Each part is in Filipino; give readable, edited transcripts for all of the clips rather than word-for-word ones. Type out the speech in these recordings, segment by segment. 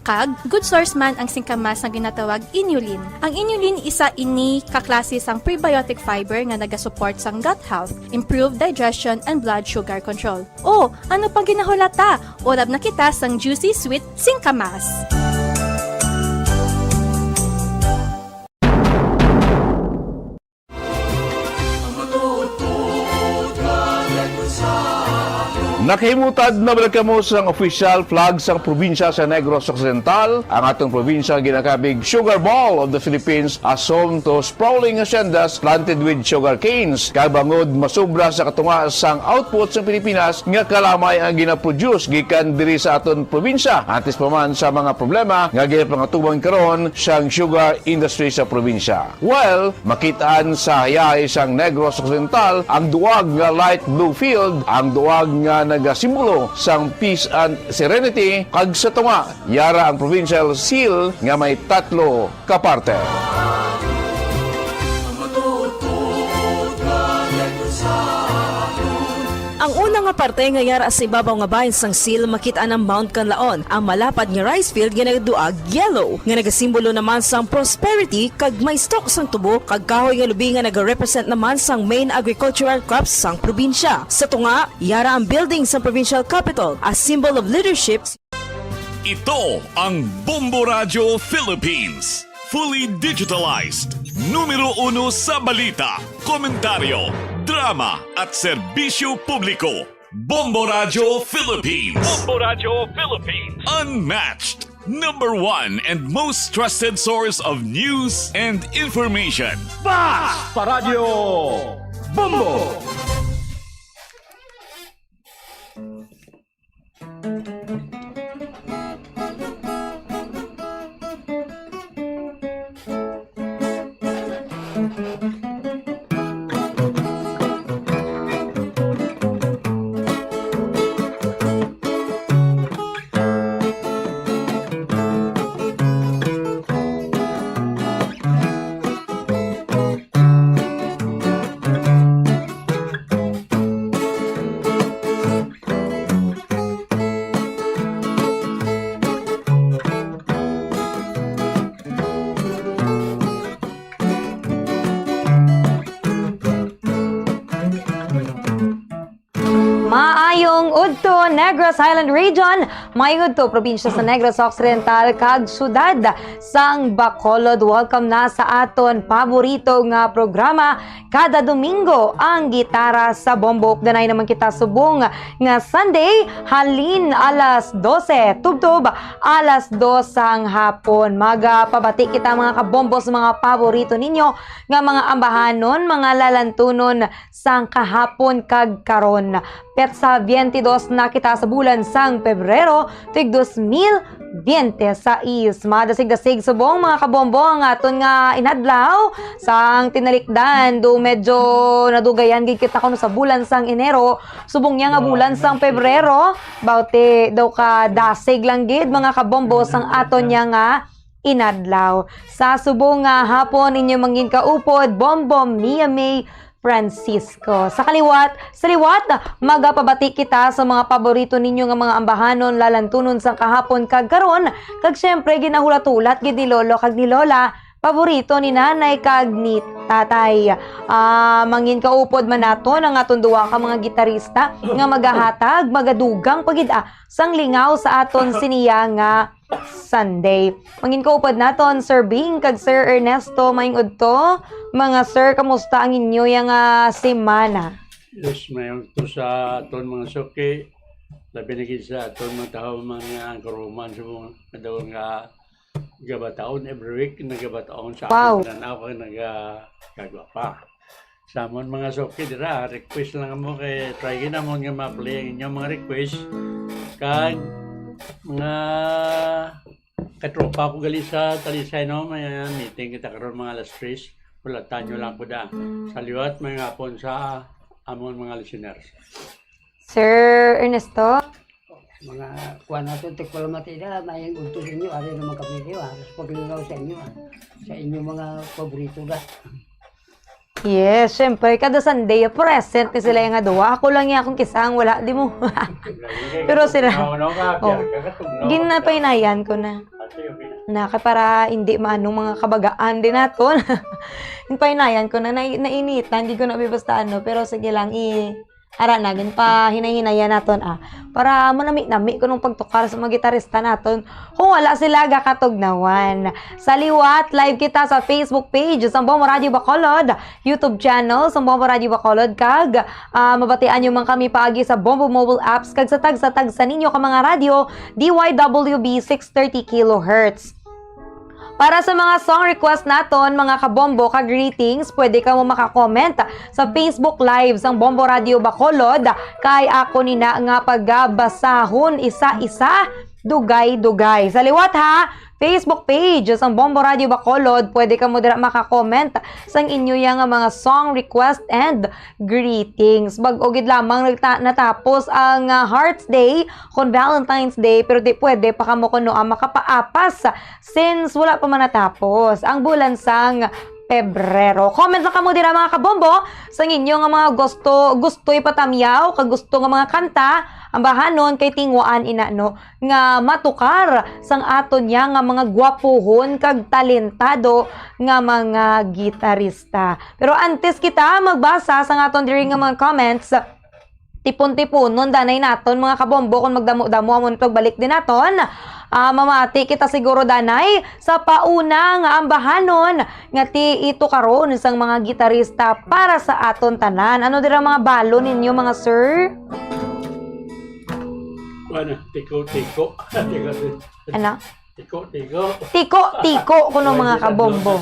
Kag, good source man ang singkamas nga ginatawag inulin. Ang inulin isa ini kaklase sang prebiotic fiber nga nagasupport sang gut health, improve digestion and blood sugar control. O, ano pang ginahulata? Orab na kita sang juicy sweet singkamas. Nakahimutad na balik mo sa official flag sa probinsya sa Negros Occidental, ang atong probinsya ginakabig Sugar Ball of the Philippines as home to sprawling haciendas planted with sugar canes. Kabangod masubra sa katunga sang output sa Pilipinas nga kalamay ang ginaproduce gikan diri sa aton probinsya. Antes pa man sa mga problema nga ginapangatuban karon sang sugar industry sa probinsya. Well, makitaan sa hayay sang Negros Occidental ang duwag nga light blue field, ang duwag nga nagasimbolo sang peace and serenity kag sa tunga yara ang provincial seal nga may 3 kaparte. Ang una nga parte nga yara sa ibabaw nga bahin sang seal makita ang Mount Canlaon. Ang malapad nga rice field nga nagduag yellow nga nagasimbolo naman sang prosperity kag may stock sang tubo kag kahoy nga lubi nga nagarepresent naman sang main agricultural crops sang probinsya. Sa tunga, yara ang building sang provincial capital, a symbol of leadership. Ito ang Bombo Radio Philippines. Fully digitalized. Numero 1 sa balita, komentaryo, drama at serbisyo publiko. Bombo Radio Philippines. Bombo Radio Philippines. Unmatched. Number 1 and most trusted source of news and information. Paradyo Bombo. Maayong udto Negros Island Region, maayong udto probinsya sa Negros Occidental kag syudad sang Bacolod. Welcome na sa aton paborito nga programa kada Domingo, ang Gitara sa Bombo. Danay naman kita subong nga Sunday halin alas 12 tubtob alas 2 sang hapon. Magapabati kita mga kabombo sa mga paborito ninyo nga mga ambahanon, mga lalantunon sang kahapon kag karon. Petsa 22 na kita sa bulan sang Pebrero, tig 2026. Madasig-dasig subong mga kabombo ang aton nga inadlaw sang tinalikdan. Do medyo nadugayan gid kita kuno sa bulan sang Enero, subong niya nga bulan sang Pebrero. Bawte daw ka dasig lang gid mga kabombo sang aton niya nga inadlaw. Sa subong nga hapon inyo mangin kaupod, Bombom Mia May Francisco. Sa liwat, magapabati kita sa mga paborito ninyo nga mga ambahanon, lalantunon sa kahapon kag karon, kag syempre ginahulat-ulat gid ni lolo kag ni lola, paborito ni nanay kag ni tatay. Mangin kaupod man naton ang aton duwa ka mga gitarista nga magahatag, magadugang pagid sang lingaw sa aton siniya nga Sunday. Mangin kaupod naton Sir Bing kag Sir Ernesto, maing udto. Mga sir, kamusta ang inyo yung semana? Yes, mayroon to sa aton mga suki. Labi na sa aton mga tao mga karuman sa mga kadawang gabataon every week. Nagabataon sa aton na ako nagkagwa pa. Sa amon mga suki, dira, request lang mo kay try na mo nga ma-play ang inyong mga request. Kag mga katropa ko gali sa Talisay, no? May meeting kita karon mga alas 3. Pulatan nyo lang po da. Sa liwat, may ngapon sa amon mga listeners. Sir Ernesto? Mga kuha natin, tikpalamati na, mayang unto sa inyo, ari naman kami kayo, paglinaw sa inyo, sa inyong mga paborito na. Yes, syempre, kada Sunday, present ni sila yung nga duwa. Ako lang yung akong kisang, wala, di mo. Pero sila, oh, ginapaynayan ko na. Para hindi maanong mga kabagaan din naton. Hinpaynayan ko na, nainitan, hindi ko na bibasta pero sige lang, ara nagin pa hinay-hinayan naton para manami-nami ko nung pagtukar sa mga gitarista naton kung wala sila gakatugnawan. Sa liwat, live kita sa Facebook page sa Bombo Radio Bacolod, YouTube channel sa Bombo Radio Bacolod, kag mabatian nyo man kami paagi sa Bombo mobile apps kag sa tag sa ninyo ka mga radio DYWB 630 kHz. Para sa mga song request naton, mga kabombo, ka-greetings, pwede ka mo makakomment sa Facebook Live sang Bombo Radio Bacolod. Kay ako nina nga pagbasahon isa-isa, dugay-dugay. Sa liwat ha, Facebook page sang Bombo Radio Bacolod, pwede ka mo dira makakomment sang inyo yang mga song request and greetings. Bag-ogid lamang natapos ang Hearts Day kon Valentine's Day, pero di pwede pa kamo kuno makapaapas since wala pa man natapos ang bulan sang Pebrero. Comment lang kamo dira mga kabombo sa inyo nga mga gusto ipatamyaw kag gusto nga mga kanta ang bahanon kay tingwaan inano nga matukar sang aton niya nga mga gwapuhon kag talentado nga mga gitarista. Pero antes kita magbasa sang aton diri nga mga comments, tipon-tiponon danay naton mga kabombo kung magdamo-damo amon pagbalik din naton. Mamati kita siguro danay sa pauna nga ambahanon nga ti ito karon sang mga gitarista para sa aton tanan. Ano dira mga balo ninyo mga sir? Ano, tiko-tiko. Ano? Tiko-tiko. Tiko-tiko kuno mga kabombo.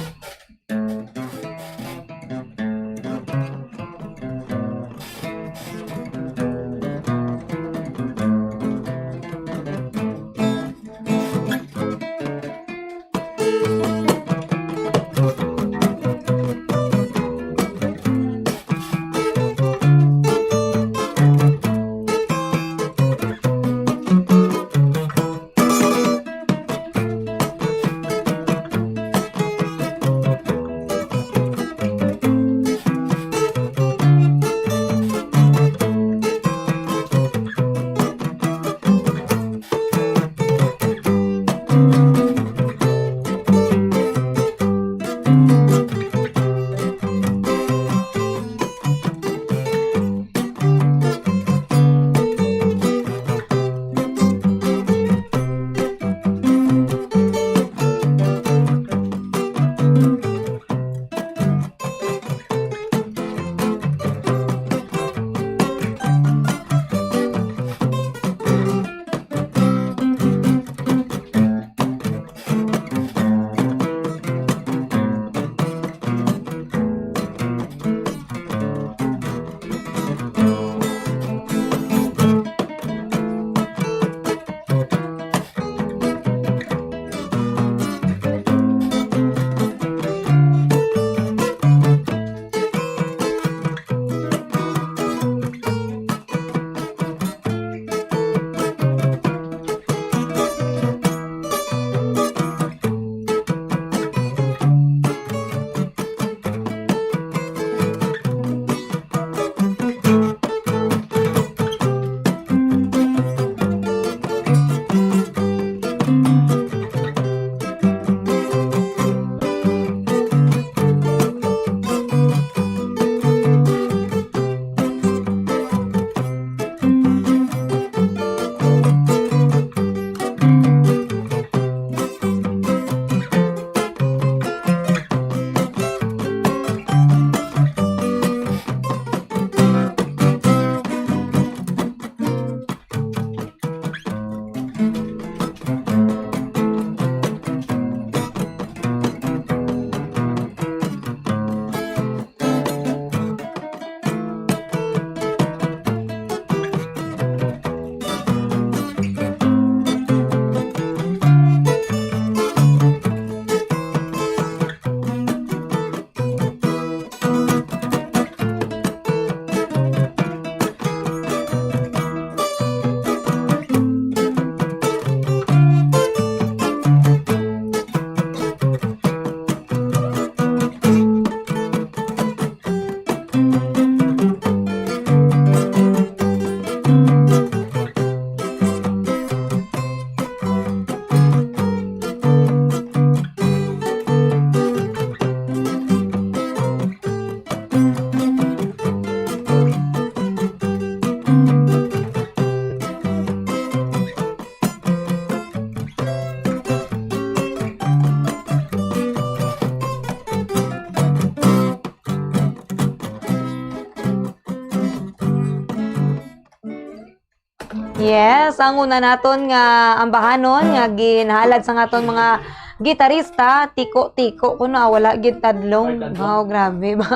Yes, ang una naton nga ambahanon nga ginhalad sa aton mga gitarista, tiko-tiko kuno wala gid tadlong. Wow, grabe ba.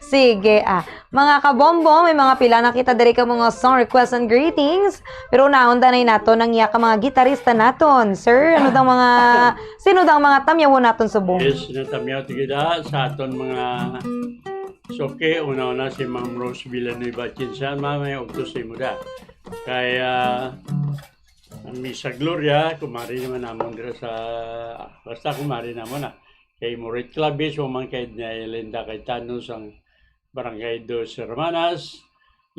Sige, mga kabombo, may mga pila na kita diri ka mga song requests and greetings. Pero naon danay nato nang iya ka mga gitarista naton. Sir, sino dang mga tamyawo naton subong? Yes, natamyaw tigida sa aton mga soke. Una-una si Ma'am Rose Villanueva Chinsan, mamay ugtos si muda. Kaya ang Misa Gloria, kumari naman namon dira sa, basta kumari namon kay Morit Clavis, umangkay niya Linda Cayetano sang Barangay Dos Hermanas,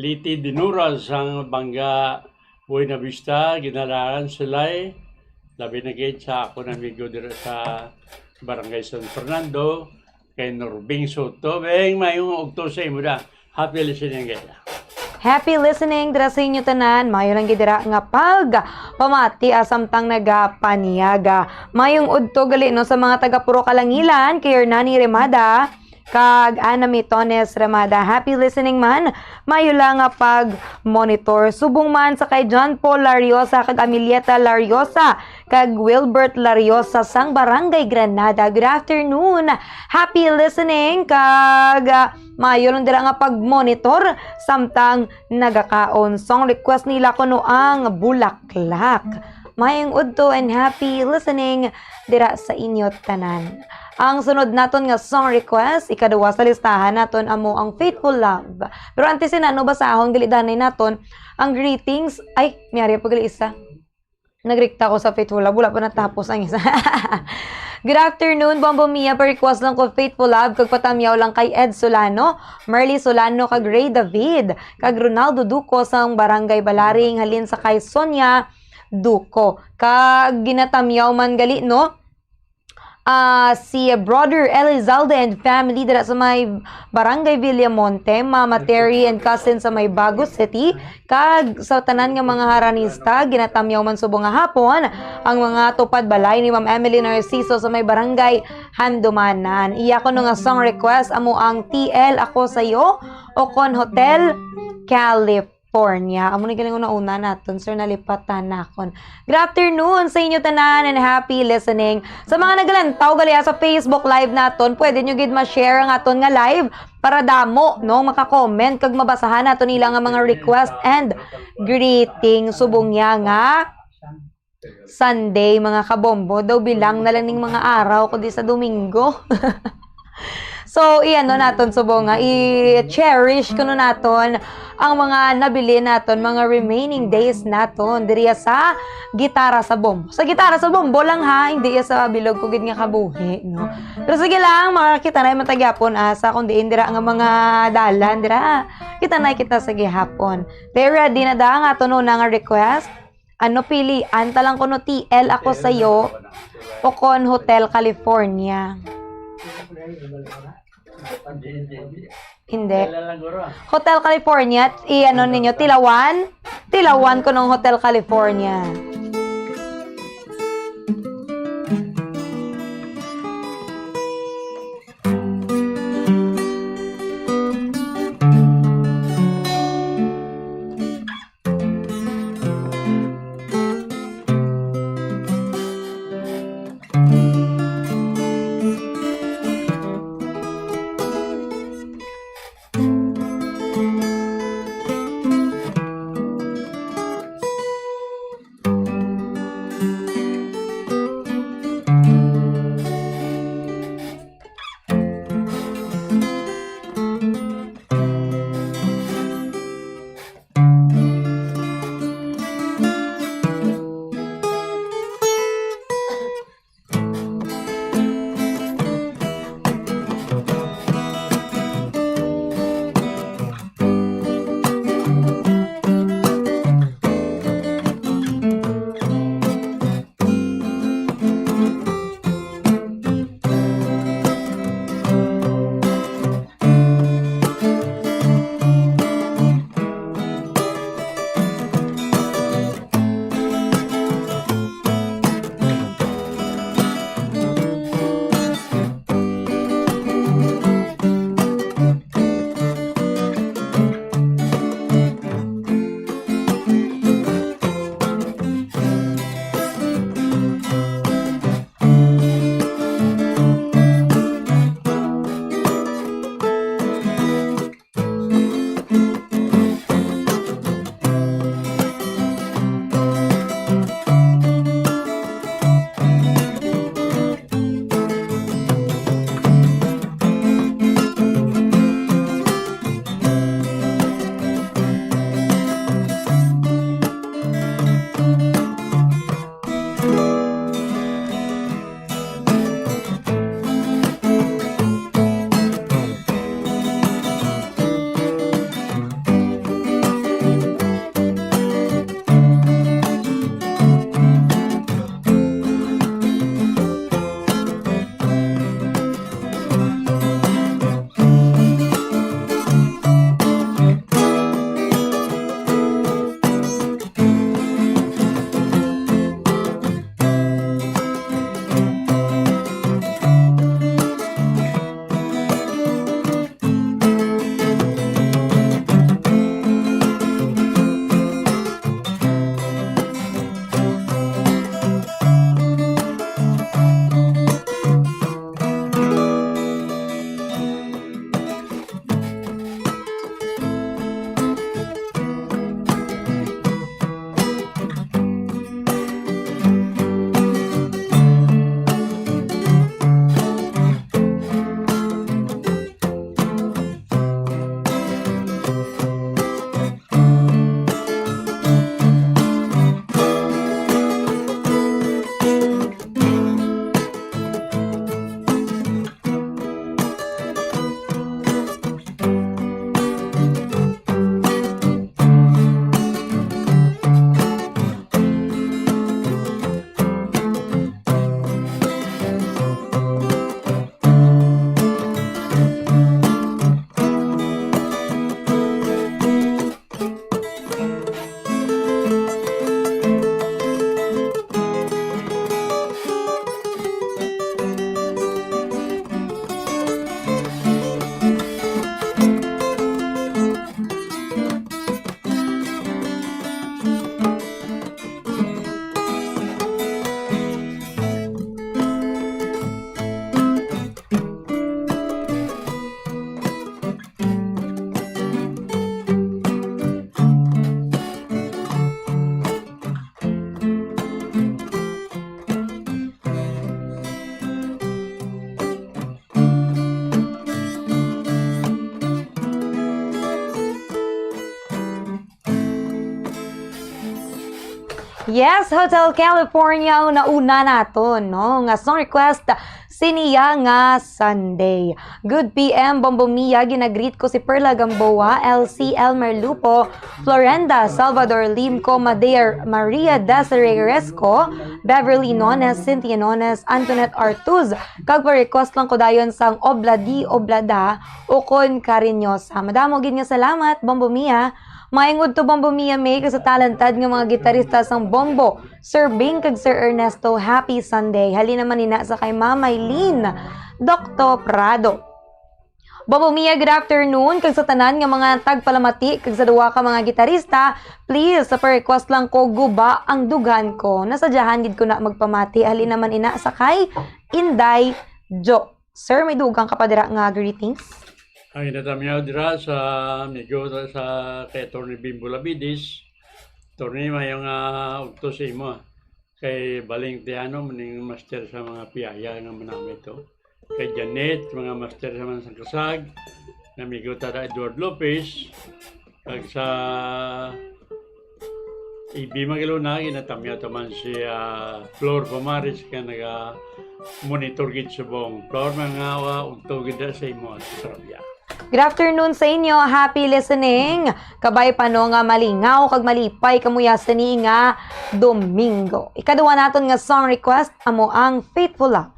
Liti Dinuras sang Bangga Buena Vista, ginalaran sila'y labi na gate sa ako na amigo dira sa Barangay San Fernando, kay Norbing Soto, beng mayong ugto sa imo da. Happy listening guys. Happy listening dira sa inyo tanan. Mayo lang gidira nga pag pamati asamtang nagapaniyaga. Mayong udto gali no sa mga taga Puro Kalangilan kay Hernani Remada kag Ana Mitones Remada. Happy listening man. Mayo lang nga pag monitor. Subong man sa kay John Paul Lariosa kag Amilieta Lariosa kag Wilbert Lariosa sang Barangay Granada. Good afternoon. Happy listening kag mayo lang dira nga pag-monitor samtang nagakaon. Song request nila kuno ang Bulaklak. Mayong udto and happy listening dira sa inyo tanan. Ang sunod naton nga song request, ikaduwa sa listahan naton amo ang Faithful Love. Pero antes no basahon gali danay naton ang greetings. Ay, miyari pa gali isa. Nagrikta ko sa Faithful Love, wala pa natapos ang isa. Good afternoon, Bombo Mia. Pa-request lang ko Faithful Love. Kag patamyaw lang kay Ed Solano, Merly Solano, kag Ray David, kag Ronaldo Duco sang Barangay Balaring, halin sa kay Sonia Duco. Kag ginatamyaw man gali, no? Si brother Elizalde and family dira sa may Barangay Villamonte, Mama Terry and cousin sa may Bago City, kag sa tanan nga mga haranista ginatamyaw man subong nga hapon ang mga tupad balay ni Ma'am Emily Narciso sa may Barangay Handumanan. Iya ko no nga song request amo ang TL Ako Sayo o Con Hotel California. Amo ni galing una naton, sir, nalipatan nakon. Good afternoon sa inyo tanan and happy listening. Sa mga nagalantaw gali sa Facebook live naton, pwede nyo gid ma-share ang aton nga live para damo no maka-comment kag mabasahan naton nila nga mga request and greeting. Subong niya nga Sunday mga kabombo daw bilang na lang ning mga araw kundi sa Domingo. So, iyan no naton subong nga i-cherish kuno naton ang mga nabili naton, mga remaining days naton diriya sa Gitara sa Bombo. Sa Gitara sa Bombo lang ha, hindi sa bilog ko gid nga kabuhi, no. Pero sige lang, makakita na matagyapon asa kundi indira nga mga dalan dira. Kita na kita sa gihapon. Pero ready na da nga tuno na nga request. Ano pili? Anta lang kuno TL Ako Sayo o Con Hotel California. Hindi. Hotel California, i-ano ninyo, Tilawan ko ng Hotel California. Yes, Hotel California ang nauna naton, no? Nga song request siniya nga Sunday. Good PM, Bombo Mia, ginagreet ko si Perla Gamboa, LC Elmer Lupo, Florenda, Salvador Limco, Maria Desiree Resco, Beverly Nones, Cynthia Nones, Antoinette Artuz. Kag pa-request lang ko dayon sang Obladi Oblada, Ukon Carinyosa. Madamo gid nga salamat, Bombo Mia. Maingod to Bombo Mia May sa talentad nga mga gitarista sang Bombo, Sir Bing kag Sir Ernesto. Happy Sunday. Halina man nina sa kay Mama Eileen, Dr. Prado. Bombo Mia, good afternoon. Kag sa tanan nga mga tagpalamati kag sa duwa ka mga gitarista, please sa request lang ko guba ang dugan ko. Nasadyahan gid ko na magpamati. Halina man ina sa kay Inday Jo. Sir, may dugang ka pa dira nga greetings. Ang inatamyaw dira sa medyo sa kay Atty. Bimbo Labidis. Atty. Mayong ugto sa imo. Kay Baling Tiano, maning master sa mga piyaya nga manami ito. Kay Janet, mga master sa mga sangkasag. Namigo tada Edward Lopez. Kag sa Ibi Magaluna, inatamyaw taman si Flor Pomaris ka monitor gid sa buong Flor, mga ugto gid sa imo at Sarabia. Good afternoon sa inyo. Happy listening. Kabay pano nga malingaw kag malipay kamuya sa ni nga Domingo. Ikaduwa naton nga song request amo ang Faithful Love.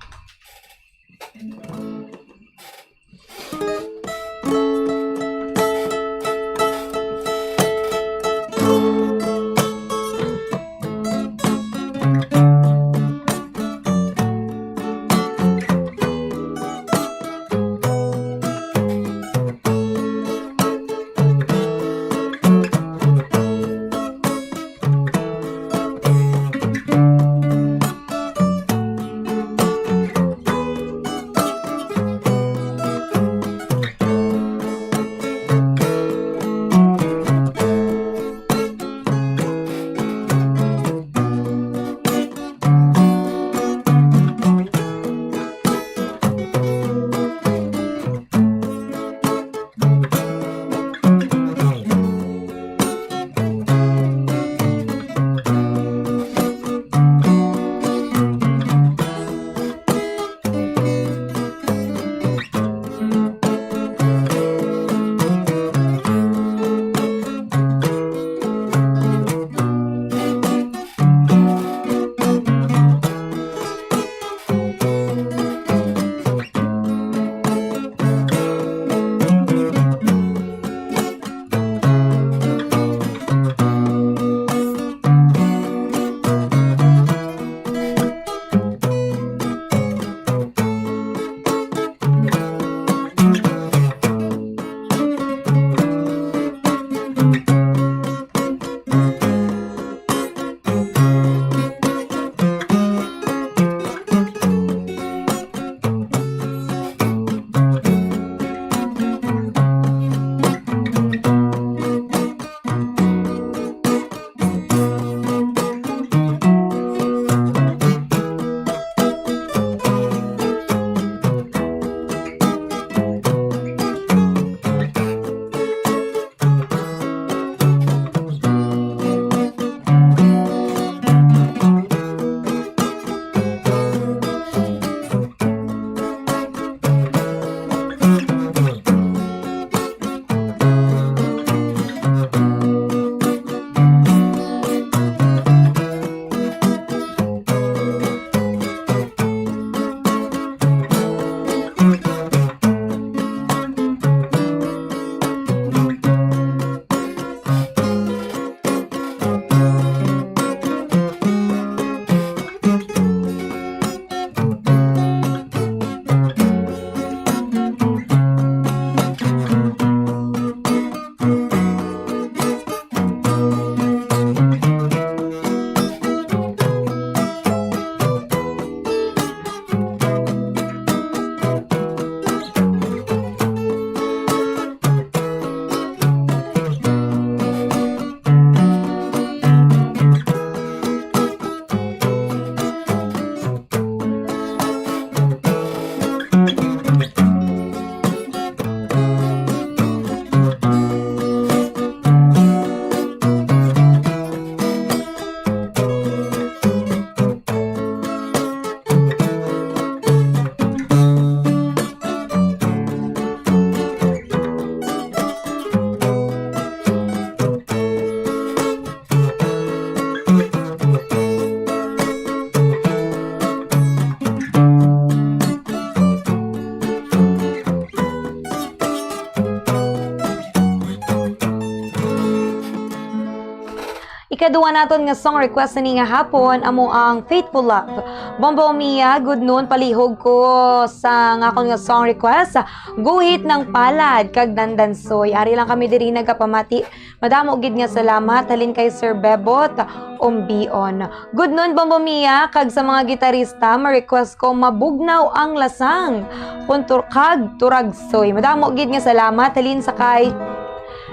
Ikaduwa naton nga song request ni nga hapon amo ang Faithful Love. Bombo Mia, good noon, palihog ko sa nga akong nga song request. Guhit ng palad kag dandansoy. Ari lang kami diri nagapamati. Madamo gid nga salamat halin kay Sir Bebot Umbion. Good noon Bombo Mia, kag sa mga gitarista, ma-request ko mabugnaw ang lasang. Kuntur kag turagsoy. Madamo gid nga salamat halin sa kay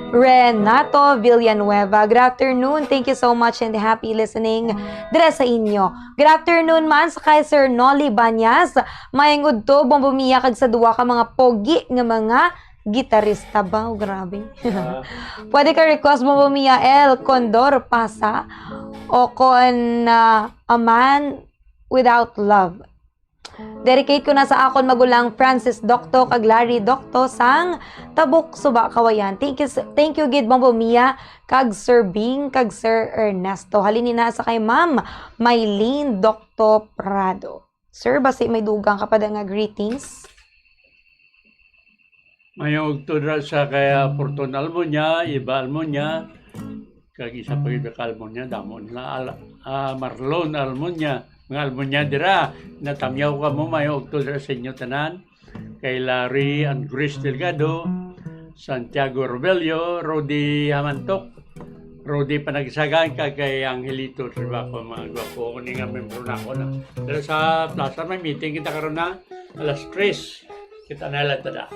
Renato Villanueva. Good afternoon. Thank you so much and happy listening dire sa inyo. Good afternoon man sa kay Sir Nolly Banyas. Mayang to Bombo Mia kag sa duwa ka mga pogi nga mga gitarista ba? Oh, grabe. Pwede ka request Bombo Mia El Condor Pasa o kon A Man Without Love. Dedicate ko na sa akon magulang Francis Docto kag Larry Docto sang Tabuk Suba Kawayan. Thank you gid Bombo Mia kag Sir Bing kag Sir Ernesto. Halini na sa kay Ma'am Maylene Docto Prado. Sir, basi may dugang ka pa nga greetings. Mayong tudra sa kaya Fortun Almonia, Iba Almonia, kag isa pa yung Almonia, damo nila Marlon Almonia. Mga Almonia dira, natamyaw ka mo, mayong tudra sa inyo tanan, kay Larry and Grace Delgado, Santiago Robelio, Rodi Hamantok, Rodi Panagsagan, kay Angelito Tribaco, mga gwapo ko nga membro na ako na. Pero sa plaza may meeting kita karon na, alas 3, kita na tada.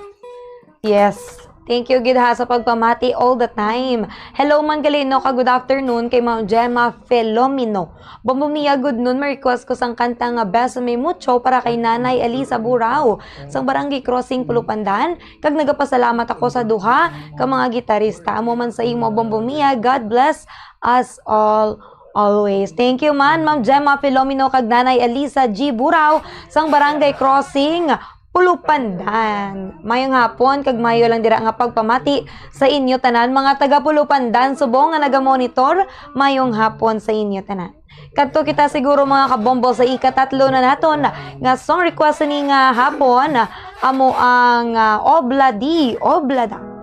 Yes. Thank you gid ha sa pagpamati all the time. Hello man galino ka good afternoon kay Ma'am Gemma Felomino. Bombo Mia, good noon. May request ko sang kanta nga Besame Mucho para kay Nanay Elisa Burao sang Barangay Crossing Pulupandan. Kag nagapasalamat ako sa duha ka mga gitarista. Amo man sa imo Bombo Mia. God bless us all always. Thank you man Ma'am Gemma Felomino kag Nanay Elisa G Burao sang Barangay Crossing Pulupandan. Mayong hapon kag mayo lang dira nga pagpamati sa inyo tanan mga taga Pulupandan subong nga naga-monitor mayong hapon sa inyo tanan. Kadto kita siguro mga kabombo sa ikatatlo na naton nga song request ni nga hapon amo ang Obladi Oblada.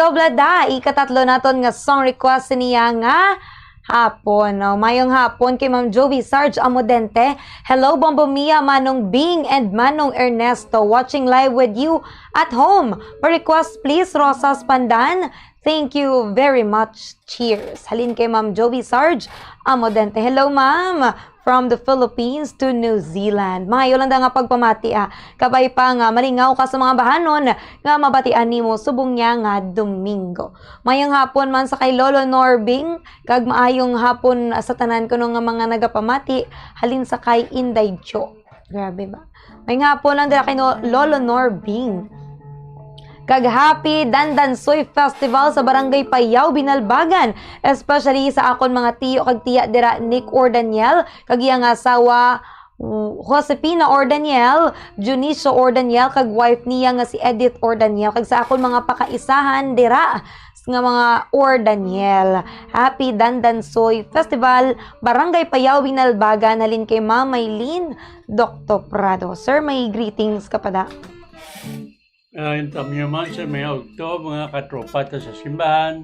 Oblada, ikatatlo naton nga song request niya nga hapon. No? Mayong hapon kay Ma'am Joey Sarge Amodente. Hello Bombo Mia, Manong Bing and Manong Ernesto watching live with you at home. For request please, Rosas Pandan, Thank you very much. Cheers. Halin kay Ma'am Joey Sarge Amodente. Hello, Ma'am. From the Philippines to New Zealand. Mga Yolanda nga pagpamati kabay pa nga malingaw ka sa mga bahanon nga mabatian nimo subong niya nga Domingo. Mayang hapon man sa kay Lolo Norbing, kag maayong hapon sa tanan kuno nga mga nagapamati halin sa kay Inday Jo. Grabe ba? May hapon ang dira kay Lolo Norbing. Kag Happy Dandansoy Festival sa Barangay Payaw, Binalbagan. Especially sa akon mga tiyo kag tiya dira Nick or Daniel, kag iyang asawa Josepina or Daniel, Junicio or Daniel, kag wife niya nga si Edith or Daniel, kag sa akon mga pakaisahan dira nga mga or Daniel. Happy Dandansoy Festival, Barangay Payaw, Binalbagan. Halin kay Ma'am Maylene Dr. Prado. Sir, may greetings ka pa da? Yung tamyo man sa mga ogto, mga katropa ta sa simbahan,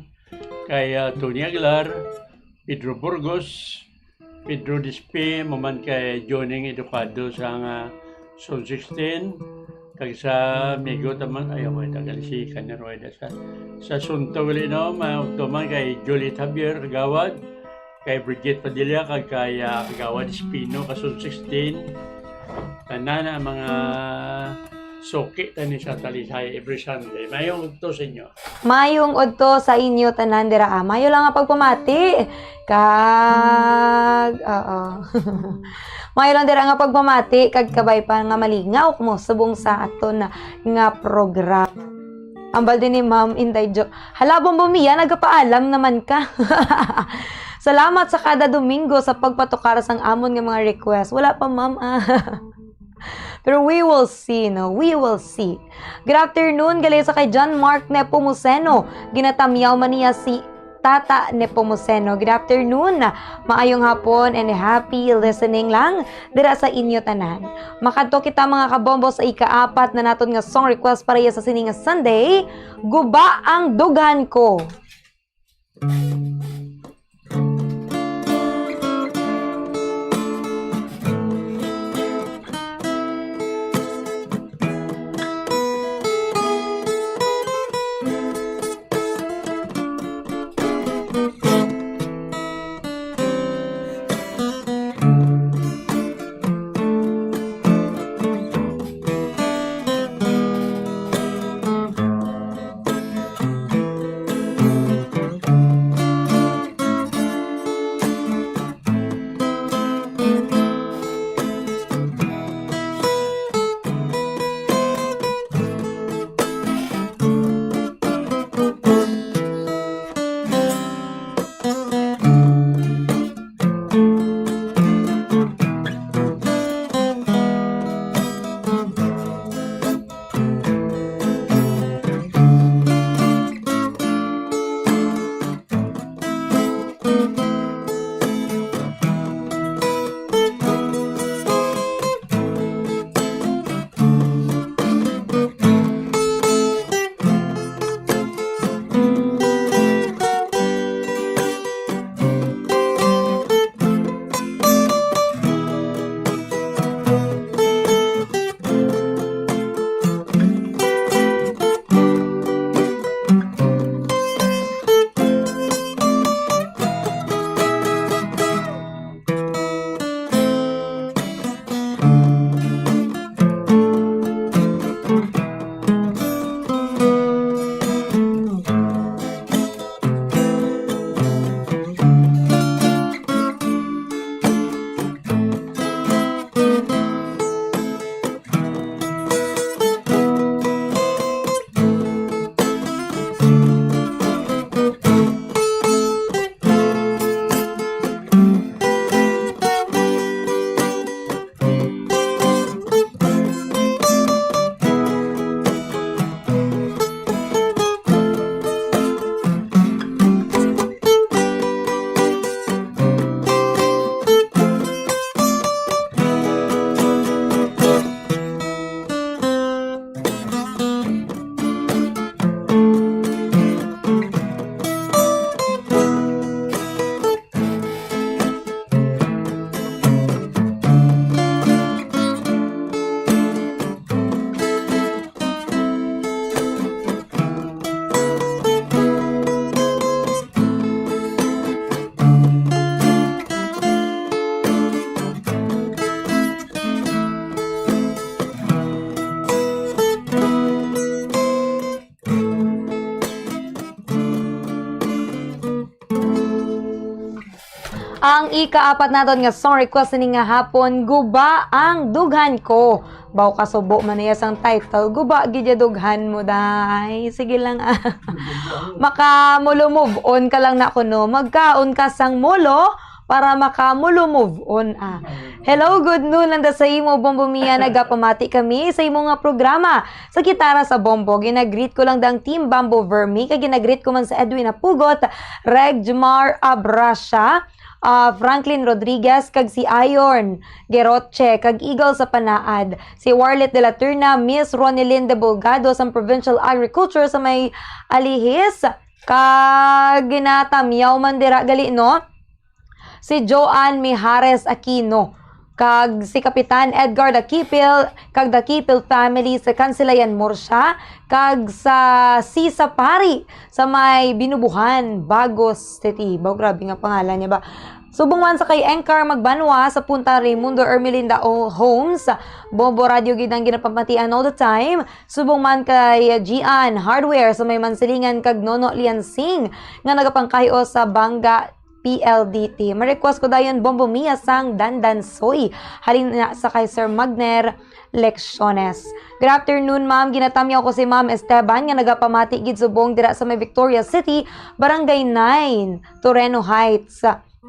kay Tony Aguilar, Pedro Burgos, Pedro Dispe, maman kay Joning Educado sa Zone 16, kag sa Migo taman, ayaw ko itagal si Kanaroida sa Sunto Wili, no, mga ogto man kay Juliet Javier Kagawad, kay Bridget Padilla, kag kay Kagawad Espino, ka Zone 16, tanan ang mga soki tani sa Talisay every Sunday. Mayong udto sa inyo. Mayong udto sa inyo tanan dira. Mayo lang nga pagpamati. Kag Mayo lang dira nga pagpamati kag kabay pa nga malingaw mo subong sa aton nga program. Ambal din ni Ma'am Inday Jo. Halabong bumiya nagapaalam naman ka. Salamat sa kada Domingo sa pagpatukar sang amon nga mga request. Wala pa, Ma'am. Pero we will see, no? We will see. Good afternoon, gali sa kay John Mark Nepomuceno. Ginatamyaw man niya si Tata Nepomuceno. Good afternoon. Maayong hapon and happy listening lang dira sa inyo tanan. Makadto kita mga kabombo sa ika-4 na naton nga song request para sa sining nga Sunday. Guba ang dugan ko. Ang ika-apat naton nga song request ni nga hapon, guba ang dughan ko. Baw kasubo man niya sang title, guba gidya dughan mo day. Sige lang Makamulo move on ka lang na kuno. Magkaon ka sang mulo para makamulo move on Hello, good noon nanda sa imo Bombo Mia, nagapamati kami sa imo nga programa. Sa gitara sa Bombo, ginagreet ko lang dang Team Bambo Vermi, kag ginagreet ko man sa Edwin Apugot, Regjmar Abrasya, Franklin Rodriguez, kag si Iron Geroche, kag Eagle sa Panaad, si Warlet de la Turna, Miss Ronilyn de Bulgado sa Provincial Agriculture sa may Alihis, kag ginatamyaw man dira gali no, si Joanne Mijares Aquino, kag si Kapitan Edgar Dakipil, kag Dakipil family sa Kansilayan Murcia, kag sa Sisa Pari sa may Binubuhan, Bagos City. Grabe nga pangalan niya ba? Subong man sa kay Engkar Magbanwa sa Punta Raimundo Ermelinda Homes, Bombo Radio gidang ginapamatian all the time. Subong man kay Gian Hardware sa may Mansilingan, kag Nono Liansing nga nagapangkayo sa Banga PLDT. Ma-request ko dayon Bombo Mia sang Dandan Soy. Halin na sa kay Sir Magner Lecciones. Good afternoon, ma'am. Ginatamyaw ko si Ma'am Esteban nga nagapamati gid subong dira sa may Victoria City, Barangay 9, Toreno Heights,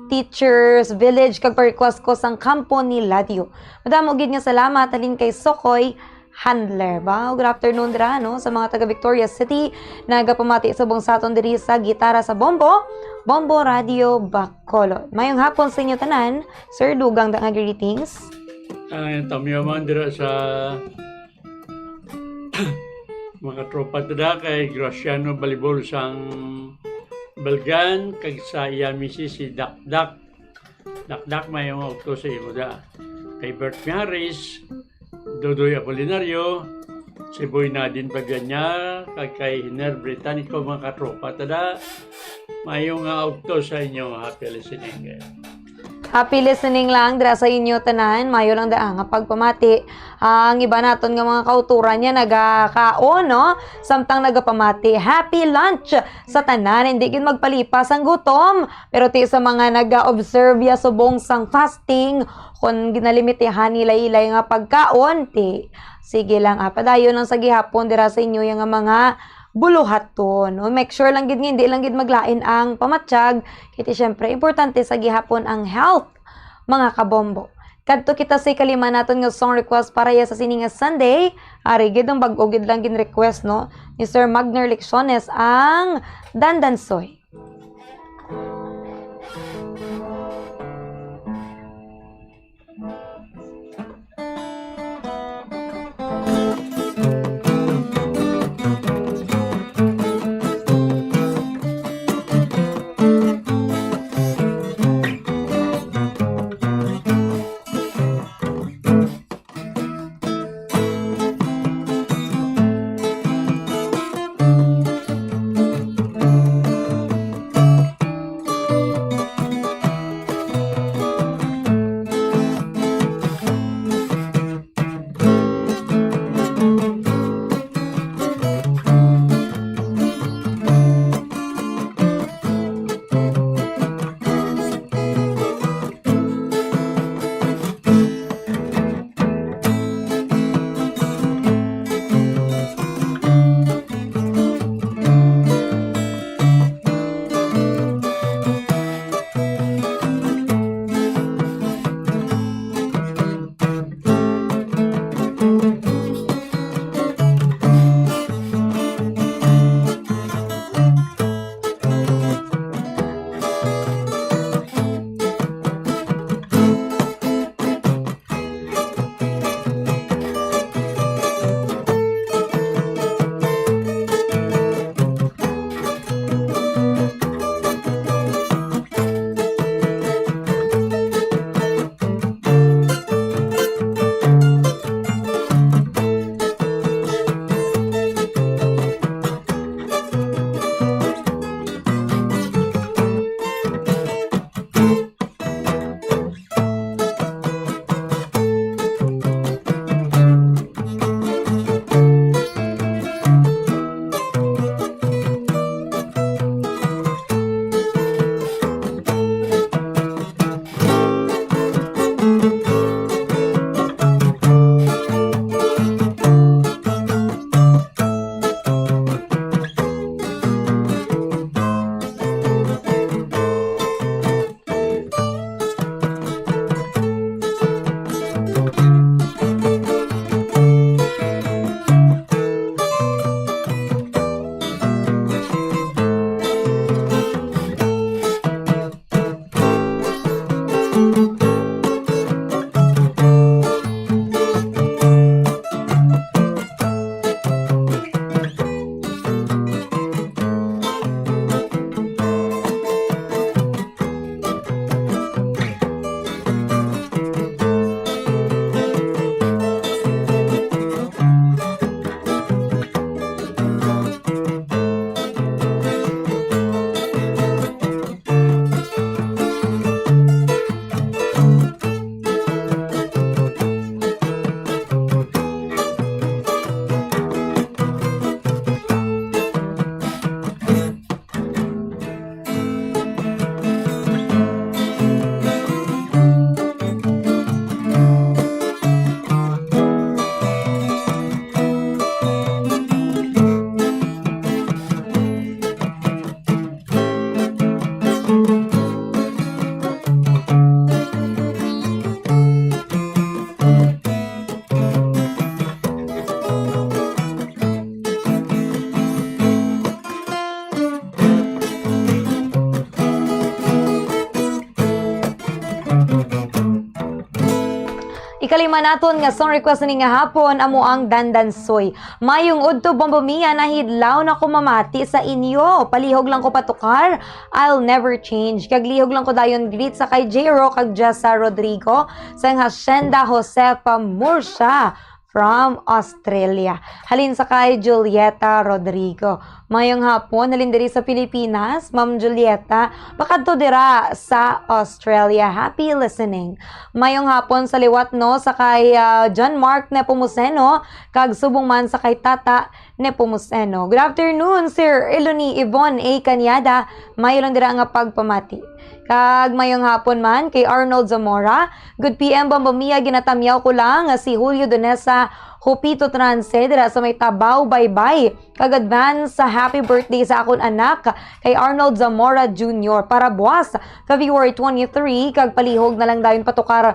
Teachers Village, kag pa-request ko sang kampo ni Ladio. Madamo gid nga salamat halin kay Sokoy Handler ba? Good afternoon dira no sa mga taga Victoria City, nagapamati sa buong saton diri sa gitara sa Bombo, Bombo Radio Bacolod. Mayong hapon sa inyo tanan, Sir Dugang da nga greetings. Tamyaman dira sa mga tropa tada kay Graciano Balibol sang Balgan, kag sa iya misis si Dakdak. Dakdak may mga okto sa imo da. Kay Bert Miaris, Dodoy Apolinario, si Boy Nadine Paganya, kag kay Hiner Britannico, mga katropa tada. Mayong okto sa inyo. Happy listening. Happy listening lang dira sa inyo tanan. Mayo lang da nga pagpamati. Ang iba naton nga mga kauturan niya nagakaon no, samtang nagapamati. Happy lunch sa tanan. Hindi gid magpalipas ang gutom. Pero ti sa mga naga-observe ya subong sang fasting, kung ginalimitihan nila ilay nga pagkaon, ti sige lang padayon lang sa gihapon dira sa inyo yang mga buluhaton. No? Make sure lang gid nga hindi lang gid maglain ang pamatsyag. Kiti syempre importante sa gihapon ang health, mga kabombo. Kadto kita sa kalima naton nga song request para ya sa sininga Sunday. Ari gid ang bag-o gid lang gin request no ni Sir Magner Lecciones ang Dandansoy. man naton nga song request ni nga hapon amo ang Dandansoy. Mayong udto Bombomiya nahidlaw na ko mamati sa inyo. Palihog lang ko patukar. I'll never change. Kaglihog lang ko dayon greet sa kay J-Ro kag Jessa Rodrigo sa Hacienda Josefa Murcia from Australia. Halin sa kay Julieta Rodrigo. Mayong hapon, halin diri sa Pilipinas, Ma'am Julieta, pakadto dira sa Australia. Happy listening. Mayong hapon sa liwat no sa kay John Mark Nepomuceno, kag subong man sa kay Tata Nepomuceno. Good afternoon, Sir Eloni Yvonne A. Cañada. Mayo lang dira nga pagpamati. Kag mayong hapon man kay Arnold Zamora. Good PM Bombomiya, ginatamyaw ko lang nga si Julio Donesa Hupito Transe dira sa may Tabaw Baybay. Kag advance sa happy birthday sa akon anak kay Arnold Zamora Jr. para buwas February 23 kag palihog na lang dayon patukar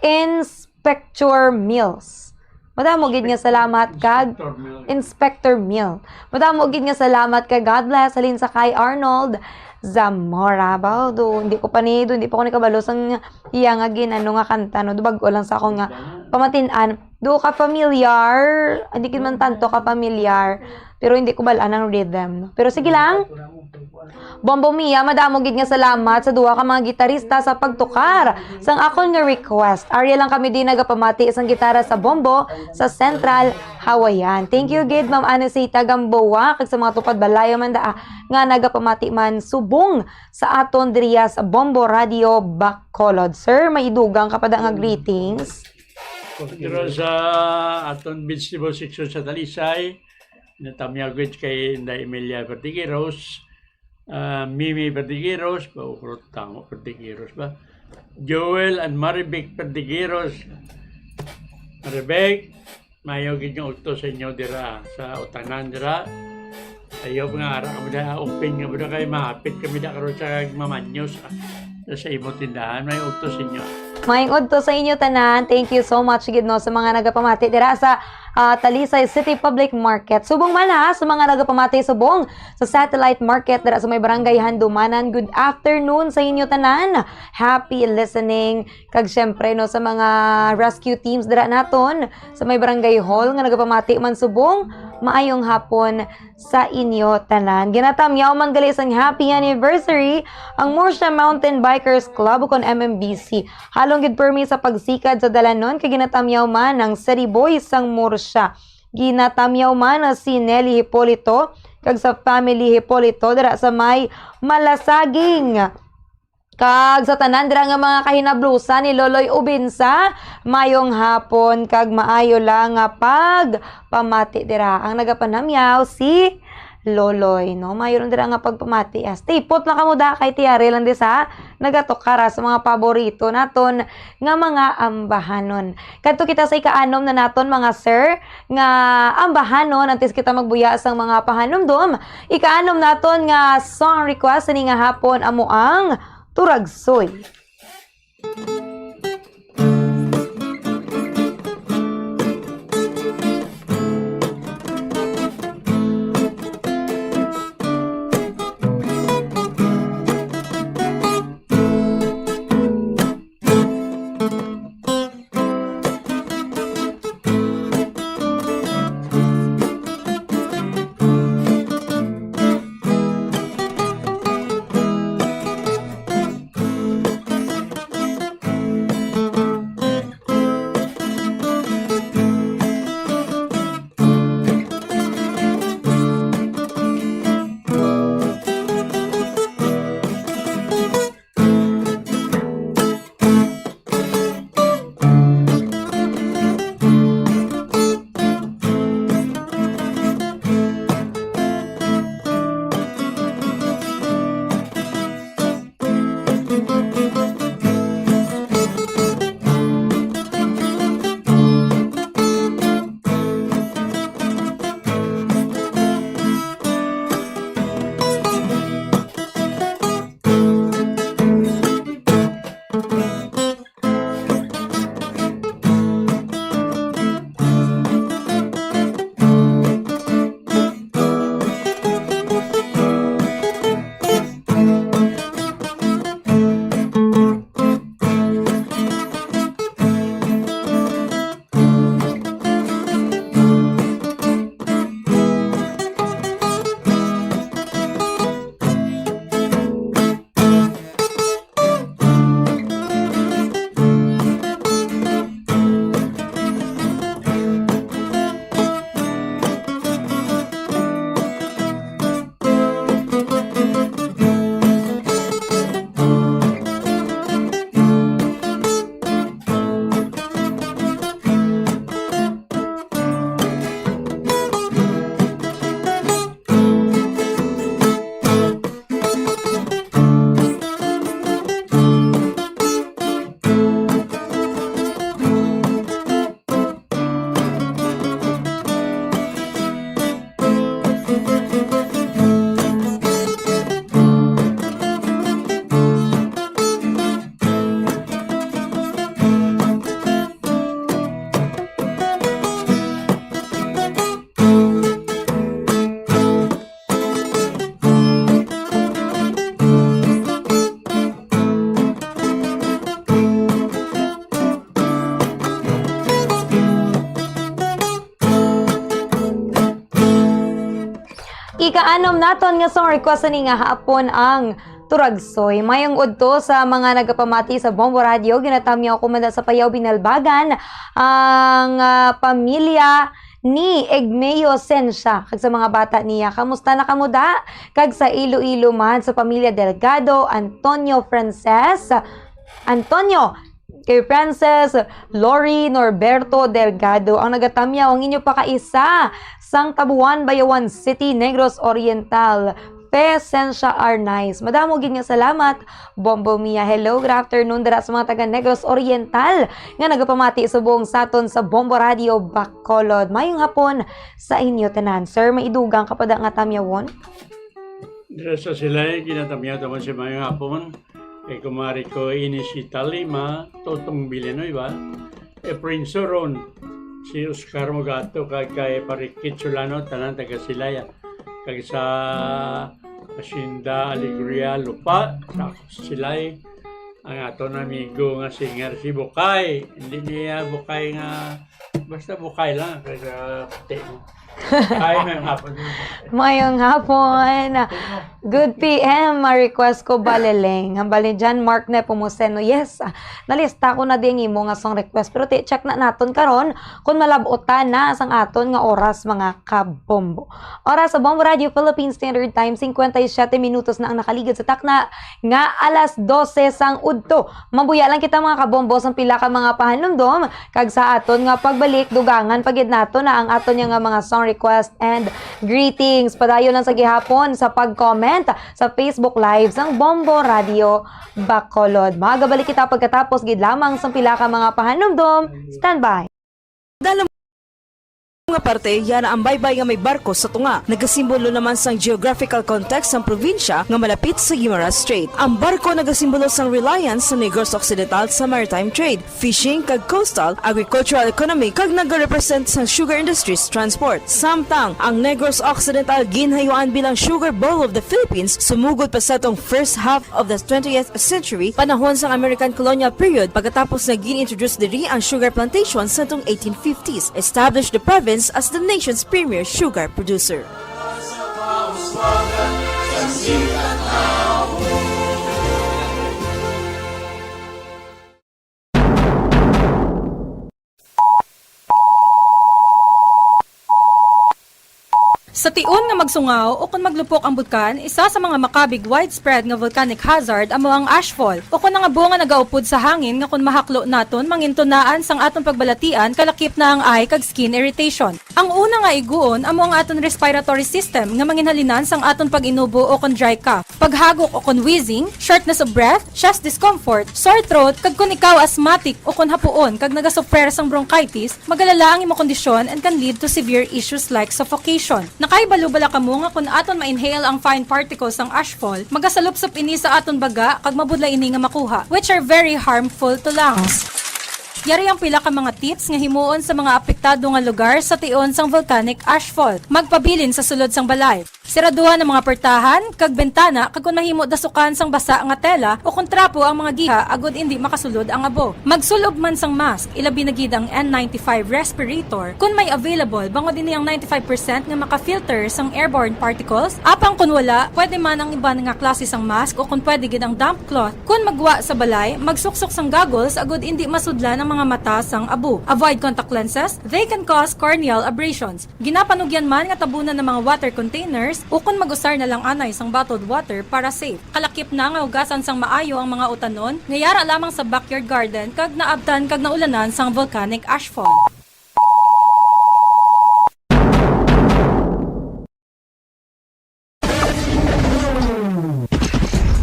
Inspector Mills. Madamo gid nga salamat kag Inspector Mill. Madamo gid nga salamat kay God bless halin sa kay Arnold Zamora. Ba do hindi pa ko ni kabalo sang iya nga ginano nga kanta no. Bago lang sa akong nga pamatin-an. Do ka familiar, hindi kin man tanto ka familiar, pero hindi ko balaan ang rhythm. No? Pero sige lang. Bombomiya, madamo gid nga salamat sa duha ka mga gitarista sa pagtukar sang akon nga request. Arya lang kami din nagapamati isang gitara sa bombo sa Central Hawaiian. Thank you gid Ma'am Anisita Gamboa kag sa mga tupad balayo man daa nga nagapamati man subong sa aton diriya sa Bombo Radio Bacolod. Sir, may idugang ka pa da nga greetings. Pero sa aton vegetable section sa Talisay, natamyagod kay Inday Emilia Pertigueros, Mimi Pertigueros, paukurot tango Pertigueros ba? Joel and Maribek Pertigueros. Maribek, mayo gid yung ukto sa inyo dira sa utanan dira. Ayaw nga ara kami na open nga ba kay mahapit kami na karon sa mamanyos sa imo tindahan, may ukto sa inyo. Maing udto sa inyo tanan. Thank you so much gid no sa mga nagapamati dira sa Talisay City Public Market. Subong man ha sa mga nagapamati subong sa Satellite Market dira sa may barangay Handumanan. Good afternoon sa inyo tanan. Happy listening. Kag syempre no sa mga rescue teams dira naton sa may barangay hall nga nagapamati man subong. Maayong hapon sa inyo tanan. Ginatamyaw man gali sang happy anniversary ang Murcia Mountain Bikers Club kon MMBC. Halong gid permi sa pagsikad sa dalanon kay ginatamyaw man ang City Boys sang Murcia. Ginatamyaw man si Nelly Hipolito kag sa family Hipolito dira sa may Malasaging. Kag sa tanan dira nga mga kahinablusan ni Loloy Ubinsa, mayong hapon kag maayo lang nga pagpamati dira. Ang nagapanamyaw si Loloy, no? Mayo lang dira nga pagpamati. Stay put lang kamo da kay Tiare lang di sa nagatokara sa mga paborito naton nga mga ambahanon. Kadto kita sa ikaanom na naton mga sir nga ambahanon antes kita magbuya sang mga pahanumdom. Ikaanom naton nga song request ni nga hapon amo ang Turagsoy. Ikaanom naton nga song request ni nga hapon ang Turagsoy. Mayong udto sa mga nagapamati sa Bombo Radio, ginatamyaw kumanda sa Payaw Binalbagan ang pamilya ni Egmeo Sensya kag sa mga bata niya. Kamusta na kamuda? Kag sa Iloilo man sa pamilya Delgado, Antonio kay Frances, Lori, Norberto Delgado ang nagatamyaw ang inyo pa kaisa sang Tabuan, Bayawan City, Negros Oriental. Sensya are nice. Madamo gid nga salamat. Bombo Mia, hello, good afternoon dira sa mga taga Negros Oriental nga nagapamati sa buong saton sa Bombo Radio Bacolod. Mayong hapon sa inyo tanan. Sir, may idugang kapada nga tamyawon? Dira sa sila, ginatamyaw naman si mayong hapon. Kumari ko ini si Talima, Totong Villanueva, Prince Ron, si Oscar Mogato, kay Parikit Solano, tanan taga Silaya. Kag sa Hacienda Alegria Lupa, sa Silay, ang aton amigo nga singer si Bukay. Hindi niya Bukay nga, basta Bukay lang, kaya puti mo. Ay, may hapon. Mayong hapon. Good PM, ma-request ko baleleng. Ang bali dyan, Mark na Pumuseno. Yes, nalista ko na din mo nga song request. Pero check na naton karon kung malabutan na sang aton nga oras mga kabombo. Oras sa Bombo Radio Philippine Standard Time, 57 minutos na ang nakaligid sa takna nga alas 12 sang udto. Mabuya lang kita mga kabombo sang pila ka mga pahanumdom kag sa aton nga pagbalik dugangan pagid nato na ang aton nga mga song request and greetings. Padayon lang sa gihapon sa pag-comment sa Facebook Live sang Bombo Radio Bacolod. Magabalik kita pagkatapos gid lamang sa pila ka mga pahanumdom. Standby. Dalam nga parte, yan ang baybay nga may barko sa tunga. Nagasimbolo naman sang geographical context ng probinsya nga malapit sa Guimaras Strait. Ang barko nagasimbolo sang reliance sa Negros Occidental sa maritime trade, fishing kag coastal, agricultural economy kag nagarepresent sa sugar industries transport. Samtang ang Negros Occidental ginhayuan bilang sugar bowl of the Philippines, sumugod pa sa tong first half of the 20th century, panahon sang American colonial period, pagkatapos na gin-introduce diri ang sugar plantation sa tong 1850s, established the province as the nation's premier sugar producer. Sa tiun nga magsungaw o kung maglupok ang bulkan, isa sa mga makabig widespread nga volcanic hazard amo ang ashfall o kung nga bunga nagaupod sa hangin nga kung mahaklo naton mangintunaan sang aton pagbalatian kalakip na ang eye kag skin irritation. Ang una nga iguon amo ang aton respiratory system nga manginhalinan sang aton pag-inubo o kung dry cough, paghagok o kung wheezing, shortness of breath, chest discomfort, sore throat kag kung ikaw asthmatic o kung hapuon kag nagasuffer sang bronchitis, magalala ang imo kondisyon and can lead to severe issues like suffocation. Nakaibalo-bala kamo nga kung aton ma-inhale ang fine particles ng ashfall, magasalupsop ini sa aton baga kag mabudla ini nga makuha, which are very harmful to lungs. Yari ang pila ka mga tips nga himuon sa mga apektado nga lugar sa tion sang volcanic ashfall. Magpabilin sa sulod sang balay. Siraduhan ang mga pertahan, kag bentana, kag kung mahimo dasukan sang basa nga tela o kung trapo ang mga giha agod hindi makasulod ang abo. Magsulob man sang mask, ilabi na gid ang N95 respirator. Kung may available, bangod din ang 95% nga maka-filter sang airborne particles. Apang kung wala, pwede man ang iba nga klase sang mask o kung pwede gid ang damp cloth. Kung magwa sa balay, magsuksok sang goggles agod hindi masudlan ang mga mata sang abo. Avoid contact lenses, they can cause corneal abrasions. Ginapanugyan man nga tabunan ng mga water containers o kung mag-usar na lang anay sang bottled water para safe. Kalakip na nga hugasan sang maayo ang mga utanon, ngayara lamang sa backyard garden kag naabtan kag naulanan sang volcanic ashfall.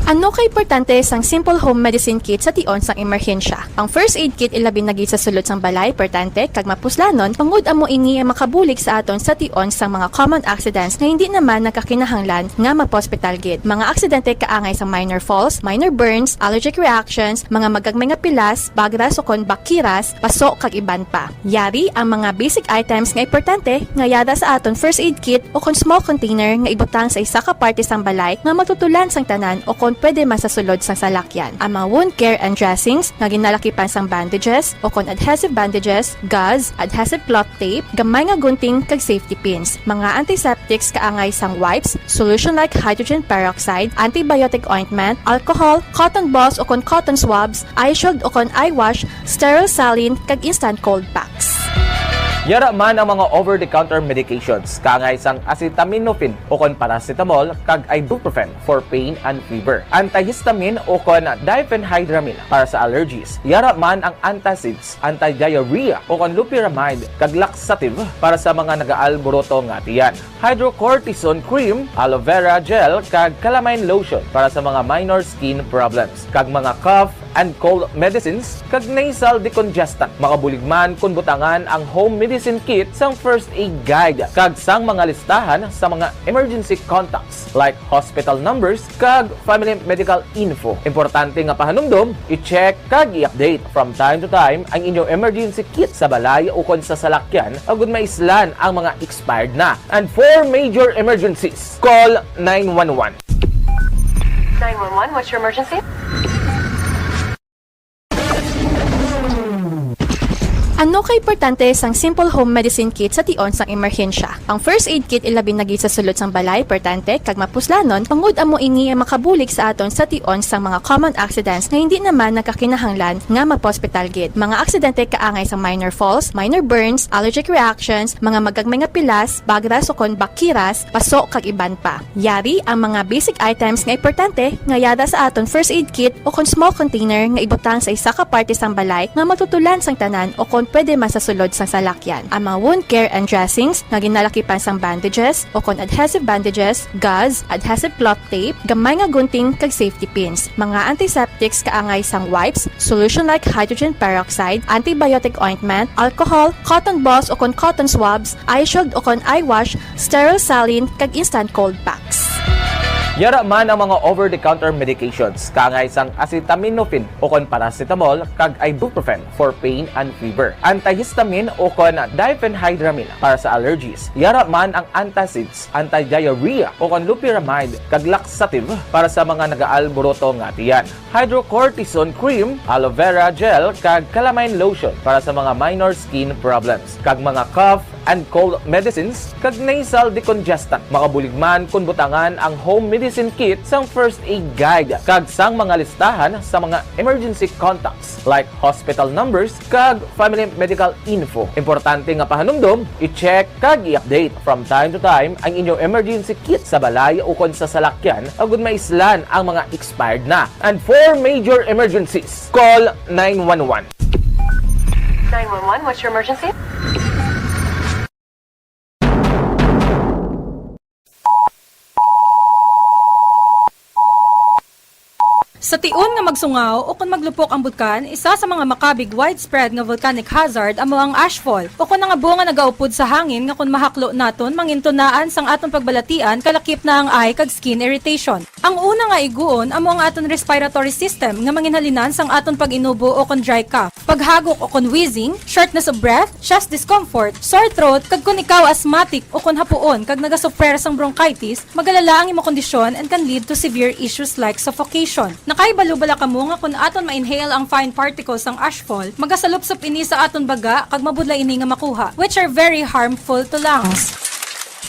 Ano kay importante sang simple home medicine kit sa tion sang emerhensya? Ang first aid kit ilabi na gid sa sulod sang balay, importante kag mapuslanon tungod amo ini makabulig sa aton sa tion sang mga common accidents na hindi naman nagkakinahanglan nga magpa-hospital gid. Mga aksidente kaangay sang minor falls, minor burns, allergic reactions, mga magagmay nga pilas, bagras o kon bakiras, paso kag iban pa. Yari ang mga basic items nga importante nga yada sa aton first aid kit o kon small container nga ibutang sa isa ka parte sang balay nga matutulan sang tanan o kon pwede pwede masasulod sa salakyan. Ang mga wound care and dressings nga ginalakipan sang bandages o kon adhesive bandages, gauze, adhesive cloth tape, gamay nga gunting kag safety pins. Mga antiseptics kaangay sang wipes, solution like hydrogen peroxide, antibiotic ointment, alcohol, cotton balls o kon cotton swabs, eye shield o kon eye wash, sterile saline kag instant cold packs. Yara man ang mga over-the-counter medications, kaangay sang acetaminophen o kon paracetamol kag ibuprofen for pain and fever. Antihistamine o kon diphenhydramine para sa allergies. Yara man ang antacids, anti-diarrhea o kon loperamide kag laxative para sa mga nagaalboroto nga tiyan. Hydrocortisone cream, aloe vera gel kag calamine lotion para sa mga minor skin problems. Kag mga cough and cold medicines kag nasal decongestant. Makabuligman kung butangan ang home medicine kit sang first aid guide kag sang mga listahan sa mga emergency contacts like hospital numbers kag family medical info. Importante nga pahanumdom, i-check kag i-update from time to time ang inyong emergency kit sa balay o kon sa salakyan agud maislan ang mga expired na. And for major emergencies, call 911. 911, what's your emergency? Ano kay importante sang simple home medicine kit sa tion sang emerhensya? Ang first aid kit ilabi nagit sa sulod sang balay, importante kag mapuslanon, pangud amo ini ang makabulig sa aton sa tion sang mga common accidents nga hindi naman nakakinahanglan nga magpa-hospital gid. Mga aksidente kaangay sang minor falls, minor burns, allergic reactions, mga magagmay nga pilas, bagras o kon bakiras, paso kag iban pa. Yari ang mga basic items nga importante nga yada sa aton first aid kit o kon small container nga ibutang sa isa ka parte sang balay nga matutulan sang tanan o kon pwede masasulod sa salakyan. Ang mga wound care and dressings nga ginalakipan sang bandages o kon adhesive bandages, gauze, adhesive cloth tape, gamay nga gunting kag safety pins. Mga antiseptics kaangay sang wipes, solution like hydrogen peroxide, antibiotic ointment, alcohol, cotton balls o kon cotton swabs, eye shield o kon eye wash, sterile saline kag instant cold packs. Yara man ang mga over-the-counter medications, kaangay sang acetaminophen o kon paracetamol kag ibuprofen for pain and fever. Antihistamine o kon diphenhydramine para sa allergies. Yara man ang antacids, anti-diarrhea o kon loperamide kag laxative para sa mga nagaalboroto nga tiyan. Hydrocortisone cream, aloe vera gel kag calamine lotion para sa mga minor skin problems. Kag mga cough and cold medicines kag nasal decongestant. Makabuligman kung butangan ang home medicine kit sang first aid guide kag sang mga listahan sa mga emergency contacts like hospital numbers kag family medical info. Importante nga pahanumdom, i-check kag i-update from time to time ang inyong emergency kit sa balay o kon sa salakyan agud maislan ang mga expired na. And for major emergencies, call 911. 911, what's your emergency? Sa tion nga magsungaw o kung maglupok ang bulkan, isa sa mga makabig widespread nga volcanic hazard amo ang ashfall o kung nga bunga nagaupod sa hangin nga kung mahaklo naton mangintunaan sang aton pagbalatian kalakip na ang eye kag skin irritation. Ang una nga iguon amo ang aton respiratory system nga manginhalinan sang aton pag-inubo o kung dry cough, paghagok o kung wheezing, shortness of breath, chest discomfort, sore throat kag kung ikaw asthmatic o kung hapuon kag nagasuffer sang bronchitis, magalala ang imo kondisyon and can lead to severe issues like suffocation. Nakaibalo-bala kamo nga kung aton ma-inhale ang fine particles ng ashfall, magasalupsop ini sa aton baga kag mabudlay ini nga makuha, which are very harmful to lungs.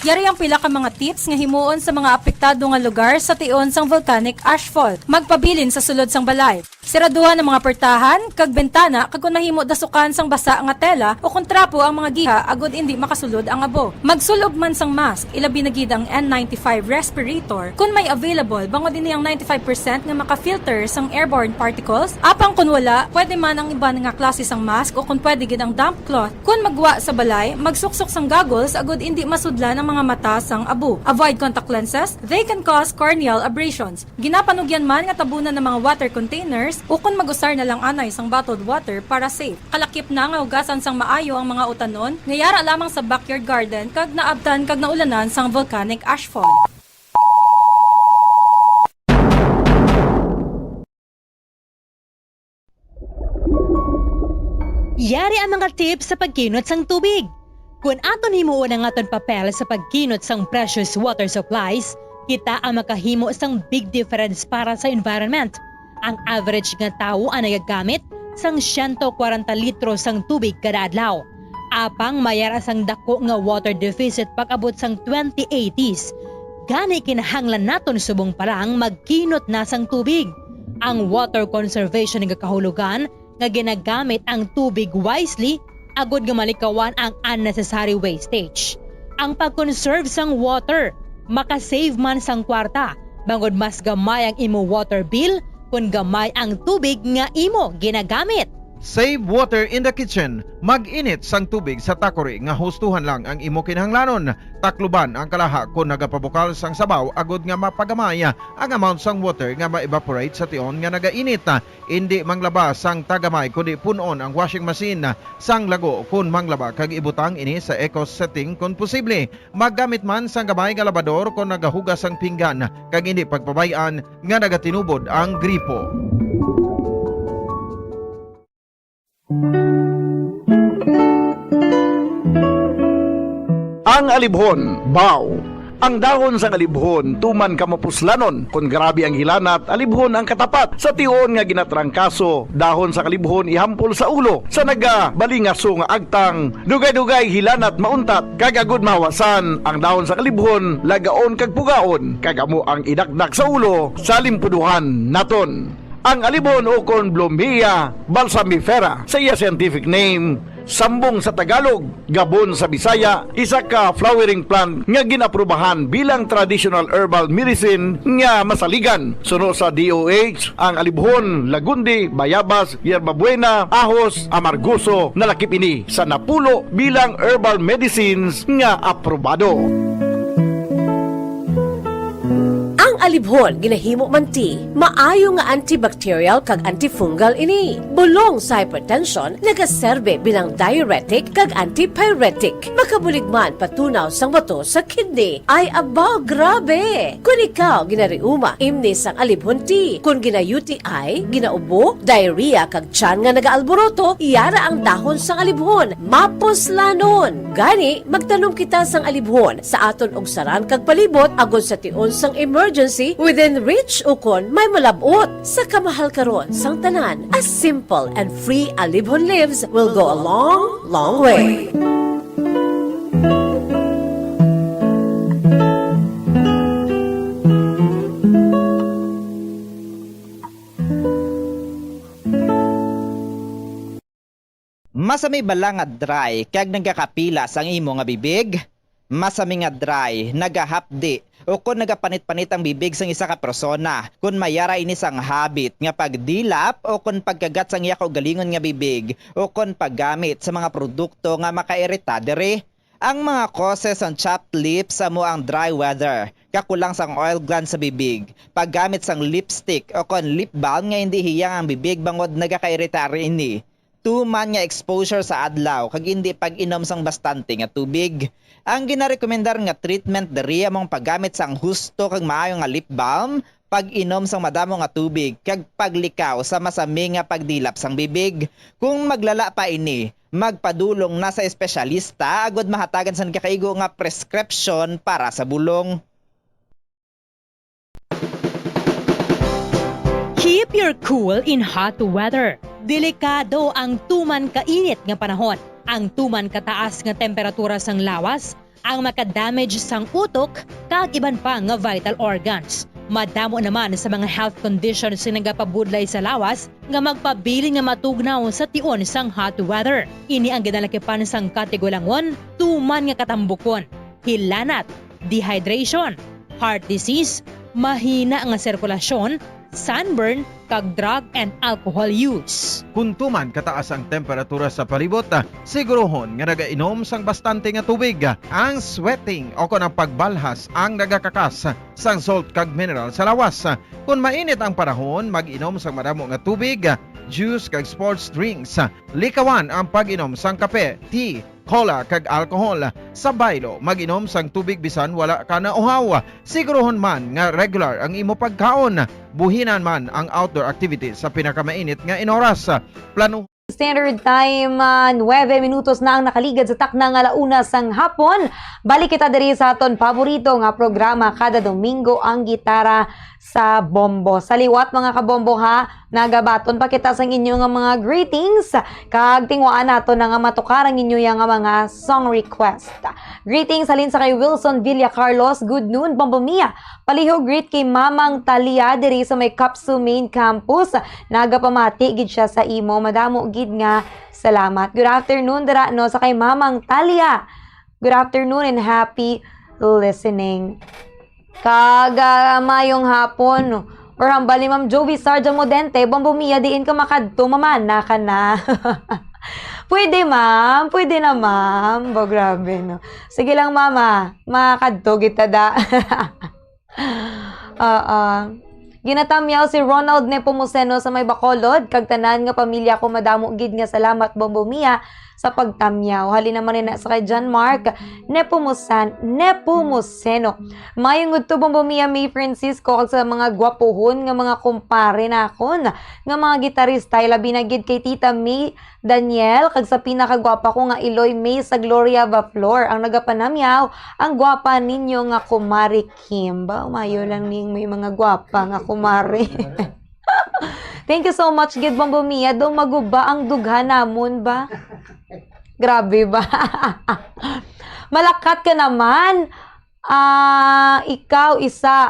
Yari ang pila ka mga tips nga himuon sa mga apektado nga lugar sa tion sang volcanic ashfall. Magpabilin sa sulod sang balay. Siraduhan ang mga pertahan, kag bentana, kag kung nahimo dasukan sang basa nga tela o kung trapo ang mga giha agud indi makasulod ang abo. Magsulob man sang mask, ilabi na gid ang N95 respirator. Kung may available, bangod ini ang 95% nga maka-filter sang airborne particles. Apang kung wala, pwede man ang iba nga klase sang mask o kung pwede gid ang damp cloth. Kung magwa sa balay, magsuksok sang goggles agud indi masudlan ang mga mata sang abo. Avoid contact lenses, they can cause corneal abrasions. Ginapanugyan man nga tabunan ng mga water containers o kung mag-usar na lang anay sang bottled water para safe. Kalakip na nga hugasan sang maayo ang mga utanon, ngayara lamang sa backyard garden kag naabtan kag naulanan sang volcanic ashfall. Yari ang mga tips sa pagkinot sang tubig. Kung aton himuon ang aton papel sa pagkinot sang precious water supplies, kita ang makahimo sang big difference para sa environment. Ang average nga tao ang nagagamit sang 140 litro sang tubig kada adlaw. Apang mayara sang dako nga water deficit pag-abot sang 2080s. Gani kinahanglan naton subong parang magkinot na sang tubig. Ang water conservation nga kahulugan nga ginagamit ang tubig wisely agud nga malikawan ang unnecessary wastage. Ang pag-conserve sang water makasave man sang kwarta bangod mas gamay ang imo water bill kung gamay ang tubig nga imo ginagamit. Save water in the kitchen. Mag-init sang tubig sa takori nga hustuhan lang ang imo kinahanglanon. Takluban ang kalaha kung nagapabukal sang sabaw agud nga mapagamaya ang amount sang water nga ma-evaporate sa tion nga nagainit. Hindi manglaba sang tagamay kundi punon ang washing machine sang lago kung manglaba kag ibutang ini sa eco setting kung posible. Maggamit man sang gamay nga labador kung nagahugas sang pinggan kag hindi pagpabayan nga nagatinubod ang gripo. Ang alibhon, baw. Ang dahon sa alibhon, tuman kamapuslanon. Kung grabe ang hilanat, alibhon ang katapat. Sa tion nga ginatrangkaso, dahon sa kalibhon ihampol sa ulo. Sa nagabalingaso nga agtang, dugay-dugay hilanat mauntat. Kagagod mahawasan, ang dahon sa kalibhon, lagaon kag pugaon. Kagamo ang idakdak sa ulo, sa limpuduhan naton. Ang alibhon o kon Bloemia balsamifera sa iya scientific name, sambong sa Tagalog, gabon sa Bisaya, isa ka flowering plant nga ginaprubahan bilang traditional herbal medicine nga masaligan. Suno sa DOH, ang alibhon, lagundi, bayabas, yerbabuena, ahos, amargoso, nalakip ini sa napulo bilang herbal medicines nga aprobado. Ang alibhon ginahimo man ti maayo nga antibacterial kag antifungal ini. Bulong sa hypertension nagaserbe bilang diuretic kag antipyretic. Makabulig man patunaw sang bato sa kidney. Ay aba, grabe! Kung ikaw ginariuma imni sang alibhon ti. Kung gina-UTI, ginaubo, diarrhea kag tiyan nga nagaalboroto, iyara ang dahon sang alibhon. Mapuslanon! Gani, magtanom kita sang alibhon sa aton og saran kag palibot agod sa tion sang emergency within reach ukon may malabot sa kamahal karon sang tanan. A simple and free alibhon leaves will go a long, long way. Masami bala nga dry kag nagakapila sang imo nga bibig? Masami nga dry, nagahapdi o kung nagapanit-panit ang bibig sang isa ka persona, kung mayara ini sang habit nga pagdilap o kung pagkagat sang iya kaugalingon nga bibig o kung paggamit sa mga produkto nga makairita diri. Ang mga causes ang chapped lips amo ang dry weather, kakulang sang oil gland sa bibig, paggamit sang lipstick o kung lip balm nga hindi hiyang ang bibig bangod nagakairita ini. Tuman nga exposure sa adlaw kag hindi pag-inom sang bastante nga tubig. Ang ginarekomendar nga treatment diri among paggamit sang husto kag maayo nga lip balm, pag-inom sang madamo nga tubig kag paglikaw sa masami nga pagdilap sang bibig. Kung maglala pa ini, magpadulong na sa espesyalista agud mahatagan sang kakaigo nga prescription para sa bulong. Keep your cool in hot weather. Delikado ang tuman kainit nga panahon. Ang tuman kataas nga temperatura sang lawas ang makadamage sang utok kag iban pa nga vital organs. Madamo naman sa mga health conditions nga nagapabudlay sa lawas nga magpabili nga matugnaw sa tion sang hot weather. Ini ang ginalakipan sang kategolangon, tuman nga katambukon, hilanat, dehydration, heart disease, mahina nga sirkulasyon, sunburn, kag drug and alcohol use. Kung tuman kataas ang temperatura sa palibot, sigurohon nga nagainom sang bastante nga tubig. Ang sweating o kung ang pagbalhas ang nagakakas sang salt kag mineral sa lawas. Kung mainit ang panahon, mag-inom sang madamo nga tubig, juice kag sports drinks. Likawan ang pag-inom sang kape, tea, cola kag alcohol. Sa baylo, mag-inom sang tubig bisan wala ka na uhaw. Sigurohon man nga regular ang imo pagkaon. Buhinan man ang outdoor activity sa pinakamainit nga inoras. Plano Standard Time, 9 minutos na ang nakaligad sa taknang alauna sang hapon. Balik kita diri sa aton paborito nga programa kada Domingo, ang Gitara sa Bombo. Sa liwat mga kabombo ha, nagabaton pa kita sang inyo nga mga greetings. Kag tingwaan nato na nga matukarang inyo yang mga song request. Greetings halin sa kay Wilson Villa Carlos, good noon Bombo Mia. Palihog greet kay Mamang Talia diri sa may Kapsu Main Campus. Nagapamati gid siya sa imo, madamo gid nga salamat. Good afternoon dira no sa kay Mamang Talia. Good afternoon and happy listening. Kag mayong hapon or hambal ni Ma'am Jovi Sarja Modente, Bombo Mia, diin ka makadto, mamana ka na. Pwede ma'am, pwede na ma'am. Bo, grabe no. Sige lang mama, makadto kita da. Ginatamyaw si Ronald Nepomuceno sa may Bacolod, kag tanan nga pamilya ko madamo gid nga salamat Bombo Mia sa pagtamyaw. Hali naman na sa kay John Mark Nepomuceno. Mayong gudto Bombo Mia May Francisco kag sa mga gwapohon nga mga kumpare nakon nga mga gitarista, labi na gid kay Tita May Daniel kag sa pinakagwapa ko nga Iloy May sa Gloria Baflor. Ang nagapanamyaw ang gwapa ninyo nga kumari Kim. Ba umayo lang ning may mga gwapa nga kumari. Thank you so much gid Bombo Mia. Do maguba ang dugha namon ba? Grabe ba? Malakat ka naman. Ikaw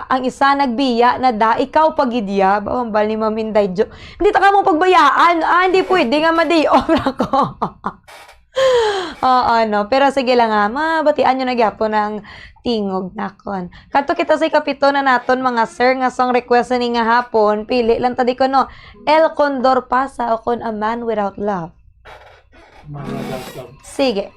ang isa nagbiya na da, ikaw pagidya. Bawambal ni Maminday Jo. Hindi ta ka mo pagbayaan. Hindi pwede nga ma-day off ako. Oo, no. Pero sige lang nga, mabatian nyo na gyapon ng tingog nakon. Kadto kita sa ikapito na naton mga sir nga song request ni nga hapon. Pili lang tadi ko no. El Condor Pasa o kon A Man Without Love. Sige.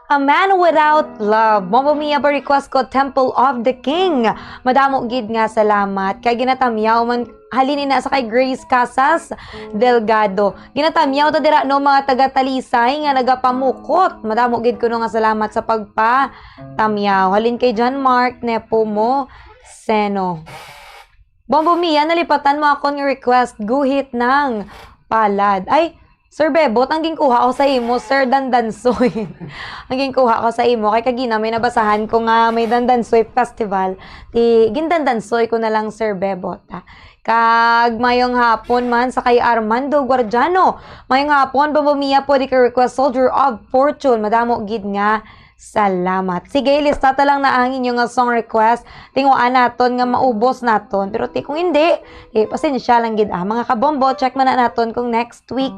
A Man Without Love. Bombo Mia pa request ko Temple of the King. Madamo gid nga salamat. Kay ginatamyaw man halinin na sa kay Grace Casas Delgado. Ginatamyaw ta dira no mga taga Talisay nga nagapamukot. Madamo gid kuno nga salamat sa pagpatamyaw. Halin kay John Mark Nepomuceno. Bombo Mia, nalipatan mo akong request guhit ng palad. Ay, Sir Bebot, ang ginkuha ko sa imo, Sir Dandansoy. Ang ginkuha ko sa imo, kay kagina may nabasahan ko nga may Dandansoy Festival. Ti gindandansoy ko na lang, Sir Bebot. Ha? Kag mayong hapon man sa kay Armando Guardiano. Mayong hapon, Bombo Mia, pwede ka request Soldier of Fortune. Madamo gid nga. Salamat. Sige, listata lang na ang inyong song request. Tinguan naton nga maubos naton. Pero kung hindi, pasensya lang gid. Mga kabombo, check man na naton kung next week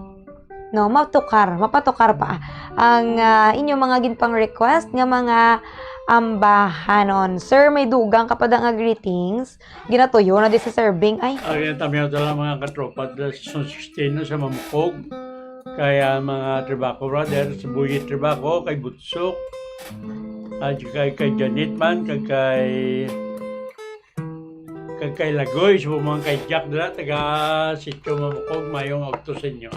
mapatukar pa ang inyong mga ginpang request nga mga ambahanon. Sir, may dugang kapag nga greetings. Ginatuyo na di sa serving. Ay, Ay, tamiyaw lang mga katropa sa 16 sa Mamukog. Kaya mga Tribaco brothers, Buyit Tribaco, kay Butsok, at kay Janet man, kay Lagoy, sa mga kay Jack dala, taga Sitio Mamukog, mayong auto sa inyo.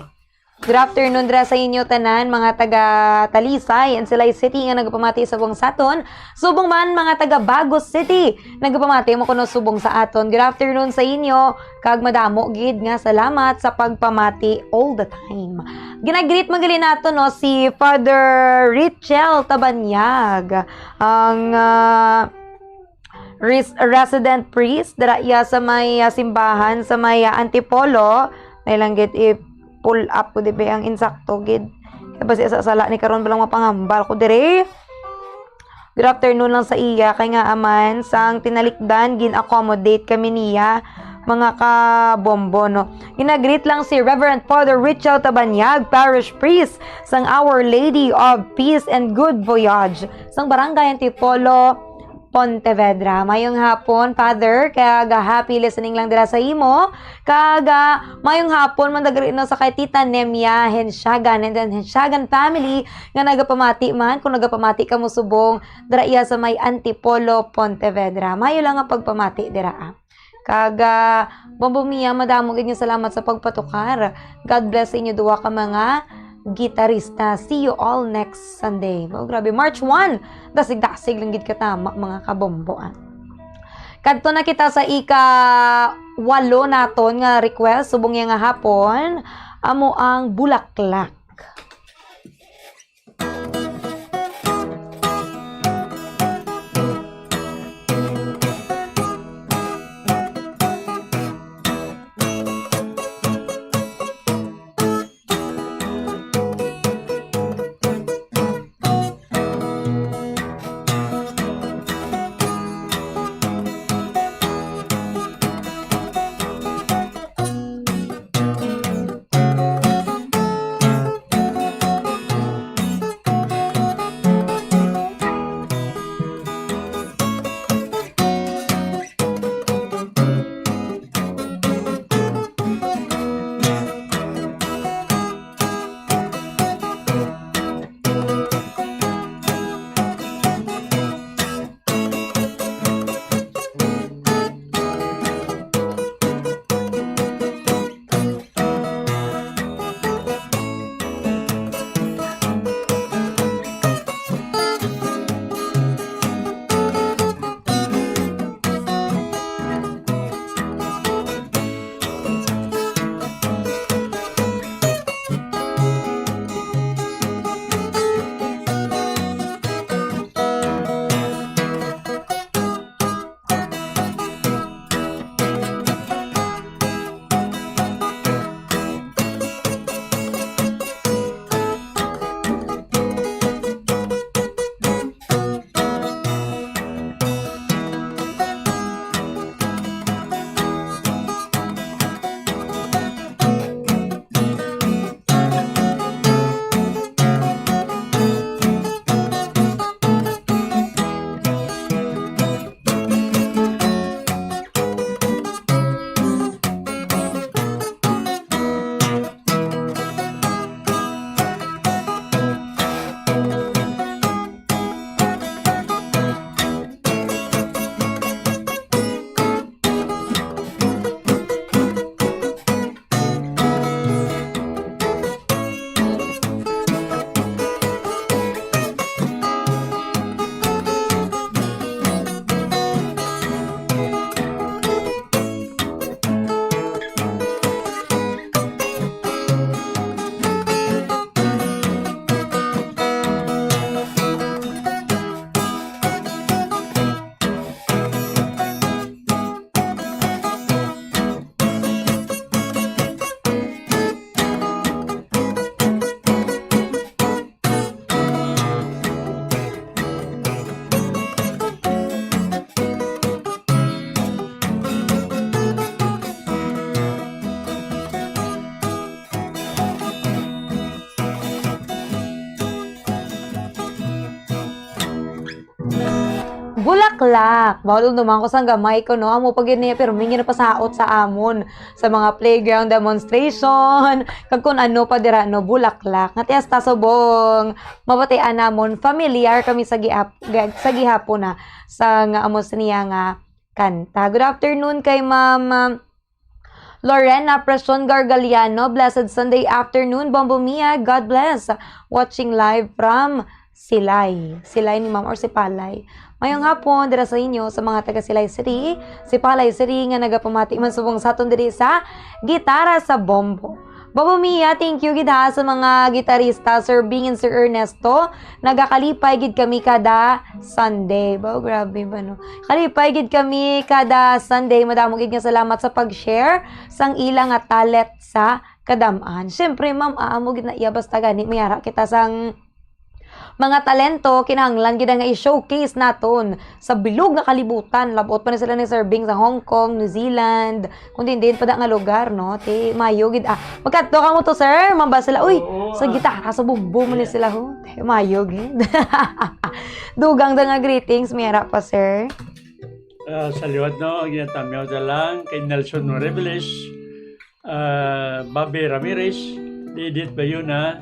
good afternoon dra sa inyo tanan, mga taga Talisay and Silay City nga nagpamati sa buong saton. Subong man mga taga Bagos City, nagpamati mo kuno subong sa aton. Good afternoon sa inyo, kag madamo gid nga salamat sa pagpamati all the time. Ginagreet magali nato no si Father Richel Tabanyag, ang resident priest dara iya sa may simbahan sa may Antipolo. Nailang gid pull up ko di ba ang insakto gid. Kaya basi sa sala ni karon balang mapangambal ko dire. Good afternoon lang sa iya kay nga aman sang tinalikdan gin-accommodate kami niya mga kabombo no. Ginagreet lang si Reverend Father Richel Tabanyag, Parish Priest sang Our Lady of Peace and Good Voyage sang Barangay Antipolo, Pontevedra. Mayong hapon, Father, kaya happy listening lang dira sa imo. Kaga mayong hapon man dagri no sa kay Tita Nemia Henshagan and then Henshagan family nga nagapamati man kung nagapamati ka mo subong dira iya sa may Antipolo, Pontevedra. Mayo lang nga pagpamati dira. Kaga Bombo Mia, madamo gid salamat sa pagpatukar. God bless sa inyo duwa ka mga gitarista. See you all next Sunday. Oh, grabe, March 1. Dasig-dasig lang gid ka tama, mga kabomboan. Kadto na kita sa ika-8 naton nga request subong nga hapon, amo ang bulaklak. Bulaklak. Bawal naman ko sang gamay ko, no? Amo pag yun niya, pero mingi na pasaot sa amon. Sa mga playground demonstration. Kag kung ano pa dira, no? Bulaklak. Nga tiyasta subong. Mabatian namon. Familiar kami sa gihapon na. Sa nga amos niya nga kanta. Good afternoon kay Ma'am Lorena Presion Gargaliano. Blessed Sunday afternoon. Bombo Mia. God bless. Watching live from Silay. Silay ni Ma'am or si Palay. Mayong hapon dira sa inyo sa mga taga Silay City. Si Palay City nga nagapamati man subong sa aton diri sa gitara sa bombo. Bombo Mia, thank you gid ha sa mga gitarista Sir Bing and Sir Ernesto. Nagakalipay gid kami kada Sunday. Ba grabe ba no. Kalipay gid kami kada Sunday. Madamo gid nga salamat sa pag-share sang ilang nga talent sa kadamaan. Syempre ma'am, aamo gid na iya basta gani mayara kita sang mga talento, kinahanglan gid nga i-showcase naton sa bilog nga kalibutan. Labot pa na sila ni Sir Bing sa Hong Kong, New Zealand, kundi din pa nga lugar, no? Ti mayo gid. Magkadto ka mo to, sir? Mamba sila. Uy, sa gitara, sa bumbo mo ni sila, ho. Ti mayo gid. Dugang da nga greetings, mayara pa, sir. Sa liwat, no, ginatamyaw na lang kay Nelson Reveles, Bobby Ramirez, Edith Bayuna,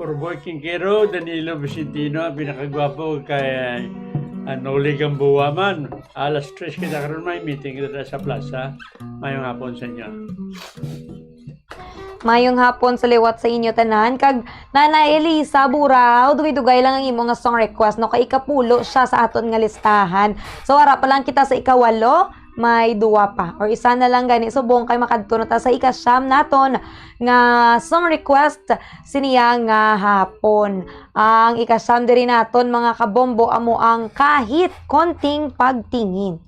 Corboy Quinquero, Danilo Vicentino, pinakagwapo kay Noli Gamboa man. Alas 3 kita karon may meeting kita sa plaza. Mayong hapon sa inyo. Mayong hapon sa liwat sa inyo tanan. Kag Nanay Elisa Buraw, dugay-dugay lang ang imo nga song request, no? Kay ikapulo siya sa aton nga listahan. So ara pa lang kita sa ikawalo, may duwa pa or isa na lang gani subong kay makadto na ta sa ikasyam naton nga song request siniya nga hapon. Ang ikasyam diri naton mga kabombo amo ang Kahit Konting Pagtingin.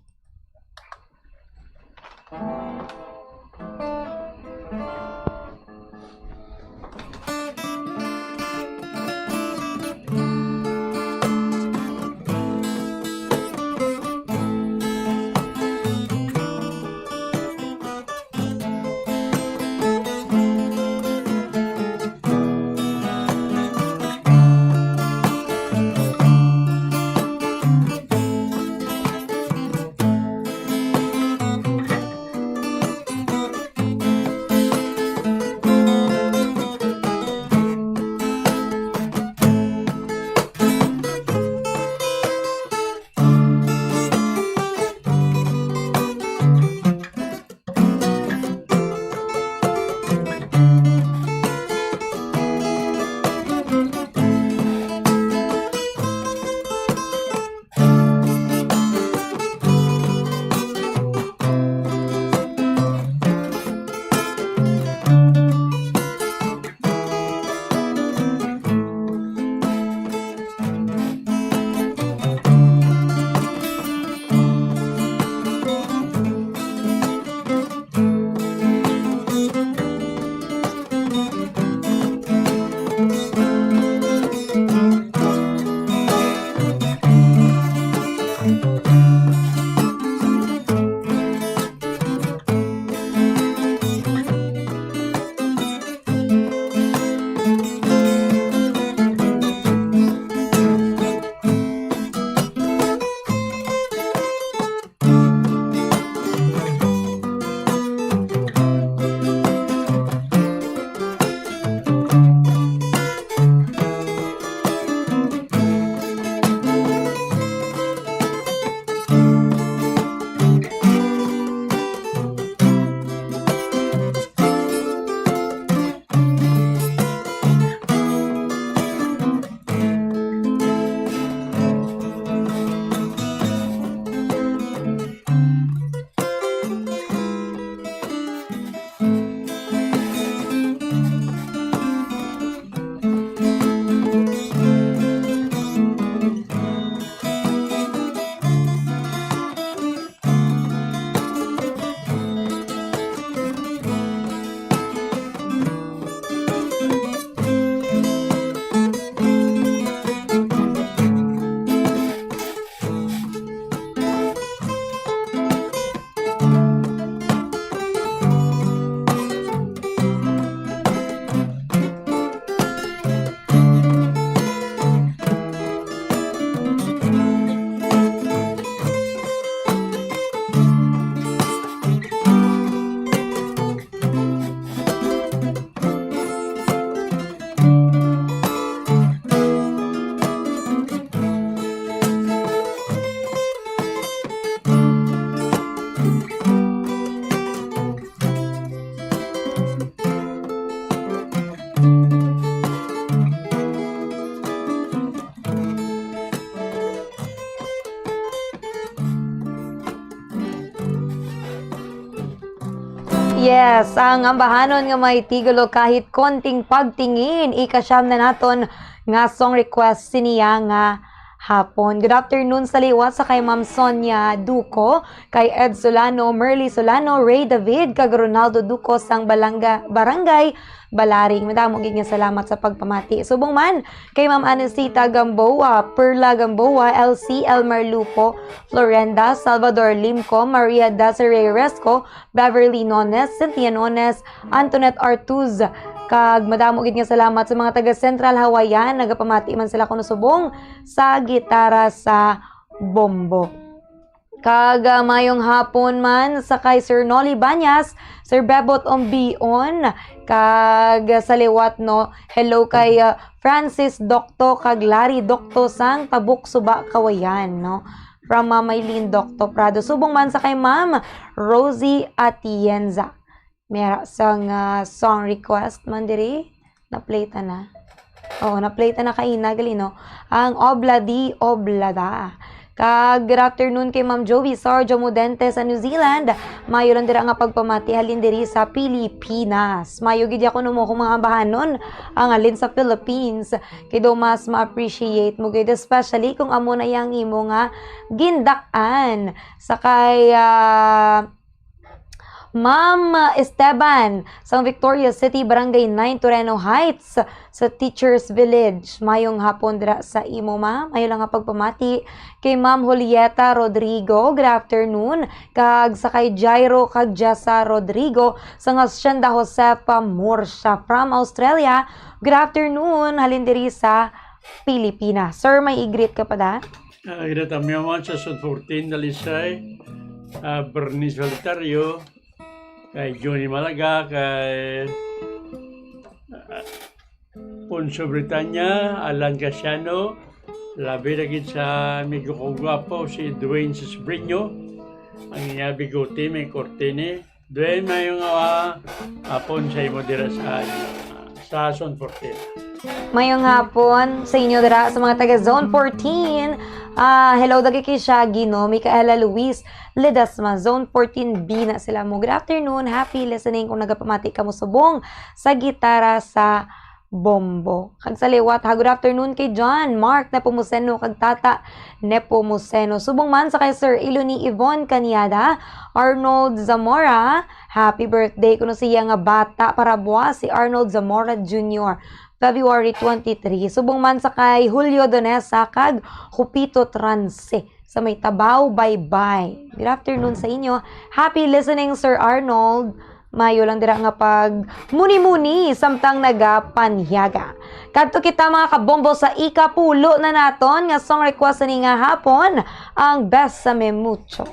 Yes, ang ambahanon nga may tigulo kahit konting pagtingin, ikasyam na naton nga song request siniya nga hapon. Good afternoon sa liwat sa kay Ma'am Sonia Duco, kay Ed Solano, Merly Solano, Ray David, kag Ronaldo Duco sang Barangay Balaring. Madamo gid nga salamat sa pagpamati. Subong man kay Ma'am Anesita Gamboa, Perla Gamboa, LC Elmer Lupo, Florenda, Salvador Limco, Maria Desiree Resco, Beverly Nones, Cynthia Nones, Antoinette Artuz, kag madamo gid nga salamat sa mga taga Central Hawaiian, nagapamati man sila kuno subong sa gitara sa bombo. Kag mayong hapon man sa kay Sir Noli Banyas, Sir Bebot Ombion, kag sa liwat no, hello kay Francis Dokto kag Larry Dokto sang Tabuk Suba Kawayan no. From Maylin Dokto Prado. Subong man sa kay Ma'am Rosie Atienza. Mera sang song request man diri, na-play ta na. Oh, na-play ta na kay Nagalino ang Obladi Oblada. Kag good afternoon kay Ma'am Jovi Sarjo Mudente sa New Zealand. Mayo lang dira nga pagpamati halin diri sa Pilipinas. Mayo gid ako numo kung mga bahanon ang halin sa Philippines. Kay do mas ma-appreciate mo gid, especially kung amo na yang imo nga gindak-an sa kay Ma'am Esteban sa Victoria City, Barangay 9, Toreno Heights sa Teachers Village. Mayong hapon dira sa imo, ma'am. Mayo lang nga pagpamati kay Ma'am Julieta Rodrigo. Good afternoon. Kag sa kay Jairo kag Jessa Rodrigo sa Hacienda Josefa Murcia from Australia. Good afternoon. Halin diri sa Pilipinas. Sir, may i-greet ka pa da? Ginatamiyaman sa Sun 14 Dalisay, Bernice Valtario, kay Johnny Malaga, kay Ponso Britanya, Alan Casiano, labi na gid sa amigo ko gwapo si Dwayne Sisbreño, ang inya bigote may kortine. Dwayne, may yung hapon sa imo dira sa Zone 14. Mayong hapon sa inyo dira sa mga taga Zone 14. Hello dagi kay Shaggy no, Micaela Luis Ledesma, Zone 14B na sila mo. Good afternoon, happy listening kung nagapamati ka mo subong sa gitara sa bombo. Kag sa liwat, good afternoon kay John Mark Nepomuceno kag Tata Nepomuceno. Subong man sa kay Sir Iloni Yvonne Caniada, Arnold Zamora, happy birthday kuno siya nga bata para buwas si Arnold Zamora Jr. February 23. Subong man sa kay Julio Donesa kag Jupito Transe sa may Tabaw, bye-bye. Good afternoon sa inyo. Happy listening, Sir Arnold. Mayo lang dira nga pag muni-muni samtang nagapanyaga. Kadto kita mga kabombo sa ikapulo na naton nga song request ni nga hapon, ang Bésame Mucho.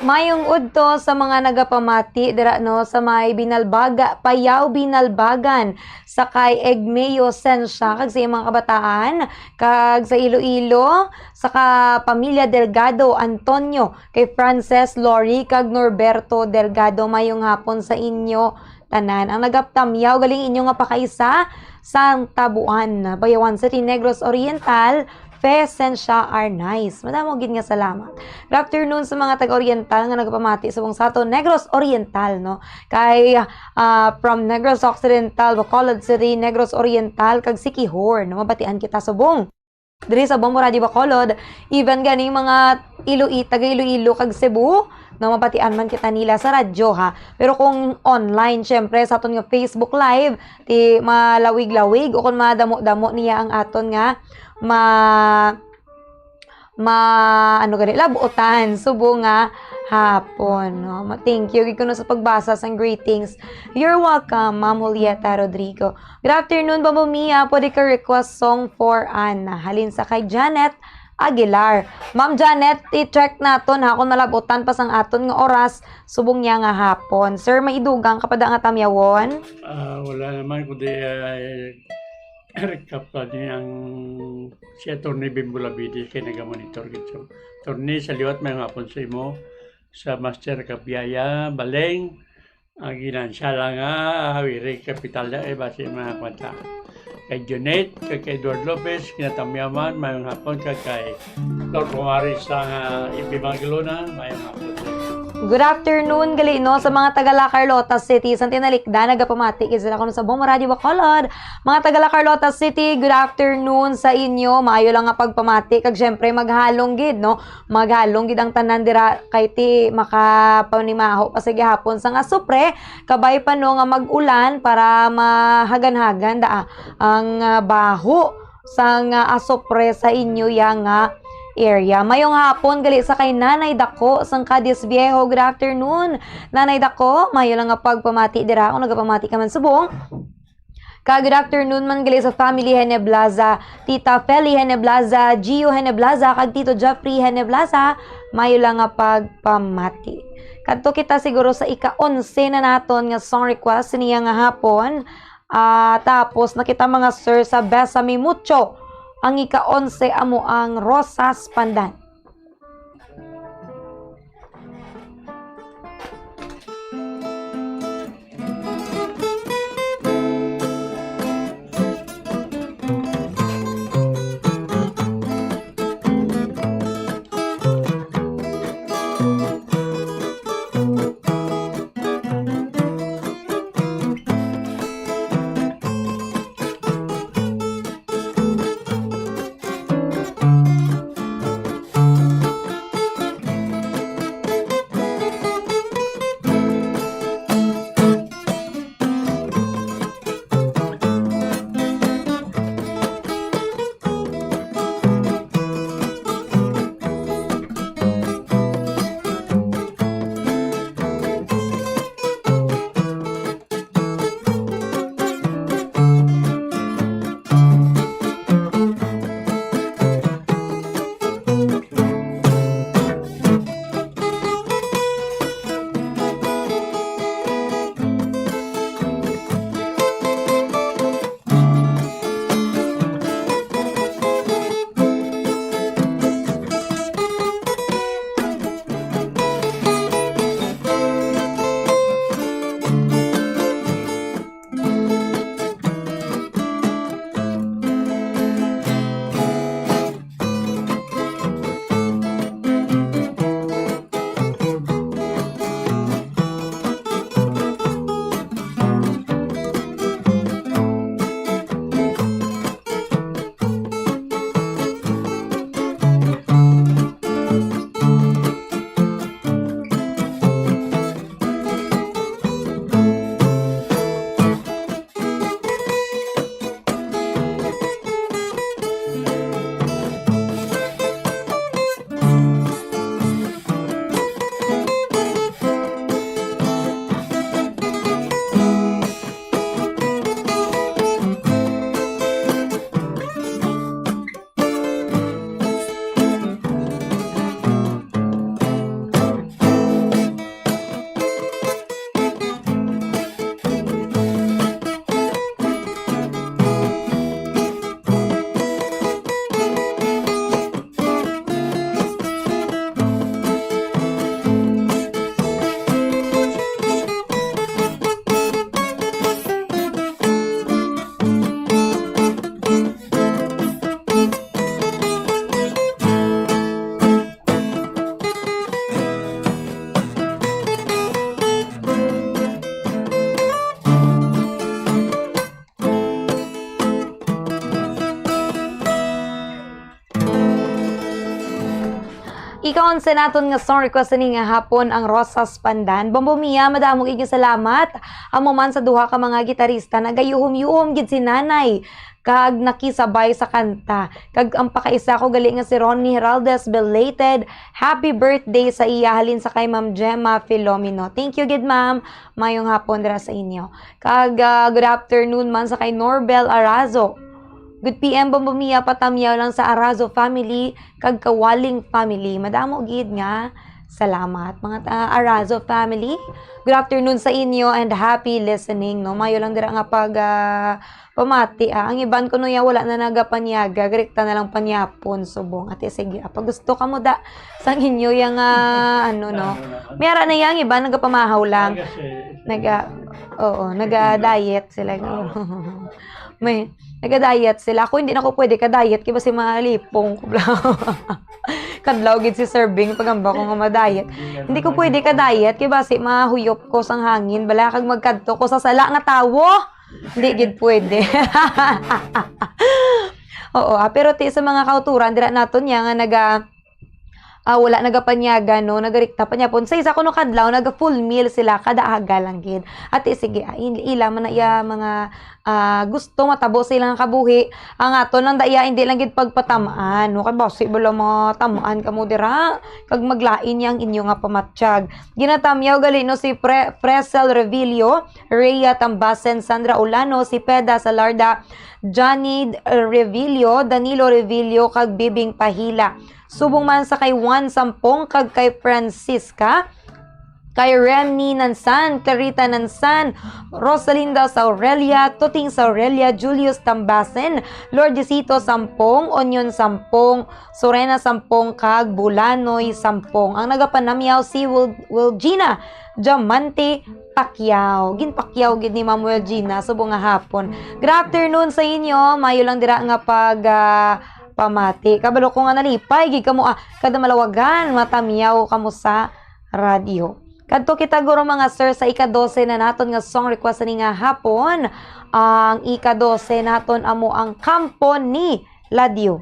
Mayong udto sa mga nagapamati dira no sa may Binalbaga, Payaw Binalbagan, sa kay Egmeo Sensya kag sa iyang mga kabataan, kag sa Iloilo, saka pamilya Delgado Antonio, kay Frances Lori kag Norberto Delgado. Mayong hapon sa inyo tanan. Ang nagaptamyaw galing inyo nga pakaisa sa Tabuan, Bayawan City, Negros Oriental, Sensya are nice. Madamo gid nga salamat. Good afternoon sa mga taga-Oriental nga nagpamati sa buong sato Negros Oriental no. Kay from Negros Occidental, Bacolod City, Negros Oriental kag Siquijor no. Mabatian kita subong. Diri sa Bombo Radio Bacolod, even ganing mga taga Iloilo kag Cebu na mabatian man kita nila sa radyo ha. Pero kung online, syempre sa aton nga Facebook Live, ti malawig-lawig o kung madamo-damo niya ang aton nga ano gani labutan subo nga hapon no. Thank you gid kuno sa pagbasa sang greetings. You're welcome, Ma'am Julieta Rodrigo. Good afternoon, Babo Mia. Pwede ka request song for Anna. Halin sa kay Janet Aguilar. Ma'am Janet, i-check naton ha kung malabutan pa sang aton nga oras subong niya nga hapon. Sir, maidugang kapad nga tamyawon? Wala naman kundi recap pa niya ang si Atty. Bimbo Labides kay nagamonitor gito. Atty. sa liwat may hapon sa imo sa Master Kapiyaya Baleng ang ginansyala nga Hawiri Kapital na base mga kwanta. Kay Junet, kay Edward Lopez, kinatamyaman, mayong hapon kay Lord Pumaris sa Ibimaglona, mayong hapon. Good afternoon, Galino, sa mga taga La Carlota City, sa Tinalikda, nagapamati, isa ko sa Bombo Radio Bacolod. Mga taga La Carlota City, good afternoon sa inyo, maayo lang nga pagpamati, kag syempre maghalong gid, no? Maghalong gid ang tanan dira kay ti makapanimaho pa sa gihapon sa nga supre, kabay pa no nga mag-ulan para mahagan-hagan da ang baho sa nga asopre sa inyo yang nga area. Mayong hapon gali sa kay Nanay Dako sang Cadiz Viejo. Good afternoon, Nanay Dako. Mayo lang nga pagpamati dira kung nagapamati ka man subong. Good afternoon man gali sa family Heneblaza, Tita Feli Heneblaza, Gio Heneblaza, kag Tito Jeffrey Heneblaza. Mayo lang nga pagpamati. Kadto kita siguro sa ika-11 na naton nga song request niya nga hapon. Tapos nakita mga sir sa Besame Mucho. Ang ika-11 amo ang Rosas Pandan. Ikaon sa naton nga song request ni nga hapon ang Rosas Pandan. Bombo Mia, madamog inyo salamat. Amo man sa duha ka mga gitarista nagayuhom-yuhom gid si nanay kag nakisabay sa kanta. Kag ang pakaisa ko gali nga si Ronnie Heraldez, belated happy birthday sa iya halin sa kay Ma'am Gemma Filomeno. Thank you gid ma'am. Mayong hapon dira sa inyo. Kag good afternoon man sa kay Norbel Arazo. Good PM Bombo Mia, patamyaw lang sa Arazo family kag Kawaling family. Madamo gid nga salamat mga Arazo family. Good afternoon sa inyo and happy listening no. Mayo lang dira nga pag pamati ang iban ko no ya wala na nagapanyaga direkta na lang panyapon subong ate sige pag gusto ka mo da sang inyo yang ano no mayara na yang iban nagapamahaw lang naga-diet sila may naga-diet sila ako hindi na ko pwede ka-diet kaya si malipong kadlaw gid si serving pagamba ko nga ma-diet hindi ko pwede ka-diet kaya si mahuyop ko sang hangin bala kag magkadto ko sa sala nga tawo hindi gid pwede. Oo, pero ti sa mga kauturan dira naton ya nga wala nagapanyaga no, nagarikta pa niya pon. Sa isa kuno kadlaw naga full meal sila kada aga lang gid. At sige, ila man na iya mga gusto matabo sila nga kabuhi. Ang aton lang daya hindi lang gid pagpatamaan no kay basi bala matamaan kamo dira kag maglain yang inyo nga pamatsyag. Ginatamyaw gali no si Presel Revilio, Rhea Tambasen, Sandra Ulano, si Peda Salarda, Johnny Revilio, Danilo Revilio kag Bibing Pahila. Subong man sa kay Juan Sampong kag kay Francisca, kay Remy Nansan, Clarita Nansan, Rosalinda Saurelia, Tuting Saurelia, Julius Tambasen, Lordisito Sampong, Onion Sampong, Sorena Sampong kag Bulanoy Sampong. Ang nagapanamyaw si Wilgina Diamante Pacquiao. Ginpacquiao gid ni Ma'am Wilgina subong nga hapon. Good afternoon sa inyo. Mayo lang dira nga pag pamati. Kabalo ko nga nalipay gid kamo kada malawagan matamiyaw kamo sa radyo. Kadto kita guro mga sir sa ika-12 na naton nga song request ni nga hapon. Ang ika-12 naton amo ang Kampo ni Ladio.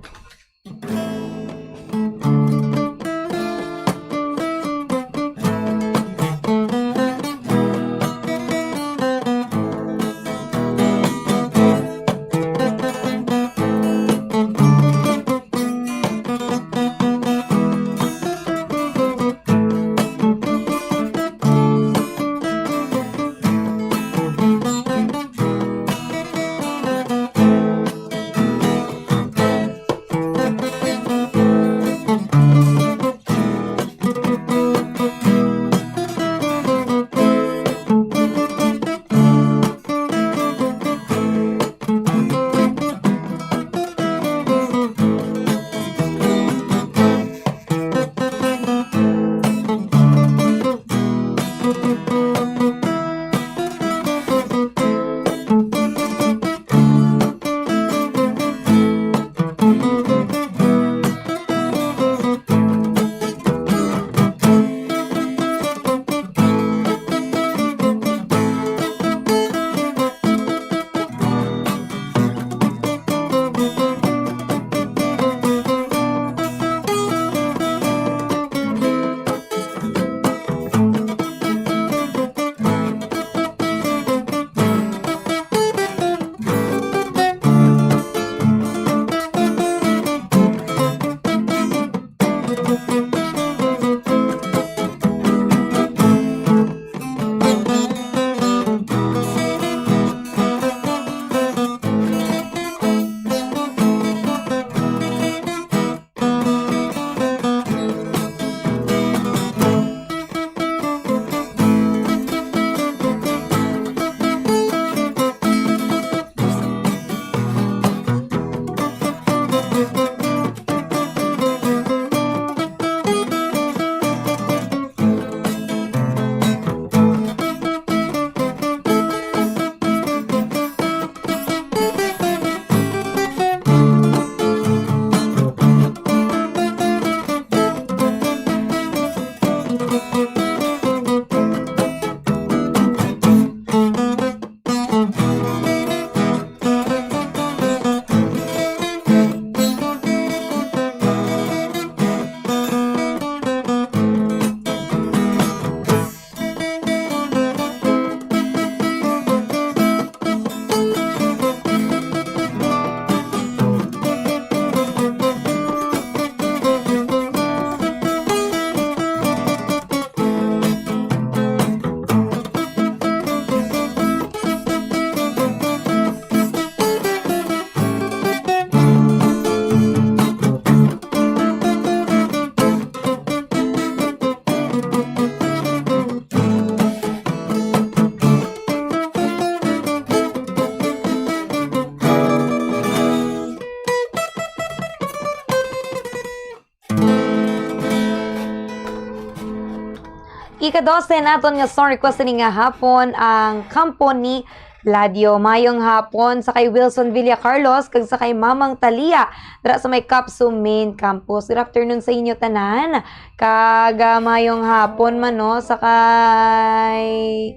Ika-12 naton nga song request ni nga hapon ang kampo ni Ladio. Mayong hapon sa kay Wilson Villa Carlos kag sa kay Mamang Talia dira sa may Kapso Main Campus. Good afternoon sa inyo tanan. Kag mayong hapon man no sa kay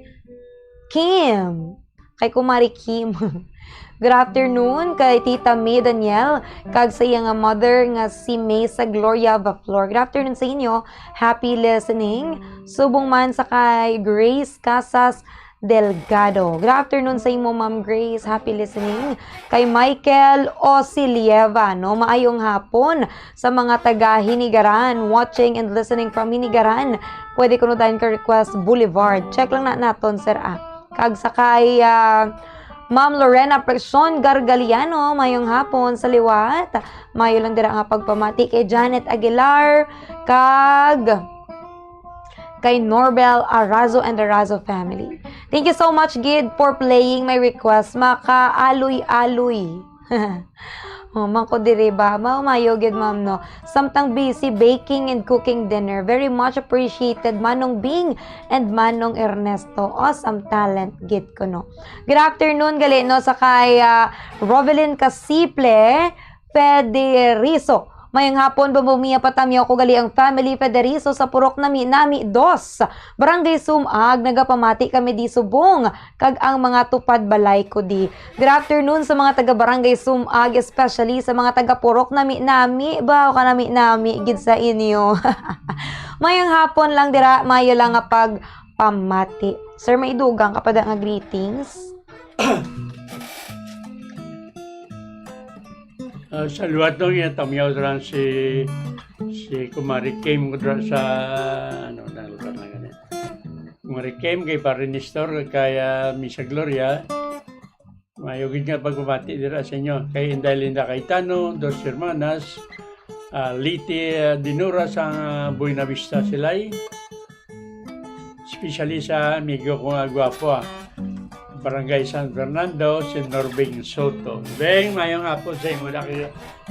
Kim. Kay Kumari Kim. Good afternoon kay Tita May Daniel kag sa iya nga mother nga si Mesa Gloria Vaflor. Good afternoon sa inyo. Happy listening. Subong man sa kay Grace Casas Delgado. Good afternoon sa imo Ma'am Grace. Happy listening. Kay Michael Osilieva, no? Maayong hapon sa mga taga Hinigaran watching and listening from Hinigaran. Pwede ko no ka request Boulevard. Check lang na naton sir Kag sa kay Ma'am Lorena Person Gargaliano, mayong hapon sa liwat. Mayo lang dira nga pagpamati kay Janet Aguilar, kag kay Norbel Arazo and the Arazo family. Thank you so much, Gid, for playing my request. Maka-aloy-aloy. Mangko diri ba? Mayo gid ma'am no. Samtang busy baking and cooking dinner. Very much appreciated Manong Bing and Manong Ernesto. Awesome talent gid ko no. Good afternoon gali no sa kay Rovelyn Casiple Federizo. Mayang hapon bumiya patamyo ko gali ang family Federizo sa Purok Nami 2, Barangay Sumag, nagapamati kami di subong kag ang mga tupad balay ko di. Good afternoon sa mga taga Barangay Sumag, especially sa mga taga Purok Nami ba o kanami gid sa inyo. Mayang hapon lang dira, mayo lang nga pagpamati. Sir, may dugang kapag nga greetings. Sa luwat nung yan, tamyaw lang si Kumari Kim ko sa, ano, na lugar na ganyan. Kumari Kim kay Parinistor, kaya Misa Gloria, mayugid nga pagpapati dira sa inyo. Kay Inday Linda Cayetano, Dos Hermanas, Liti Dinura sa Buena Vista Silay, especially sa amigo ko nga gwapo Barangay San Fernando, si Norbing Soto. Beng, mayong hapon sa imo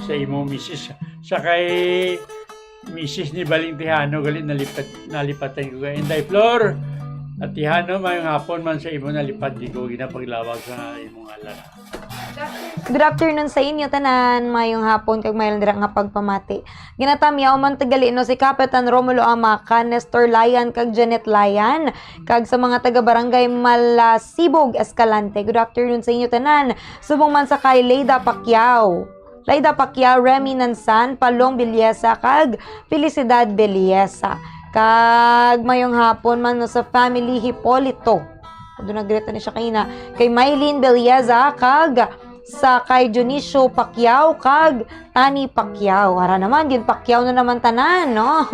sa imo misis. Sa kay misis ni Baling Tihano, galit nalipatan ko kay Inday Flor. At Tihano, mayong hapon man sa imo nalipat, di ko ginapaglawag sa imong alam. Good afternoon sa inyo tanan, mayong hapon kag mayon dira nga pagpamati. Ginatamiyaw man tagali no si Kapitan Romulo Amaka, Nestor Layan kag Janet Layan, kag sa mga taga Barangay Malasibog Escalante. Good afternoon sa inyo tanan. Subong man sa kay Leida Pacquiao, Remy Nansan, Palong Bilyesa kag Felicidad Bilyesa. Kag mayong hapon man no sa family Hipolito. Doon nagreta ni siya kay Maylene Bilyesa kag sa kay Dionisio Pacquiao kag Tani Pacquiao. Hara naman, yun Pacquiao na naman tanan, no?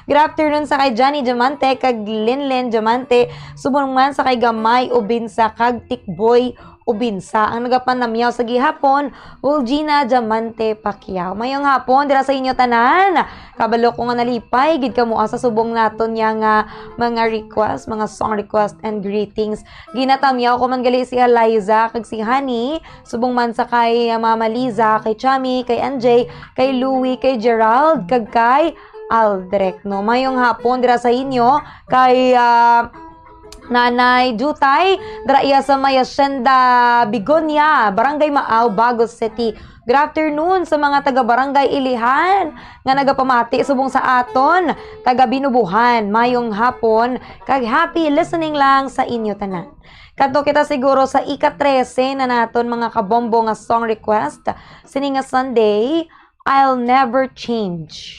Good afternoon sa kay Johnny Diamante kag Linlen Diamante. Subong man sa kay Gamay Ubinsa kag Tikboy Ubinsa. Ang nagapanamyaw sa gihapon, Ulgina Diamante Pacquiao. Mayong hapon, dira sa inyo tanan. Kabalo ko nga nalipay, gid kamo sa subong naton nga mga request, mga song request and greetings. Ginatamyaw ko man gali si Eliza kag si Honey, subong man sa kay Mama Liza, kay Chami, kay NJ, kay Louie, kay Gerald, kag kay Aldrek. No, mayong hapon dira sa inyo kay Nanay Jutay, dira iya sa may Hacienda Bigonia, Barangay Maaw, Bagos City. Good afternoon sa mga taga Barangay Ilihan nga nagapamati subong sa aton, taga Binubuhan. Mayong hapon kag happy listening lang sa inyo tanan. Kadto kita siguro sa ika-13 na naton mga kabombo nga song request. Sini nga Sunday, I'll Never Change.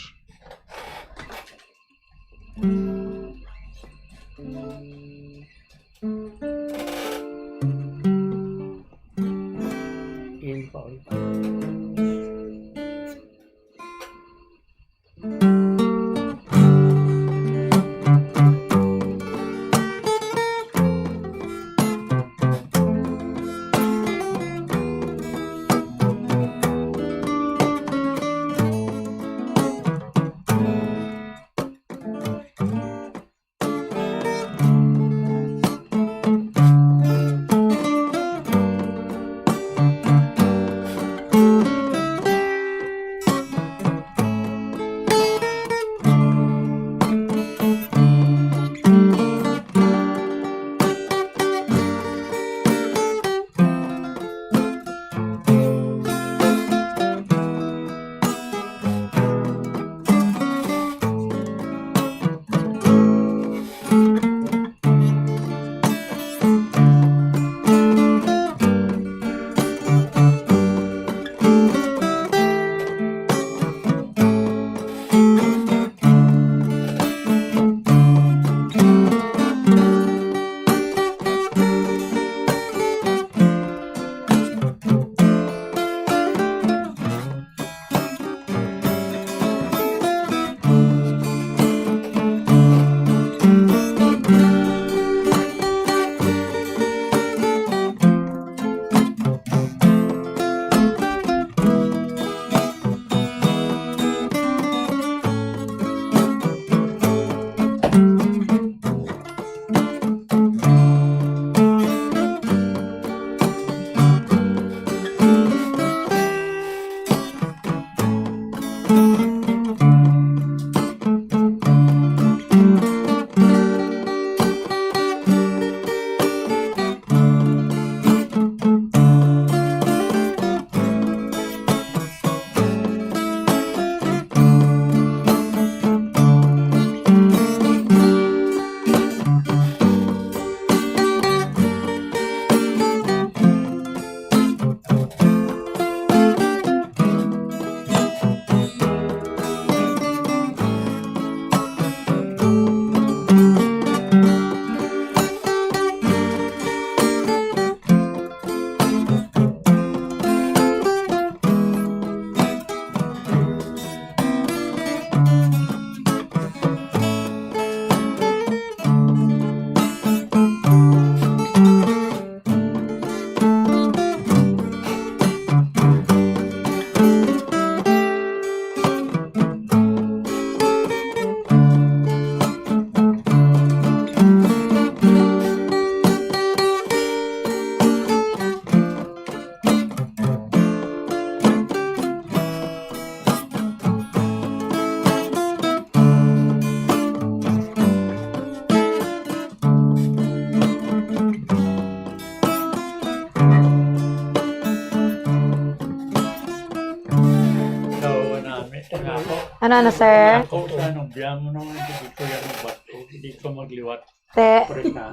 Ano, sir? Ako sa nobya mo naman, hindi ko yan magbato. Hindi ko magliwat. Te,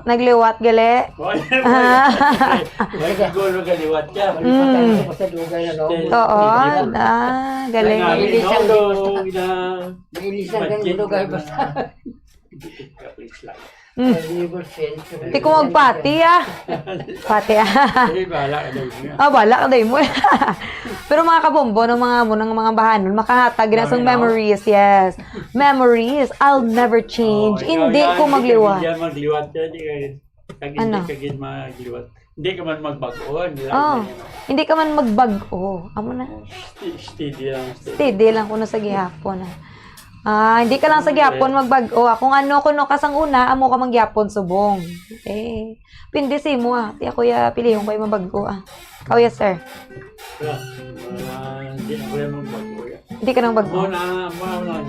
nagliwat gali. May siguro galiwat ka. Sa dugay na no. Oo, galing. Mailisan kang dugay basta. Hindi ko magpati Pati Bala ka daw niya. Bala ka daw mo. Pero mga kabombo, ng mga bahanon, makahatag na sa memories, yes. Memories, I'll never change. Hindi ko magliwat. Hindi ka magliwat. Hindi ka magliwat. Hindi ka man magbago. Hindi ka man magbago. Amo na. Steady lang. Steady lang kuno sa gihapon. Hindi ka lang sa gyapon magbago. Kung ano kuno kasang una, amo ka mangyapon subong. Pindi si mo Ti ako ya pilihon ko mabago Kau yes sir. Hindi na ko yan magbago. Hindi ka nang bago. Muna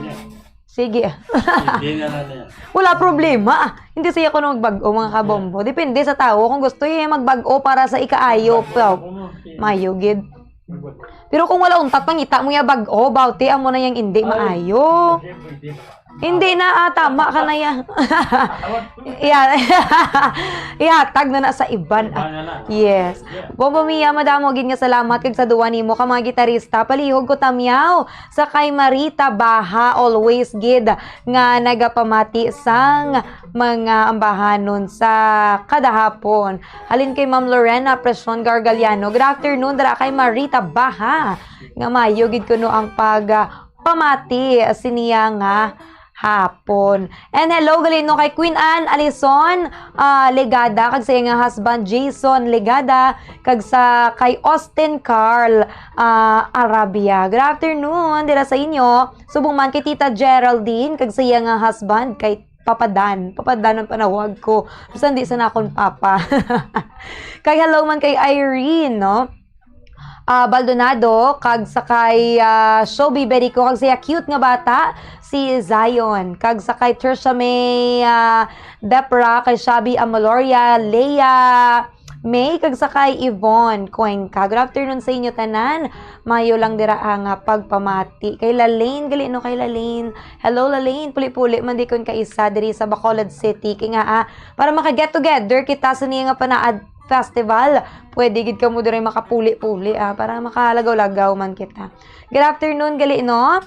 niya. Sige Hindi na niya. Wala problema. Hindi siya ko nang magbago mga kabombo. Depende sa tao kung gusto niya magbago para sa ikaayo. Mayo gid. Pero kung wala untat pangita mo ya bag-o, bawti amo na yang hindi maayo. Hindi na tama ka na yan. Ihatag na sa iban. Yes. Bombo Mia, madamo gid nga salamat kag sa duwa nimo ka mga gitarista. Palihog ko tamyaw sa kay Marita Baha always gid nga nagapamati sang mga ambahanon sa kadahapon. Halin kay Ma'am Lorena Presion Gargaliano. Good afternoon dara kay Marita Baha. Nga mayo gid kuno ang pamati siniya nga hapon. And hello galino kay Queen Anne Alison Legada kag sa iyang husband Jason Legada kag sa kay Austin Carl Arabia. Good afternoon dira sa inyo. Subong man kay Tita Geraldine kag sa iyang husband kay Papadan ang panawag ko. Basta hindi sa nakon papa. Kay hello man kay Irene, no? Baldonado kag sa kay Shobi Berico kag siya cute nga bata si Zion kag sa kay Trisha May Depra kay Shabi Amaloria Leia May kag sa kay Yvonne Cuenca. Good afternoon sa inyo tanan. Mayo lang dira ang pagpamati kay Lalaine galino kay Lalaine. Hello Lalaine, puli-puli man di kon ka isa diri sa Bacolod City kay nga para maka-get together kita sa niya nga panaad festival. Pwede gid ka mo diri makapuli-puli para makalagaw-lagaw man kita. Good afternoon gali no.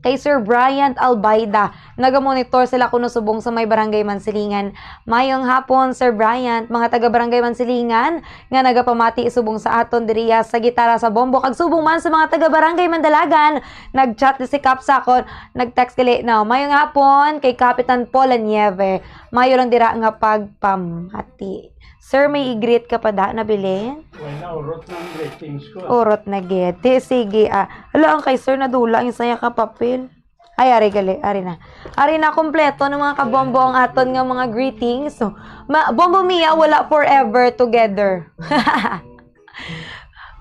Kay Sir Bryant Albaida. Nagamonitor sila kuno subong sa may Barangay Mansilingan. Mayong hapon Sir Bryant, mga taga Barangay Mansilingan nga nagapamati subong sa aton diriya sa gitara sa bombo kag subong man sa mga taga Barangay Mandalagan. Nag-chat si Kap sa akon, nag-text gali now. Mayong hapon kay Kapitan Paul Nieve. Mayo lang dira nga pagpamati. Sir, may i-greet ka pa da na bilin? Well, urot ng greetings ko. Urot na gete. Sige, Hala, ang kay sir nadula ang saya ka papel. Ay, ari gali, ari na. Ari na kompleto ng mga kabombo ang aton nga mga greetings. So, Bombo Mia, wala forever together.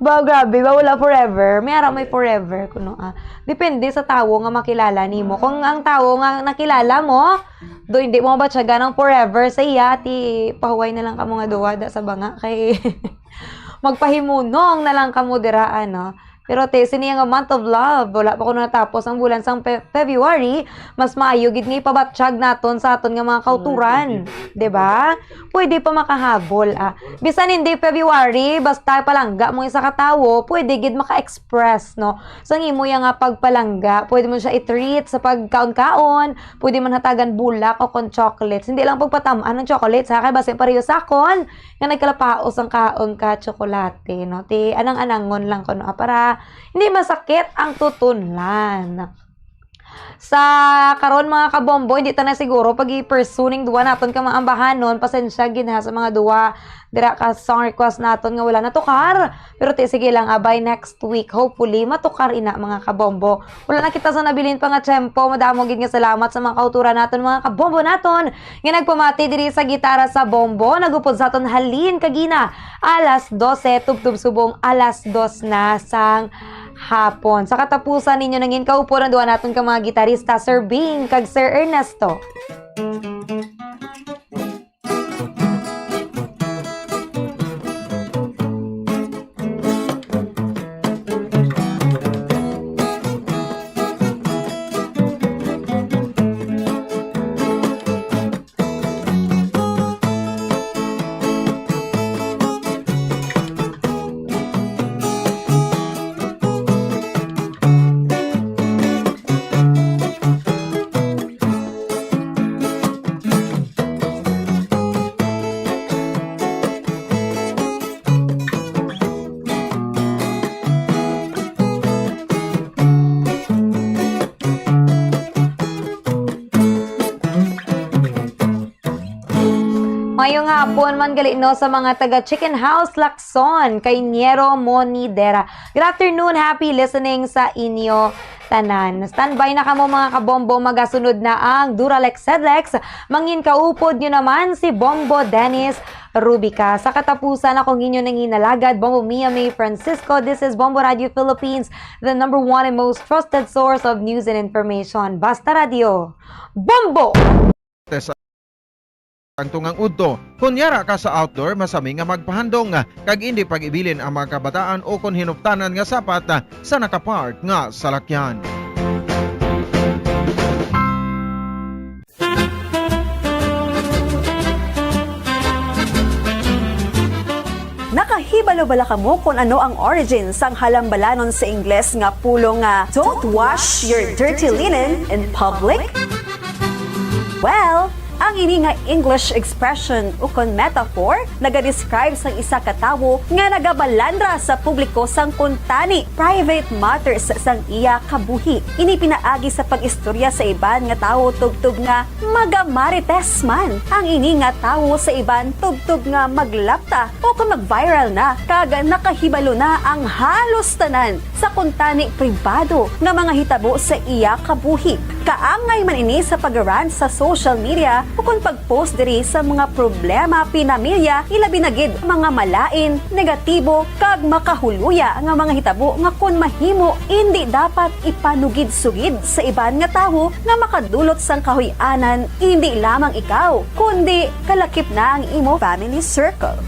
Grabe, wala forever. May forever kuno Depende sa tao nga makilala nimo. Kung ang tao nga nakilala mo, hindi mo ba tiyaga ng forever sa iya, pahuway na lang ka mga duwada sa banga kay magpahimunong na lang ka mo dira Pero siniya nga month of love, wala pa ko natapos ang bulan sang February, mas maayo gid nga ipabatsyag naton sa aton nga mga kauturan, 'di ba? Pwede pa makahabol Bisan hindi February, basta palangga mo isa ka tawo, pwede gid maka-express, no? Sang imo nga pagpalangga, pwede mo siya i-treat sa pagkaon-kaon, pwede man hatagan bulak o kon chocolates. Hindi lang pagpatamaan ng chocolates, kay base pareho sa akon nga nagkalapaos ang kaon ka tsokolate, no? Anang-anangon lang kuno para hindi masakit ang tutunlan. Sa karon mga kabombo, hindi ta na siguro pag i-pursuing duwa naton ka mga ambahanon, pasensya gid sa mga duwa dira ka song request naton nga wala natukar. Pero sige lang by next week hopefully matukar ina mga kabombo. Wala na kita sa nabilin pa nga tempo, madamo gid nga salamat sa mga kauturan naton mga kabombo naton nga nagpamati diri sa gitara sa bombo. Nagupod sa aton halin kagina alas 12 tubtub subong alas 2 na sang hapon. Sa katapusan ninyo nangin kaupo ng duwa naton ka mga gitarista Sir Bing kag Sir Ernesto. Tuon man gali no sa mga taga Chicken House Lacson kay Niero Monidera. Good afternoon, happy listening sa inyo tanan. Standby na kamo mga kabombo, magasunod na ang Duralex Sedlex. Mangin kaupod nyo naman si Bombo Dennis Rubica. Sa katapusan akong inyo nang inalagad, Bombo Mia May Francisco. This is Bombo Radio Philippines, the #1 and most trusted source of news and information. Basta Radio, Bombo! Ang tungang udto, kunyara ka sa outdoor, masami nga magpahandong kag hindi pag-ibilin ang mga kabataan o kung hinuptanan nga sapat sa nakapark nga salakyan. Nakahibalo-bala ka mo kung ano ang origin sang halambalanon sa Ingles nga pulong nga don't wash your dirty linen in public? Well, ang ini nga English expression o kon metaphor naga-describe sang isa ka tawo nga nagabalandra sa publiko sang kuntani private matters sang iya kabuhi. Ini pinaagi sa pag-istorya sa iban nga tawo tugtog nga magamarites man. Ang ini nga tawo sa iban tugtog nga maglapta o kung mag-viral na kag nakahibalo na ang halos tanan sa kuntani pribado nga mga hitabo sa iya kabuhi. Kaangay man ini sa pag-rant sa social media o kung pag-post diri sa mga problema pinamilya, ilabi na gid mga malain, negatibo, kag makahuluya nga mga hitabo nga kung mahimo hindi dapat ipanugid-sugid sa iban nga tawo nga makadulot sang kahuy-anan hindi lamang ikaw, kundi kalakip na ang imo family circle.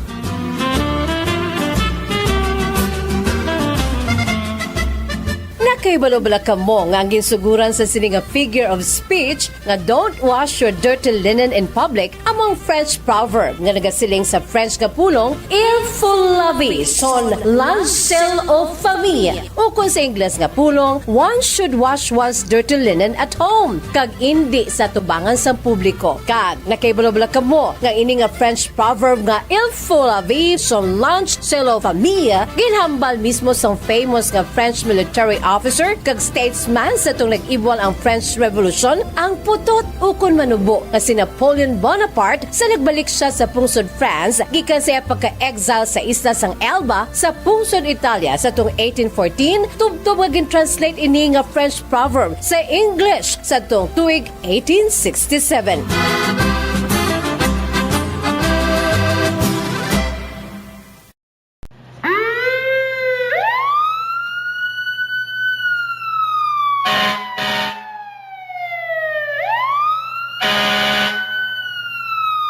Nakahibalo-bala ka mo nga ang ginsuguran sa sining nga figure of speech nga don't wash your dirty linen in public among French proverb nga nagasiling sa French nga pulong il faut laver son linge sale aux famille o kung sa Ingles nga pulong one should wash one's dirty linen at home kag indi sa tubangan sa publiko. Kag nakahibalo-bala ka mo nga ini nga French proverb nga il faut laver son linge sale aux famille ginhambal mismo sa famous nga French military officer kag statesman sa itong nag-ibwal ang French Revolution, ang putot ukon manubo nga si Napoleon Bonaparte sa nagbalik siya sa pungsod France gikan sa pagka-exile sa isla sang Elba sa pungsod Italia sa itong 1814 tubtob nga gin-translate ini nga French proverb sa English sa itong tuig 1867.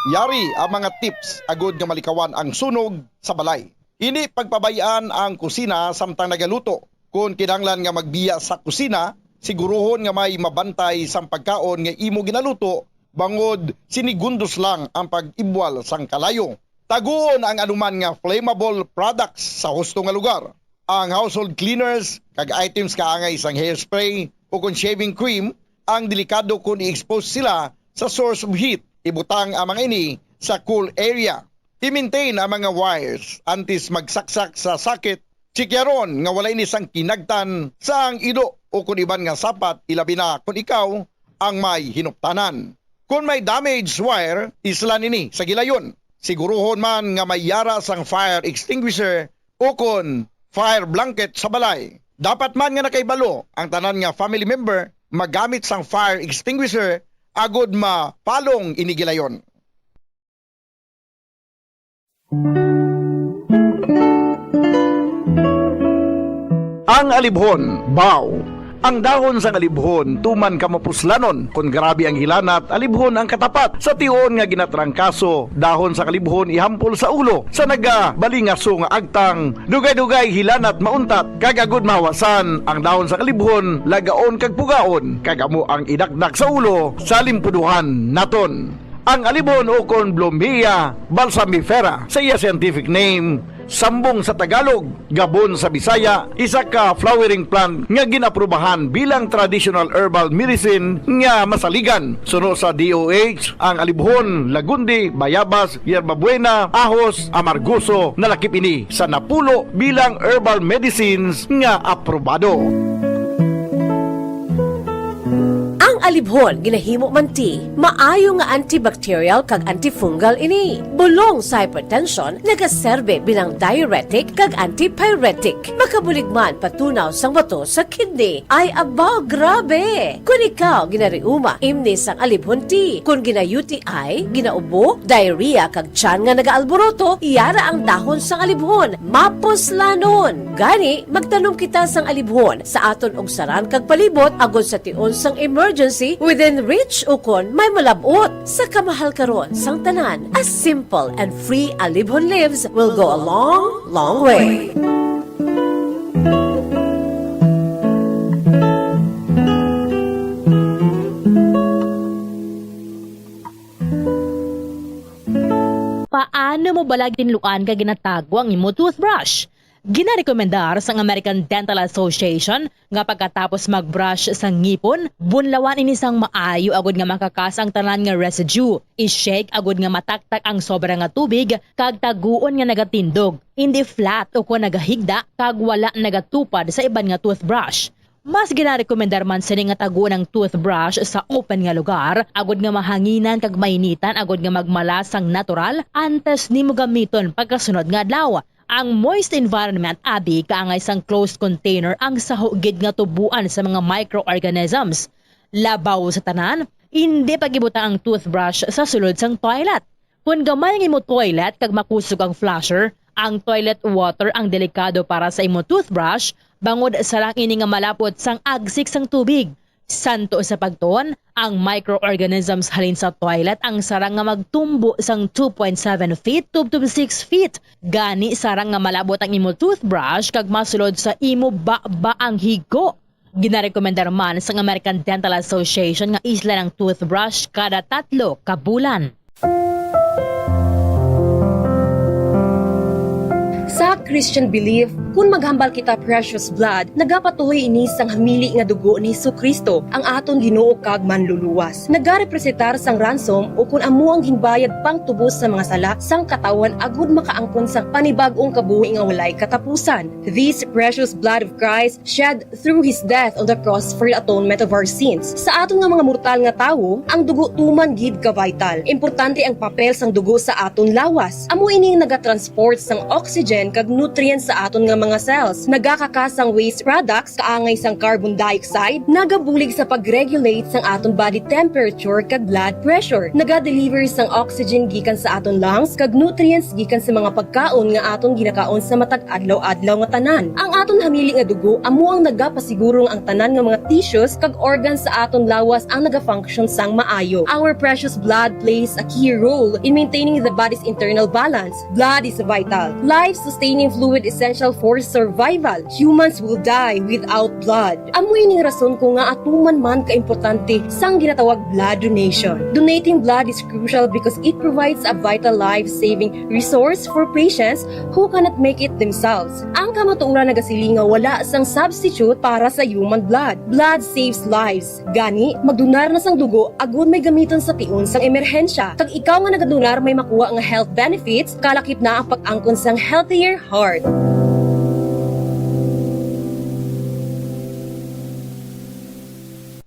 Yari ang mga tips agud nga malikawan ang sunog sa balay. Ini pagpabayaan ang kusina samtang nagaluto. Kung kinahanglan nga magbiya sa kusina, siguruhon nga may mabantay sang pagkaon nga imo ginaluto bangod sinigundos lang ang pag-ibwal sang kalayo. Taguon ang anuman nga flammable products sa husto nga lugar. Ang household cleaners kag items kaangay sang hairspray o kung shaving cream ang delikado kung i-expose sila sa source of heat. Ibutang ang mga ini sa cool area. I-maintain ang mga wires antes magsaksak sa sakit. Chikyaron nga wala ini sang kinagtan sa ang ido o kung iban nga sapat ilabi na kung ikaw ang may hinuptanan. Kung may damaged wire, islan ini sa gilayon. Siguruhon man nga may yara sang fire extinguisher o kung fire blanket sa balay. Dapat man nga nakaibalo ang tanan nga family member magamit sang fire extinguisher agod mapalong inigilayon. Ang alibhon, baw. Ang dahon sa alibhon, tuman kamapuslanon. Kung grabe ang hilanat, alibhon ang katapat. Sa tiyon nga ginatrangkaso, dahon sa kalibhon ihampol sa ulo. Sa nagabalingaso nga agtang, dugay-dugay hilanat mauntat. Kagagod mahawasan, ang dahon sa kalibhon, lagaon kag pugaon. Kagamo ang idakdak sa ulo, sa limpuduhan naton. Ang alibhon o kon Blombia balsamifera sa iya scientific name, sambong sa Tagalog, gabon sa Bisaya, isa ka flowering plant nga ginaprubahan bilang traditional herbal medicine nga masaligan. Suno sa DOH, ang alibhon, lagundi, bayabas, yerbabuena, ahos, amargoso, nalakip ini sa napulo bilang herbal medicines nga aprobado. Ang alibhon ginahimo man ti maayo nga antibacterial kag antifungal ini. Bulong sa hypertension nagaserbe bilang diuretic kag antipyretic. Makabulig man patunaw sang bato sa kidney. Ay abaw, grabe! Kung ikaw ginariuma, imni sang alibhon ti. Kung gina-UTI, ginaubo, diarrhea kag tiyan nga nagaalboroto, iyara ang dahon sang alibhon. Mapuslanon! Gani, magtanom kita sang alibhon sa aton og saran kag palibot agod sa tion sang emergency within reach ukon may malabot. Sa kamahal karon sang tanan, a simple and free alibhon leaves will go a long, long way. Paano mo balag tinluan ka ginatago ang imo toothbrush? Ginarekomendar sa American Dental Association nga pagkatapos magbrush sa ngipon, bunlawan ini sang maayo agud nga makakas ang tanan nga residue. I-shake agud nga mataktak ang sobra nga tubig kag taguon nga nagatindog. Hindi flat o kung nagahigda kag wala nagatupad sa iban nga toothbrush. Mas ginarekomendar man sini nga taguon ang toothbrush sa open nga lugar agud nga mahanginan kag mainitan agud nga magmalas sang natural antes nimo gamiton pagkasunod nga adlaw. Ang moist environment abi kaangay sang closed container ang sahugid nga tubuan sa mga microorganisms. Labaw sa tanan, hindi pagibuta ang toothbrush sa sulod sang toilet. Kung gamay ang imo toilet kag makusog ang flusher, ang toilet water ang delikado para sa imo toothbrush bangod sa lang ini nga malapot sang agsik sang tubig. Santo sa pagtuon, ang microorganisms halin sa toilet ang sarang nga magtumbo sang 2.7 feet to 6 feet. Gani sarang nga malabot ang imo toothbrush kag masulod sa imo ba ang higo. Ginarekomendar man sa American Dental Association nga isla ng toothbrush kada 3 ka bulan. Sa Christian belief, kung maghambal kita precious blood, nagapatuloy ini sang hamili nga dugo ni Jesucristo, ang aton Ginoo kag manluluwas. Nagarepresentar sang ransom o kung amo ang ginbayad pang tubos sa mga sala sang katawan agud makaangkon sang panibag-ong kabuhi nga walay katapusan. This precious blood of Christ shed through His death on the cross for the atonement of our sins. Sa aton nga mga mortal nga tawo, ang dugo tuman gid ka vital. Importante ang papel sang dugo sa aton lawas. Amo ini nagatransport sang oxygen kag nutrients sa aton nga mga cells. Nagakakas ang waste products kaangay sang carbon dioxide, nagabulig sa pag-regulate sang aton body temperature kag blood pressure. Naga-deliver sang oxygen gikan sa aton lungs kag nutrients gikan sa mga pagkaon nga aton ginakaon sa matag adlaw-adlaw nga tanan. Ang aton hamili nga dugo amo ang nagapasigurong ang tanan nga mga tissues kag organs sa aton lawas ang naga-function sang maayo. Our precious blood plays a key role in maintaining the body's internal balance. Blood is vital, life-sustaining fluid essential for survival. Humans will die without blood. Amoy ning rason ko nga atuman man kaimportante sang ginatawag blood donation. Donating blood is crucial because it provides a vital life-saving resource for patients who cannot make it themselves. Ang kamatuoran nagasilinga wala sang substitute para sa human blood. Blood saves lives. Gani, magdonar na sang dugo agud may gamiton sa tion sang emerhensya. Kag ikaw nga nagadonar may makuha nga health benefits, kalakip na ang pag-angkon sang healthier heart.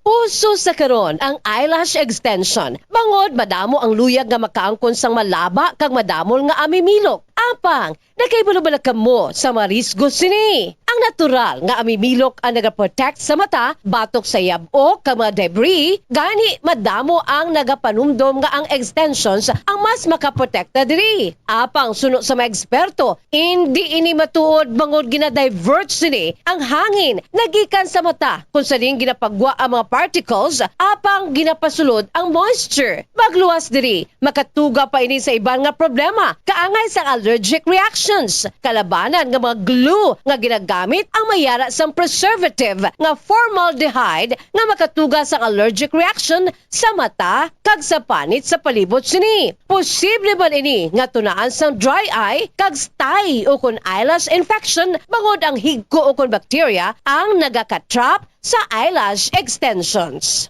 Uso sa karon ang eyelash extension. Bangod madamo ang luyag nga makaangkon sang malaba kag madamol nga amimilok. Apang, nakaibalo-bala ka mo sa marisgo sini. Ang natural nga amimilok ang nagaprotect sa mata, batok sa yabo kag mga debris, gani madamo ang nagapanumdom nga ang extensions ang mas makaprotekta diri. Apang suno sa mga eksperto, hindi ini matuod bangod ginadivert sini ang hangin nagikan sa mata kung saling ginapagwa ang mga particles, apang ginapasulod ang moisture. Magluwas diri, makatuga pa ini sa iban nga problema, kaangay sa allergic reactions. Kalabanan nga mga glue nga ginagamit ang mayara sang preservative nga formaldehyde nga makatuga sa allergic reaction sa mata kag sa panit sa palibot sini. Posible man ini nga tunaan sang dry eye kag stye o kun eyelash infection bangod ang higko o kun bacteria ang nagakatrap sa eyelash extensions.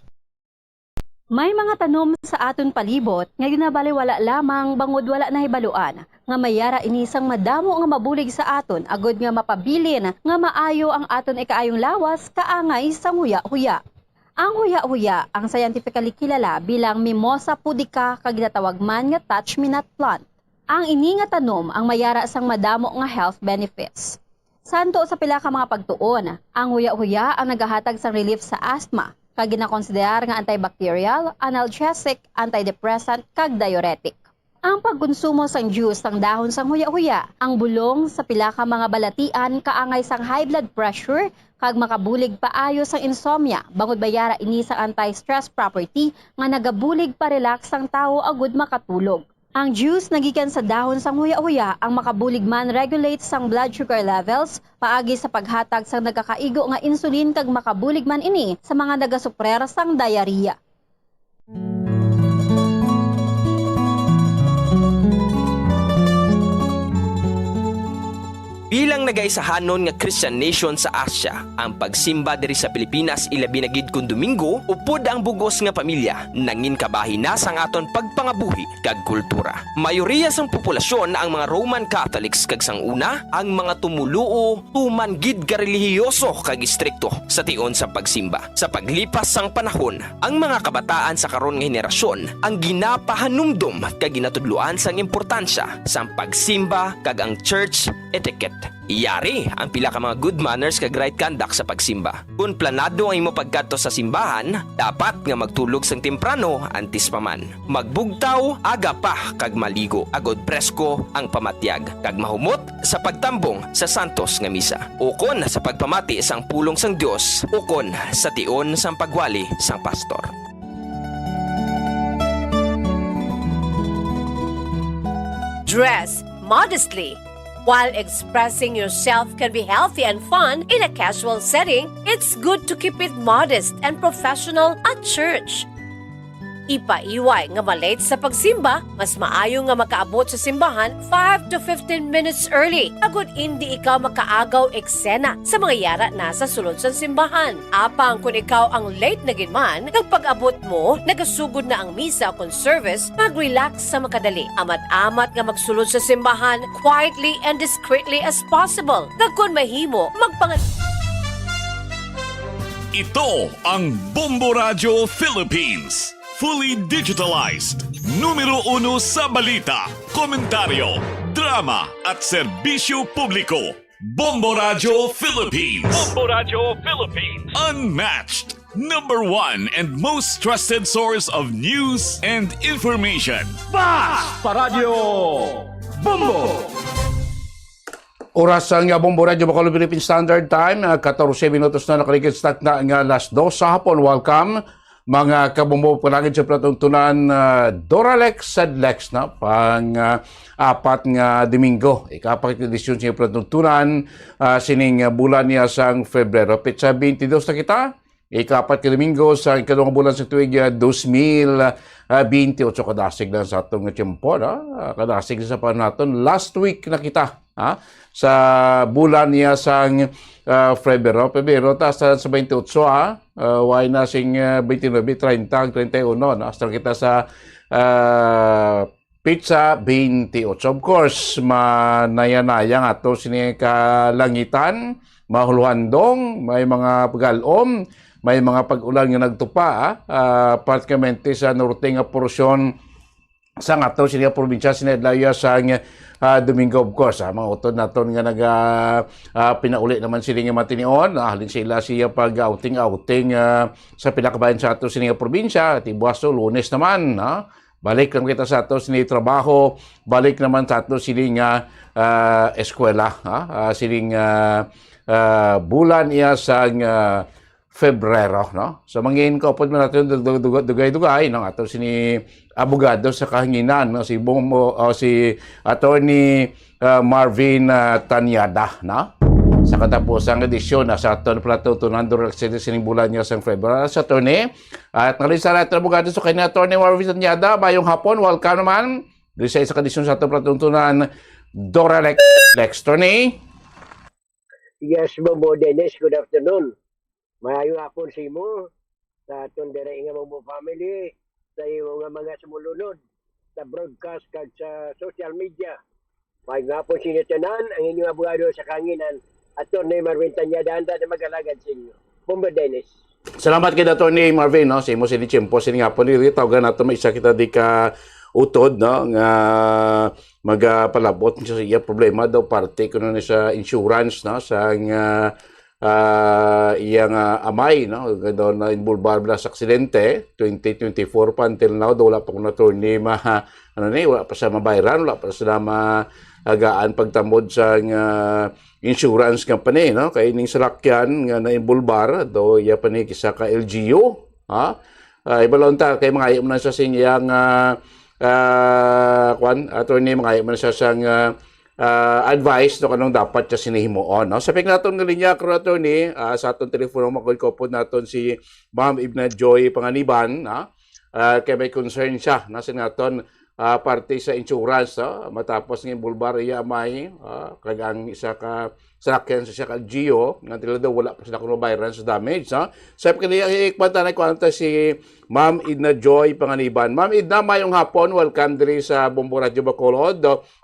May mga tanom sa aton palibot nga ginabaliwala lamang bangod wala na hibaluan nga mayara inisang madamo nga mabulig sa aton agod nga mapabilin nga maayo ang aton ikaayong lawas kaangay sa huya-huya. Ang huya-huya ang scientifically kilala bilang Mimosa pudica kag ginatawag man nga touch-me-not plant. Ang ini nga tanom ang mayara sang madamo nga health benefits. Santo sa pila ka mga pagtuon, ang huya-huya ang nagahatag sang relief sa asthma, kag ginakonsiderar nga antibacterial, analgesic, antidepressant kag diuretic. Ang pagkonsumo sang juice sang dahon sang huya-huya, ang bulong sa pila ka mga balatian kaangay sang high blood pressure kag makabulig paayo sang insomnia, bangod bayara ini sa anti-stress property nga nagabulig pa relax sang tawo agud makatulog. Ang juice nagikan sa dahon sang huya-huya ang makabulig man regulate sang blood sugar levels, paagi sa paghatag sang nagakaigo nga insulin kag makabulig man ini sa mga nagasuprer sang diarrhea. Bilang nagaisahanon nga Christian nation sa Asia, ang pagsimba diri sa Pilipinas ilabi na gid kun Domingo upod ang bugos nga pamilya nangin kabahin na sang aton pagpangabuhi kag kultura. Mayoriya sang populasyon ang mga Roman Catholics kag sang una ang mga tumuluo tuman gid ka relihiyoso kag istrikto sa tion sa pagsimba. Sa paglipas sang panahon, ang mga kabataan sa karon nga henerasyon ang ginapahanumdum kag ginatudloan sang importansya sang pagsimba kag ang church etiquette. Iyari ang pila ka mga good manners kag right conduct sa pagsimba. Kung planado ang imo pagkadto sa simbahan, dapat nga magtulog sang temprano antes pa man. Magbugtaw aga pa kag maligo agod presko ang pamatyag kag mahumot sa pagtambong sa santos nga misa. Ukon sa pagpamati sang pulong sang Dios, ukon sa tion sang pagwali sang pastor. Dress modestly. While expressing yourself can be healthy and fun in a casual setting, it's good to keep it modest and professional at church. Ipaiway nga malate sa pagsimba, mas maayo nga makaabot sa simbahan 5 to 15 minutes early. Agud hindi ikaw makaagaw eksena sa mga yara nasa sulod sa simbahan. Apang kung ikaw ang late na ginman, pag-abot mo, nagasugod na ang misa o service, mag-relax sa makadali. Amat-amat nga magsulod sa simbahan quietly and discreetly as possible. Kag kung mahimo, Ito ang Bombo Radio Philippines. Fully digitalized. Numero 1 sa balita, komentaryo, drama at serbisyo publiko. Bombo Radio Philippines. Bombo Radio Philippines. Unmatched. Number 1 and most trusted source of news and information. Bas Radyo Bombo! Oras ang Bombo Radio Bacolod Philippine Standard Time, 14 minutos na nakaligid start na nga alas 2 sa hapon. Welcome mga kabumbo palagid sa platungtunan Doralex Sadlex na pang apat nga Domingo. Ikapalit edisyon sa platungtunan sining bulan niya sang Febrero. Petsa 22 na kita. Ikapat ka Domingo sa ikadong bulan sa tuig 2028 kadasig na sa atong tiyempo. Kadasig sa naton. Last week na kita sa bulan niya sang Febrero. Taas sa 28 why na sing 29, 30, 31 hasta kita sa pizza 28. Of course, manaya-naya nga to sini kalangitan, mahuluhandong, may mga pagalom, may mga pag-ulan nga nagtupa, particularmente sa norte nga porsyon sa ngato sini probinsya sinadlaya sa Domingo. Of course, mga utod naton nga pinauli naman sila nga matinion. Halin sila siya pag-outing sa pinakabayan sa ato sini nga probinsya. Tibuaso, Lunes naman. Balik naman kita sa ato sini trabaho. Balik naman sa ato sini nga eskwela. Sini bulan iya sa Febrero, no? So mangin ko pod man natin dugay-dugay ng ato sini abogado sa kahanginan, no? Si Attorney Marvin Tanyada, no? Sa katapusang edisyon sa aton platungtunan Doralex sining bulan niya sa Febrero. Sa attorney at nalisa natin abogado sa kanya Attorney Marvin Tanyada, mayong hapon, welcome naman. Dili sa isa kadisyon sa aton platungtunan Doralex Attorney. Yes, Bobo Dennis, good afternoon. Maayong hapon sa imo, sa atong dere nga mga family, sa iyong mga sumulunod, sa broadcast kag sa social media. Maayong hapon sa inyo tanan, ang inyong abogado sa kanginan, Attorney Marvin Tanyada, handa na mag-alagad sa inyo. Bombo Dennis. Salamat kay Attorney Marvin, no? Si mo si Chimpo, sini nga po ni tawagan nato may isa kita di ka utod, no? Nga magpalabot sa iya problema daw parte kuno ni sa insurance, no? Sa nga iyang amay, no? Daw na involved sa aksidente 2024 pa until now daw wala pa kuno attorney wala pa sa mabayaran, wala pa sa agaan pagtamod sa insurance company, no? Kay ning salakyan nga na-involbar do iya pa ni kisa ka LGU, ha? Ibalon ta kay mga ayom na sa sinyang attorney mga ayom na sa sang advice no kanang dapat siya sinihimuon, no? Sa naton nga linya kro attorney, sa aton telepono magkopod naton si Ma'am Edna Joy Panganiban, ha? Kay may concern siya nasa naton parte sa insurance, matapos ng bulbar iya may kagang isa ka sakyan sa siya ka Gio nga tila daw wala pa sila kuno bayaran sa damage, ha. Sa kaniya ikpanta na kwanta si Ma'am Edna Joy Panganiban. Ma'am Edna, mayong hapon, welcome diri sa Bombo Radio Bacolod.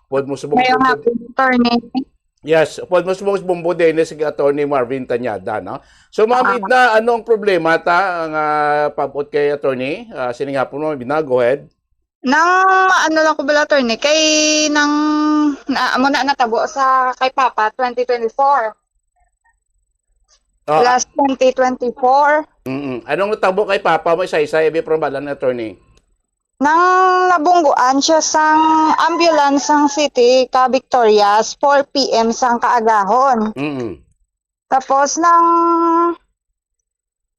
Pod mo subong mayong hapon, attorney. Yes, pod mo subong Bombo din si Attorney Marvin Tanyada, no. So Ma'am Edna, ano ang problema ta nga pabot kay attorney? Sining hapon mo, Edna, go ahead. Nang ano lang ko bala attorney kay nang amo na natabo sa kay Papa 2024. Last 2024. Anong natabo kay Papa mo isa-isa ibi probalan attorney? Nang nabungguan siya sang ambulance sang city ka Victorias 4 PM sang kaagahon. Tapos nang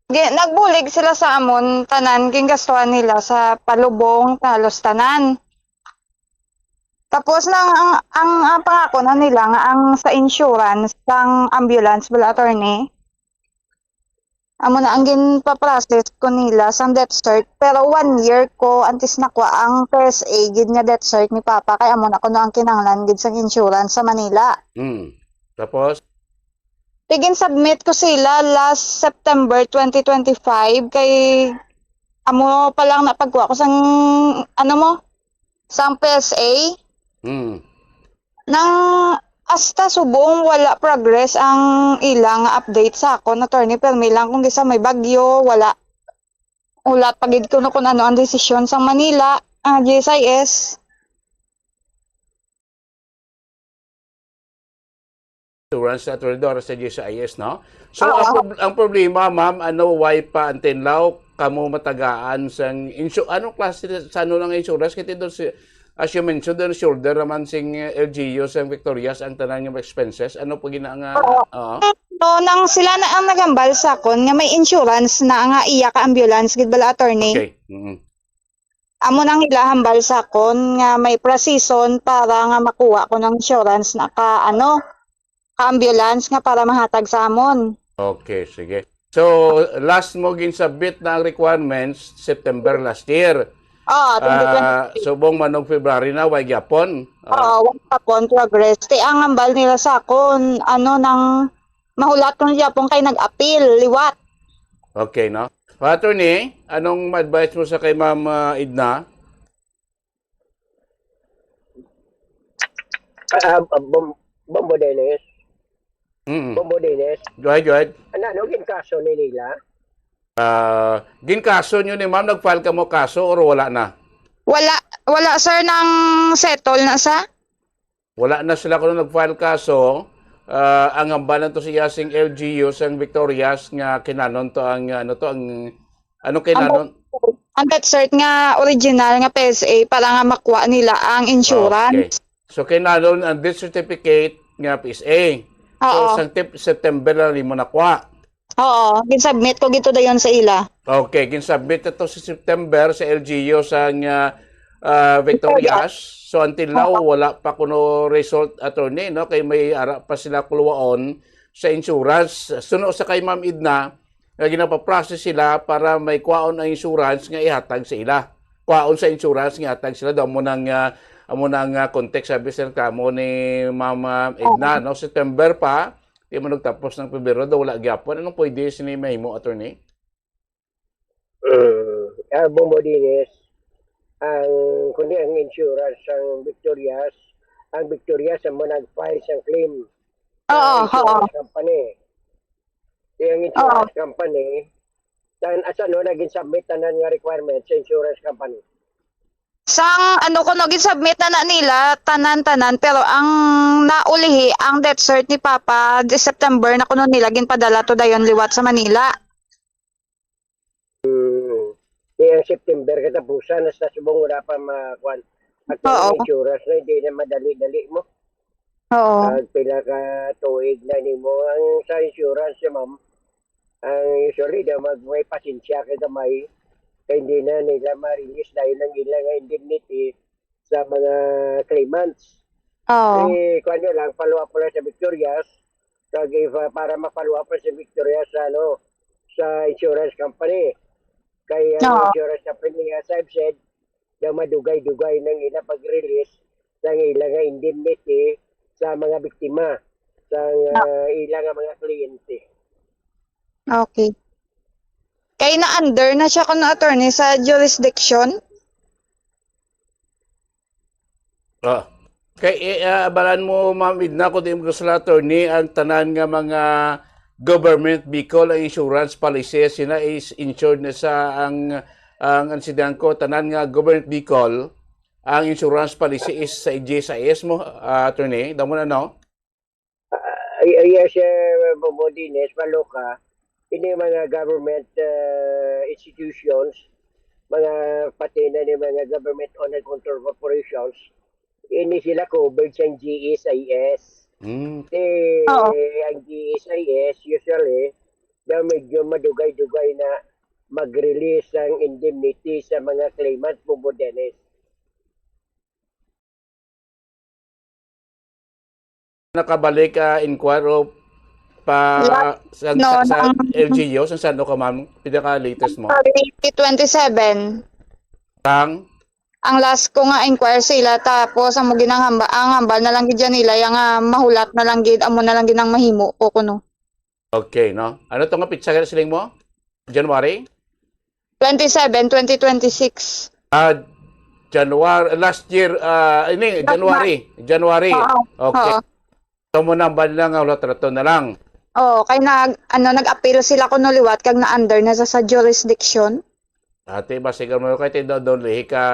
nagbulig sila sa amon tanan gingastuhan nila sa palubong talos tanan. Tapos nang ang pangako na nila nga ang sa insurance sang ambulance bala attorney. Amo na ang ginpa-process ko nila sang death cert pero 1 year ko antes nakuha ang first aid gid nga death cert ni Papa kay amo na kuno ang kinahanglan gid sang insurance sa Manila. Tapos Tigin submit ko sila last September 2025 kay amo pa lang napagkuha ko sang ano mo sang PSA. Nang hasta subong wala progress ang ilang update sa ako attorney permi lang kung gisa may bagyo wala ulat pagid ko no kung ano ang desisyon sang Manila GSIS. Insurance attorney sa GSIS, no? So, ang problema, ma'am, why pa antenlaw kamo matagaan sang anong klase sa ano lang insurance? Kasi doon as you mentioned, doon shoulder naman sing LGU sang Victorias ang tanan yung expenses. Ano po ginaanga? No, nang sila na ang nagambal sa kon nga may insurance na nga iya ka ambulance gid bala attorney. Okay. Amo nang ilahambal sa kon nga may precision para nga makuha ko ng insurance na ka ambulance nga para mahatag sa amon. Okay, sige. So, last mo ginsubmit na ang requirements September last year. 2020. Subong manong February na, way gyapon. Wala pon progress. Ti ang ambal nila sa kon nang mahulat ko Japon kay nag-appeal, liwat. Okay, no? Attorney, anong advice mo sa kay Ma'am Edna? Bombo Dennis. Bombo Dennis. Go ahead. Ano ginkaso ni nila? Ginkaso nyo ni ma'am, nag-file ka mo kaso or wala na? Wala sir nang settle na sa? Wala na sila kung nag-file kaso. Ang ambanan to siya sing LGU sang Victorias nga kinanon to ang anong kinanon? Ang death cert nga original nga PSA para nga makuha nila ang insurance. Okay. So kinanon ang death certificate nga PSA. So, September na rin mo nakuha. Oo, ginsubmit ko gito dayon sa ila. Okay, ginsubmit ito sa September sa LGU sa Victorias. So, until now, wala pa kuno result attorney, no? Kay may ara pa sila kuluwaon sa insurance. Suno sa kay Ma'am Edna, nga ginapaprocess sila para may kuwaon ang insurance nga ihatag sa ila. Kuwaon sa insurance nga ihatag sila daw mo nang context sabi sa kamo ni Mama Edna, no? September pa, di mo nagtapos ng Pebrero, daw wala gyapon. Anong pwede sinimay mo, attorney? Bombo Dennis, kundi ang insurance ang Victorias ang nag-file siyang claim. Insurance company. Yung insurance company, Asa no, naging submit tanan nga requirements sa insurance company. Sang ano ko no submit na nila tanan-tanan pero ang naulihi ang death cert ni Papa di September na kuno nila ginpadala to dayon liwat sa Manila. Ang September katapusan na sa subong wala pa makuan. At ang insurance na hindi na madali-dali mo. Oo. Pila ka tuig na nimo ang sa insurance ma'am. Ang usually daw may pasensya kay gamay kaya hindi na nila ma-release dahil ng ilang indemnity sa mga claimants. Oo. Kung ano lang, follow up lang sa Victorias. Para ma-follow up sa Victorias sa insurance company. Kaya ang insurance company, as I've said, daw madugay-dugay ng ilang pag-release sa ilang indemnity sa mga biktima, sa ilang mga kliyente. Okay. Kay na under na siya kuno attorney sa jurisdiction. Kay abalan mo Ma'am Edna ko di mo sa attorney ang tanan nga mga government vehicle ang insurance policy sina is insured na sa ang insident ko tanan nga government vehicle ang insurance policy is sa GSIS mo attorney damo na no? Yes, Bomodines, Maloka, ini mga government institutions, mga pati na ni mga government-owned control corporations, ini sila covered sa GSIS. Ang GSIS usually daw medyo madugay-dugay na mag-release ang indemnity sa mga claimant Bomodines. Nakabalik inquire pa sa LGU sa saan ka ma'am pinaka latest mo 27 ang last ko nga inquire sila tapos ang ginang ang hambal na lang gid nila yang mahulat na lang gid amo na lang gid ang mahimo ko kuno. Okay no ano to nga pitsa siling mo January 27 2026 January last year ini January okay so mo nambal lang ulat rato na lang. Kay nag-appeal sila kuno liwat kag na under na sa jurisdiction. Ate basigan mo kay tindo don lihi ka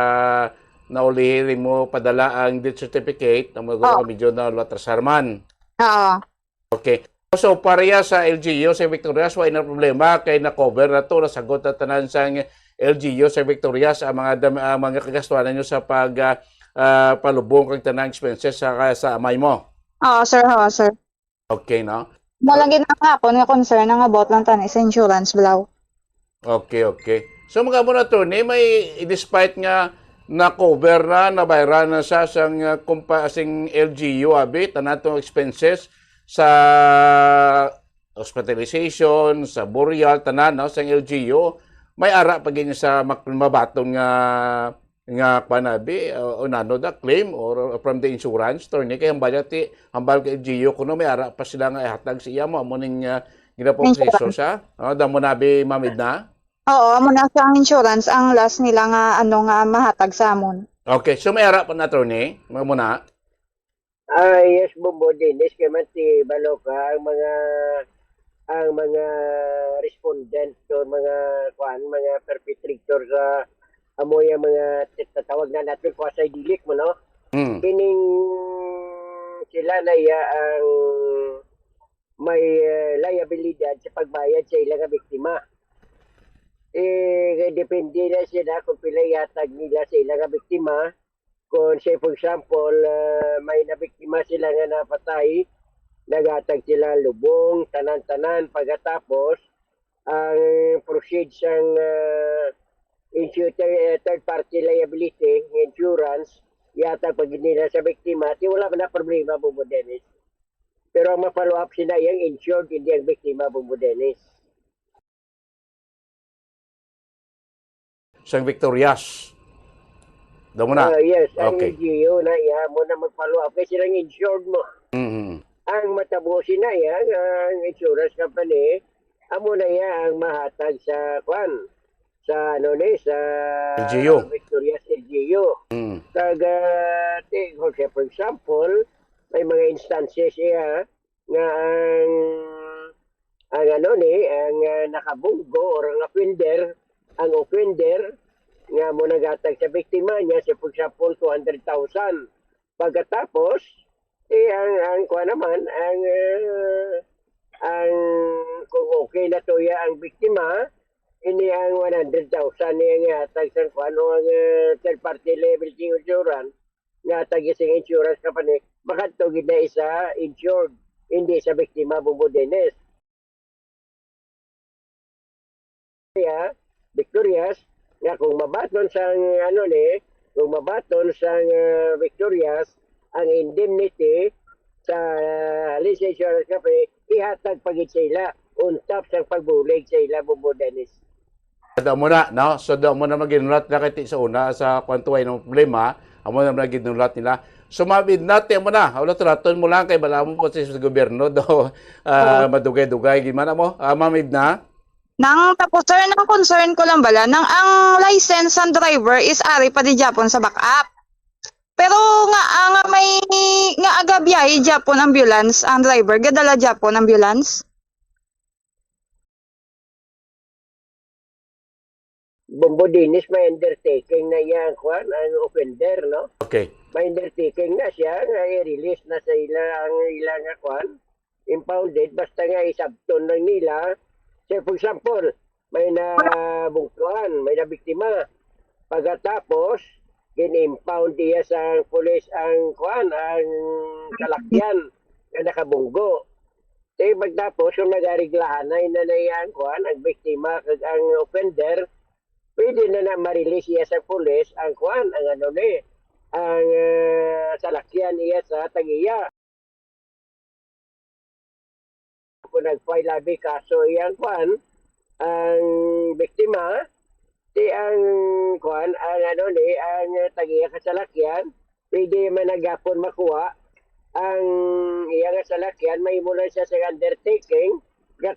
naulihi mo padala ang death certificate na mga medyo na ulat rasarman. Okay. So pareha sa LGU sa Victorias wala na problema kay na-cover na to nasagot na tanan sa LGU sa Victorias ang mga kagastuhan niyo sa palubong kag tanang expenses sa amay mo. Sir. Okay, no? Nalagyan na ako nga concern nga about lang tayo sa insurance blaw. Okay. So mga muna to, may despite nga na-cover na nabayran na sa sing LGU abi, tanatong expenses sa hospitalization, sa burial, tanan, no, sa LGU, may ara pag sa mabatong nga panabi unano da claim or from the insurance attorney kay hambal kay LGU kuno may ara pa sila nga ihatag siya mo amo ning ginaproseso sa damo nabi mamid na amo na sa insurance ang last nila nga nga mahatag sa amon. Okay, so may ara pa na attorney mo na yes Bomodines kay man ti Baloka ang mga respondent o mga perpetrator sa amoy ang mga tatawag na natin kwasay dilik mo, no? Kining sila na ang may liabilidad sa pagbayad sa ilang biktima. Depende na sila kung pila yatag nila sa ilang biktima. Kung say for example, may nabiktima sila nga napatay, nagatag sila lubong, tanan-tanan, pagkatapos, ang proceed siyang third party liability insurance yata pag nila sa biktima wala man na problema Bomodines pero ang ma-follow up sila yung insured hindi ang biktima Bomodines sa Victorias daw mo na yes ang okay. LGU na mo na mag-follow up kasi silang insured mo ang matabusin na ang insurance company amo na ang mahatag sa sa sa LGU. Victorias LGU. For example, may mga instances nga ang nakabunggo or ang offender nga mo nagatag sa biktima niya sa for example 200,000. Pagkatapos ang kuha naman ang kung okay na to ya ang biktima ini ang 100,000 niya nga tag sa kuha ang third party liability insurance nga tag isang insurance company baka to gid na isa insured hindi sa biktima Bumbo Dennis. Kaya Victorious nga kung mabaton sang kung mabaton sang Victorious ang indemnity sa Alice Insurance Company ihatag pagit sila untap sa pagbulig sa ila Bumbo Dennis. Daw mo na, no? So daw mo na maginulat na kiti sa una sa kwantuay ng problema, amo na maginulat nila. Sumabid natin mo na. Ulat raton mo lang kay bala mo po sa gobyerno daw madugay-dugay gimana mo? Mamid na. Nang tapos sir, nang concern ko lang bala, nang ang license ng driver is ari pa di Japon sa backup. Pero nga may nga aga biyahe Japon ambulance ang driver, gadala Japon ambulance. Bumbo Dennis may undertaking na yan kuan ang offender no. Okay. May undertaking na siya nga i-release na sa ilang kuan impounded basta nga isabton lang nila. Say for example, may nabungtuan, may nabiktima. Pagkatapos, gin-impound niya sa pulis ang kuan, ang kalakyan na nakabunggo. Say pagtapos, yung nag-ariglahan na inanayan kuan, ang biktima kag ang offender, pwede na ma-release niya sa pulis ang kuan, ang ang salakyan niya sa tagiya. Kung nag-file labi kaso iyang kuan ang biktima ti ang kuan ang ang tagiya kasalakyan pwede man nagapon makuha ang iyang salakyan may mula siya sa undertaking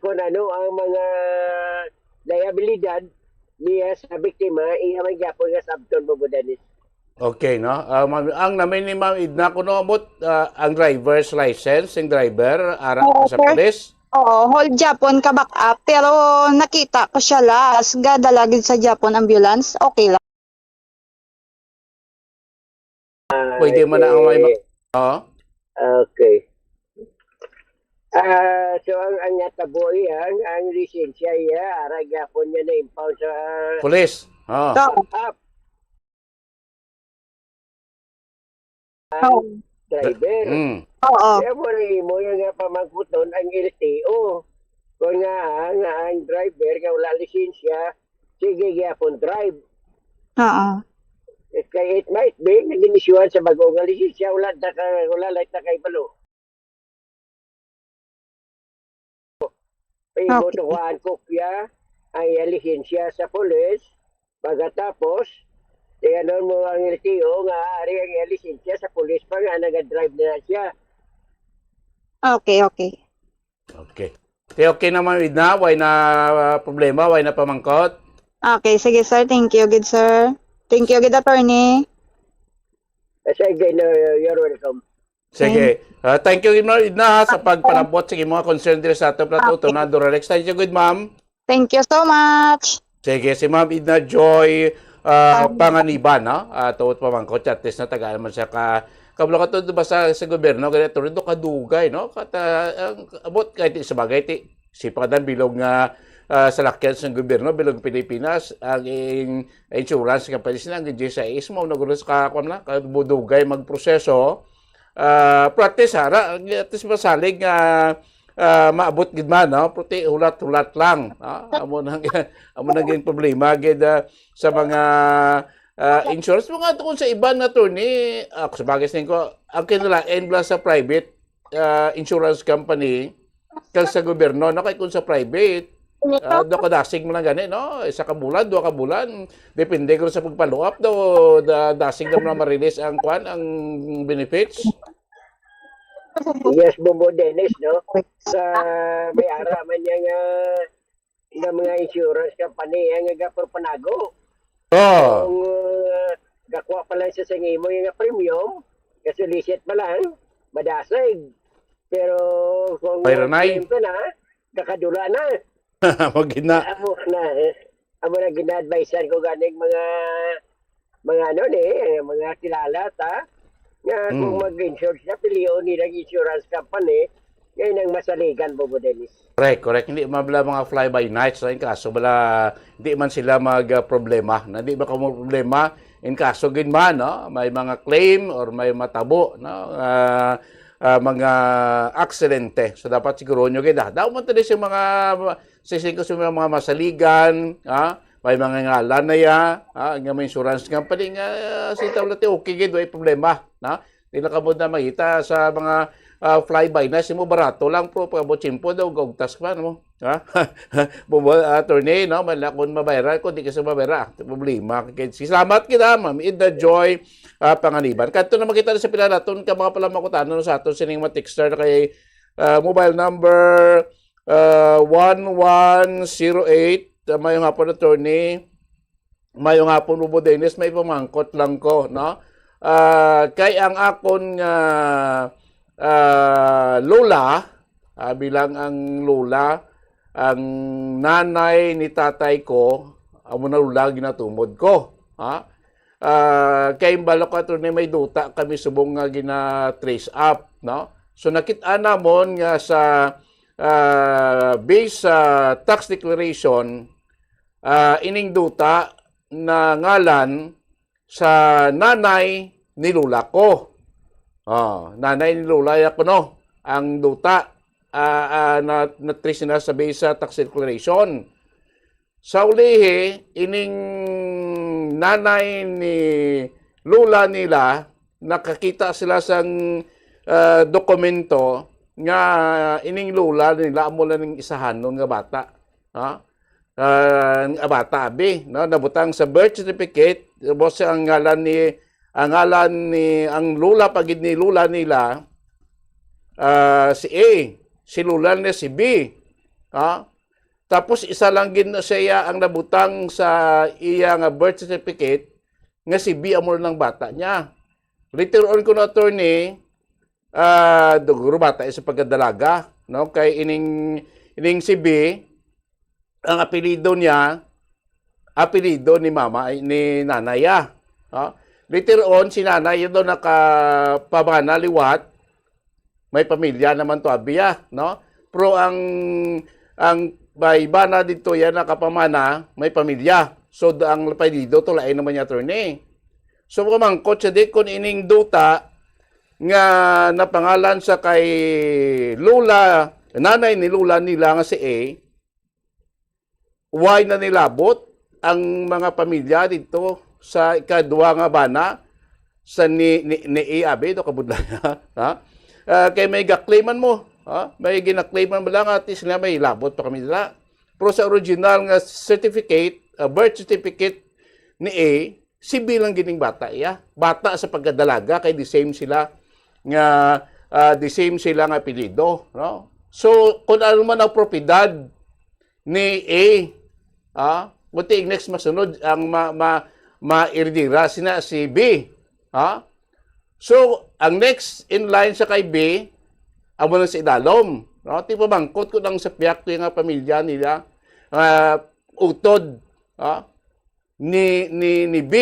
kung ano ang mga liabilidad niya sa biktima iya may gapon nga sabton Bumbo Dennis. Okay, no? Ang namin ni Ma'am Idna, kuno amot ang driver's license, yung driver, arang sa pulis. Oo, hold Japon ka backup, pero nakita ko siya last, gadalagid sa Japon ambulance, okay lang. Pwede man na ang may Okay. So ang natabo ang lisensya iya, ara gyapon niya na impound sa pulis. Driver. Oo. Kaya mo yung pamangkuton ang LTO. Kung nga ang driver nga wala lisensya, sige gyapon drive. Oo. Kaya it might be naginisyuhan sa bagong nga lisensya, wala lang ta kay balo. Ay mo tukuhaan kopya ay lisensya sa pulis. Pagkatapos, tingnan mo ang LTO nga ari ang lisensya sa pulis pa nga nag-drive na siya. Okay, okay. Okay. Okay naman Idna, why na problema, why na pamangkot? Okay, sige sir, thank you, good sir. Thank you, good attorney. Sige, you're welcome. Sige. Thank you Ma'am Idna sa pagpanabot sa mga concern dito sa ato plato to na Dorex. Thank you good ma'am. Thank you so much. Sige, si Ma'am Idna Joy Panganiban, no? Tuot pamangkot, at least na taga naman siya kablo ka to ba sa gobyerno, ganito rin kadugay, no? Abot kahit sa bagay, sipadan bilog nga salakyan sa gobyerno, bilog Pilipinas, ang insurance company sila, ang GSIS mo, nagulos ka kadugay magproseso, practice, at least masalig maabot gid man no puti hulat-hulat lang amo naging problema gid sa mga insurance mga tukon sa iban na attorney sa bagay ko ang kinalain bla sa private insurance company kag sa gobyerno no kay kun sa private do kadasig mo lang gani no isa ka bulan duha ka bulan depende ko sa pagpaluap do dasig na ma-release ang kwan ang benefits. Yes, Bumbo Dennis, no? Sa may araman niya nga mga insurance company nga panago. Kung gakuha pa lang siya sa ngimo yung premium, kasi lisit pa lang, madasig. Pero kung claim ka na, kakadula na. Magina. Amo na gina-advisean ko ganing mga ano mga kilala ta. Nga kung mag-insure siya, piliyon nilang insurance company, ngayon ang masaligan, Bobo Dennis. Correct. Hindi mabala mga fly-by-nights. In kaso, hindi man sila mag-problema. Hindi ba problema in kaso ginman, no? May mga claim or may matabo, no? Mga aksidente. So, dapat siguro nyo kita. Daw man tayo yung mga sisingko sa mga masaligan, may mga ngalan na ya, nga may insurance company nga sitaw natin, okay gid, may problema. Hindi na kamod na makita sa mga fly-by na, mo barato lang po, pagkabotsin po daw, gugtas pa, no? Attorney, no? Malakon mabayra, kung di kasi mabayra, problema. Salamat kita, ma'am, Ida Joy Panganiban. Kanto na makita na sa pinaraton, ka mga pala makutan, no, sa aton, sining matexter na kay mobile number 1108, mayong hapon, attorney, mayong hapon, Bobo Dennis, may pamangkot lang ko, no? Kay ang akon lola, bilang ang lola, ang nanay ni tatay ko, amo na lola, ginatumod ko. Kay balok attorney, may duta kami subong nga gina-trace up, no? So nakita namon nga sa based sa tax declaration, ining duta na ngalan sa nanay ni lula ko. Nanay ni lula ko, no? Ang duta na-trace na sa base sa tax declaration. Sa ulihi, ining nanay ni lula nila, nakakita sila sa dokumento nga ining lula nila amo lang ng isahan nun nga bata. Bata abi, no, nabutang sa birth certificate, boss ang ngalan ni ang lula pagid ni lula nila si A, si lula niya si B. Tapos isa lang gid siya ang nabutang sa iya nga birth certificate nga si B amo lang bata niya. Later on ko na attorney, duguro bata sa pagdalaga, no, kay ining si B, ang apelido niya, apelido ni mama, ni nanaya. Later on, si nanay yun doon nakapamana liwat, may pamilya naman to abiya, no? Pero ang baybana dito yan nakapamana, may pamilya. So, ang apelido to lain naman niya attorney. So, kumangkot siya di kung ining duta nga napangalan sa kay lula, nanay ni lula nila nga si A, why na nilabot ang mga pamilya dito sa ikadwa nga bana sa ni Abe do kabudlay kay may gaklaiman mo, may ginaklaiman mo lang at least nga may labot pa kami nila. Pero sa original nga certificate, birth certificate ni A, si B lang gining bata iya. Bata sa pagdalaga kay the same sila nga nga apelyido, no? So kung ano man ang propiedad ni A, buti next masunod ang ma-irdira sina si B. So, ang next in line sa kay B, amo na si Idalom. No? Tipo bangkot ko lang sa piyak to yung pamilya nila, utod ni B.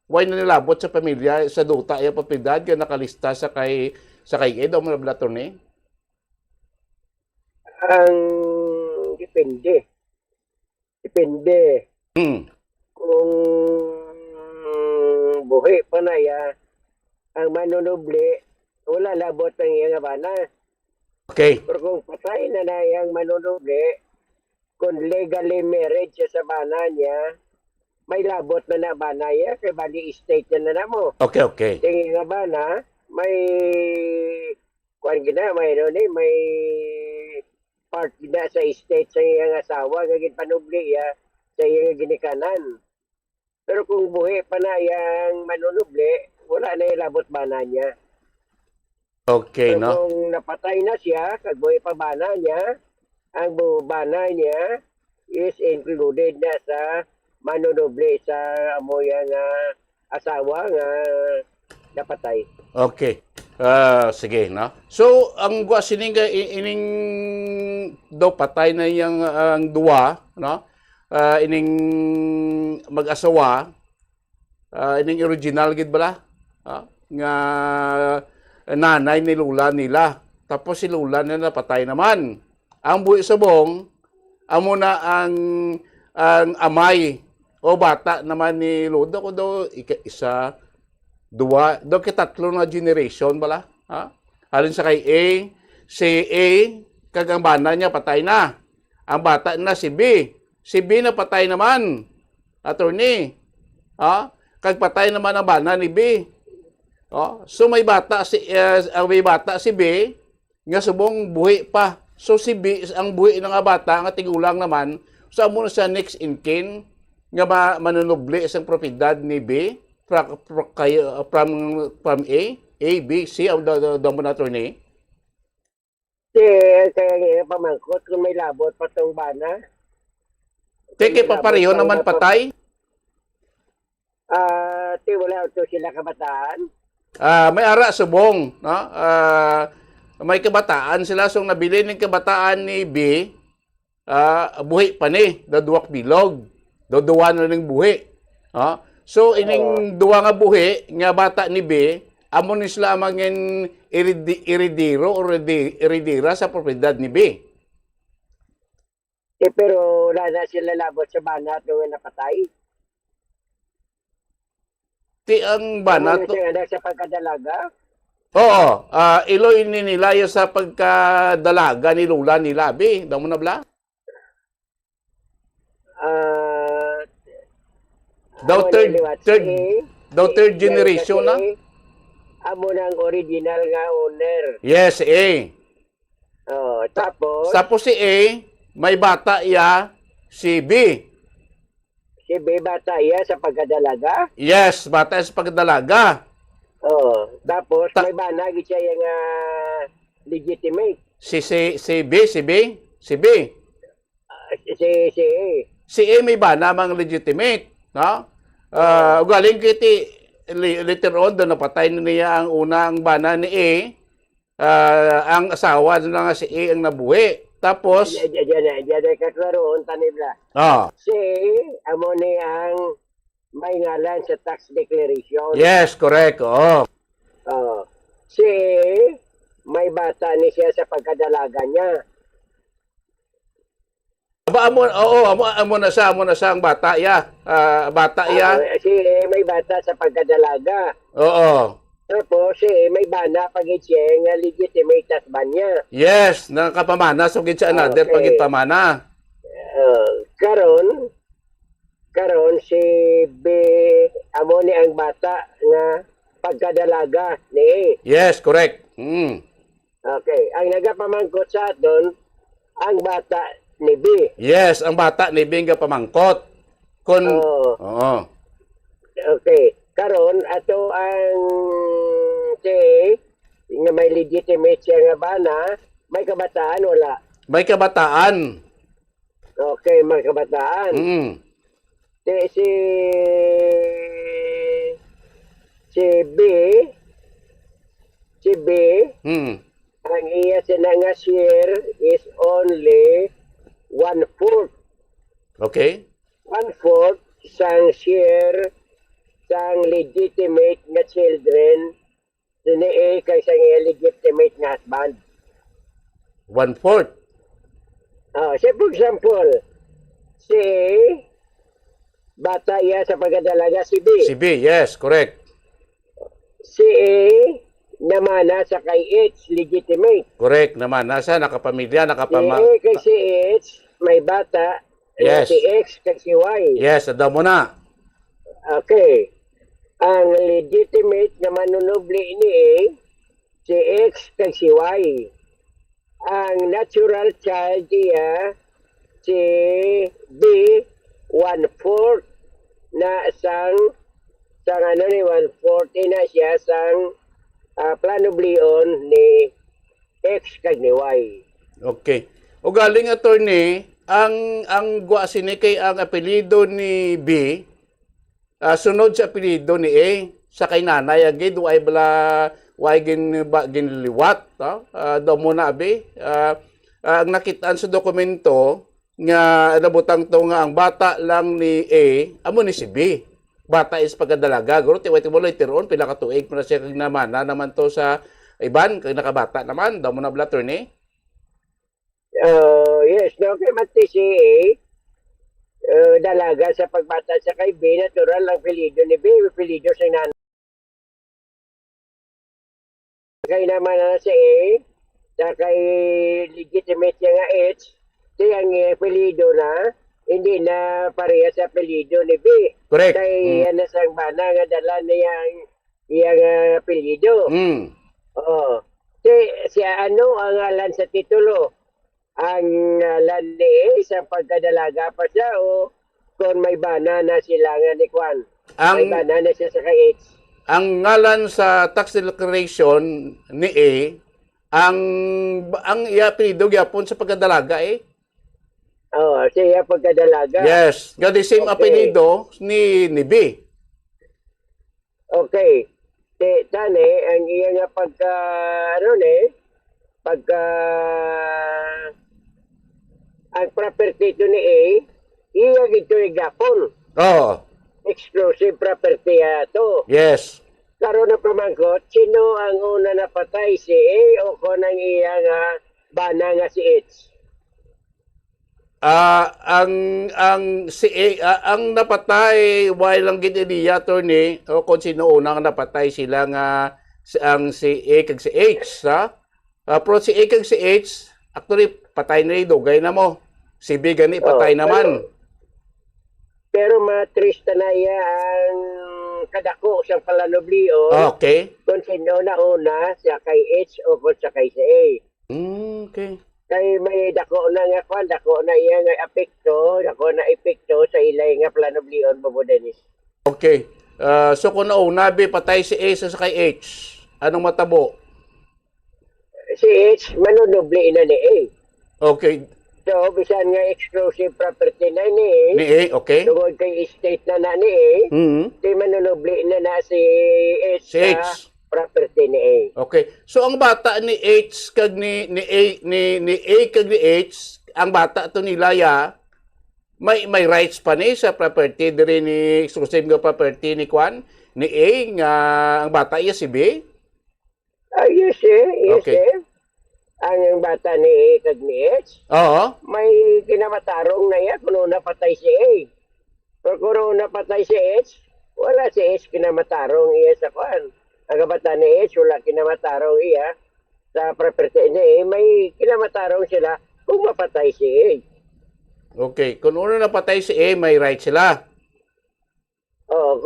Why na nilabot sa pamilya, sa duta, yung propiedad, yung nakalista sa kay Edo, mga blator ni? Ang depende. Kung buhi pa na ang manunuble, wala labot ng iyang bana. Okay. Pero kung patay na yung manunuble, kung legally married siya sa bana niya, may labot na bana niya, kaya bali estate niya na mo. Okay. Tingin nga bana, may may part na sa estate sa iyang asawa, gagin panubli sa iyang ginikanan. Pero kung buhi pa na yung manunubli, wala na ilabot bana niya. Okay, pero no? Kung napatay na siya, kag buhi pa bana niya, ang bana niya is included na sa manunubli sa amoyang asawa nga napatay. Okay. Sige, no? So, ang gwa sining ining daw patay na yang ang duwa, no? Ining mag-asawa, ining original gid bala, nga nanay ni lula nila. Tapos si lula nila patay naman. Ang buhi subong, amo na ang amay o bata naman ni Ludo ko daw isa, dua, daw tatlo na generation bala. Halin sa kay A, si A, kag ang bana niya patay na. Ang bata na si B. Si B na patay naman. Attorney. Kag patay naman ang bana ni B. So may bata si B nga subong buhi pa. So si B, ang buhi ng bata nga tigulang naman, so amo na siya next in kin nga manunubli isang propiedad ni B from A, B, C, ang damo na attorney. Kaya pamangkot kung may labot pa tong bana. Kaya papareho naman patay? Wala ito sila kabataan. May ara subong, no? May kabataan sila, so nabili ng kabataan ni B, buhi pa ni, daduwak bilog. Doduwa na ng buhi. So, ining duwa nga buhi, nga bata ni B, amo ni sila amangin iridiro o iridira sa propiedad ni B. Pero wala na sila labot sa bana nung napatay. Ti ang bana to... sa pagkadalaga? Oo. Iloy ni nila yung sa pagkadalaga ni lula ni Labi. Daw mo na bla? Daw third generation na? Amo ng original nga owner. Yes, A. Tapos? Tapos si A, may bata iya, si B. Si B bata iya sa pagkadalaga? Yes, bata sa pagkadalaga. Tapos may banag siya yung legitimate. Si B. Si A. Si A may bana mang legitimate. No? Galing kiti later on doon napatay na niya ang unang bana ni A. Ang asawa na nga si A ang nabuhi. Tapos diyan kaklaroon tanibla. Si amo ni ang may ngalan sa tax declaration. Yes, correct. Si may bata ni siya sa pagkadalaga niya. Amo na siya ang bata ya. Si may bata sa pagkadalaga. Oo. Tapos si may bana pagit siya nga legitimate husband niya. Yes, nakapamana so gid siya another pagit pamana. Karon si B amo ni ang bata nga pagkadalaga ni A. Yes, correct. Okay, ang nagapamangkot sa doon ang bata ni B. Yes, ang bata ni B nga pamangkot. Okay, karon ato ang si nga may legitimate siya nga bana, may kabataan wala? May kabataan. Okay, may kabataan. Si B, ang iya nga share is only 1/4. Okay. 1/4 sang share sang legitimate nga children ni A kay sang illegitimate nga husband. 1/4. Say for example, si bata iya sa pagkadalaga si B. Si B, yes, correct. Si A namana sa kay H, legitimate. Correct naman. Nasa nakapamilya, Si A kay si H, may bata. Yes. Si X kay si Y. Yes, ada mo na. Okay. Ang legitimate na manunubli ni A, si X kay si Y. Ang natural child niya, si B, 1/4 na sang 1/40 na siya sang planublion ni X kag ni Y. Okay. O galing attorney, ang gwa sini kay ang apelyido ni B, sunod sa apelyido ni A, sa kay nanay agid ay bala why ginliwat daw muna abi ang nakitaan sa dokumento nga nabutang to nga ang bata lang ni A amo ni si B. Bata is pagkadalaga guro tiwati mo later on pila ka tuig para siya kag naman to sa iban kag nakabata naman daw mo na blatter ni. Yes, no kay mati si A dalaga sa pagbata sa kay B, natural ang apelyido ni B, apelyido sa nanay. Kay naman na si A, sa kay legitimate niya nga H, siyang apelyido na, hindi na pareha sa apelyido ni B. Correct. Kay yan na sang bana nga dala niyang apelyido. Oo. Si ano ang ngalan sa titulo? Ang ngalan ni A sa pagkadalaga pa siya o kung may bana na sila nga ni Kwan? May bana na siya sa kay H. Ang ngalan sa tax declaration ni A, ang iapelido gyapon sa pagkadalaga Oo, siya pagkadalaga. Yes, got the same apelido ni B. Okay. Tane, ang iya nga pagka, ang property to ni A, iya gito igapon. Oh. Exclusive property to. Yes. Karon na pamangkot, sino ang una napatay, si A o kung ang iya nga bana nga si H? Ang si A, ang napatay while lang gid niya attorney o kung sino unang napatay sila nga ang si A kag si H pero si A kag si H actually patay na dugay na mo si B gani patay naman pero matrista na iya ang kadako sa palanoblion. Okay. Kung sino na una siya kay H o kung siya kay si A. Okay. Kay may dako na nga kwan, dako na iya nga epekto sa ilay nga planoblion Bobo Dennis. Okay. So kung nauna B patay si A sa kay H, anong matabo? Si H manunubli na ni A. Okay. So bisan nga exclusive property na ni A. Ni A, okay. Tungod kay estate na ni A. Di manunubli na si H. Si H. Property ni A. Okay. So ang bata ni H kag ni A kag ni H, ang bata to nila may rights pa ni sa property diri ni exclusive nga property ni Kwan ni A nga ang bata iya si B. Yes, yes. Okay. Ang bata ni A kag ni H. Oo. May kinamatarong na iya kung napatay si A. Pero kung napatay si H, wala si H kinamatarong iya sa Kwan. Ang bata ni H, wala kinamatarong iya sa property niya may kinamatarong sila kung mapatay si A. Okay. Kung una napatay si A, may right sila. Oo.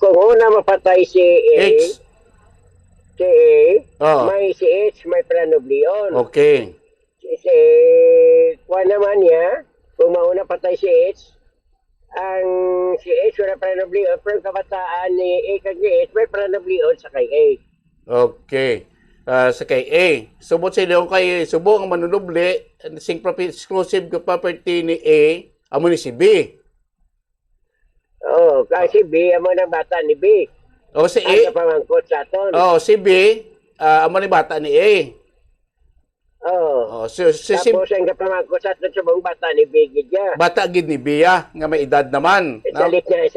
Kung una mapatay si A, H. si A, may si H, may planoblion. Okay. Si Kwan naman niya, kung mauna patay si H, ang si H wala planoblion, pero ang kabataan ni A kag ni H may planoblion sa kay A. Okay. Sa kay A. Subot sila yung kay subong ang manunubli, sing exclusive property ni A, amo ni si B. Oo, kasi B, amo ng bata ni B. O si A. Ang pamangkot sa aton. Oh, si B, amo ni bata ni A. Oo. Tapos ang kapamangkot sa aton sa mga bata ni B gidya. Bata gid ni B nga may edad naman. Sa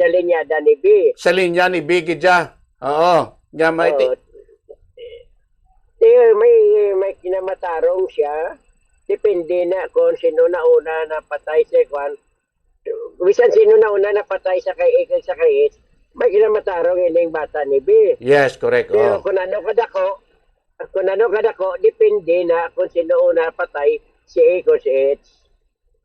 linyada ni B. Sa linya ni B gidya. Oo. Nga may may kinamatarong siya. Depende na kung sino na una napatay sa Kwan. Bisan sino na una napatay sa kay A kag sa kay H, may kinamatarong ining bata ni B. Yes, correct. Pero kung ano kadako, depende na kung sino una patay, si A o si H.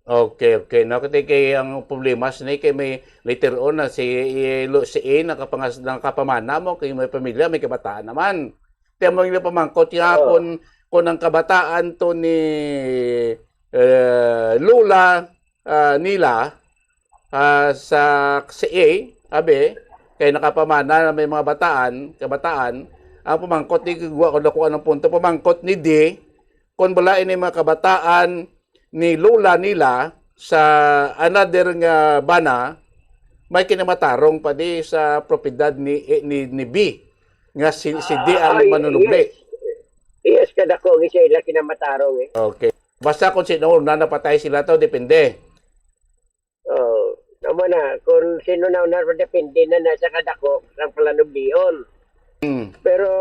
Okay. No, kasi kay ang problema sa kay may later on na si A nakapamana mo kay may pamilya, may kabataan naman. Kaya mo yung pamangkot kung ang kabataan to ni Lula nila sa si A, abe, kay nakapamana na may mga kabataan, ang pamangkot ni Gwa ko anong punto, pamangkot ni D, kung balain ni mga kabataan ni Lula nila sa another nga bana, may kinamatarong pa di sa propiedad ni B. nga si D ang manunubli. Yes, kada ko isa ila kinamatarong eh. Okay. Basta kung sino na napatay sila to, depende. Oh, naman na, kung sino na depende na nasa kadako ng palanublion. Pero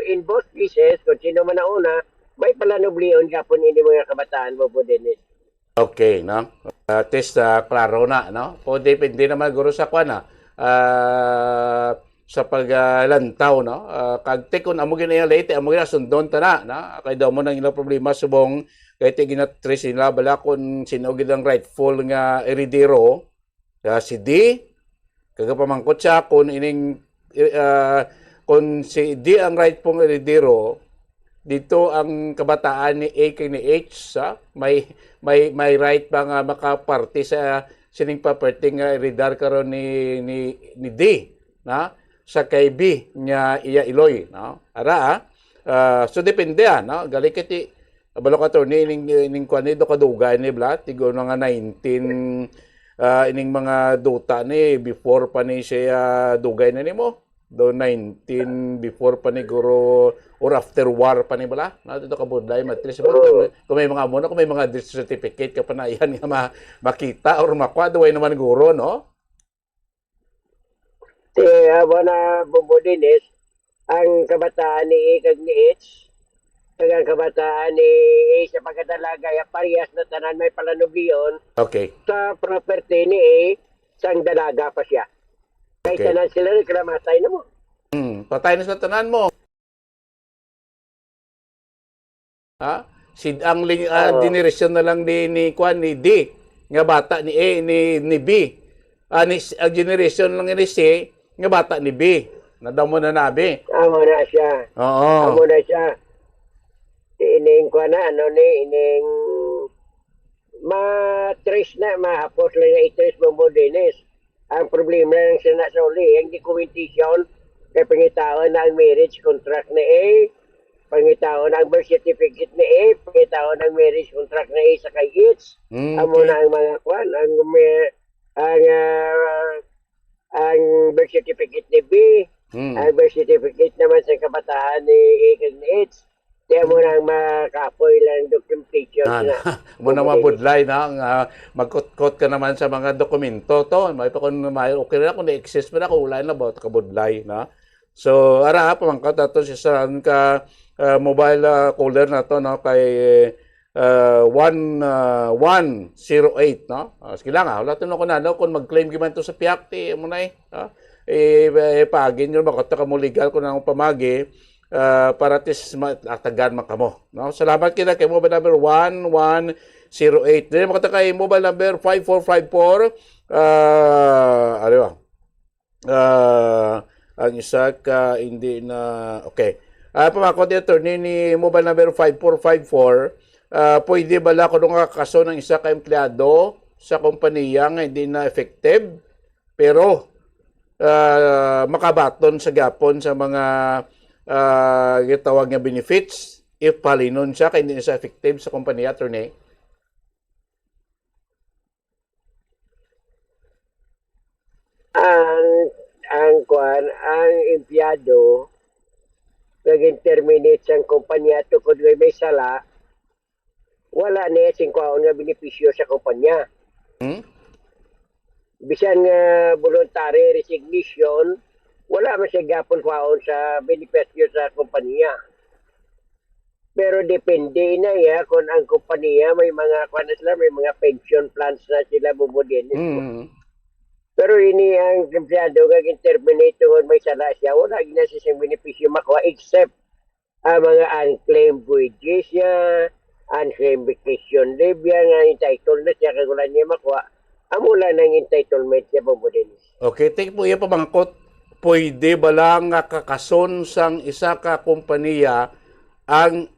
in both cases, kung sino man nauna, may palanublion kapon ini mga kabataan mo po, Dennis. Okay, no? At least, klaro na, no? O depende naman guro sa kwan, sa paglantaw, no? Kag tekon amo ginaya late, amo gina sundon ta na, kay daw mo nang ilang problema subong kay ti ginatres nila bala kun sino gid ang rightful nga heredero, si D, kaga pamangkot siya kun ining kun si D ang rightful heredero, dito ang kabataan ni A kay ni H, may right pa nga makaparty sa sining property nga heredar karon ni D, na sa kay B nya iya Iloy, no? Ara so depende no? Gali kiti balo ka to ni ning kwan ni do kadugay ni blat tigo nga 19 ining mga duta ni before pa ni siya dugay na nimo do 19 before pa ni guro or after war pa ni bala na dito ka budlay matris kung may mga amo kung may mga death certificate ka pa na yan nga makita or makwa way naman guro, no? Na Bumbudinis, ang kabataan ni A kag ni H, kag ang kabataan ni A sa pagkadalaga, parehas na tanan may palanublion. Okay. Sa property ni A, sang dalaga pa siya. Kay Okay. tanan sila reklamatay na mo. Patay na sa tanan mo. Ang generation na lang ni kwan ni D, nga bata ni A ni B. Ang generation lang ni C, nga bata ni B. Nadaw mo na nabi. Amo na siya. Oo. Amo na siya. Ining kwa na, ining matrace na, mahapos lang na itrace Bumbudinis. Ang problema lang siya na sa uli, ang documentation, kay pangitaon na ang marriage contract ni A, pangitaon na ang birth certificate ni A, pangitaon na ang marriage contract ni A sa kay H. Amo na ang mga kwan, ang birth certificate ni B, ang birth certificate naman sa kabataan ni A kag ni H. Kaya mo nang makapoy lang documentation na. Mo na mabudlay na magkot-kot ka naman sa mga dokumento to. May pa kung okay na kung na-access mo na kung wala na ba kabudlay na. So ara pamangkat ato si saan ka mobile caller na to no kay 1108 no. Sige lang wala to no ko na no kung mag-claim giman to sa PIAC mo na pagin yun makita ka mo legal kung nang pamagi para tis atagan man kamo no. Salamat kita kay mobile number 1108. Dili makita kay mobile number 5454 ano ba ang isa ka hindi na okay. Pamakot dito ni mobile number 5454 pwede bala ko nga kaso ng isa ka empleyado sa kompanya nga hindi na effective pero makabaton sa gapon sa mga gitawag nga benefits if palinon siya kay hindi na siya effective sa kompanya, attorney? Ang empleyado naging terminate sa kumpanya tukod may sala, wala na sing kwaon nga benepisyo sa kumpanya. Bisan nga voluntary resignation, wala man siya gapon kwaon sa benepisyo sa kumpanya. Pero depende na kung ang kumpanya may mga may mga pension plans na sila Bumbudinis. Pero ini ang empleyado nga terminate tungod may sala siya, wala gina siyang benepisyo makuha except ang mga unclaimed wages niya, unclaimed vacation leave nga entitled na siya kag wala niya makuha. Amula ng entitlement siya Bumbudinis. Okay, take mo iya pamangkot. Pwede ba lang nga kakason sang isa ka kompanya ang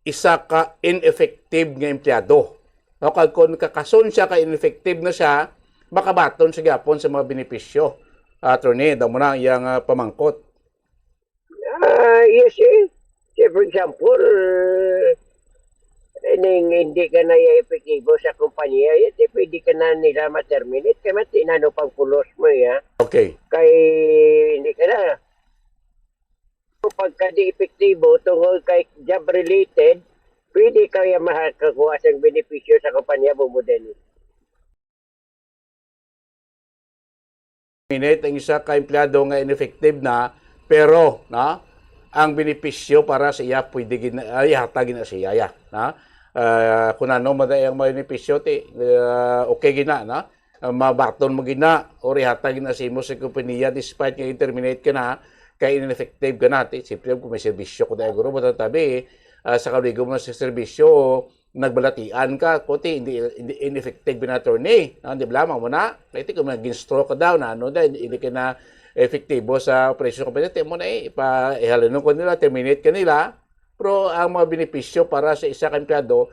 isa ka ineffective nga empleyado? O kung kakason siya ka ineffective na siya, makabaton sa gapon sa mga benepisyo. Attorney, daw mo na iyang pamangkot. Yes, for example, hindi ka na epektibo sa kumpanya, pwede ka na nila ma-terminate, kaya matinano pang pulos mo, Okay. Kay hindi ka na. Pagka di epektibo tungkol kay job related, pwede kaya makakuha sa benepisyo sa kumpanya Bombo Dennis. Minute ang isa ka empleyado nga ineffective na, pero ang benepisyo para sa iya pwede ihatag na siya ya na kung ano madayang mga benepisyo okay gina na mabaton mo gina or ihatag na si mo sa kumpanya despite nga terminate ka na kay ineffective ka na siyempre kung may serbisyo ko dahil guro matatabi sa kaligo mo sa serbisyo nagbalatian ka kuti hindi ineffective na attorney di ba lamang mo na kaya kung nag-stroke ka daw na hindi ka na efektibo sa operasyon kompetente mo na ihalino ko nila, terminate ka nila, pero ang mga benepisyo para sa isa ka empleyado,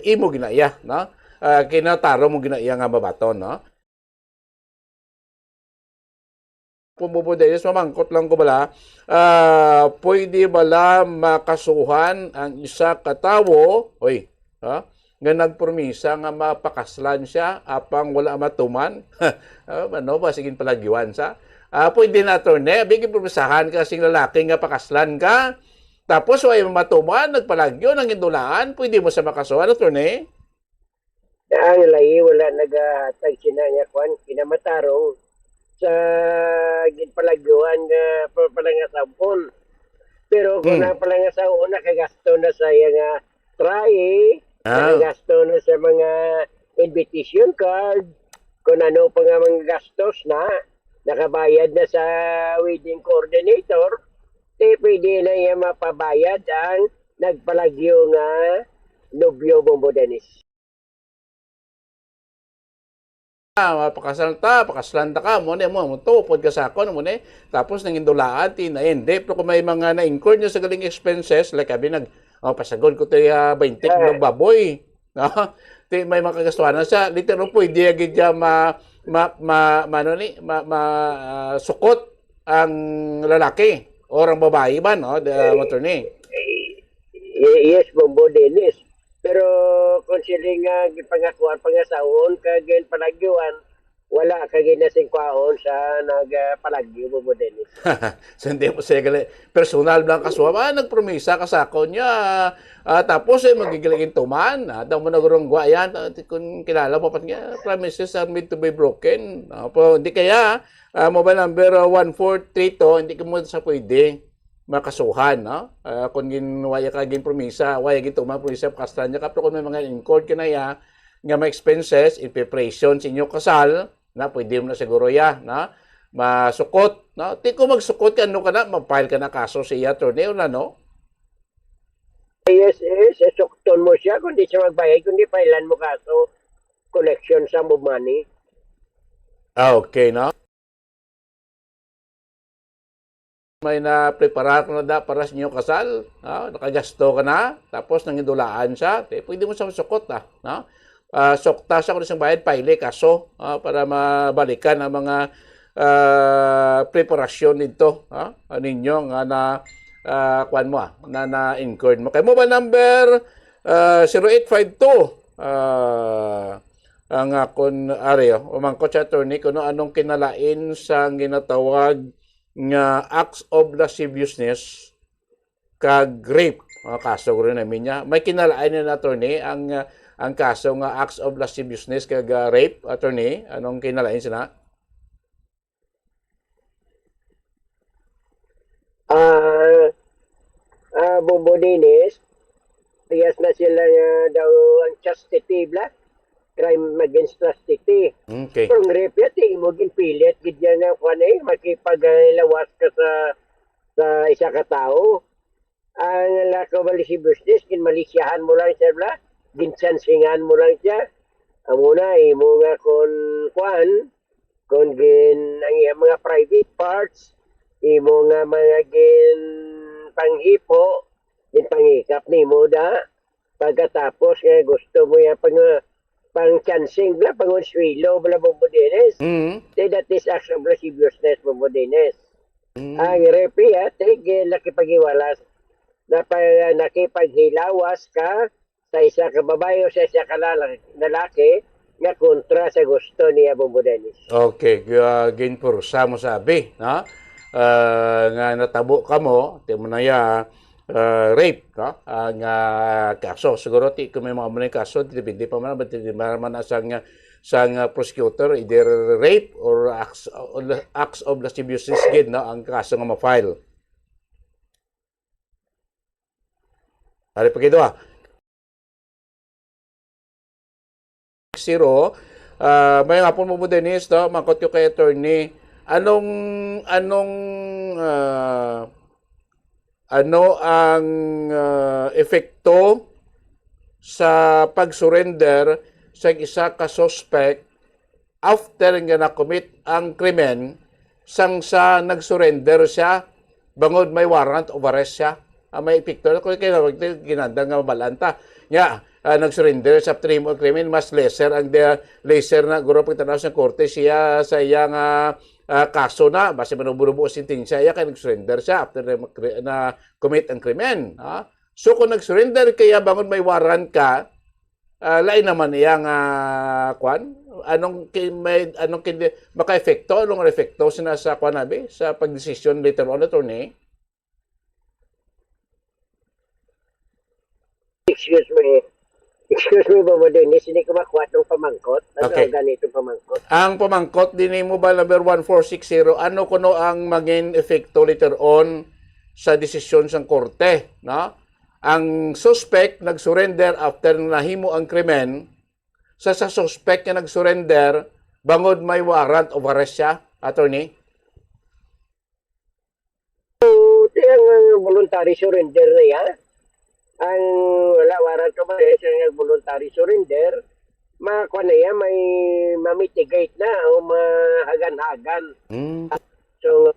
imo ginaya, no? Kinataro mo ginaya nga mabaton, no? Kung bubudelis, mamangkot lang ko bala, pwede bala makasuhan ang isa katawo, nga nagpromisa nga mapakaslan siya apang wala matuman, ano ba, sigin palagiwan sa? Pwede na attorney, bigyan promisahan ka sing lalaki nga pakaslan ka. Tapos way matuman, nagpalagyo ng indulaan, pwede mo sa makasuhan attorney. Ang lahi wala nagahatag sina niya kwan kinamatarong sa ginpalagyuan nga palangasawon. Pero kung ang palangasawon nakagasto na sa nga try, nakagasto na sa mga invitation card, kung ano pa nga mga gastos na nakabayad na sa wedding coordinator, pwede na iya mapabayad ang nagpalagyo nga nobyo Bombo Dennis. Pakaslan ta ka, mo tupod ka sa ako, tapos nang indulaan, hindi. Pero kung may mga na-incur nyo sa galing expenses, like sabi pasagod ko tayo 20 kilong baboy. May makagastuhan na siya. Literal po, hindi agad niya sukot ang lalaki o ang babae ba, no? Attorney? Yes, Bombo Dennis. Pero kung sila nga gipangakuan pangasawon kagin palagyuan, wala kagin na singkwaon sa nagpalagyo Bombo Dennis. So hindi po siya personal lang kasuwa. Nagpromisa ka sa ako niya. Tapos magigiligin tuman. Daw mo nagurungwa yan. Kung kilala mo pat nga, promises are made to be broken. Hindi kaya, mobile number 1432, hindi ka mo sa pwede makasuhan, no? Kung ginwaya ka promisa, waya gituman promisa pakastan niya ka, pero kung may mga in-court ka na ya, nga may expenses, in preparation sa inyong kasal, na pwede mo na siguro ya, na masukot, no? Kung magsukot ka, ano ka na, mag-file ka na kaso sa iya, attorney, na, no? Yes, sukton mo siya, kundi siya magbayad, kundi filean mo kaso, collection sa mo money. Okay, no? May na-prepare ka na para sa inyong kasal, nakagasto ka na, tapos nangindulaan siya, pwede mo siya masukot, no? Sukta siya kung isang bayad, paile, kaso, para mabalikan ang mga preparasyon nito, ninyo, nga na, kuan mo, na-incurred mo. Kaya mobile number 0852, ang akon, umangkot sa attorney, kung anong kinalain sa ginatawag nga acts of lasciviousness kag rape. Kaso ko rin namin niya. May kinalain na attorney ang kaso nga acts of lasciviousness kag rape, attorney. Anong kinalain sila? Bombo Dennis, tiyas na sila daw ang chastity bla. Crime against chastity. Okay. Pero ang rape yun, mo ginpilit, gidyan nga kung makipaglawas ka sa isa ka tao. Ang lakaw lasciviousness, ginmalisyahan mo lang siya, bla, ginsansingan mo lang siya. Amo na, mo nga kung ang mga private parts, mo nga mga panghipo, pangikap ni mo da. Pagkatapos nga gusto mo yan pang-chancing bla, pang-unswilo bla Bombo Dennis. That is acts of lasciviousness Bombo Dennis. Ang repi nakipag-iwalas, nakipaghilawas ka sa isa ka babae o sa isa ka lalaki nga kontra sa gusto niya Bombo Dennis. Okay, ginpurusa mo sabi, no? nga natabo kamo ti mo na ya rape no ang kaso siguro ti kung may mga mga kaso depende pa man man sang prosecutor either rape or acts of lasciviousness gid no ang kaso nga ma-file. Ari pa kito may nga po mo Dennis no makot yung kay attorney ano ang epekto sa pag-surrender sa isa ka suspect after nga na-commit ang krimen sang sa nag-surrender siya bangod may warrant of arrest siya may epekto kung ginanda nga mabalanta nya nag-surrender sa after krimen mas lesser ang lesser na guro pagtanaw sa korte siya sa iyang kaso na base manuburubo sentensya iya kay nag-surrender siya after na commit ang krimen so kung nag-surrender kaya bangon may warrant ka lain naman iyang kwan anong maka-epekto anong epekto sa kwan nabi sa pagdesisyon later on attorney. Excuse me, Bobo Dennis, hindi ko makuha itong pamangkot. Okay. Ganitong pamangkot. Ang pamangkot, din mo ba number 1460, ano kuno ang maging epekto later on sa desisyon sa korte? No? Ang suspect nag-surrender after nahimo ang krimen, sa suspect na nag-surrender, bangod may warrant of arrest siya, attorney? So, ang voluntary surrender na yan, ang wala warrant of arrest ang voluntary surrender makuha na yan may mamitigate na o mahagan-hagan so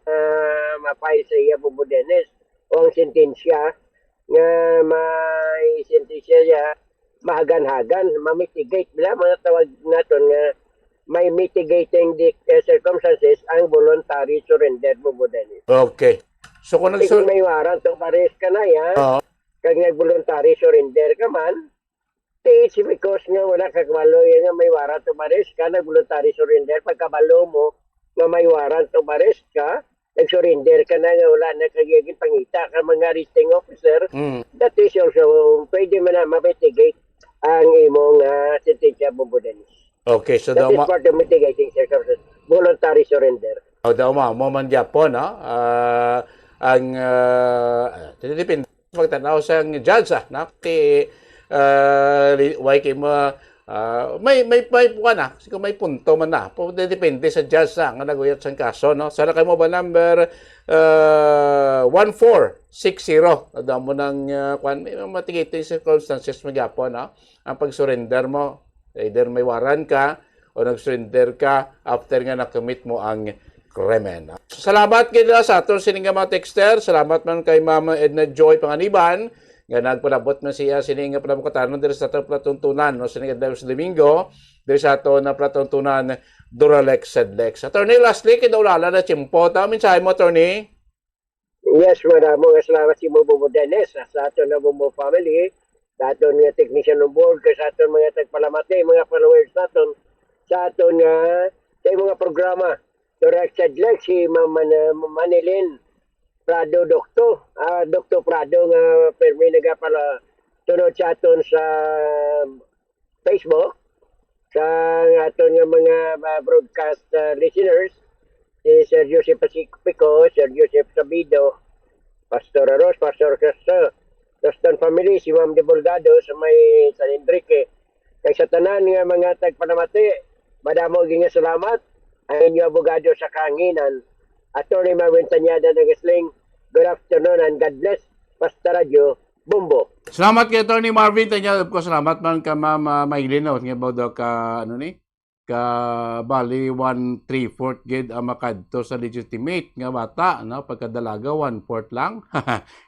mapay sa iya Bobo Dennis o ang sentensya nga may sentensya niya mahagan-hagan mamitigate bila mga tawag naton nga may mitigating circumstances ang voluntary surrender Bobo Dennis. Okay. So kung may warrant of arrest ka na yan kag nag-voluntary surrender ka man, it's because nga wala kakabalo yan nga may warrant of arrest ka, nag-voluntary surrender, pagkabalo mo nga may warrant of arrest ka, nag-surrender ka na nga wala na kagiging pangita ka mga arresting officer, that is also, pwede mo na mapitigate ang imong sentensya Bobo Dennis. Okay, so that is part of mitigating circumstances, voluntary surrender. Daw mo man Japon, no? Ang depende pagtanaw sa judge why kay mo may na siguro may punto man na depende sa judge nga naguyat sa kaso no sana kay mo ba number 1460 ada mo nang kwan may mitigating circumstances magyapon no ang pag-surrender mo either may warrant ka o nag-surrender ka after nga na-commit mo ang krimen. Salamat kay sa aton sining mga texter. Salamat man kay Mama Edna Joy Panganiban nga nagpalabot man siya sining nga panabukatan diri sa aton platuntunan no sining adlaw sa Domingo diri sa aton na platuntunan Duralex Sedlex. Attorney lastly kay dawlala na tiyempo ta mensahe mo attorney. Yes, maraming salamat si Bobo Dennis sa aton na Bumbo family, sa aton nga technician on board, sa aton mga tagpalamati, mga followers naton, sa aton nga sa mga programa. Duralex Sedlex, si Manilin Prado Dr. Prado nga permi nagapala tunod sa aton sa Facebook, sa aton nga mga broadcast listeners, si Sir Joseph Pacifico, Sir Joseph Sabido, Pastor Aros, Pastor Castro, Toston family, si Ma'am de Bolgado sa may San Enrique. Kay sa tanan nga mga tagpanamati, madamo nga salamat ang inyo abogado sa kahanginan. Attorney Marvin Tanyada Nagasling, good afternoon and God bless. Basta Radio, Bumbo. Salamat kay Attorney Marvin Tanyada. Of course, salamat man ka Ma'am Maylin. Nga ba daw ka, ka bali 1/3 gid ang makadto sa legitimate nga bata no pagkadalaga 1/4 lang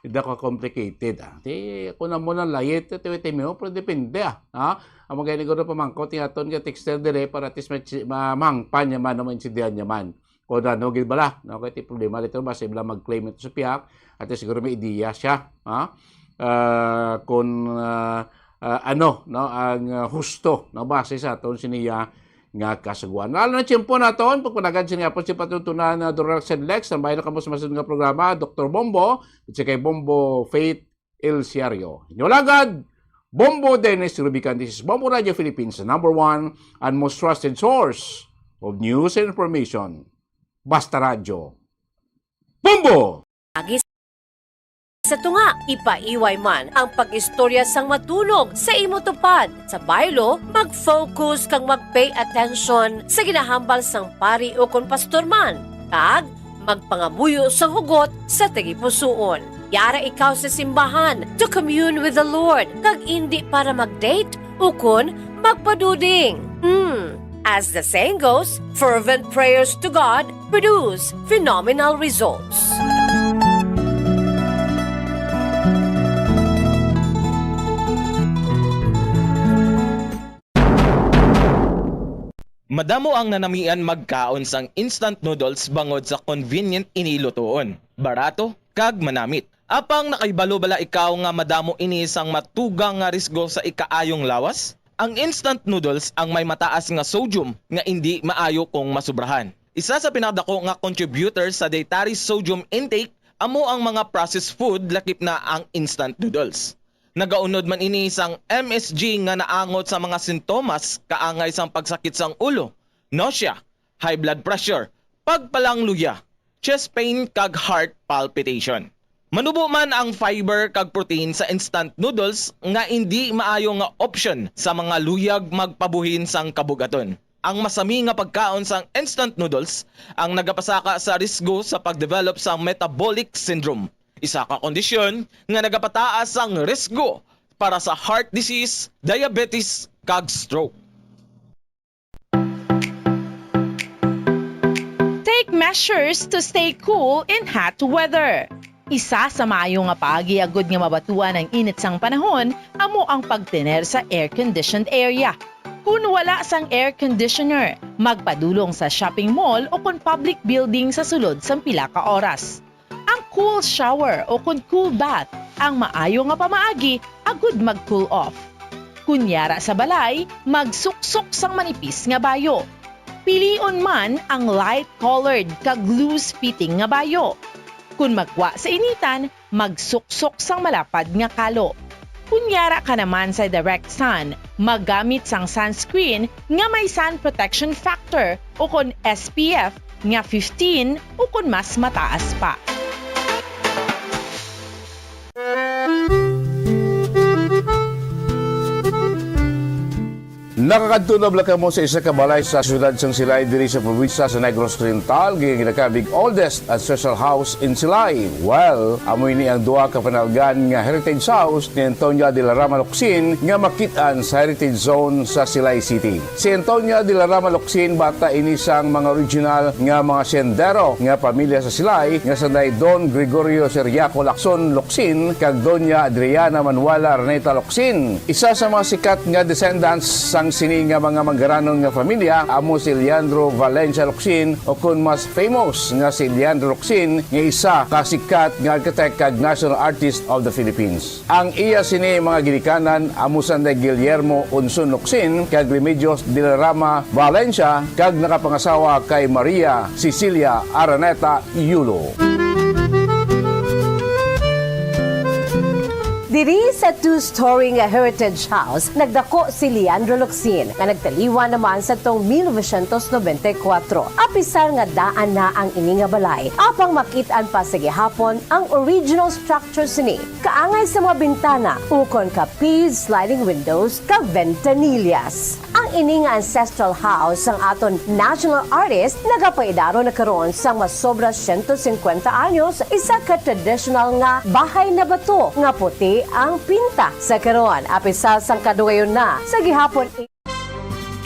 ida ka complicated di kuna mo nang layet ti mo pero depende ang magani ko pamangkot ti aton nga texter dire para tis mamangpan nya man no insidyan nya man ko ano gid bala no kay ti problema dito base bala mag-claim ito sa piyak at siguro may ideya siya kung ano no ang husto no base sa aton siniya nga kasagwan. Lalo na tiyempo naton, pagpanagan siya nga po si patutunan na Doral Senlex, ang bayan na kamo sa masunod nga programa, Dr. Bombo, at si kay Bombo Faith El Siario. Inyolagad, Bombo Dennis Rubican. This is Bombo Radio Philippines, the #1 and most trusted source of news and information. Basta Radio. Bombo! Sa tunga, ipaiway man ang pag-istorya sang matulog sa imo tupad. Sa baylo, mag-focus kang mag-pay attention sa ginahambal sang pari o kon pastor man. Kag, magpangabuyo sang hugot sa tagipusoon. Yara ikaw sa simbahan to commune with the Lord. Kag hindi para mag-date o kon magpaduding. As the saying goes, fervent prayers to God produce phenomenal results. Madamo ang nanamian magkaon sang instant noodles bangod sa convenient inilutoon. Barato, kag manamit. Apang nakaibalo bala ikaw nga madamo ini sang matugang nga risgo sa ikaayong lawas? Ang instant noodles ang may mataas nga sodium nga hindi maayo kung masubrahan. Isa sa pinakadako nga contributor sa dietary sodium intake amo ang mga processed food lakip na ang instant noodles. Nagaunod man ini sang MSG nga naangot sa mga sintomas kaangay sang pagsakit sang ulo, nausea, high blood pressure, pagpalangluya, chest pain kag heart palpitation. Manubo man ang fiber kag protein sa instant noodles nga hindi maayo nga option sa mga luyag magpabuhin sang kabugaton. Ang masami nga pagkaon sang instant noodles ang nagapasaka sa risgo sa pagdevelop sa metabolic syndrome. Isa ka kondisyon nga nagapataas ang risgo para sa heart disease, diabetes, kag stroke. Take measures to stay cool in hot weather. Isa sa maayo nga paagiagod nga mabatuan ang init sang panahon amo ang pagtener sa air-conditioned area. Kung wala sang air conditioner, magpadulong sa shopping mall o kung public building sa sulod sang pila ka oras. Ang cool shower o kung cool bath ang maayo nga pamaagi agud mag-cool off. Kunyara sa balay, magsuksok sang manipis nga bayo. Pilion man ang light-colored kag loose-fitting nga bayo. Kung magwa sa initan, magsuksok sang malapad nga kalo. Kunyara ka naman sa direct sun, maggamit sang sunscreen nga may sun protection factor o kung SPF nga 15 o kung mas mataas pa. Nakakadtunab lang mo sa isa ka balay sa siyudad sang Silay diri sa probinsya sa Negros Oriental, ginagabig oldest and special house in Silay. Well, amoy ni ang duha ka panalgan nga heritage house ni Antonia de la Rama Locsin nga makitaan sa heritage zone sa Silay City. Si Antonia de la Rama Locsin bata ini sang mga original nga mga sendero nga pamilya sa Silay nga sanay Don Gregorio Seriaco Lacson Locsin kag Doña Adriana Manuela Reneta Locsin. Isa sa mga sikat nga descendants sang sini nga mga manggaranong nga pamilya amo si Leandro Valencia Locsin o kun mas famous nga si Leandro Locsin nga isa kasikat nga architect kag national artist of the Philippines. Ang iya sini mga ginikanan amo sanday Guillermo Unson Locsin kag Remedios de la Rama Valencia kag nakapangasawa kay Maria Cecilia Araneta Yulo. Diri sa two-story nga heritage house, nagdako si Leandro Locsin nga nagtaliwa naman sa tong 1994. Apisar nga daan na ang ini nga balay, apang makitaan pa sa gihapon ang original structure sini. Kaangay sa mga bintana, ukon ka piece, sliding windows, ka ventanillas. Ang ini nga ancestral house ang aton national artist nagapaidaro na karon sa mas sobra 150 anyos, isa ka traditional nga bahay na bato nga puti ang pinta sa karon. Apisal sang kadugayon na sa gihapon.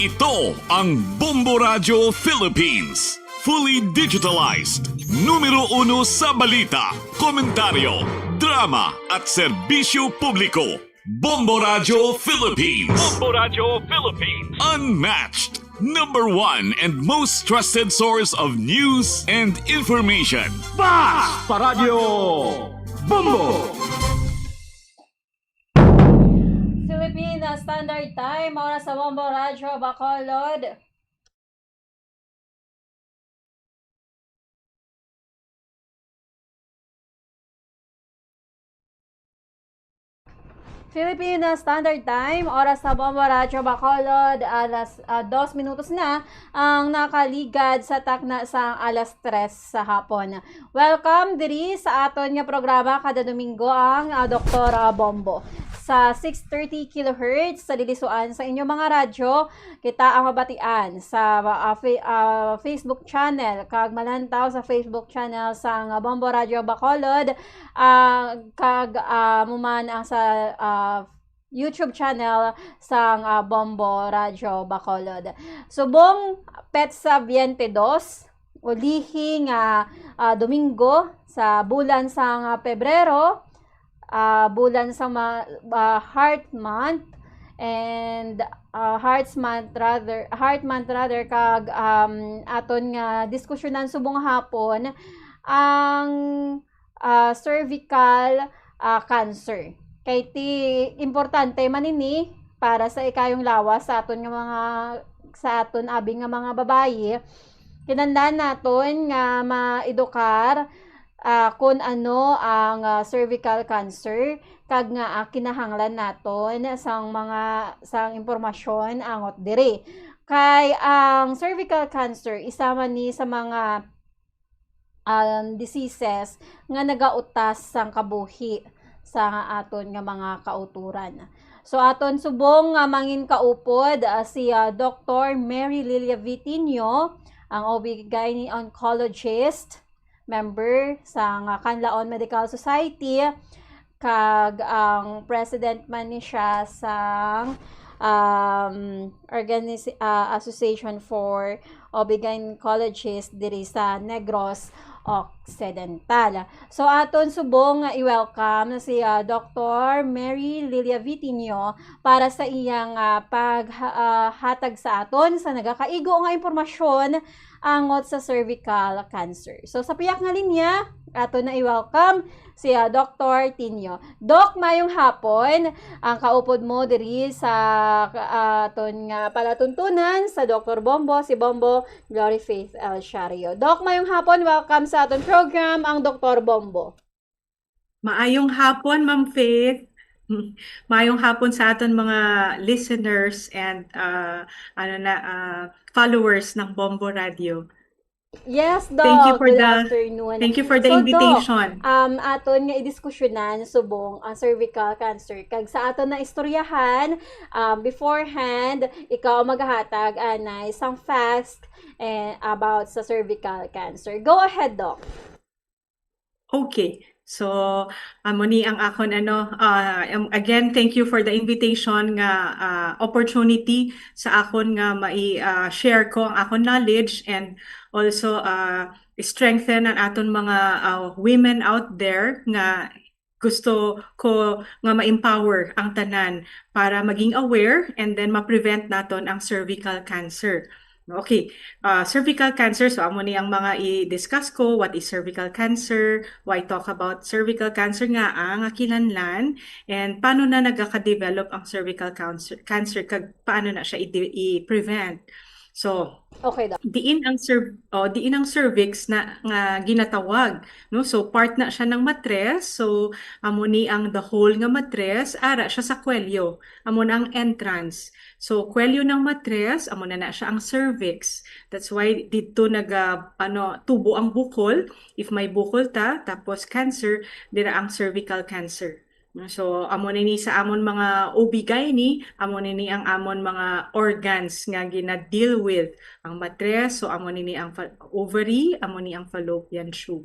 Ito ang Bombo Radio Philippines. Fully digitalized. Numero 1 sa balita, komentaryo, drama at serbisyo publiko. Bombo Radio Philippines. Bombo Radio Philippines. Unmatched. #1 and most trusted source of news and information. Basta Radio Bombo! Filipina Standard Time, oras sa Bombo Radio, Bacolod. Filipino Standard Time, oras sa Bombo Radyo Bacolod, alas 2 minutos na ang nakaligad sa takna sa alas 3 sa hapon. Welcome diri sa aton nga programa kada Domingo ang Dr. Bombo. Sa 630 kHz sa dilisuan sa inyong mga radyo, kita ang mabatian sa Facebook channel, kag malantaw sa Facebook channel sang Bombo Radyo Bacolod, kag muman ang sa YouTube channel sang Bombo Radyo Bacolod. Subong Petsa 22, ulihing Domingo sa bulan sang Pebrero, bulan sa Heart Month and Heart Month rather kag aton nga diskusyonan subong hapon ang cervical cancer. Kay ti importante manini para sa ikayong lawas sa aton abing nga mga babayi. Kinahanglan naton nga maedukar kung ano ang cervical cancer, kag nga kinahanglan naton sang impormasyon angot diri. Kay ang cervical cancer isa man ni sa mga diseases nga nagautas sang kabuhi sa aton nga mga kauturan. So aton subong nga mangin kaupod si Dr. Mary Lilia Vitinio, ang OB-GYN oncologist, member sa Canlaon Medical Society, kag ang president man ni siya sa Association for OB-Gynecologists diri sa Negros Occidental. So aton subong i-welcome si Dr. Mary Lilia Vitinio para sa iyang paghatag sa aton sa nagakaigo nga impormasyon angot sa cervical cancer. So sa piyak nga linya, aton na i-welcome si Dr. Tinio. Doc, mayong hapon, ang kaupod mo diri sa aton nga palatuntunan sa Dr. Bombo, si Bombo Glory Faith El Shario. Doc, mayong hapon, welcome sa aton program, ang Dr. Bombo. Maayong hapon, Ma'am Faith. Maayong hapon sa aton mga listeners and followers ng Bombo Radio. Yes, Doc. Thank you for Good the afternoon. Thank you for the invitation. Doc, aton nga idiskusyonan subong ang cervical cancer. Kag sa aton na istoryahan, beforehand, ikaw maghahatag anay isang facts about sa cervical cancer. Go ahead, Doc. Okay. So, muni ang akon again, thank you for the invitation nga opportunity sa akon nga mai-share ko ang akon knowledge and also strengthen ang aton mga women out there nga gusto ko nga ma-empower ang tanan para maging aware and then ma-prevent naton ang cervical cancer. Okay, cervical cancer, so amo ni ang mga i-discuss ko, what is cervical cancer, why talk about cervical cancer nga ang kinahanglan, and paano na nagaka-develop ang cervical cancer kag paano na siya i-prevent. So, okay, Doc. Diin ang cervix na nga ginatawag, no? So part na siya ng matres. So amo ni ang the whole nga matres, ara siya sa kwelyo. Amo na ang entrance. So kwelyo ng matres, amo na siya ang cervix. That's why dito tubo ang bukol. If may bukol tapos cancer, dira ang cervical cancer. So, amo ni sa amon mga OB-GYN, amo ni ang amon mga organs nga gina-deal with ang matres, so amo ni ang ovary, amo ni ang fallopian tube.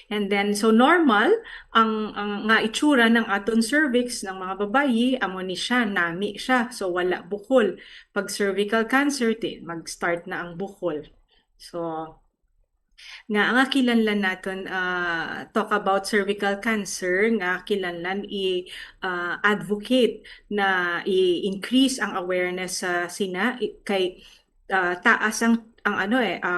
And then, so normal, ang nga itsura ng aton cervix ng mga babayi, amo ni siya, nami siya, so wala bukol. Pag cervical cancer, mag-start na ang bukol. So, nga ang kinahanglan naton talk about cervical cancer, nga kinahanglan i-advocate na i-increase ang awareness sa kay taas ang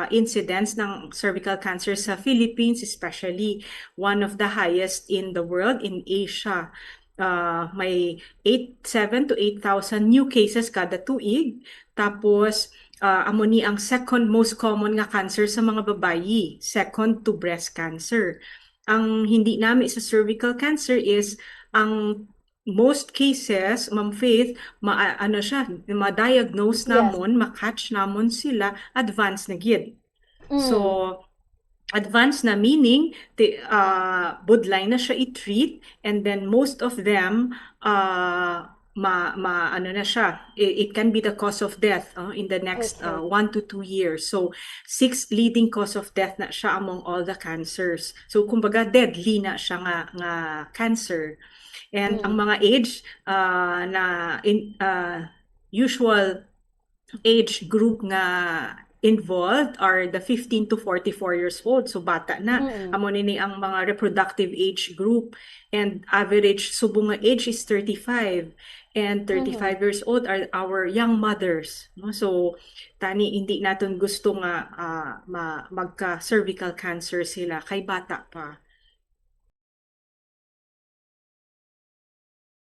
incidence ng cervical cancer sa Philippines, especially one of the highest in the world, in Asia. May 7,000 to 8,000 new cases kada tuig. Tapos amo ni ang second most common nga cancer sa mga babayi, second to breast cancer. Ang hindi nami sa cervical cancer is ang most cases, Ma'am Faith, ma-diagnose namon, ma-catch namon sila, advanced na gid. So, advanced na meaning, budlay na siya i-treat, and then most of them, it can be the cause of death in the next 1 to 2 years. So 6 leading cause of death na siya among all the cancers. So kumbaga deadly na siya nga cancer. And ang mga age usual age group nga involved are the 15 to 44 years old. So bata na. Amo nini ang mga reproductive age group, and average subong nga age is 35. And 35 years old are our young mothers. No? So tani hindi naton gusto nga magka-cervical cancer sila kay bata pa.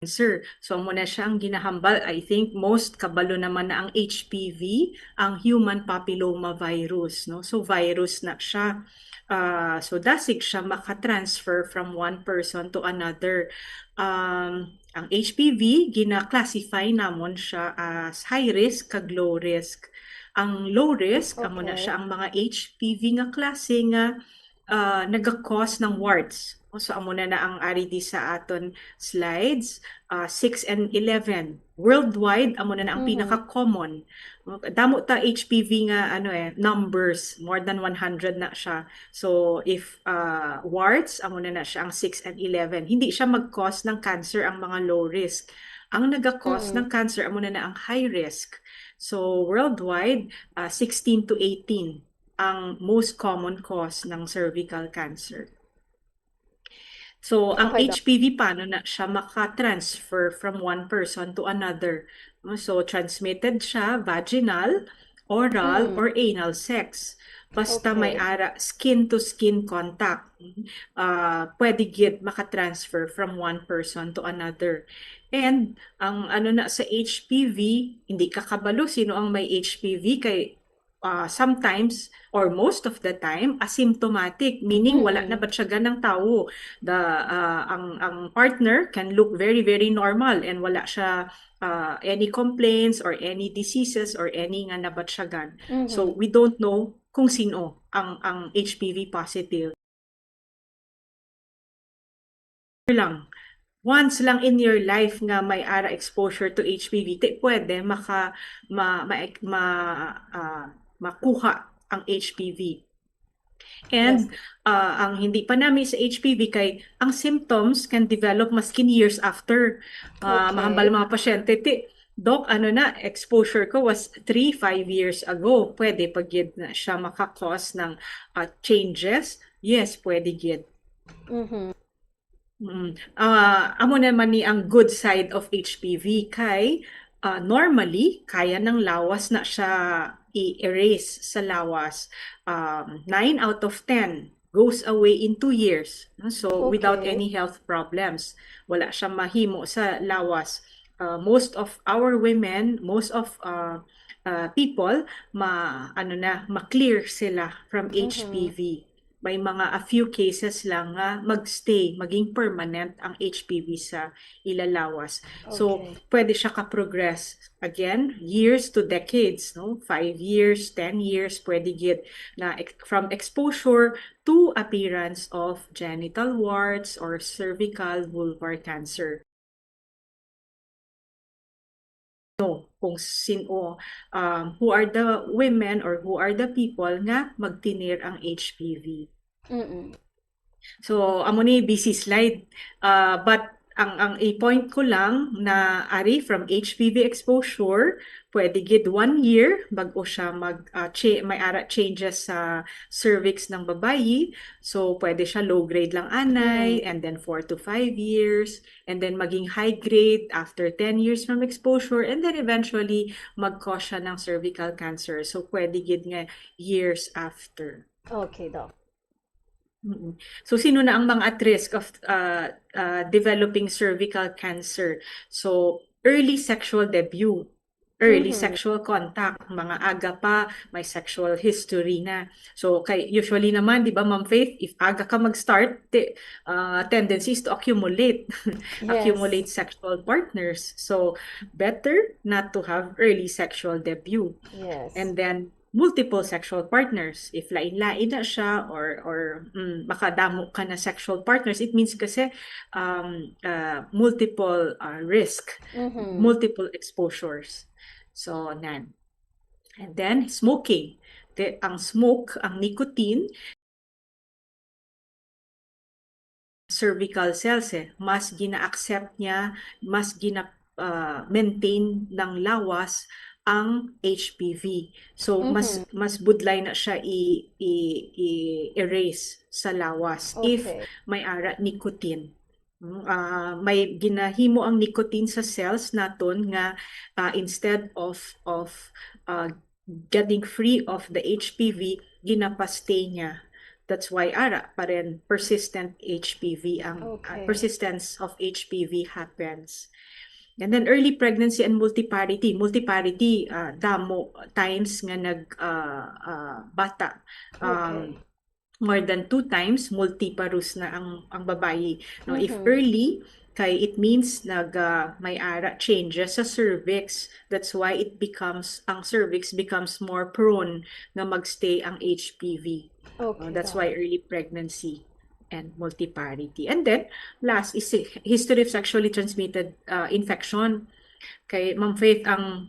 Cancer. So amo na siya ang ginahambal. I think most kabalo naman na ang HPV, ang human papilloma virus, no? So virus na siya. So dasig siya maka-transfer from one person to another. Ang HPV gina-classify namon siya as high risk kag low risk. Ang low risk amo na siya ang mga HPV nga klase nga naga-cause ng warts. So amo na ang ari di sa aton slides, 6 and 11. Worldwide amo na ang pinaka-common. Damo ta HPV nga numbers, more than 100 na siya. So if warts amo na siya ang 6 and 11. Hindi siya mag-cause ng cancer ang mga low risk. Ang naga-cause ng cancer amo na ang high risk. So worldwide 16 to 18 ang most common cause ng cervical cancer. So, ang HPV, paano na siya maka-transfer from one person to another? So, transmitted siya vaginal, oral, or anal sex. Basta may skin-to-skin contact. Pwede gid maka-transfer from one person to another. And, ang sa HPV, hindi kakabalo sino ang may HPV kay sometimes or most of the time asymptomatic, meaning wala na batyagan ng tao. Ang partner can look very very normal and wala siya any complaints or any diseases or any nga nabatsyagan. So we don't know kung sino ang HPV positive. Once lang in your life nga may ara exposure to HPV, pwede makuha ang HPV. And ang hindi pa namin sa HPV kay ang symptoms can develop maskin years after. Mahambal mga pasyente, Doc, exposure ko was 3-5 years ago. Pwede pag na siya makakause ng changes? Yes, pwede gid. Amo naman ni ang good side of HPV kay normally kaya ng lawas na siya i-erase sa lawas. 9 out of 10 goes away in 2 years. So without any health problems, wala siya mahimo sa lawas. Most of our women, most of people ma-clear sila from HPV. May mga a few cases lang nga magstay, maging permanent ang HPV sa ilalawas. So, pwede siya ka-progress. Again, years to decades, no? 5 years, 10 years, pwede gid na from exposure to appearance of genital warts or cervical vulvar cancer. Kung sino, who are the women or who are the people nga magtinir ang HPV. So, amo ni busy slide. But ang i-point ko lang na ari from HPV exposure, pwede gid 1 year bago siya may ara changes sa cervix ng babayi. So pwede siya low grade lang anay, and then 4 to 5 years, and then maging high grade after 10 years from exposure, and then eventually mag-cause siya ng cervical cancer. So pwede gid nga years after. Okay, Doc. So, sino na ang mga at risk of developing cervical cancer? So, early sexual debut. early Mhm. sexual contact, mga aga pa, may sexual history na. So, usually naman, di ba, Ma'am Faith, if aga ka mag-start, tendency is to accumulate, accumulate Yes. sexual partners. So, better not to have early sexual debut. Yes. And then, multiple sexual partners. If lain-lain na siya or makadamo ka na sexual partners, it means kasi multiple risk, Mhm. multiple exposures. So, nan. And then, smoking. Ang smoke, ang nicotine, cervical cells mas gina-accept niya, mas gina-maintain ng lawas ang HPV. So, mas budlay na siya i-erase sa lawas if Okay. may ara nicotine. May ginahimo ang nicotine sa cells naton nga instead of getting free of the HPV, ginapastay niya. That's why ara pa rin persistent HPV ang persistence of HPV happens. And then early pregnancy and multiparity. Multiparity damo times nga bata. More than 2 times multiparous na ang babayi. No, if early kay it means may ara changes sa cervix. That's why ang cervix becomes more prone na magstay ang HPV. That's why early pregnancy and multiparity. And then last is history of sexually transmitted infection. Kay Ma'am Faith, ang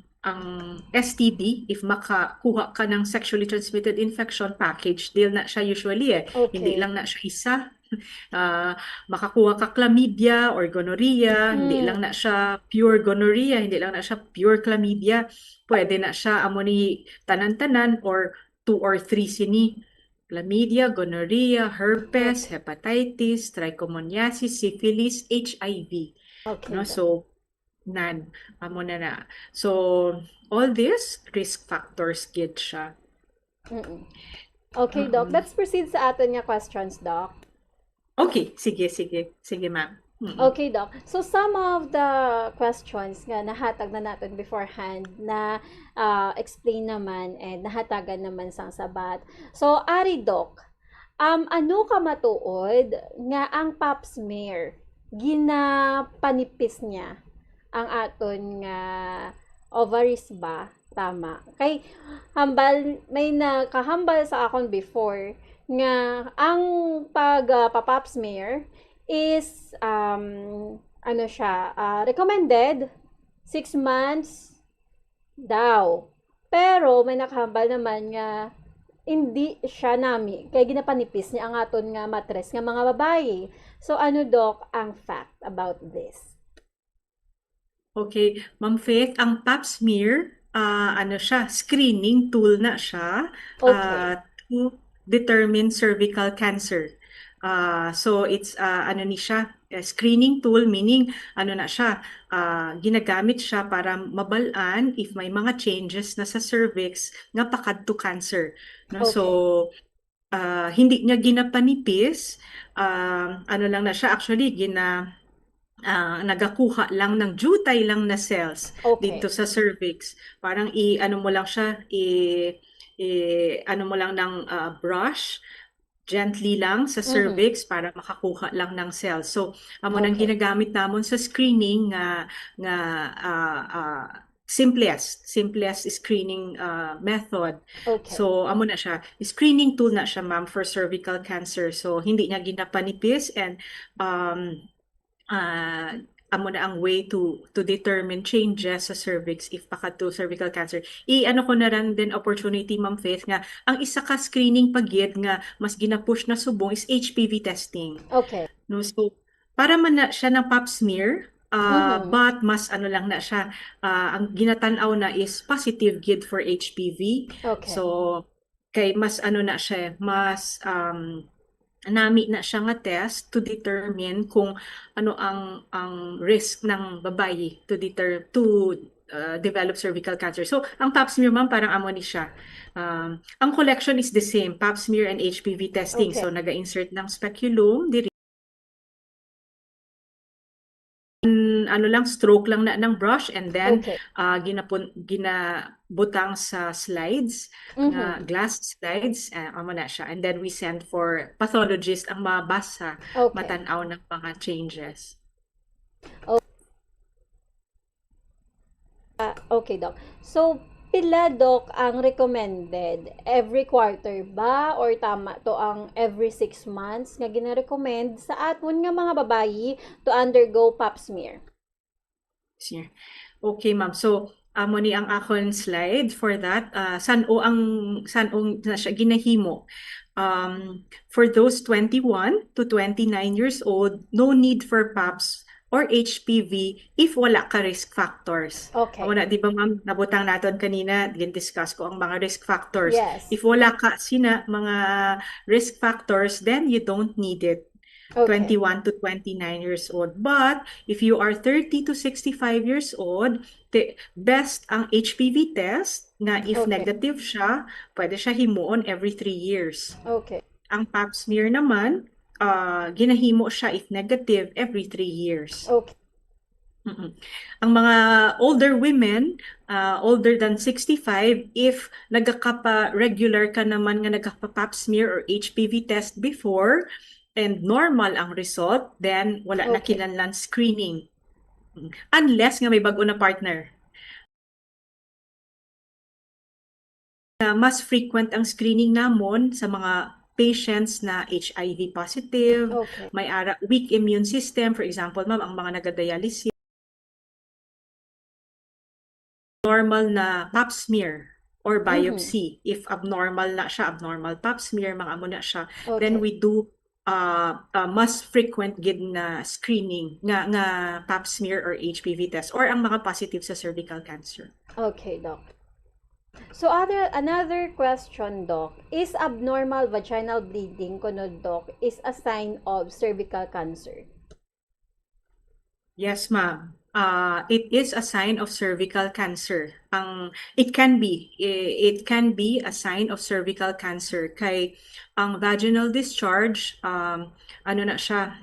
STD, if makakuha ka ng sexually transmitted infection, package deal na siya usually Hindi lang na siya isa. Makakuha ka chlamydia or gonorrhea, hindi lang na siya pure gonorrhea, hindi lang na siya pure chlamydia. Pwede na siya amo ni tanan-tanan or 2 or 3 sini. Chlamydia, gonorrhea, herpes, hepatitis, trichomoniasis, syphilis, HIV. No, so amo na. So all these risk factors gid siya. Okay, Doc. Let's proceed sa atin nga questions, Doc. Okay, sige ma'am. Okay, Doc. So, some of the questions nga nahatag na natin beforehand na explain naman and nahatagan naman sang sabat. So, Ari, Doc, ano ka matuod nga ang pap smear ginapanipis niya ang aton nga ovaries ba? Tama. Kay may nakahambal sa akon before nga ang pap smear is recommended 6 months daw. Pero may nakahambal naman nga hindi siya nami kay ginapanipis niya ang aton nga matres nga mga babae. So ano, Doc, ang fact about this? Okay, Ma'am Faith, ang pap smear screening tool na siya to determine cervical cancer. So it's ni siya, screening tool, meaning ginagamit siya para mabalaan if may mga changes na sa cervix nga pakadto cancer. No? So hindi niya ginapanipis, lang na siya, actually nagakuha lang ng jutay lang na cells dito sa cervix. Parang mo lang siya, mo lang ng brush, gently lang sa cervix para makakuha lang ng cells. So, amo nang ginagamit namon sa screening nga simplest screening method. So, amo na siya. Screening tool na siya, ma'am, for cervical cancer. So, hindi niya ginapanipis and amo na ang way to determine changes sa cervix if pakadto cervical cancer. Ko na rin din opportunity, Ma'am Faith, nga ang isa ka screening pagyed nga mas ginapush na subong is HPV testing. Okay. No, so para man na siya ng pap smear, but mas lang na siya, ang ginatanaw na is positive gid for HPV. Okay. So kay mas na siya, mas nami na siya nga test to determine kung ano ang risk ng babayi to develop cervical cancer. So ang pap smear, ma'am, parang amo ni siya. Ang collection is the same, pap smear and HPV testing. So naga-insert ng speculum diri ano lang, stroke lang na ng brush and then Okay. ginabutang sa slides, na glass slides, amo na siya. And then we send for pathologist ang mabasa, Okay. matanaw ng mga changes. Okay, Doc. So, pila, Doc, ang recommended? Every quarter ba? Or tama to ang every 6 months nga gina-recommend sa aton nga mga babayi to undergo pap smear? Sure. Okay, ma'am. So, amo ni ang akon slide for that. San-o na siya ginahimo. For those 21 to 29 years old, no need for PAPs or HPV if wala ka risk factors. Okay. Amo na, di ba ma'am, nabutang naton kanina, discuss ko ang mga risk factors. Yes. If wala ka mga risk factors, then you don't need it. Okay. 21 to 29 years old. But if you are 30 to 65 years old, the best ang HPV test na if Okay. negative siya, pwede siya himuon every 3 years. Okay. Ang pap smear naman, ginahimo siya if negative every 3 years. Okay. Ang mga older women, older than 65, if regular ka naman nga nagkapa-pap smear or HPV test before, and normal ang result, then wala na Okay. kinahanglan screening. Unless nga may bago na partner. Mas frequent ang screening namon sa mga patients na HIV positive, Okay. may weak immune system, for example, ma'am, ang mga nagadialysis, normal na pap smear or biopsy. If abnormal na siya, abnormal pap smear, mga amo na siya, then Okay. we do mas frequent gid na screening nga pap smear or HPV test or ang mga positive sa cervical cancer. Okay, Doc. So, another question, Doc. Is abnormal vaginal bleeding, kunod, Doc, is a sign of cervical cancer? Yes, ma'am. It is a sign of cervical cancer. It can be a sign of cervical cancer kay ang vaginal discharge, ano na siya,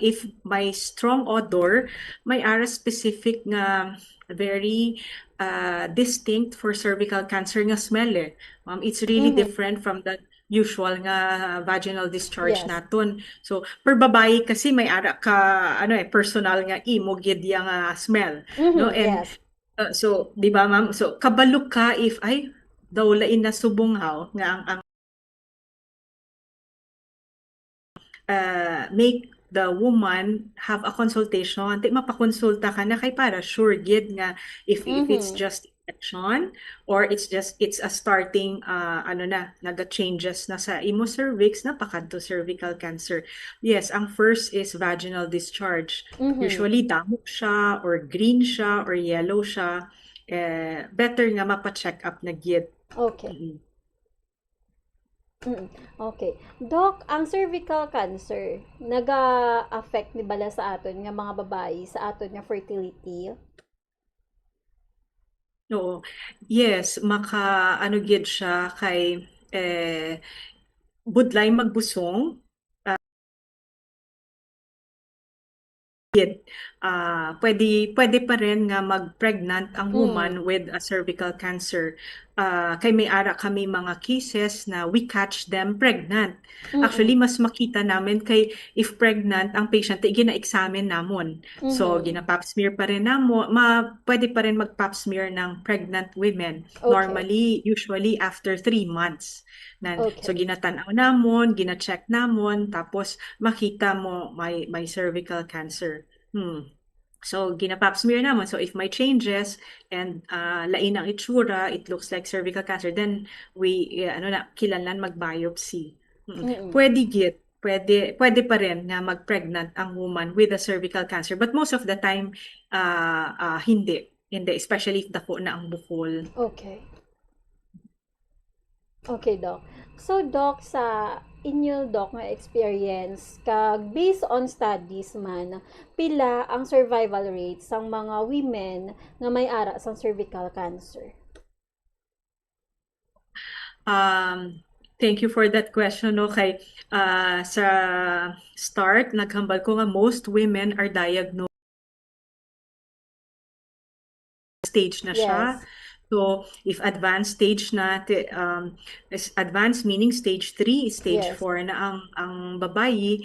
if may strong odor, may specific nga very distinct for cervical cancer nga smell eh. It's really different from the usual nga vaginal discharge Yes. naton. So, per babae kasi may personal nga imo gid yang smell, no? And Yes. so, di ba ma'am? So, kabalo ka if ay daw lain na subunghaw nga ang make the woman have a consultation. Di mapakonsulta ka na kay para sure gid nga if it's just infection or it's a starting naga-changes na sa imo cervix na pakadto cervical cancer. Yes, ang first is vaginal discharge. Usually damo siya or green siya or yellow siya. Better nga mapa-check up na gid. Okay. Okay. Doc, ang cervical cancer, naga-affect ni bala sa aton nga mga babae, sa aton nga fertility? Oo. Yes, gid siya kay budlay magbusong. Pwede pa rin nga mag-pregnant ang woman with a cervical cancer. Kay may kami mga cases na we catch them pregnant. Actually, mas makita namin kay if pregnant ang patient, gina-examine namon. So, gina-pap smear pa rin namon. Pwede pa rin mag-pap smear ng pregnant women. Okay. Normally, usually after 3 months. Okay. So, ginatanaw namon, gina-check namon, tapos makita mo may cervical cancer. So, gina-pap smear naman. So, if may changes and lain ang itsura, it looks like cervical cancer, then we, kilanlan mag-biopsy. Pwede pa rin na mag-pregnant ang woman with a cervical cancer. But most of the time, hindi. Hindi, especially if dako na ang bukol. Okay. Okay, Doc. So, Doc, sa inyo, Doc, nga experience, kag based on studies man, pila ang survival rate sang mga women nga may ara sang cervical cancer? Thank you for that question. Okay, sa start, naghambal ko nga most women are diagnosed stage na siya. Yes. So, if advanced stage na, is advanced meaning stage 3, stage Yes. 4 na ang babayi,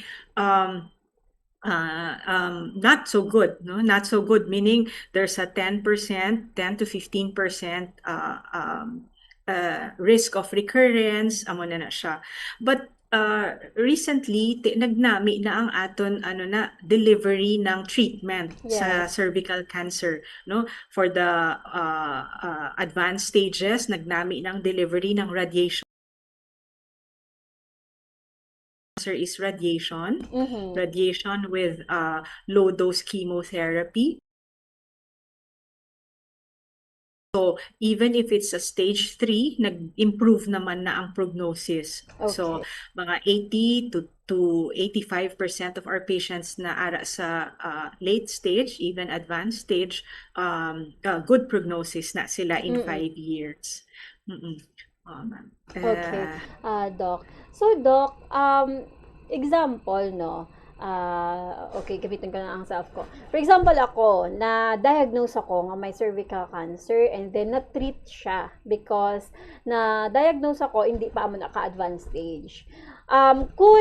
not so good, no? Not so good, meaning there's a 10%, 10 to 15% risk of recurrence, amo na siya. But recently, nagnami na ang aton delivery ng treatment sa Yes. cervical cancer, no? For the advanced stages, nagnami ng delivery ng radiation. Cancer is radiation, Mhm. radiation with low dose chemotherapy. So, even if it's a stage 3, nag-improve naman na ang prognosis. So, Okay. mga 80 to 85% of our patients na ara sa late stage, even advanced stage, good prognosis na sila in 5 years. Ma'am. Okay, Doc. So, Doc, example, no? Okay, gamitin ko na ang self ko. For example, ako, na-diagnose ako nga may cervical cancer and then na-treat siya because na-diagnose ako, hindi pa amo naka-advanced stage. Kung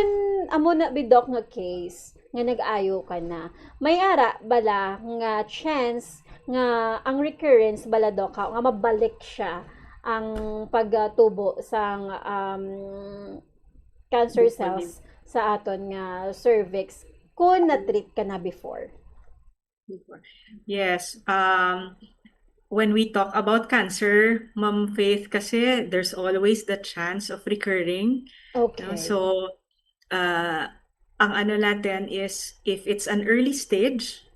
amo na bi Doc nga case, nga nag-ayo ka na, may ara bala nga chance nga ang recurrence bala Doc nga mabalik siya ang pagtubo sang cancer cells sa aton nga cervix kung na-treat ka na before. Yes. When we talk about cancer, Ma'am Faith, kasi there's always the chance of recurring. Okay. So, ang ano natin is, if it's an early stage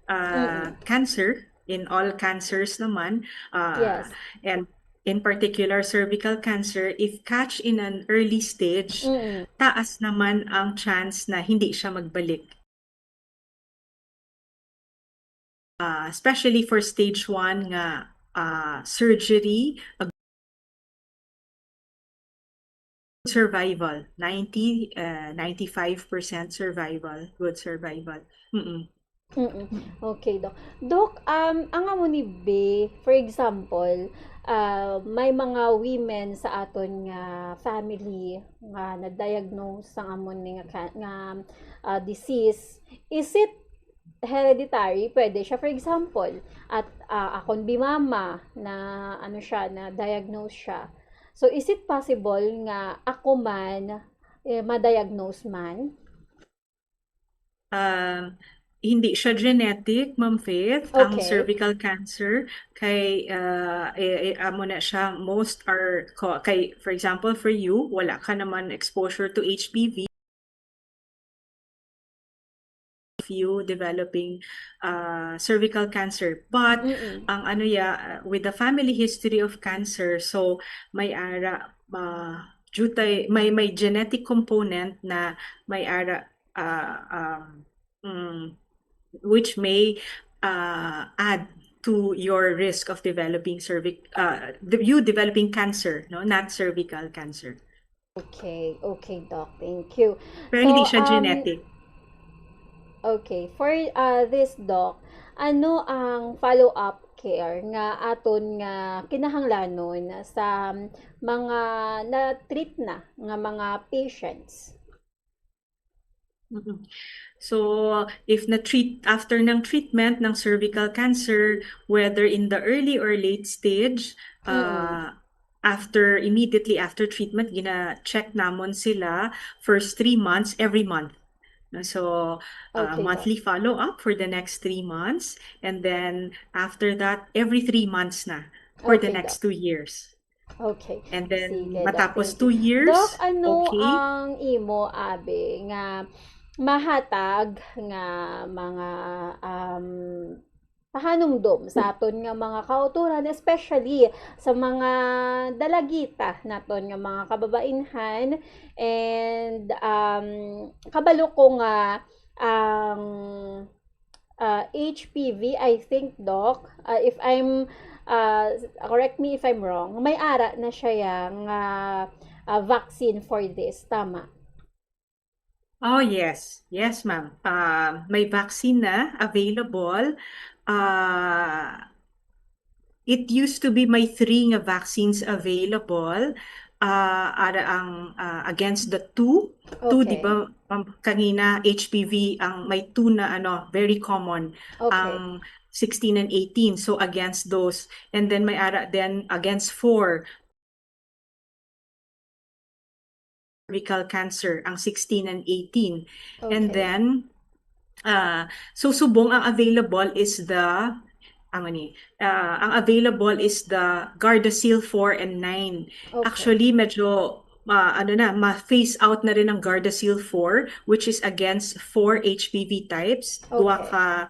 cancer, in all cancers naman, Yes. and in particular cervical cancer, if catch in an early stage, taas naman ang chance na hindi siya magbalik. Especially for stage 1 nga surgery, survival, 95% survival, good survival. Okay, Doc. Doc, ang amo ni B, for example, may mga women sa aton nga family nga na-diagnose ang amon nga disease. Is it hereditary? Pwede siya, for example, at akon bimama na ano siya, na diagnose siya. So, is it possible nga ako man ma-diagnose man? Hindi siya genetic, Ma'am Faith, ang Okay. cervical cancer. Kay, amo na siya, most are, kay, for example, for you, wala ka naman exposure to HPV. You developing cervical cancer. But, ang ano with the family history of cancer, so may ara, may genetic component na may ara, which may add to your risk of developing developing cancer, no, not cervical cancer. Okay, Doc. Thank you. Pero hindi siya genetic. Okay, for this Doc, ano ang follow-up care nga aton nga kinahanglanon sa mga na-treat na nga mga patients? So, if after ng treatment ng cervical cancer, whether in the early or late stage, immediately after treatment, gina-check namon sila first 3 months every month. So, Okay, monthly follow-up for the next 3 months, and then after that, every 3 months na for the Okay, next 2 years. Okay. And then, Sige, Doc. matapos Thank 2 you. years, Doc, ano okay. ang imo abi nga mahatag nga mga pahanumdom sa aton nga mga kauturan, especially sa mga dalagita naton nga mga kababainhan, and kabalo ko nga ang HPV, I think, Doc, if I'm correct me if I'm wrong, may ara na siya yang vaccine for this, tama? Oh, yes. Yes, ma'am. May vaccine na available. it used to be may 3 nga vaccines available ara ang against the 2 di ba kanina HPV ang may 2 na very common ang 16 and 18 so against those and then may ara then against 4 cervical cancer ang 16 and 18 and then so subong ang available is the ang available is the Gardasil 4 and 9. Actually, medyo ma-phase out na rin ang Gardasil 4 which is against 4 HPV types. Duwa ka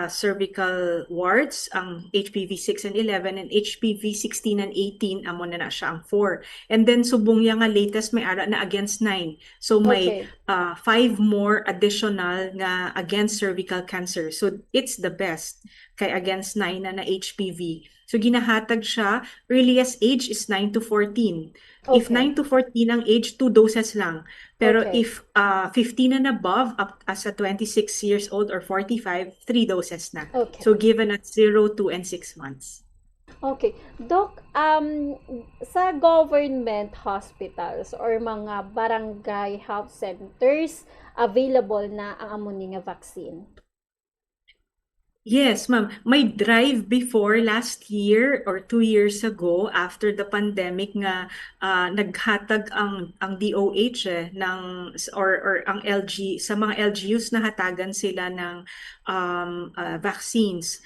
cervical warts, ang HPV 6 and 11 and HPV 16 and 18 amo na siya ang 4. And then subong yang nga latest may ara na against 9. So may 5 more additional nga against cervical cancer. So it's the best kay against 9 na HPV. So ginahatag siya, earliest age is 9 to 14. If 9 to 14 ang age, 2 doses lang. Pero if 15 and above, up as a 26 years old or 45, 3 doses na. So given at 0, 2, and 6 months. Okay. Doc, sa government hospitals or mga barangay health centers, available na ang amuni nga vaccine? Yes, ma'am. May drive before last year or 2 years ago after the pandemic nga naghatag ang DOH ng or ang LG sa mga LGUs na hatagan sila ng vaccines.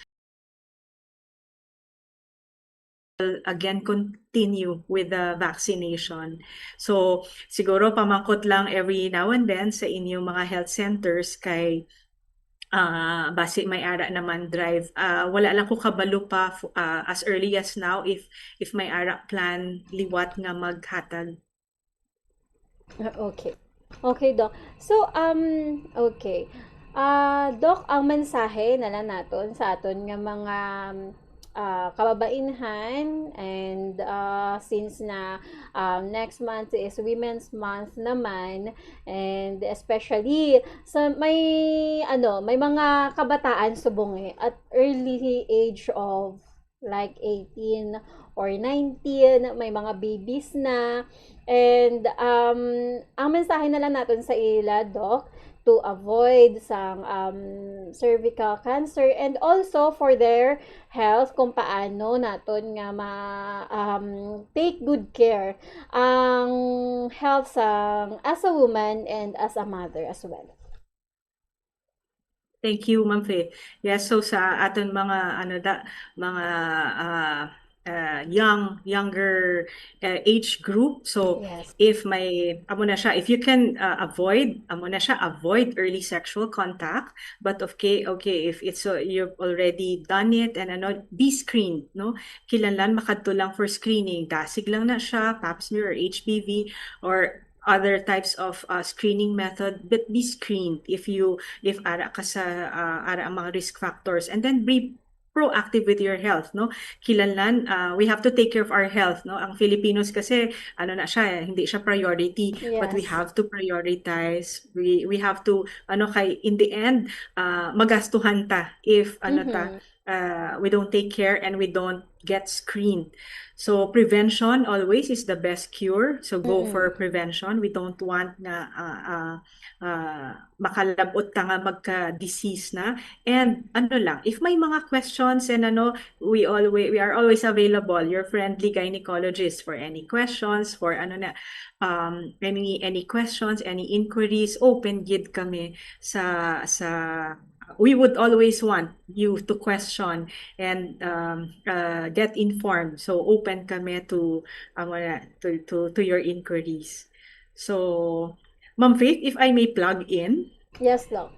Again continue with the vaccination. So siguro pamangkot lang every now and then sa inyong mga health centers kay base may ara naman drive wala lang ko kabalo pa as early as now if may ara plan liwat nga maghatag. Okay Doc, so Doc, ang mensahe na lang naton sa aton nga mga kababainhan and since na next month is Women's Month naman and especially sa may mga kabataan subong at early age of like 18 or 19, may mga babies na and ang mensahe na lang natin sa ila Doc to avoid sang cervical cancer and also for their health kung paano naton nga take good care ang health sang as a woman and as a mother as well. Thank you, Ma'am Faith. Yes, so sa aton mga younger age group. So if if you can avoid early sexual contact, but if it's you've already done it and be screened, no? Kilanlan makadto lang for screening. Dasig lang na siya, pap smear or HPV or other types of screening method, but be screened if ara ka sa ara ang mga risk factors and then be proactive with your health, no? Kilanlan we have to take care of our health, no? Ang Filipinos kasi hindi siya priority, but we have to prioritize. We have to kay in the end magastuhan ta if we don't take care and we don't get screened. So prevention always is the best cure. So go for prevention. We don't want na makalabot ta nga magka-disease na. And lang, if may mga questions and we are always available. Your friendly gynecologist for any questions, for any questions, any inquiries, open gid kami sa we would always want you to question and get informed. So open kami to your inquiries. So, Ma'am Faith, if I may plug in. Yes, Doc.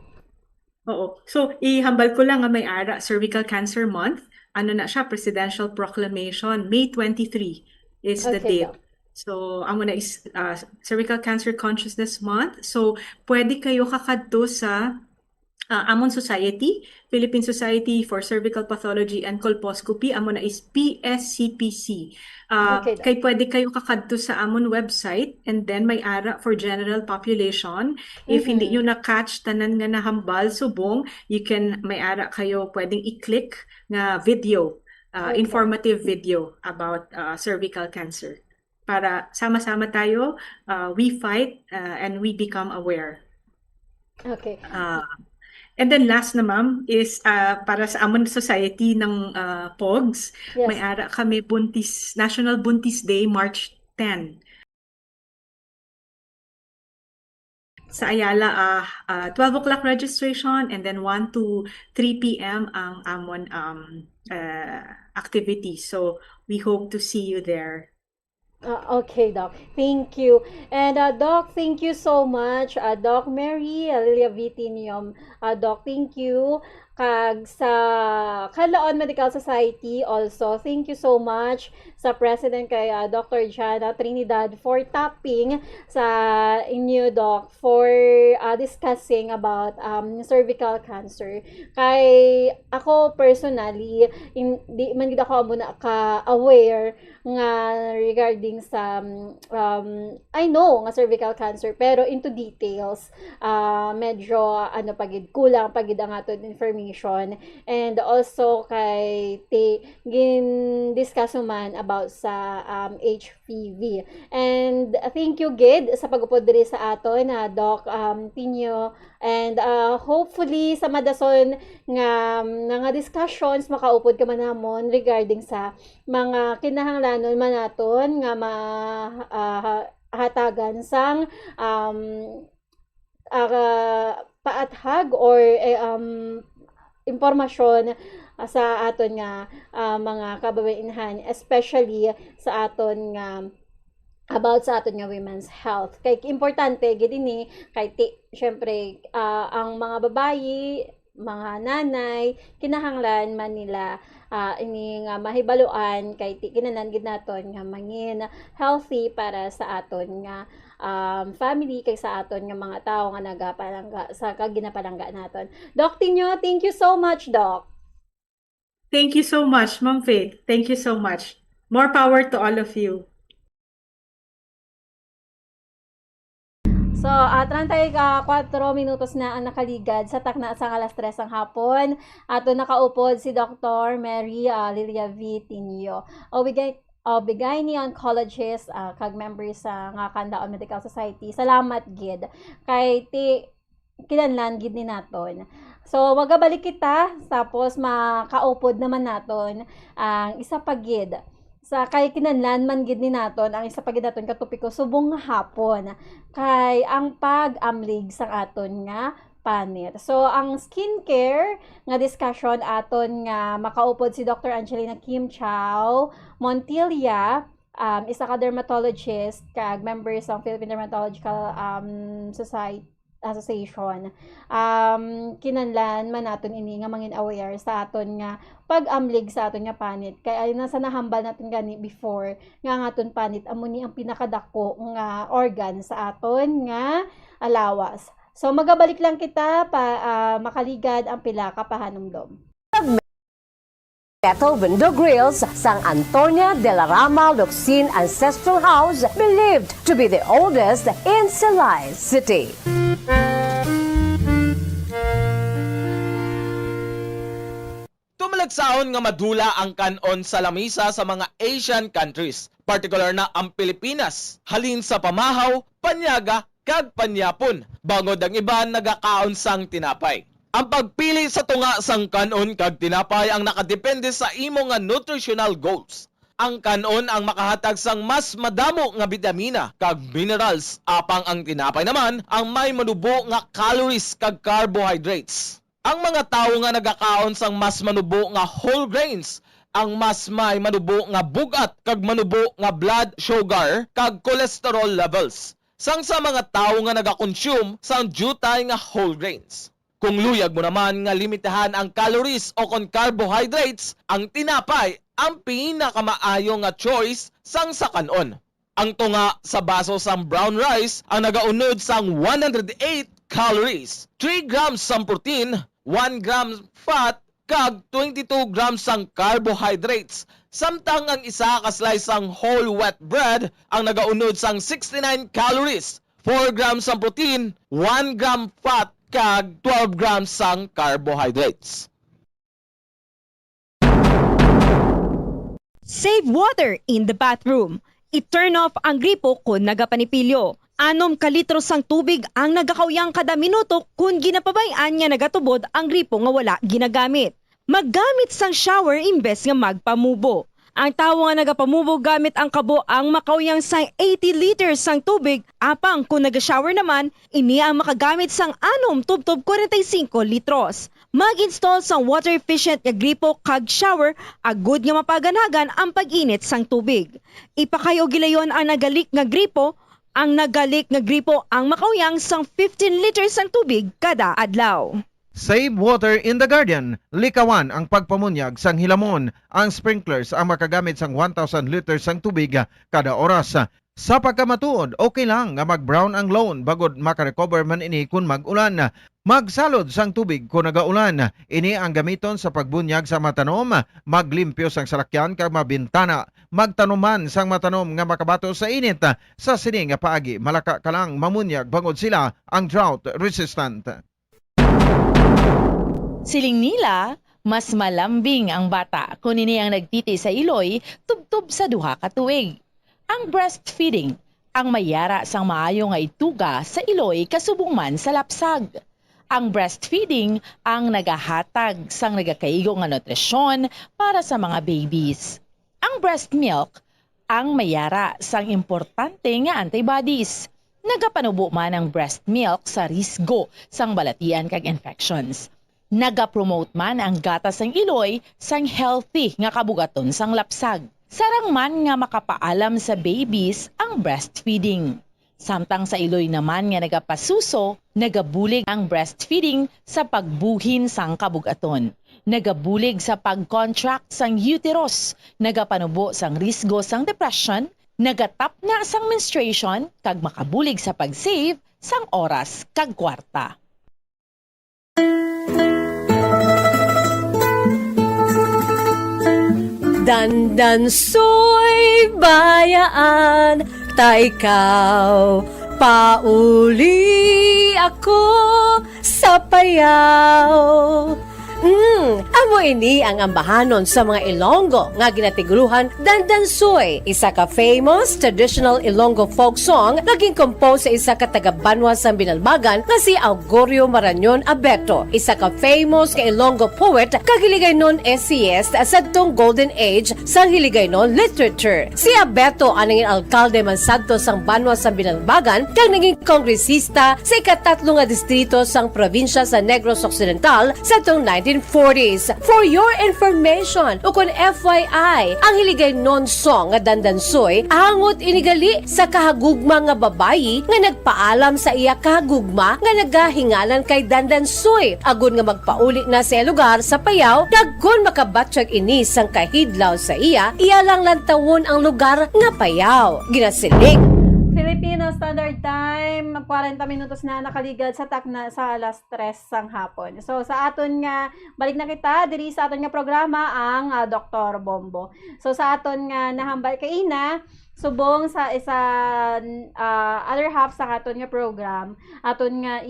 Oo. So, ihambal ko lang nga may ara Cervical Cancer Month. Na siya, Presidential Proclamation, May 23 is the date. Doc. So, is Cervical Cancer Consciousness Month. So, pwede kayo kakadto sa Amon Society, Philippine Society for Cervical Pathology and Colposcopy, amon na is PSCPC. Kay pwede kayo kakadto sa amon website and then may ara for general population. If hindi nyo na-catch tanan nga nahambal subong, you can may ara kayo pwedeng i-click nga video informative video about cervical cancer. Para sama-sama tayo, we fight and we become aware. Okay. And then last na ma'am is para sa Amon Society ng POGS, Yes. may ara kami National Buntis Day, March 10. Sa Ayala, 12 o'clock registration and then 1 to 3 p.m. ang amon activity. So we hope to see you there. Okay, Doc. Thank you. And Doc, thank you so much. Doc Mary Lilia Vitinium. Doc, thank you. Kag sa Kalaon Medical Society also, thank you so much sa President kay Dr. Jana Trinidad for tapping sa inyo, Doc, for discussing about cervical cancer. Kay ako personally, di man gid ako muna ka-aware nga regarding sa I know nga cervical cancer, pero into details medyo pagid kulang pagid ang aton information. And also kay gin-discuss man about sa HPV. And thank you gid sa pag-upod diri sa aton Doc Tinio, and hopefully sa madason nga discussions makaupod ka man namon regarding sa mga kinahanglanon man naton nga hatagan sang paathag or impormasyon sa aton nga mga kababainhan, especially sa aton nga about sa aton nga women's health. Kay importante gid ini kay syempre ang mga babayi, mga nanay, kinahanglan man nila ini nga mahibaluan kay kinahanglan gid naton nga mangin healthy para sa aton nga family, kay sa aton nga mga tao nga nagapalangga sa kaginapalangga naton. Doc Tinio, thank you so much, Doc. Thank you so much, Ma'am Faith. Thank you so much. More power to all of you. So, 34 minutos na ang nakaligad sa takna sa alas 3 ng hapon. Ato nakaupod si Dr. Mary Lilia V. Tinio. Bigay ni oncologist kag members sa nga Kandaon Medical Society. Salamat gid kay kinahanglan gid ni naton. So magabalik kita tapos makaupod naman naton ang isa pa gid sa kay kinahanglan man gid ni naton ang isa pa gid naton ka topiko subong hapon kay ang pag-amlig sa aton nga panit. So, ang skincare nga discussion aton nga makaupod si Dr. Angelina Kim Chow Montilla, isa ka dermatologist kag member sa Philippine Dermatological Association. Kinahanglan man naton ini nga mangin aware sa aton nga pag-amlig sa aton nga panit. Kay ay nasa nahambal naton gani before nga aton panit amo ni ang pinakadako nga organ sa aton nga lawas. So magabalik lang kita makaligad ang pila ka pahanumdom. Metal Window Grills, San Antonio de la Rama Locsin Ancestral House, believed to be the oldest in Silay City. Tumalagsaon nga madula ang kanon sa lamisa sa mga Asian countries, particular na ang Pilipinas, halin sa pamahaw, panyaga, kag panyapon, bangod ang iba nagakaon sang tinapay. Ang pagpili sa tunga sang kanon kag tinapay ang nakadepende sa imo nga nutritional goals. Ang kanon ang makahatag sang mas madamo nga bitamina kag minerals, apang ang tinapay naman ang may manubo nga calories kag carbohydrates. Ang mga tawo nga nagakaon sang mas manubo nga whole grains ang mas may manubo nga bugat kag manubo nga blood sugar kag cholesterol levels. Sang sa mga tao nga nagakonsume sang jutay nga whole grains. Kung luyag mo naman nga limitahan ang calories o kon carbohydrates, ang tinapay ang pinakamaayo nga choice sang sa kanon. Ang tunga sa baso sang brown rice ang nagaunod sang 108 calories, 3 grams sang protein, 1 gram fat, kag 22 grams sang carbohydrates. Samtang ang isa ka slice sang whole wheat bread ang nagaunod sang 69 calories, 4 grams sang protein, 1 gram fat, kag 12 grams sang carbohydrates. Save water in the bathroom. I-turn off ang gripo kung nagapanipilyo. 6 kalitro sang tubig ang nagakawyang kada minuto kung ginapabayaan nga nagatubod ang gripo nga wala ginagamit. Maggamit sang shower imbes nga magpamubo. Ang tawo nga nagapamubo gamit ang kabo ang makawyang sang 80 liters sang tubig, apang kung naga-shower naman, ini ang makagamit sang 6 tubtob 45 litros. Mag-install sang water efficient nga gripo kag shower, agud nga mapaganagan ang pag-init sang tubig. Ipakayo gilayon ang nagalik nga gripo, ang nagalik nga gripo ang makawyang sang 15 liters sang tubig kada adlaw. Save water in the garden. Likawan ang pagpamunyag sang hilamon. Ang sprinklers ang makagamit sang 1,000 liters sang tubig kada oras. Sa pagkamatuod, okay lang nga mag-brown ang lawn bagod makarecover man ini kung mag-ulan. Magsalod sang tubig kung nagaulan. Ini ang gamiton sa pagbunyag sa matanom, maglimpyo sang salakyan kag mabintana, magtanuman sang matanom nga makabato sa init. Sa sini nga paagi, malaka ka lang mamunyag bangod sila ang drought resistant. Siling nila, mas malambing ang bata kung ini ang nagtiti sa iloy tubtob sa duha ka tuig. Ang breastfeeding, ang mayara sang maayo nga ituga sa iloy kasubong man sa lapsag. Ang breastfeeding ang nagahatag sang nagakaigo nga nutrisyon para sa mga babies. Ang breast milk, ang mayara sang importante nga antibodies. Nagapanubo man ang breast milk sa risgo sang balatian kag infections. Nagapromote man ang gatas sang iloy sang healthy nga kabugaton sang lapsag. Sarang man nga makapaalam sa babies ang breastfeeding. Samtang sa iloy naman nga nagapasuso, nagabulig ang breastfeeding sa pagbuhin sang kabugaton. Nagabulig sa pag-contract sang uterus, nagapanubo sang risgo sang depression, nagatap na sang menstruation, kag makabulig sa pag-save sang oras kag kwarta. Dandan soy bayaan, ta ikaw pauli ako sa payaw. Amo ini ang ambahanon sa mga Ilonggo nga ginatiguluhan Dandansoy, isa ka famous traditional Ilonggo folk song naging compose sa isa ka taga-Banwa sa Binalbagan nga si Augurio Marañon Abeto, isa ka famous ka Ilonggo poet kag Hiligaynon essayist sa tong golden age sa Hiligaynon literature. Si Abeto ang naging alkalde man sadto sang Banwa sa Binalbagan kag naging kongresista sa ikatatlo nga distrito sang probinsya sa Negros Occidental sa tong 1940s. For your information, ukon FYI, ang Hiligaynon song nga Dandansoy angot inigali sa kahagugma nga babayi nga nagpaalam sa iya kahagugma nga nagahingalan kay Dandansoy. Agon nga magpauli na sa lugar sa Payaw, dagkon makabatsyag ini sang kahidlaw sa iya lang lantawon ang lugar nga Payaw. Ginasilig. Filipino Standard Time, 40 minutos na nakaligad sa takna sa alas 3 sang hapon. So sa aton nga, balik na kita, diri sa aton nga programa ang Dr. Bombo. So sa aton nga nahambal kay ina, subong sa isa other half sa aton nga program, aton nga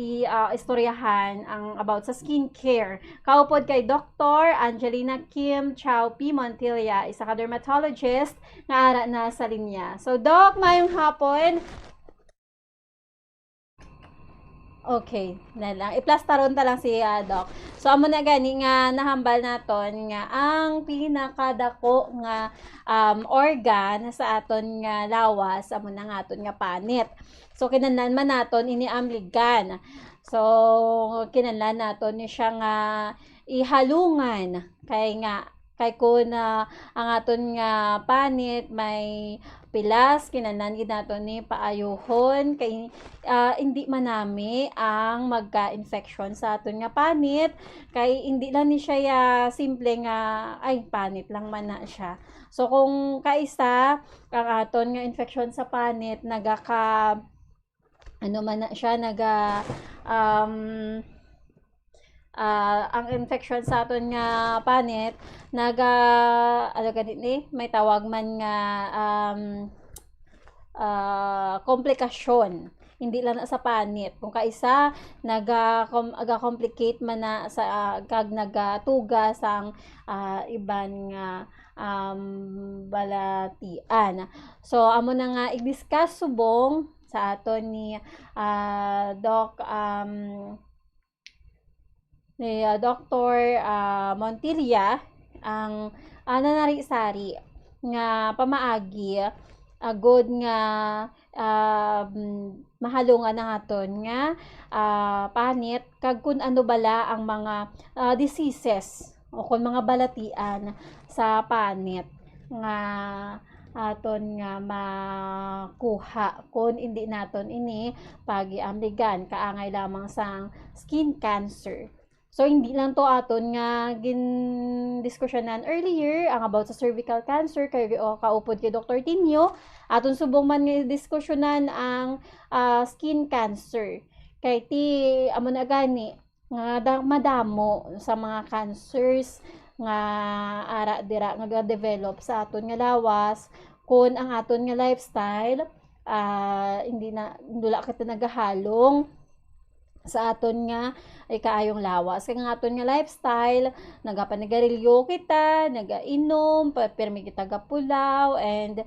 istoryahan ang about sa skincare. Kaupod kay Dr. Angelina Kim Chow P. Montilla, isa ka dermatologist nga ara na sa linya. So Doc, mayong hapon. Okay, na lang. I-plastaron ta lang si Doc. So, amo na gani nga nahambal naton nga ang pinakadako nga organ sa aton nga lawas, amo na nga aton nga panit. So, kinahanglan man naton ini amligan. So, kinahanglan naton ni siya nga ihalungan kay kun ang aton nga panit may pilas, kinahanglan gid naton ni paayuhon kay hindi manami ang magka-infection sa aton nga panit, kay hindi lang ni siya simple nga ay panit lang man na siya. So kung kaisa ang aton nga infection sa panit nagaka ano man na siya ang infection sa aton nga panit may tawag man nga komplikasyon hindi lang na sa panit. Kung kaisa naga-complicate man na sa kag nagatuga sang iban nga balatian. So amo na nga i-discuss subong sa aton ni Doc ni Dr. Montilla ang nanari-sari nga pamaagi agod nga mahalungan na aton nga panit kag kun ano bala ang mga diseases o kung mga balatian sa panit nga aton nga makuha kung hindi naton ini pagiamligan kaangay lamang sang skin cancer. So hindi lang to aton nga gin-diskusyonan earlier ang about sa cervical cancer kay kaupod kay Dr. Tinio, aton subong man nga diskusyonan ang skin cancer. Kay ti amo na gani nga madamo sa mga cancers nga ara dira nga develop sa aton nga lawas kun ang aton nga lifestyle hindi na dula kita nagahalong sa aton nga ay kaayong lawas kay nga aton nga lifestyle nagapanagarilyo kita nagainom permi kita gapulaw and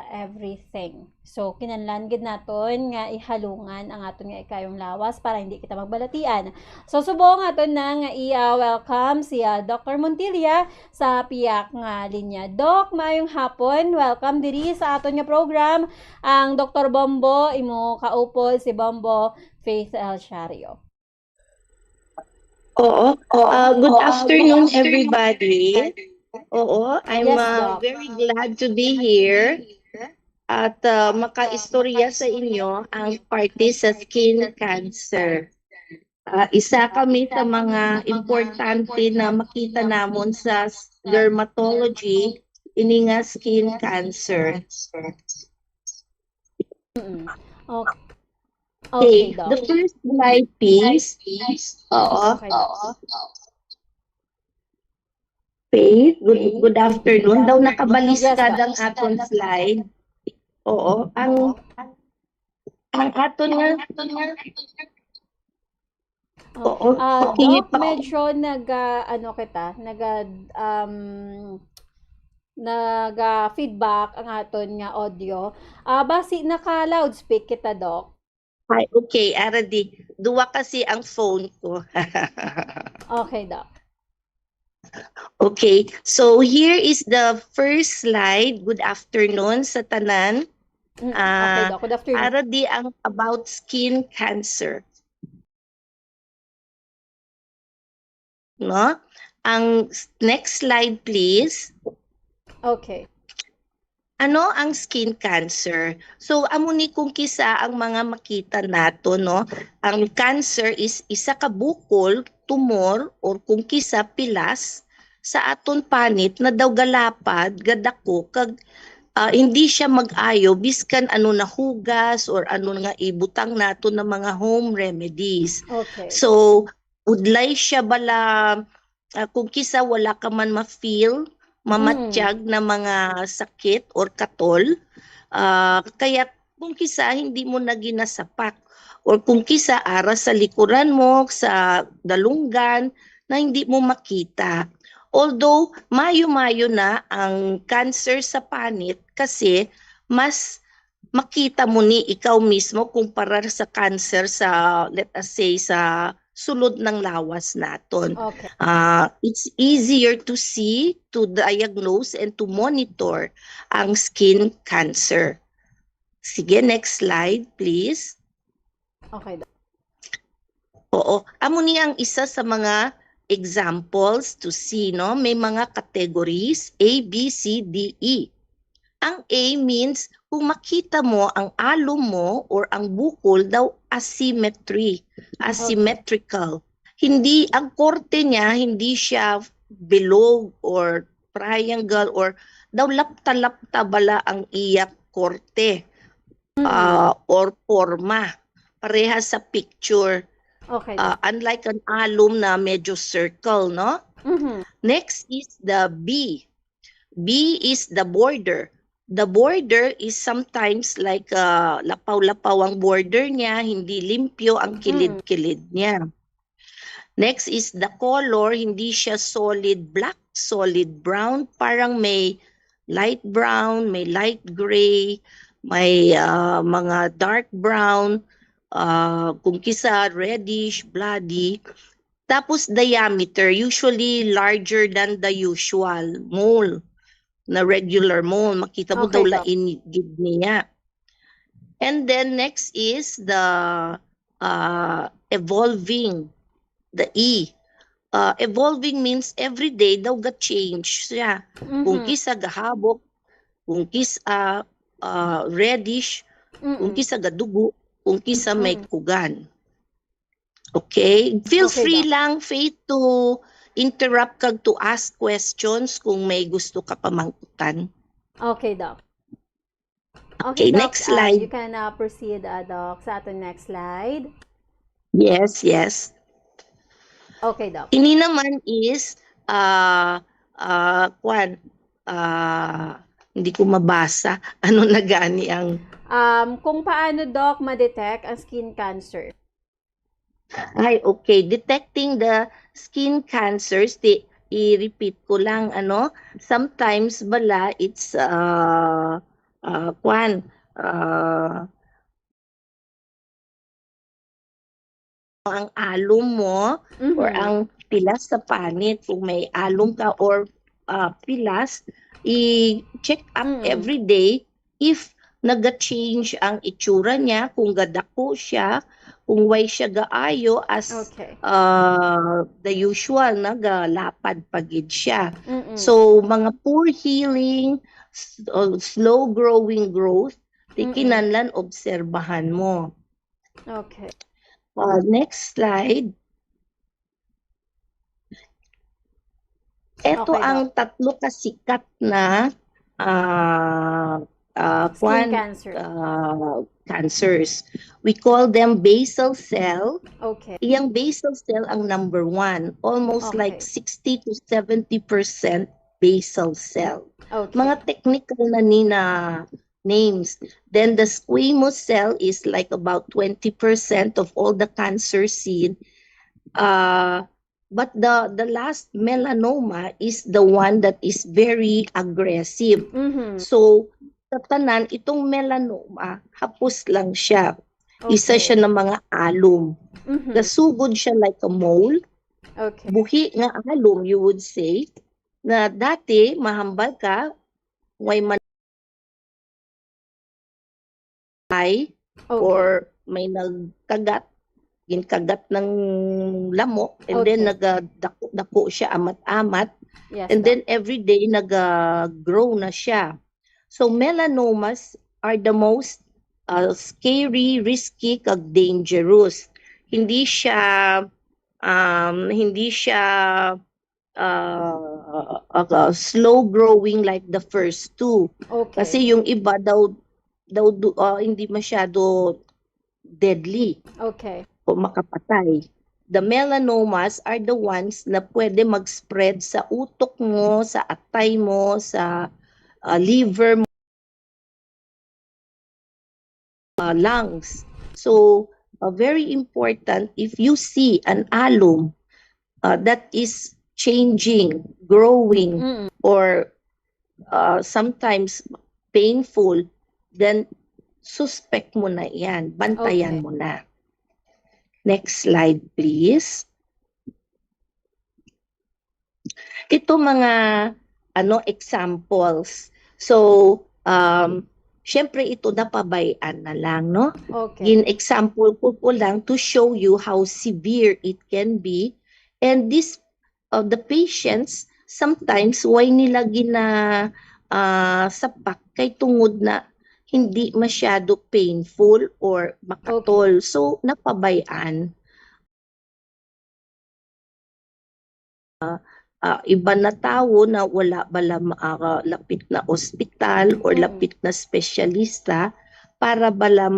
everything. So kinahanglan gid naton nga ihalungan ang aton nga ikayong lawas para hindi kita magbalatian. So subong aton na nga i-welcome si Dr. Montilla sa piyak nga linya. Doc, maayong hapon. Welcome diri sa aton nga program ang Dr. Bombo imo kaupod si Bombo Faith El Shario. Oo. Good afternoon, everybody. Oo, I'm very glad to be here at makaistorya sa inyo ang parte sa skin cancer. Isa kami sa mga importante na makita namon sa dermatology ini nga skin cancer. Okay, the first slide please. Oo. Faith, good afternoon. Daw nakabaliskad ang aton slide. Oo, ang aton nga. Oo, Doc, medyo feedback ang aton nga audio. Basi naka-loudspeak kita, Doc. Ay, okay, aradi. Duwa kasi ang phone ko. Okay, Doc. Okay, so here is the first slide. Good afternoon sa tanan. Okay, Doc. Good afternoon. Aradi ang about skin cancer. No? Ang next slide please. Okay. Ano ang skin cancer? So amo ni kung kisa ang mga makita nato, no? Ang cancer is isa ka bukol, tumor or kung kisa pilas sa aton panit na daw galapad gadako kag hindi siya mag-ayo biskan ano na hugas or ano nga ibutang nato na mga home remedies. Okay. So udlay siya bala kung kisa wala ka man ma-feel mamatiyag na mga sakit or katol, kaya kung kisa hindi mo na ginasapak or kung kisa ara sa likuran mo, sa dalunggan na hindi mo makita. Although mayo-mayo na ang cancer sa panit kasi mas makita mo ni ikaw mismo kumpara sa cancer sa let us say sa sulod ng lawas naton. Okay. It's easier to see, to diagnose, and to monitor ang skin cancer. Sige, next slide, please. Okay. Oo. Amo ni ang isa sa mga examples to see, no? May mga categories, A, B, C, D, E. Ang A means kung makita mo ang alum mo or ang bukol daw asymmetrical. Hindi, ang korte niya, hindi siya bilog or triangle or daw lapta-lapta bala ang iyak korte or forma. Parehas sa picture. Okay. Unlike an alum na medyo circle, no? Mm-hmm. Next is the B. B is the border. The border is sometimes like lapaw-lapaw ang border niya, hindi limpyo ang kilid-kilid niya. Next is the color, hindi siya solid black, solid brown, parang may light brown, may light gray, may mga dark brown, kung kisa reddish, bloody. Tapos diameter, usually larger than the usual mole, na regular mole. Makita mo daw lainigid niya. And then next is the evolving, the E. Evolving means every day daw ga-change siya. Kung kisa gahabok, kung kisa reddish, kung kisa gadugo, kung kisa may kugan. Okay? Feel free lang, Faith, to interrupt kag to ask questions kung may gusto ka pamangkutan. Okay, Doc. Okay, Doc, next slide. you can proceed, Doc, sa ating next slide. Yes, yes. Okay, Doc. Ini naman is, hindi ko mabasa. Ano na gani ang... Kung paano, Doc, ma-detect ang skin cancer? Ay, okay. Detecting the skin cancers, i-repeat ko lang, sometimes bala, it's, ang alum mo or ang pilas sa panit, kung may alum ka or pilas, i-check up every day if naga-change ang itsura niya, kung gadako siya, kung way siya gaayo as the usual, nagalapad pagid siya. So, mga poor healing, slow growing growth, kinahanglan obserbahan mo. Okay. Next slide. Ito ang tatlo kasikat na Skin cancer. Cancers. We call them basal cell. Okay. Iyang basal cell ang number 1. Almost like 60 to 70% basal cell. Okay. Mga technical na names. Then the squamous cell is like about 20% of all the cancer seen. But the last melanoma is the one that is very aggressive. So, sa tanan, itong melanoma, hapos lang siya. Isa siya ng mga alum. Nasugod siya like a mole. Buhi nga alum, you would say, na dati, mahambal ka, may or may nagkagat, ginkagat ng lamok, and then nagdako siya amat-amat, and then every day nag-grow na siya. So melanomas are the most scary, risky, kag dangerous. Hindi siya slow growing like the first two. Kasi yung iba daw hindi masyado deadly. O makapatay. The melanomas are the ones na pwede mag-spread sa utok mo, sa atay mo, sa liver mo, lungs. So, very important, if you see an alum that is changing, growing, or sometimes painful, then suspect mo na yan, bantayan mo na. Next slide, please. Ito mga examples. So, syempre ito napabayaan na lang, no? In example ko lang to show you how severe it can be. And this, the patients, sometimes, why nila sapak kay tungod na hindi masyado painful or makatol. So, napabayaan. Iba na tao na wala bala lapit na ospital or lapit na espesyalista para bala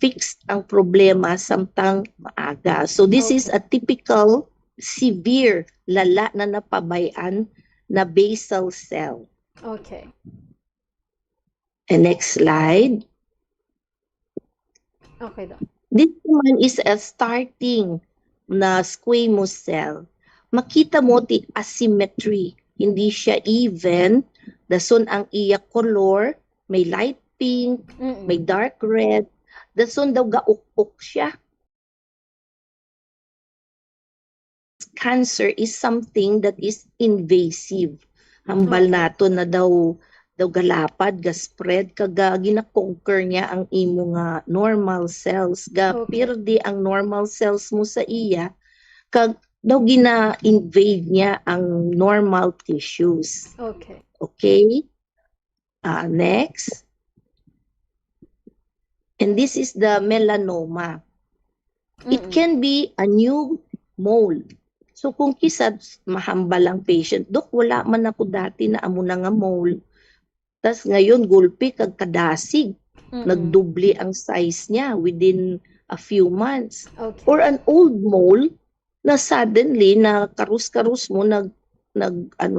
fix ang problema samtang maaga. So, this is a typical severe lala na napabayaan na basal cell. Okay. And next slide. Okay, Doc. This naman is a starting na squamous cell. Makita mo ti asymmetry. Hindi siya even. Dason ang iya color, may light pink, may dark red. Dason daw gaukok siya. Cancer is something that is invasive. Hambal nato na daw galapad, ga-spread, kaga gina-conquer niya ang imo nga normal cells. Pirdi ang normal cells mo sa iya, kag daw gina-invade niya ang normal tissues. Okay. Okay? Next. And this is the melanoma. It can be a new mole. So kung kisad mahambal ang patient, Dok, wala man ako dati na amo na nga mole. Tas ngayon gulpi kag kadasig. Nagdubli ang size niya within a few months. Okay. Or an old mole na suddenly na karus-karus mo nagkambyo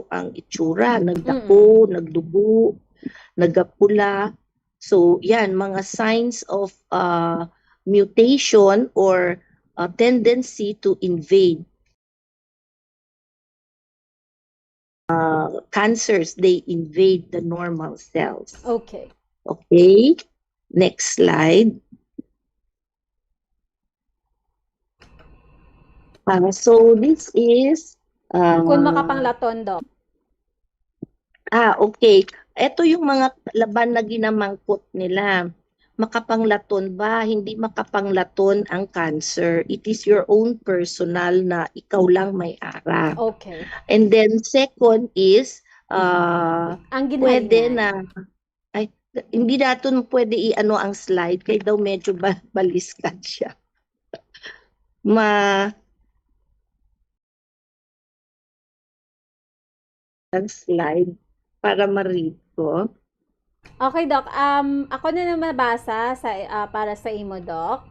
ang itsura, nagdako, nagdugo, nagapula. So yan, mga signs of mutation or tendency to invade. Cancers, they invade the normal cells. Okay. Okay, next slide. So this is Kung makapanglaton, Doc. Okay. Ito yung mga laban na ginamangkot nila. Makapanglaton ba? Hindi makapanglaton ang cancer. It is your own personal na ikaw lang may ara. Okay. And then second is Ang pwede ginhalingan. na hindi natin pwede i-ano ang slide kaya daw medyo baliskat siya. Ang slide para ma-read ko. Okay, Doc. Ako na naman mabasa sa para sa imo, Doc.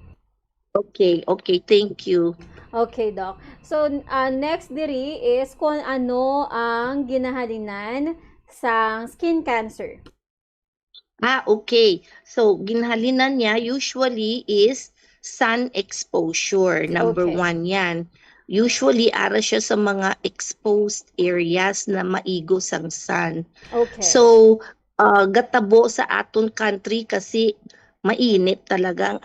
Okay, thank you. Okay, Doc. So, next diri is kung ano ang ginahalinan sa skin cancer. Okay. So, ginhalinan niya usually is sun exposure. Number Okay. 1 yan. Usually, ara siya sa mga exposed areas na maigos ang sun. Okay. So, gatabo sa aton country kasi mainit talaga ang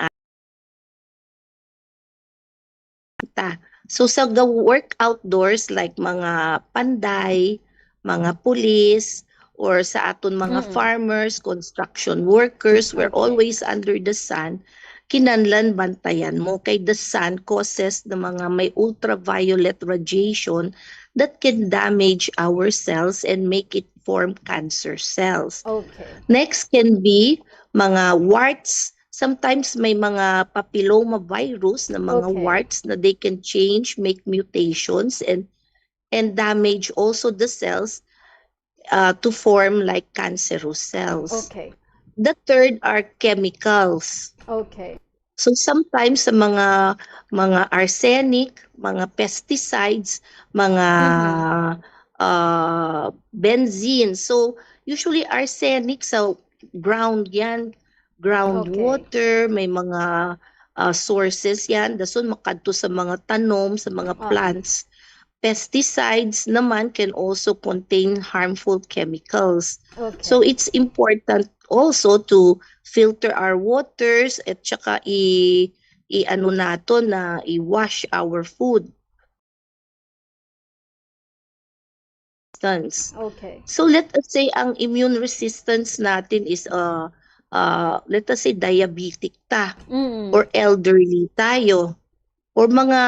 So sa work outdoors like mga panday, mga pulis, or sa aton mga farmers, construction workers, we're always under the sun. Kinanlan bantayan mo kay the sun causes the mga may ultraviolet radiation that can damage our cells and make it form cancer cells. Okay. Next can be mga warts. Sometimes may mga papilloma virus na mga Okay. warts na they can change, make mutations and damage also the cells to form like cancerous cells. Okay. The third are chemicals. Okay. So sometimes sa mga arsenic, mga pesticides, mga benzene. So usually arsenic sa ground yan, groundwater, may mga sources yan. Dason makadto sa mga tanom, sa mga plants. Pesticides naman can also contain harmful chemicals. Okay. So it's important also to filter our waters at saka i-ano nato na i-wash our food. Okay. So let us say ang immune resistance natin is let us say diabetic ta or elderly tayo or mga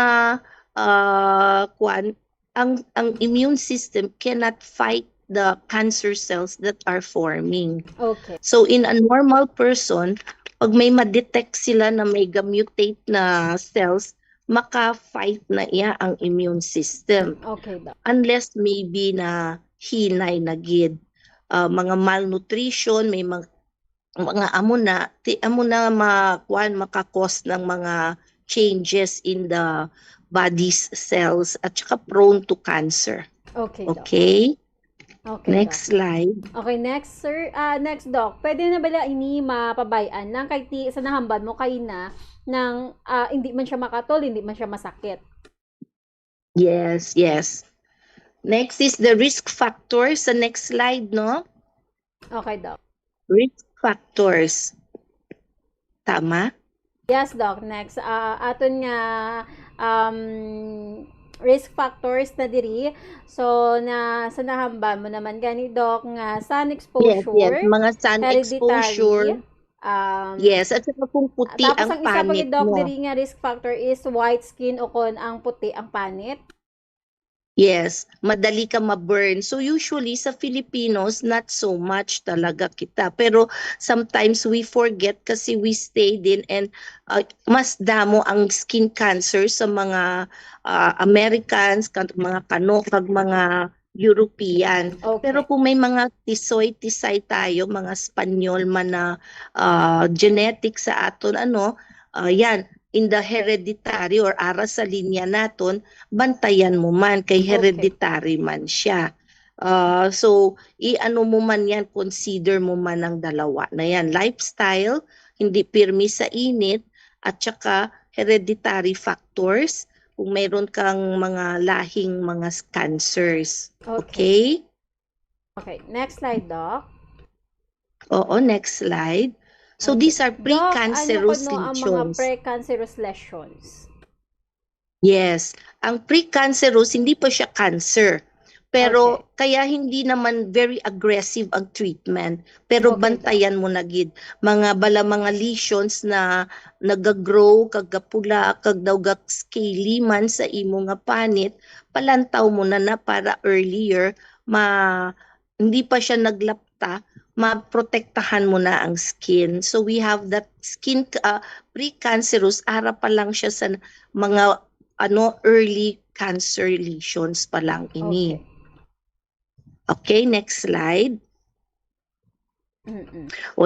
ang immune system cannot fight the cancer cells that are forming. Okay. So in a normal person, pag may ma-detect sila na may mutate na cells, maka-fight na iya ang immune system. Okay, Doc. Unless maybe na hinay na gid. Mga malnutrition, may mga amo na makakos ng mga changes in the body's cells at saka prone to cancer. Okay, Doc. Okay? Okay, Next slide. Okay, next sir, next doc. Pwede na bala ini mapabayan nang kay ti sa nahamban mo kay na nang hindi man siya makatol, hindi man siya masakit. Yes, yes. Next is the risk factors. Sa next slide, no? Okay, doc. Risk factors. Tama? Yes, doc. Next, aton nga risk factors na diri. So na sa nahamban mo naman gani doc nga sun exposure, Yes, mga sun exposure. Yes, at saka kung puti tapos ang ang isa panit pag doc mo. diri nga risk factor is white skin o kon ang puti ang panit. Yes, madali ka ma-burn. So usually sa Filipinos, not so much talaga kita. Pero sometimes we forget kasi we stayed in and mas damo ang skin cancer sa mga Americans, mga Kano, kag mga European. Pero kung may mga tisoy-tisay tayo, mga Spanyol man na genetic sa aton, yan, in the hereditary or ara sa linya naton, bantayan mo man kay hereditary man siya. So, i-ano mo man yan, consider mo man ang dalawa na yan. Lifestyle, hindi pirmi sa init, at saka hereditary factors, kung mayroon kang mga lahing mga cancers. Okay? Okay, next slide, doc. Oo, next slide. So these are precancerous Doc, ang mga lesions. precancerous lesions? Yes. Ang precancerous, hindi pa siya cancer. Pero kaya hindi naman very aggressive ang treatment. Pero bantayan mo na gid. Mga lesions na nagagrow, kagapula, kagdawgak scaly man sa imo nga panit, palantaw mo na para earlier, hindi pa siya naglapta, maprotektahan mo na ang skin. So we have that skin precancerous, ara pa lang siya sa mga early cancer lesions pa lang ini. Okay, next slide.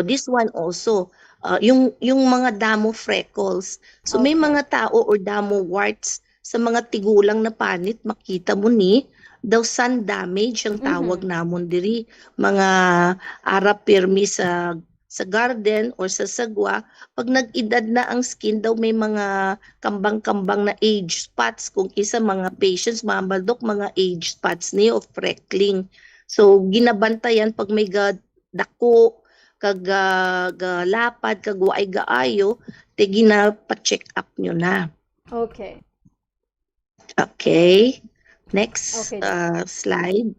This one also, yung mga damo freckles. So may mga tao or damo warts sa mga tigulang na panit, makita mo ni daw sun damage ang tawag namon diri, mga ara pirmi sa garden or sa sagwa. Pag nag-edad na ang skin daw, may mga kambang-kambang na age spots. Kung isa mga patients, mga baldok, mga age spots ni of freckling. So ginabantayan pag may dako, kag lapad, kag waay gaayo, te gina-pa-check up nyo na. Okay. Okay. Next slide.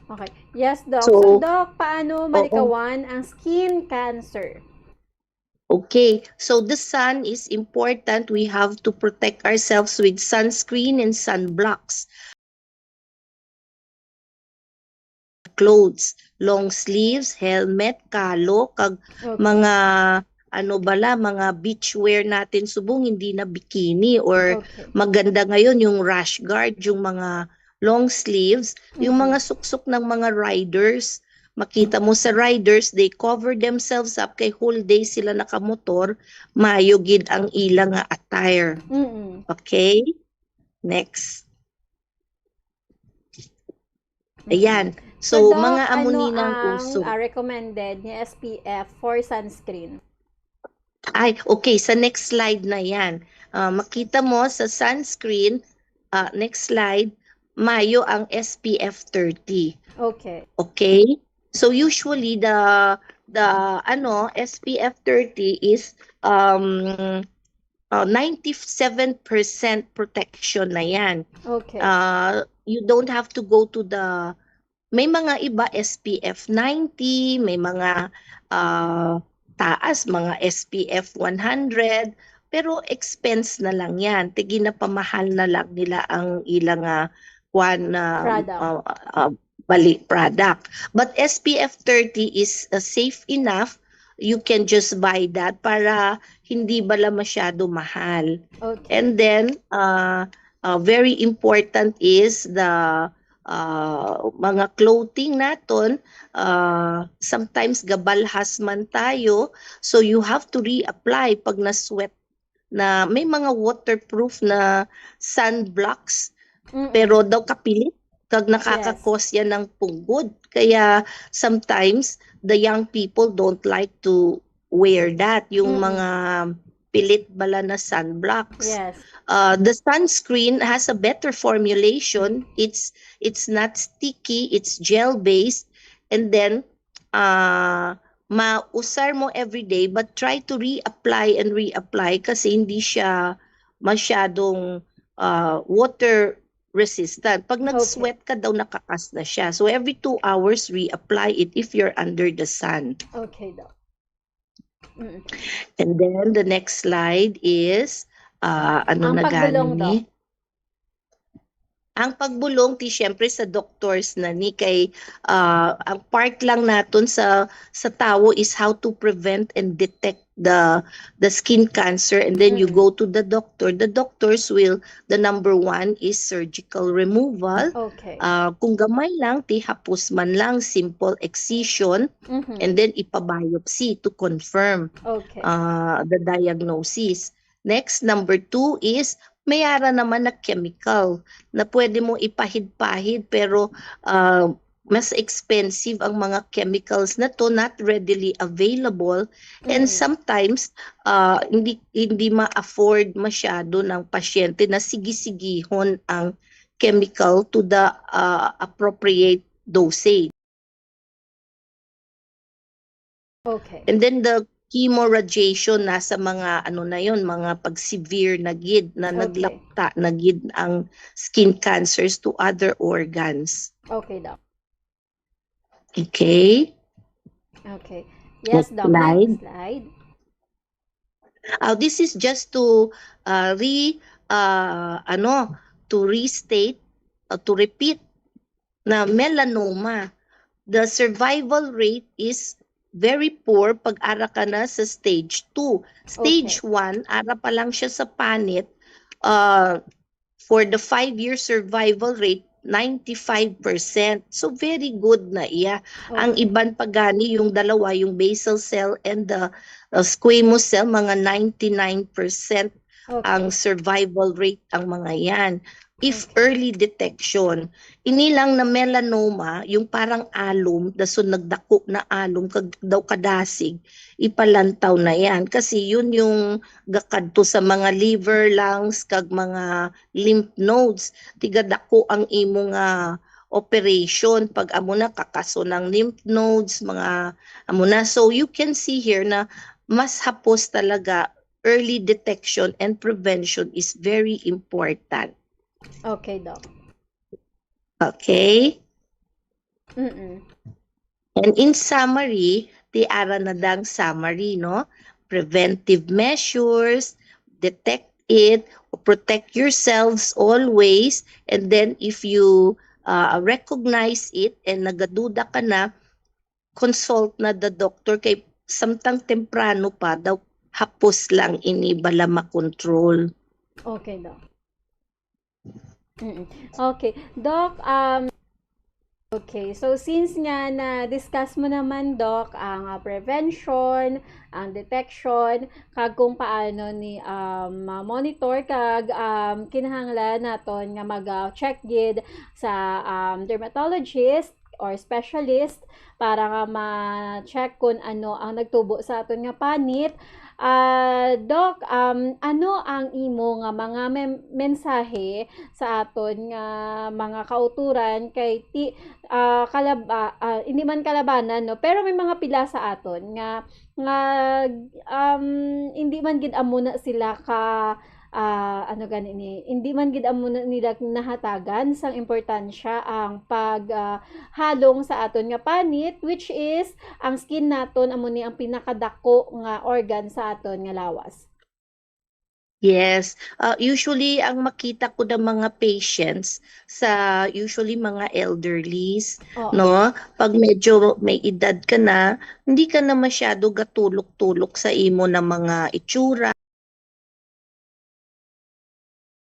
Okay. Yes, Doc. So, So, Doc, paano malikawan ang skin cancer? Okay. So, the sun is important. We have to protect ourselves with sunscreen and sunblocks. Clothes, long sleeves, helmet, kalo, kag mga mga beach wear natin subong, hindi na bikini or maganda ngayon yung rash guard, yung mga long sleeves, yung mga suksok ng mga riders. Makita mo sa riders, they cover themselves up kay whole day sila nakamotor, mayugid ang ilang nga attire. Okay? Next. Ayan. So, Doc, mga amuni ng ang uso. recommended ni SPF for sunscreen? Okay, sa next slide na yan. Makita mo sa sunscreen, next slide, mayo ang SPF 30. Okay. Okay? So usually the SPF 30 is 97% protection na yan. Okay. You don't have to go to may mga iba SPF 90, may mga taas, mga SPF 100, pero expense na lang yan. Tigi na pamahal na lang nila ang ilang product. But SPF 30 is safe enough. You can just buy that para hindi bala masyado mahal. Okay. And then, very important is the mga clothing naton, sometimes gabalhas man tayo, so you have to reapply pag na-sweat na may mga waterproof na sunblocks, pero daw kapilit kag nakakakos yan ng punggod. Kaya sometimes the young people don't like to wear that, yung mga pilit bala na sunblocks. Yes. The sunscreen has a better formulation. It's not sticky, it's gel based, and then mausar mo everyday, but try to reapply and reapply kasi hindi siya masyadong water resistant. Pag nag-sweat ka daw, nakakas na siya. So every 2 hours, reapply it if you're under the sun. Okay, Doc. And then the next slide is ano Ang na pagbulong, gani? Ang pagbulong ti syempre sa doctors na ni kay ang part lang naton sa tao is how to prevent and detect the skin cancer, and then you go to the doctor. The doctors will, the number 1 is surgical removal. Okay. Kung gamay lang, ti hapus man lang, simple excision, and then ipabiopsy to confirm Okay. the diagnosis. Next, number 2 is mayara naman na chemical na pwede mo ipahid-pahid, pero mas expensive ang mga chemicals na to, not readily available, and sometimes hindi ma-afford masyado ng pasyente na sige-sigihon ang chemical to the appropriate dosage. Okay. And then the chemoradiation, nasa mga ano na yon, mga pag-severe na gid na naglapta na gid ang skin cancers to other organs. Okay, Doc. Okay. Okay. Yes, Next Doc. slide. Next slide. This is just to restate, to repeat na melanoma, the survival rate is very poor pag ara ka na sa stage 2. Stage 1, ara pa lang siya sa panit. For the 5-year survival rate, 95%. So very good na iya. Ang iban pagani, yung dalawa, yung basal cell and the squamous cell, mga 99% ang survival rate ang mga yan. If early detection, inilang na melanoma, yung parang alum, daso nagdako na alum, daw kadasig, ipalantaw na yan. Kasi yun yung gakadto sa mga liver, lungs, kag mga lymph nodes. Tigadako ang imo nga operation pag amo na kakaso ng lymph nodes, mga amo na. So you can see here na mas hapos talaga early detection and prevention is very important. Okay, Doc. Okay? And in summary, the ara na dang summary, no? Preventive measures, detect it, protect yourselves always, and then if you recognize it and nagaduda ka na, consult na the doctor kay samtang temprano pa daw hapos lang ini bala makontrol. Okay, Doc. Okay, Doc, okay, so since nga na-discuss mo naman, Doc, ang prevention, ang detection, kag kung paano ni monitor kag kinahanglan naton nga mag-check gid sa dermatologist or specialist para nga ma-check kung ano ang nagtubo sa aton nga panit. Doc, ano ang imo nga mga mensahe sa aton nga mga kauturan kay hindi man kalabanan, no, pero may mga pila sa aton nga hindi man gid amo na sila ka hindi man gid amo nila nahatagan sang importansya ang paghalong sa aton nga panit, which is ang skin naton amo ni ang pinakadako nga organ sa aton nga lawas. Yes, usually ang makita ko ng mga patients sa usually mga elderlies, no? Pag medyo may edad ka na, hindi ka na masyado gatulok-tulok sa imo na mga itsura.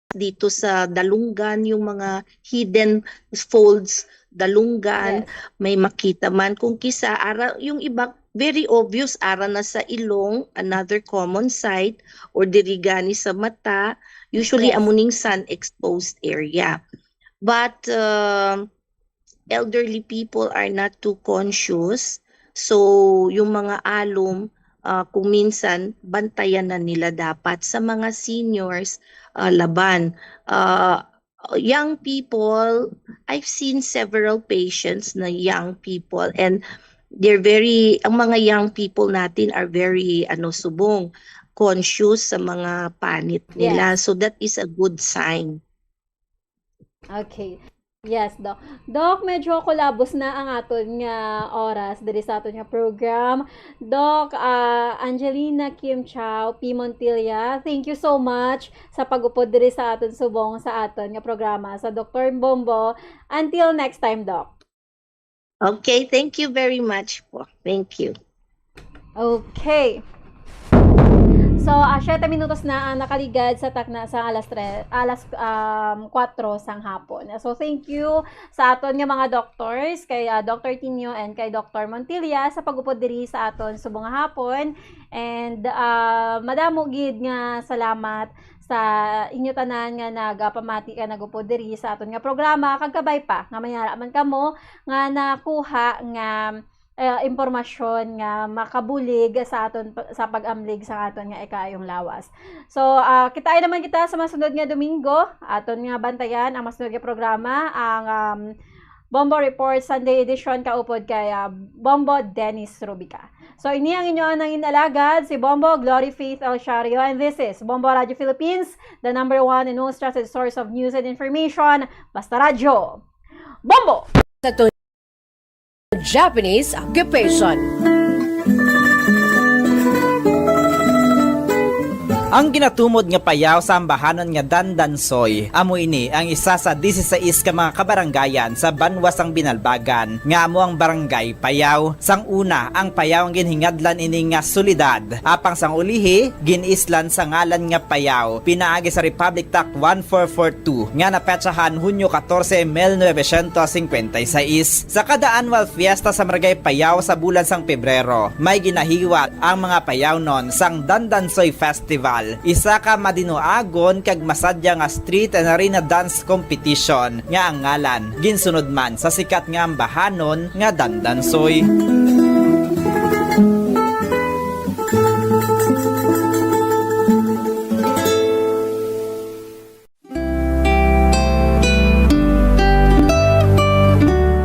Dito sa dalunggan, yung mga hidden folds, dalunggan, may makita man. Kung kisa, yung iba, very obvious, ara na sa ilong, another common site, or dirigani sa mata, usually amuning sun-exposed area. But elderly people are not too conscious. So yung mga alum, kung minsan bantayan na nila dapat. Sa mga seniors, laban. Young people, I've seen several patients na young people, and ang mga young people natin are very subong, conscious sa mga panit nila. Yes. So that is a good sign. Okay. Yes, Doc. Doc, medyo kulabos na ang aton nga oras diri sa aton nga program. Doc, Angelina Kim Chow, P. Montilla, thank you so much sa pag-upod diri sa aton subong sa aton nga programa sa Dr. Bombo. Until next time, Doc. Okay, thank you very much po. Thank you. Okay. So, 7 minutos na ang nakaligad sa takna sa alas 4 sang hapon. So, thank you sa aton nga mga doctors, kay Dr. Tinio and kay Dr. Montilla sa pag-upod diri sa aton subong nga hapon. And madamo gid nga salamat sa inyo tanan nga nagapamati ka nagupod diri sa aton nga programa, kag kabay pa nga mayara man kamo nga nakuha nga impormasyon nga makabulig sa aton sa pag-amlig sa aton nga ikayong lawas. So, kitain naman kita sa masunod nga Domingo. Aton nga bantayan ang masunod nga programa, ang Bombo Report Sunday Edition, kaupod kay Bombo Dennis Rubica. So, ini ang inyo nang inalagad, si Bombo Glory Faith El Shario, and this is Bombo Radio Philippines, the #1 and most trusted source of news and information, Basta Radio. Bombo! Japanese occupation. Ang ginatumod nga payaw sa ambahanon nga Dandansoy, amo ini ang isa sa 16 ka mga kabaranggayan sa Banwasang Binalbagan, nga amo ang barangay Payaw. Sang una, ang Payaw ang ginhingadlan ini nga Solidad, apang sang ulihi, ginislan sa ngalan nga Payaw, pinaagi sa Republic Act 1442, nga napetsahan Hunyo 14, 1956. Sa kada annual fiesta sa Barangay Payaw sa bulan sang Pebrero, may ginahiwat ang mga Payaw non sang Dandansoy Festival. Isa ka madinuagon kag masadya nga street and arena dance competition nga ang ngalan ginsunod man sa sikat nga ambahanon nga Dandansoy.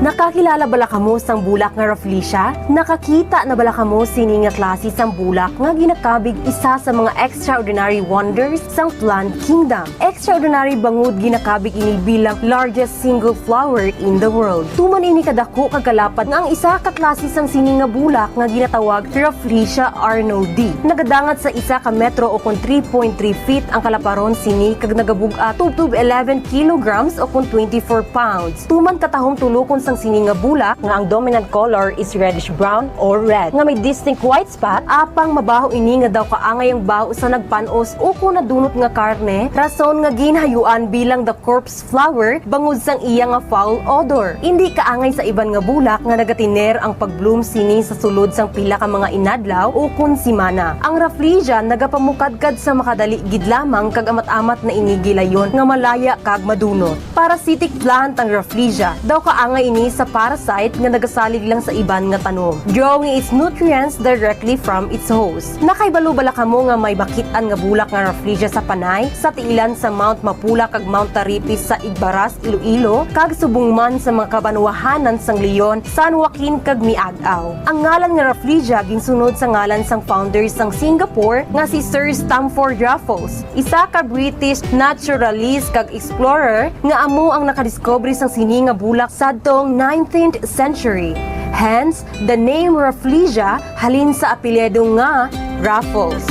Nakakilala bala kamo sang bulak nga Rafflesia? Nakakita na bala kamo sini nga klase sang bulak nga ginakabig isa sa mga extraordinary wonders sang plant kingdom. Extraordinary bangud ginakabig ini bilang largest single flower in the world. Tuman ini kadako kagalapat nga ang isa ka klase sang sini nga bulak nga ginatawag Rafflesia arnoldi. Nagadangat sa isa ka metro o kon 3.3 feet ang kalaparon sini kag nagabug-a tubtub 11 kilograms o kon 24 pounds. Tuman katahom tulokon sang sini nga bulak nga ang dominant color is reddish brown or red nga may distinct white spot, apang mabaho ini nga daw kaangay ang baho sa nagpanos o kung nadunot nga karne, rason nga ginhayuan bilang the corpse flower bangod sang iya nga foul odor. Hindi kaangay sa iban nga bulak nga nagatiner ang pagbloom sini sa sulod sang pila ka mga inadlaw o kun simana. Ang Rafflesia nagapamukadkad sa makadali gid lamang kag amat-amat na inigilayon nga malaya kag madunot. Parasitic plant ang Rafflesia, daw kaangay ini sa parasite nga nagasalig lang sa iban nga tanom, drawing its nutrients directly from its host. Nakaibalo bala kamo nga may bakitan nga bulak nga Rafflesia sa Panay, sa tiilan sa Mount Mapula kag Mount Taripis sa Igbaras, Iloilo, kag subong man sa mga kabanwahanan sang Leon, San Joaquin kag Miagaw. Ang ngalan nga Rafflesia ginsunod sa ngalan sang founder sang Singapore nga si Sir Stamford Raffles, isa ka British naturalist kag explorer nga amo ang nakadiscovery sang sini nga bulak sadtong 19th century. Hence, the name Rafflesia halin sa apelyido nga Raffles.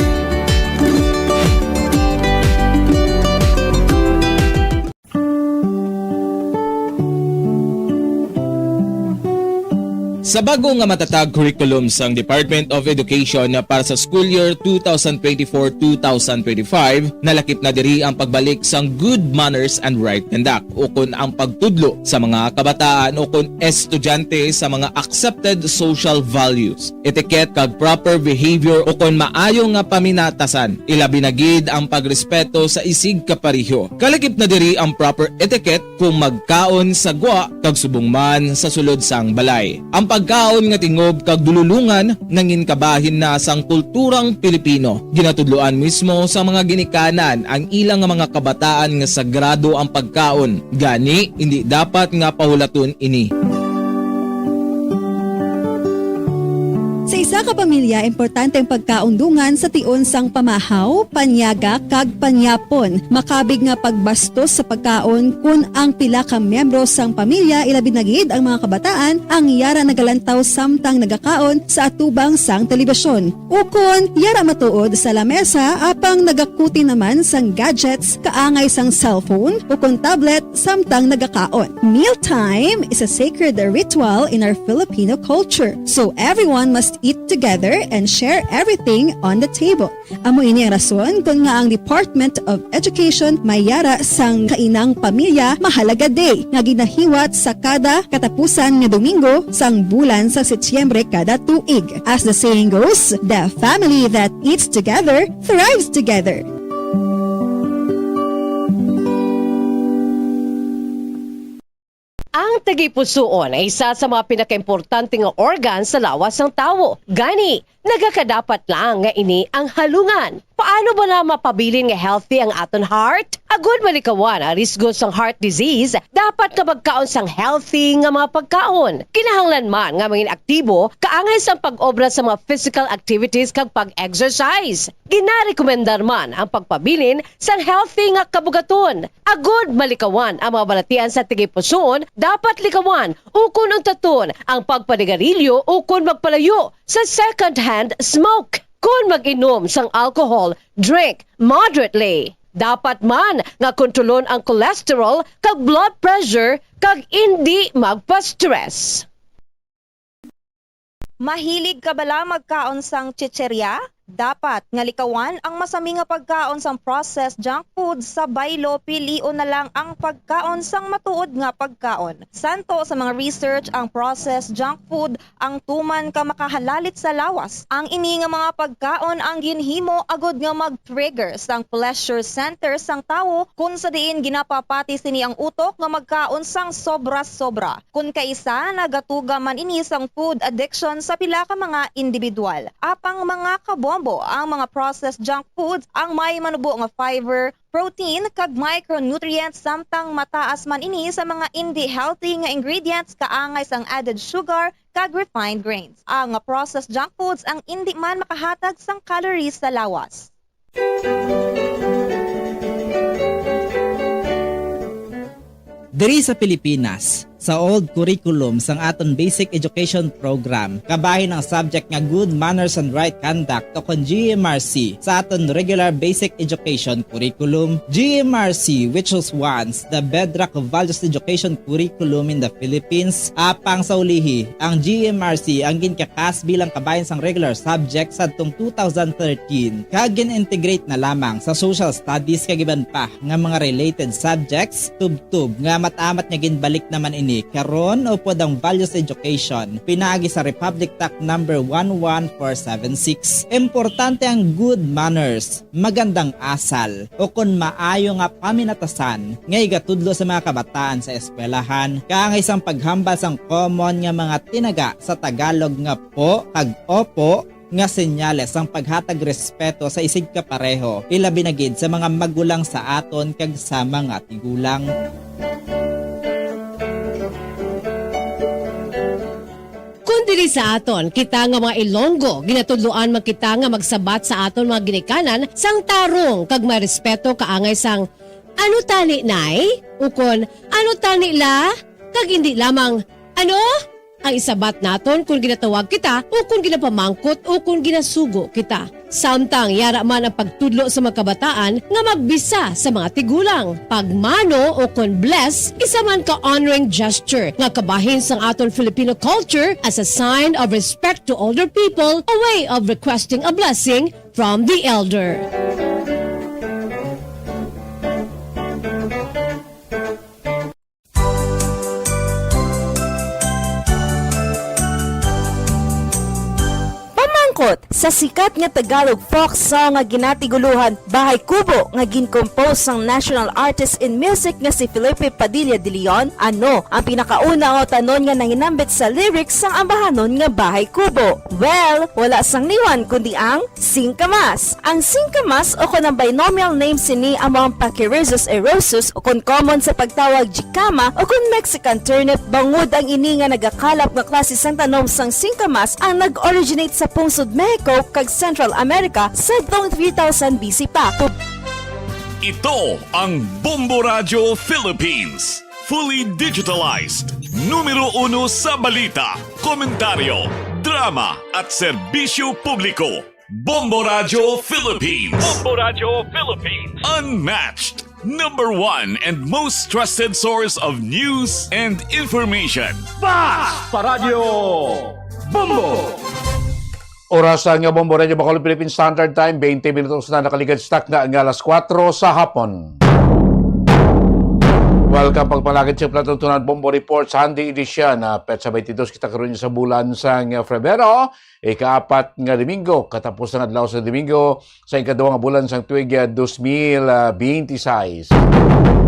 Sa bago nga matatag curriculum sang Department of Education para sa school year 2024-2025, nalakip na diri ang pagbalik sang good manners and right conduct ukon ang pagtudlo sa mga kabataan ukon estudyante sa mga accepted social values, etiquette kag proper behavior ukon maayo nga paminatasan, ilabi na gid ang pagrespeto sa isig kapareho. Kalakip na diri ang proper etiquette kung magkaon sa gwa kag subong man sa sulod sang balay. Ang pagkaon nga tingob kag dululungan nangin kabahin na sang kulturang Pilipino. Ginatudloan mismo sa mga ginikanan ang ilang nga mga kabataan nga sagrado ang pagkaon. Gani hindi dapat nga pahulaton ini. Sa isa ka pamilya, importante ang pagkaundungan sa tion sang pamahaw, panyaga, kag panyapon. Makabig nga pagbastos sa pagkaon kun ang pila ka miyembro sang pamilya ilabi na gid ang mga kabataan ang yara nagalantaw samtang nagakaon sa atubang sang telebisyon. Ukon yara matuod sa lamesa apang nagakuti naman sang gadgets kaangay sang cellphone ukon tablet samtang nagakaon. Mealtime is a sacred ritual in our Filipino culture. So everyone must eat together and share everything on the table. Amo ini ang rason kung nga ang Department of Education mayara sang kainang pamilya mahalaga day nga ginahiwat sa kada katapusan nga Domingo sang bulan sa Setyembre kada tuig. As the saying goes, the family that eats together thrives together. Ang tagipusoon ay isa sa mga pinakaimportante nga organ sa lawas ng tao. Gani, nagakadapat lang nga ini ang halungan. Paano ba na mapabilin nga healthy ang aton heart? Agud malikawan ang risgo sang heart disease, dapat ka magkaon sang healthy nga mga pagkaon. Kinahanglan man nga maging aktibo, kaangay sang pag-obra sa mga physical activities kag pag-exercise. Ginarekomendar man ang pagpabilin sang healthy nga kabugaton. Agud malikawan ang mga balatian sa tigipusoon, dapat likawan ukon ang taton ang pagpanigarilyo ukon magpalayo sa second-hand smoke. Kung mag-inom sang alcohol, drink moderately. Dapat man nga kontrolon ang cholesterol kag blood pressure kag hindi magpa-stress. Mahilig ka bala magkaon sang chicherya? Dapat nga likawan ang masami nga pagkaon sang processed junk food sa baylo, pilion na lang ang pagkaon sang matuod nga pagkaon. Santo sa mga research ang processed junk food ang tuman ka makahalalit sa lawas. Ang ini nga mga pagkaon ang ginhimo agud nga mag-trigger sang pleasure center sang tawo kung sa diin ginapapati sini ang utok nga magkaon sang sobra-sobra. Kung kaisa nagatuga man ini sang food addiction sa pila ka mga individual. Apang mga kabombo ang mga processed junk foods ang may manubo nga fiber, protein kag micronutrients samtang mataas man ini sa mga hindi healthy nga ingredients kaangay sang added sugar kag refined grains. Ang processed junk foods ang hindi man makahatag sang calories sa lawas. Diri sa Pilipinas, sa old curriculum sang aton basic education program, kabahin ang subject nga good manners and right conduct o kon GMRC sa aton regular basic education curriculum. GMRC, which was once the bedrock of values education curriculum in the Philippines, apang sa ulihi, ang GMRC ang ginkakas bilang kabahin sang regular subject sa atong 2013 kag gin-integrate na lamang sa social studies kag iban pa nga mga related subjects tub-tub nga matamat nga ginbalik naman ini karon o pod ang values education pinaagi sa Republic Act number 11476. Importante ang good manners, magandang asal o kon maayo nga paminatasan nga igatudlo sa mga kabataan sa eskwelahan kaangay sang paghambal sang common nga mga tinaga sa Tagalog nga po kag opo nga senyales ang paghatag respeto sa isig kapareho ilabi na gid sa mga magulang sa aton kag sa mga tigulang. Diri sa aton, kita nga mga Ilonggo, ginatudloan magkita nga magsabat sa aton mga ginikanan sang tarong kag may respeto kaangay sang ano tani nay? Ukon, ano tani la? Kag hindi lamang, ano? Ang isabat naton kung ginatawag kita o kung ginapamangkot o kung ginasugo kita. Samtang yara man ang pagtudlo sa mga kabataan nga magbisa sa mga tigulang. Pagmano o kon bless, isa man ka honoring gesture nga kabahin sang aton Filipino culture as a sign of respect to older people, a way of requesting a blessing from the elder. Sa sikat nga Tagalog folk song nga ginatiguluhan Bahay Kubo nga gincompose sang national artist in music nga si Felipe Padilla de Leon, ano ang pinakauna o tanon nga nanginambit sa lyrics sang ambahanon nga Bahay Kubo? Well, wala sang niwan kundi ang singkamas. Ang singkamas o kon ang binomial name sini among Pachyrhizos erosus o kon common sa pagtawag jicama o kon Mexican turnip, bangod ang ini nga nagakalap nga klase sang tanom sang singkamas ang nag-originate sa pungsod Mexico kag Central America sa 3000 BC pa. Ito ang Bombo Radio Philippines. Fully digitalized. Numero 1 sa balita, komentaryo, drama at serbisyo publiko. Bombo Radio Philippines. Bombo Radio Philippines. Unmatched. Number 1 and most trusted source of news and information. Fast Radio Bombo! Oras ang Bombo Radio Bacolod Philippine Standard Time, 20 minutos na nakaligad stock na ang alas 4 sa hapon. Welcome pagpalagid sa Platuntunan Bombo Report Sunday edition na Petsa 22 kita karon sa bulan sang Febrero, ika-4 nga Domingo, katapos ng adlaw sa Domingo sa ikaduha nga bulan sang tuig 2026.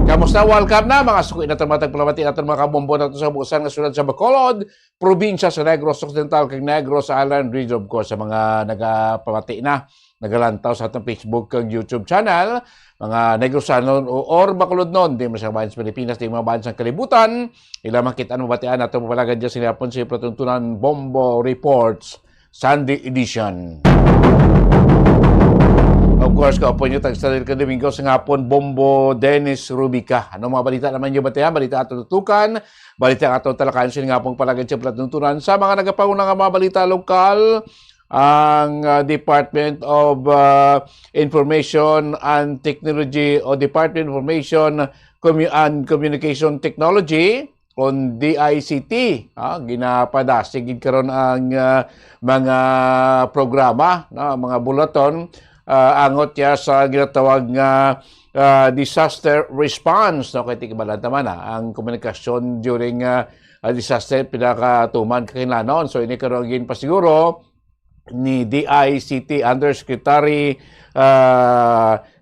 Kamusta? Welcome na mga suki natin matag palamati natin mga kabombo natin sa busan nga sulad sa Bacolod, probinsya sa Negros Occidental kag Negros Island Region, of course, sa mga nagapamati na nagalantaw sa atong Facebook kag YouTube channel, mga Negrosanon or Bacolod non, di mga bayan sa Pilipinas, di mga bayan sa kalibutan, ila makitaan mabatian natin mapalagad dyan sinapon sa Platuntunan Bombo Reports Sunday edition. Of course, kaupo nyo tagsalil ka Domingo sa ngapon, Bombo Dennis Rubica. Ano mga balita naman nyo batayan? Balita ato tutukan, balita ato talakayan sa ngapong palagad sa Platuntunan sa mga nagapaunang mga balita lokal, ang Department of Information and Technology o Department of Information and Communication Technology on DICT. Ginapadasig karon ang mga programa, mga bulaton, angot ya sa ginatawag nga disaster response, no, kay tikibalan naman ang komunikasyon during disaster pinakatuman kakinlanon. So ini karon gin pa siguro ni DICT Undersecretary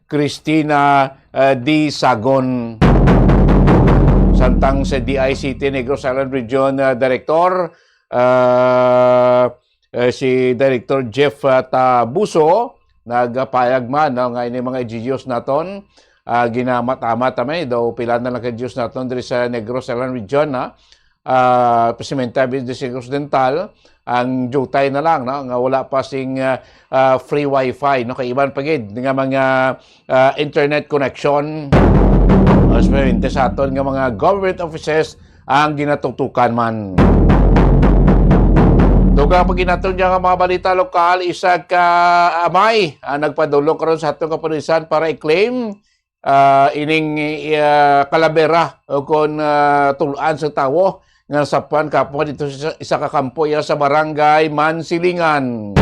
Cristina D. Sagon. Santang sa DICT Negros Island Region Director si Director Jeff Tabuso nagpayag man nga ini mga EGIOS naton ginamat-amat tamay daw pila na lang EGIOS naton diri sa Negros Island Region Presidente Business Occidental ang jutay na lang no nga wala pa sing free wifi no kay iban pagid nga mga internet connection especially sa aton nga mga government offices ang ginatutukan man. Dugang paginaton niya nga mga balita lokal, isa ka amay nagpadulong karon sa atong kapulisan para i-claim ining kalabera o kon tulaan sa tawo nga sapan kapwa dito sa isa ka kampo sa barangay Mansilingan.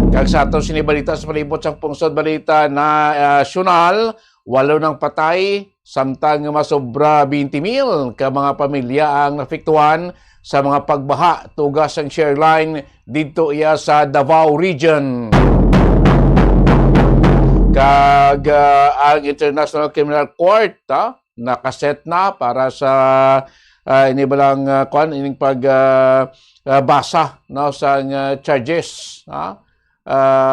Kag sa atong sinibalita sa palibot sa pungsod balita na nasyonal, 8 nang patay samtang masobra 20,000 ka mga pamilya ang naapektuhan sa mga pagbaha tugas ang share line dito iya sa Davao Region. Kag ang International Criminal Court nakaset na para sa inibalang ining pagbasa no sa charges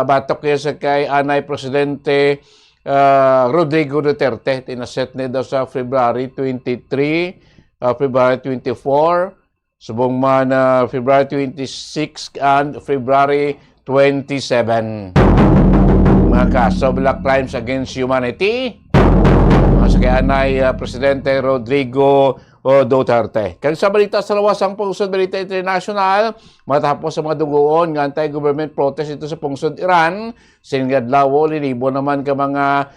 batok kaya sa kay Anay Presidente Rodrigo Duterte. Tinaset na daw sa February 23, February 24, subong man February 26 and February 27. Mga kaso black crimes against humanity. Sa kay Anay Presidente Rodrigo Duterte. Kaya sa balita sa lawasang Pungsod Balita International, matapos sa mga dugoon ng anti-government protest ito sa Pungsod Iran, singadlawo, lilibo naman ka mga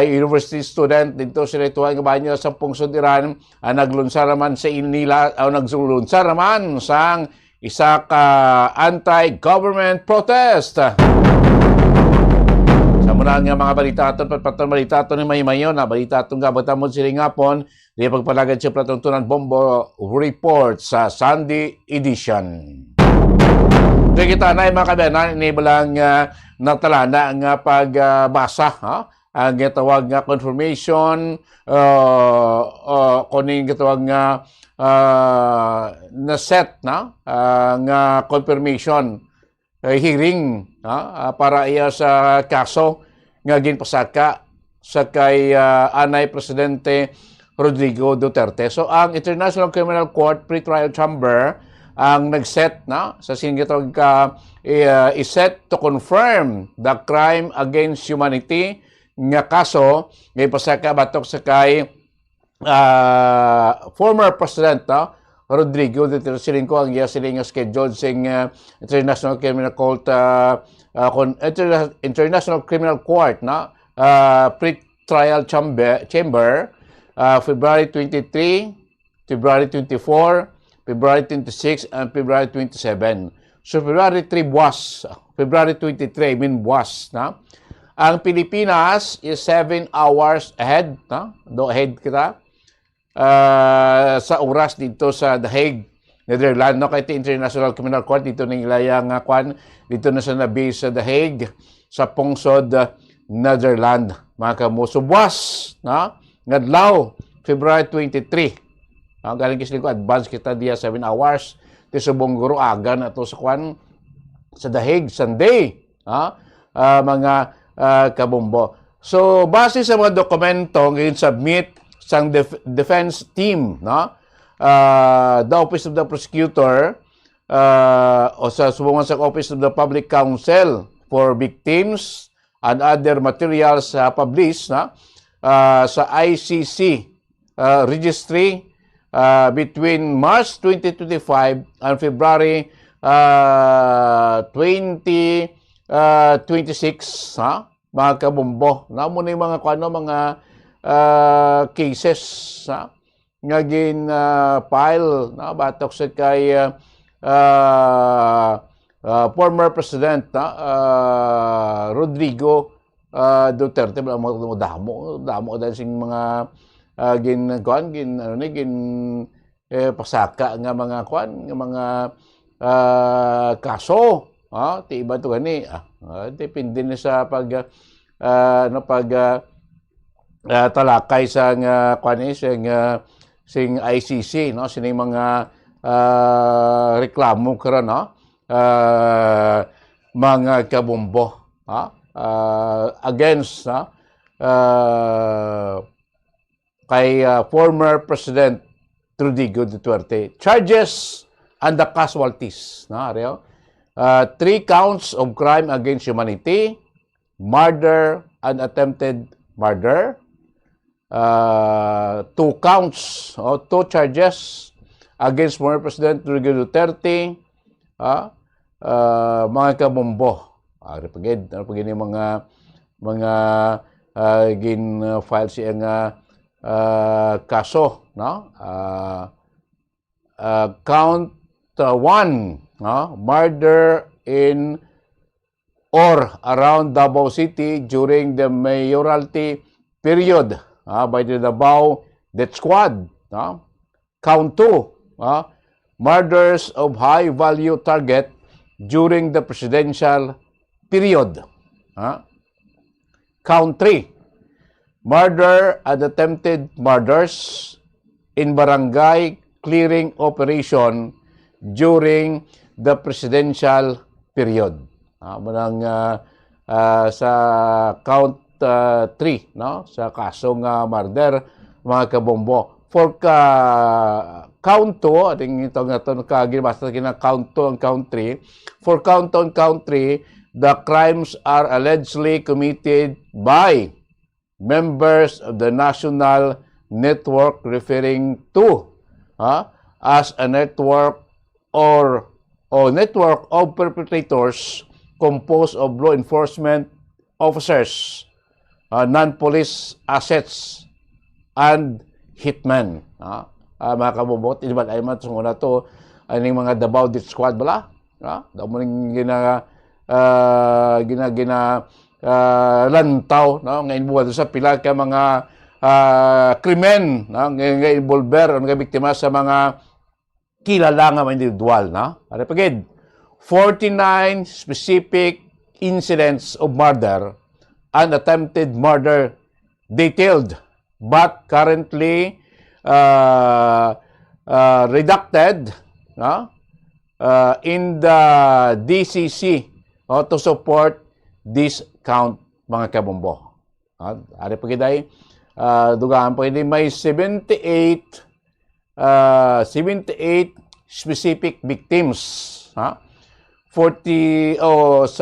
university student dito sa ritual ng banyo sa Pungsod Iran, naglunsar naman sa inila, naglunsar naman sa isa ka anti-government protest. Sa muna nga mga balita aton, patpatong balita aton ni Maymayon, na balita aton nga batamon siling hapon, di pagpalagad siya platuntunan Bombo Report sa Sunday edition. So kita na mga kabayan, inibalang natalana nga pagbasa, ang gitawag nga confirmation, kuning gitawag nga na set na nga confirmation hearing para iya sa kaso nga ginpasaka sa kay anay Presidente Rodrigo Duterte. So ang International Criminal Court Pre-Trial Chamber ang nag-set na sa sinigitawag ka iset to confirm the crime against humanity nga kaso nga ipasaka batok sa kay former President Rodrigo Duterte. Siling ko ang siling scheduled sing International Criminal Court International Criminal Court na pre-trial chamber February 23, February 24, February 26 and February 27. So February 3 buwas, February 23 buwas na. Ang Pilipinas is 7 hours ahead, do ahead kita sa oras dito sa The Hague, Netherlands. Kay International Criminal Court dito ning ilayang dito na sa nabi sa The Hague sa Pungsod, Netherlands. Mga kamuso, buwas ngadlaw February 23. Galing kisling ko advance kita diya 7 hours ti subong guro aga na to sa sa The Hague Sunday. Mga kabombo. So base sa mga dokumento ngayon submit sang defense team, the Office of the Prosecutor o sa subungan sa Office of the Public Counsel for Victims and other materials published sa ICC registry between March 2025 and February 2026, mga kabombo. Namo ni mga mga cases nga gin file batok sa kay former President Rodrigo Duterte. Damo dahil sing mga gin pasaka nga mga nga mga kaso. Ti iba to gani. Depende na sa talakay sa sing ICC, sining mga reklamo karon mga kabombo against kay former President Rodrigo Duterte. Charges and the casualties, 3 counts of crime against humanity, murder and attempted murder, 2 counts o 2 charges against former President Rodrigo Duterte, mga kabombo. Pagin mga gin-file siya nga kaso, count 1, murder in or around Davao City during the mayoralty period by the Davao Death Squad. Count 2, murders of high-value target during the presidential period. Count 3, murder and attempted murders in barangay clearing operation during the presidential period. Manang sa count 3, sa kasong murder, mga kabombo. For count 2, ating ito nga ito basta count 2 and count 3. For count 2 and count 3, the crimes are allegedly committed by members of the national network referring to as a network or network of perpetrators composed of law enforcement officers, non-police assets, and hitmen. Mga kabubot, iniban ay man sa to, aning mga Davao Death Squad bala. Daw mo ning lantaw, no? Ngayon buwan sa pila ka mga krimen, no? Nga involver, nga biktima sa mga kilala nga mga individual. No? Ano pagid? 49 specific incidents of murder and attempted murder detailed but currently redacted in the DCC to support this count, mga kabombo. Ari pagiday, dugaan pagiday may 78 specific victims. Sa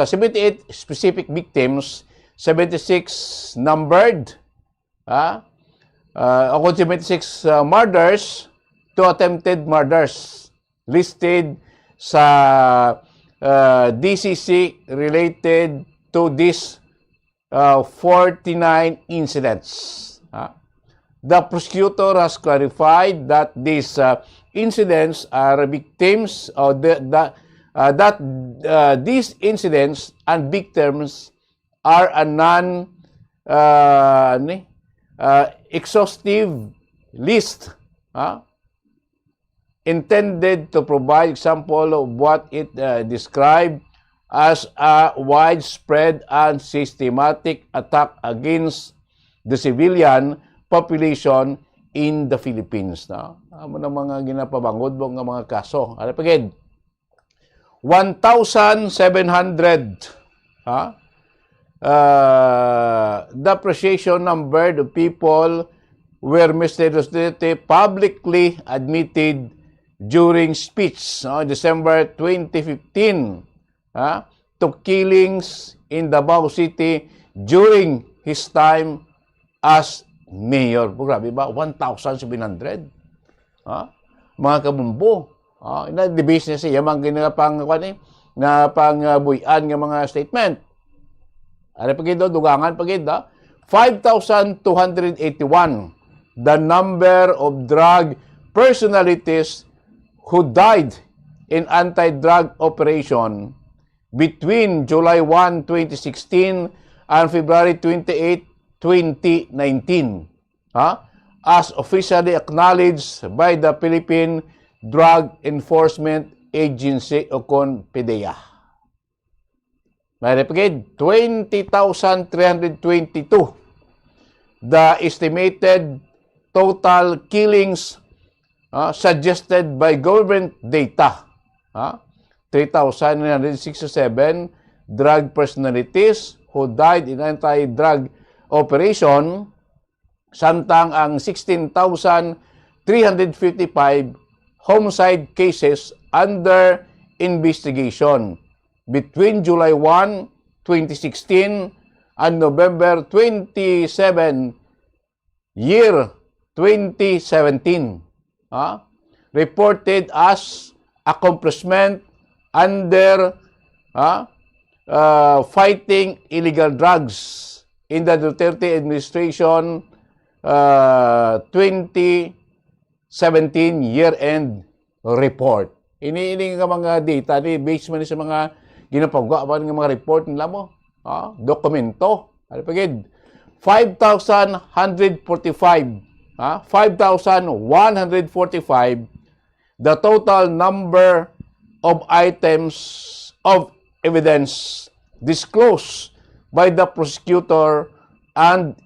78 specific victims, 76 numbered, ako 76 murders, 2 attempted murders listed sa DCC related to this 49 incidents. The prosecutor has clarified that these incidents are victims of these incidents and victims are a exhaustive list intended to provide example of what it described as a widespread and systematic attack against the civilian population in the Philippines. Amo na mga ginapabangod mo nga mga kaso. Ano pagid? 1,700 the appreciation number of people were mysteriously publicly admitted during speech December 2015 to killings in Davao City during his time as mayor. Grabe ba? 1,700? Mga kabumbo. Ina di business siya mang ginapang nga pangbuyan nga mga statement. Ano pagid dugangan pagid 5,281 the number of drug personalities who died in anti-drug operation between July 1, 2016 and February 28, 2019, as officially acknowledged by the Philippine Drug Enforcement Agency o PDEA. May repagid, 20,322 the estimated total killings suggested by government data. 3,967 drug personalities who died in anti-drug operation, samtang ang 16,355 homicide cases under investigation between July 1, 2016 and November 27, year 2017. Reported as accomplishment under fighting illegal drugs in the Duterte administration 2017 year-end report. Ini nga mga data ni based man sa mga ginapagawa ng mga report nila mo, dokumento. Ano pagid? 5,145 the total number of items of evidence disclosed by the prosecutor and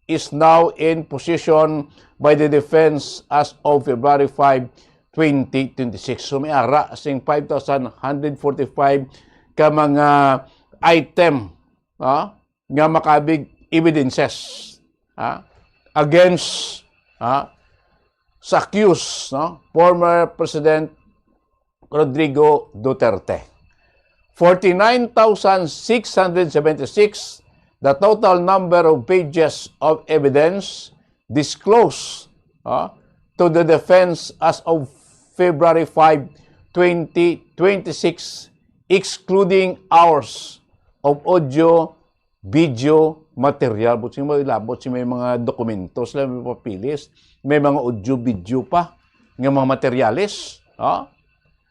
is now in possession by the defense as of February 5, 2026. So may ara sing 5,145 ka mga item nga makabig evidences against sa accused former President Rodrigo Duterte. 49,676 the total number of pages of evidence disclosed to the defense as of February 5, 2026, excluding hours of audio, video, material. But may mga dokumento sila, may papilis, may mga audio, video pa, nga mga materialis,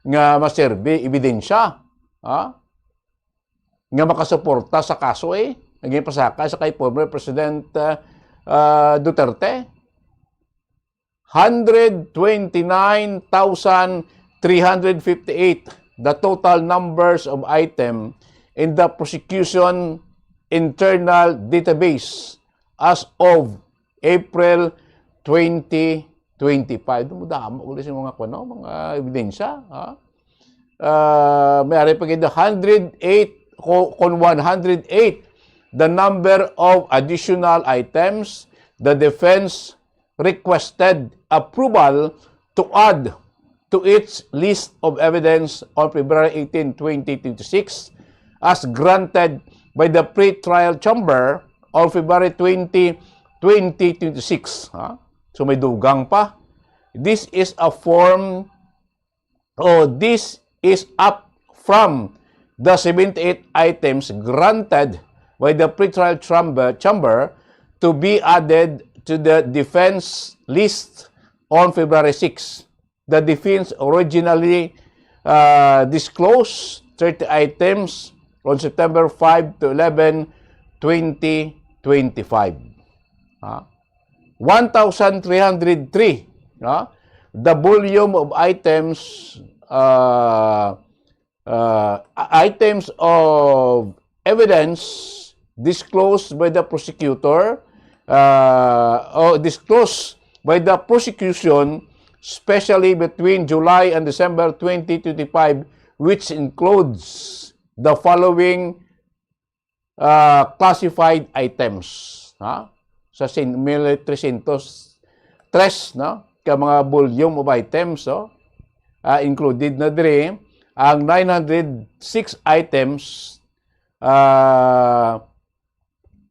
nga maserbe, ebidensya, nga makasuporta sa kaso naging pasaka sa kay former President Duterte. 129,358 the total numbers of item in the prosecution internal database as of April 2025. Dumudamo ulit sa mga mga ebidensya. May pag 108 the number of additional items the defense requested approval to add to its list of evidence on February 18, 2026 as granted by the pre-trial chamber on February 20, 2026. So may dugang pa. This is up from the 78 items granted by the pre-trial chamber to be added to the defense list on February 6. The defense originally disclosed 30 items on September 5 to 11, 2025. 1,303. The volume of items of evidence disclosed by the prosecutor or disclosed by the prosecution, especially between July and December 2025, which includes the following classified items. Sa 1,303 ka mga volume of items, included na dire ang 906 items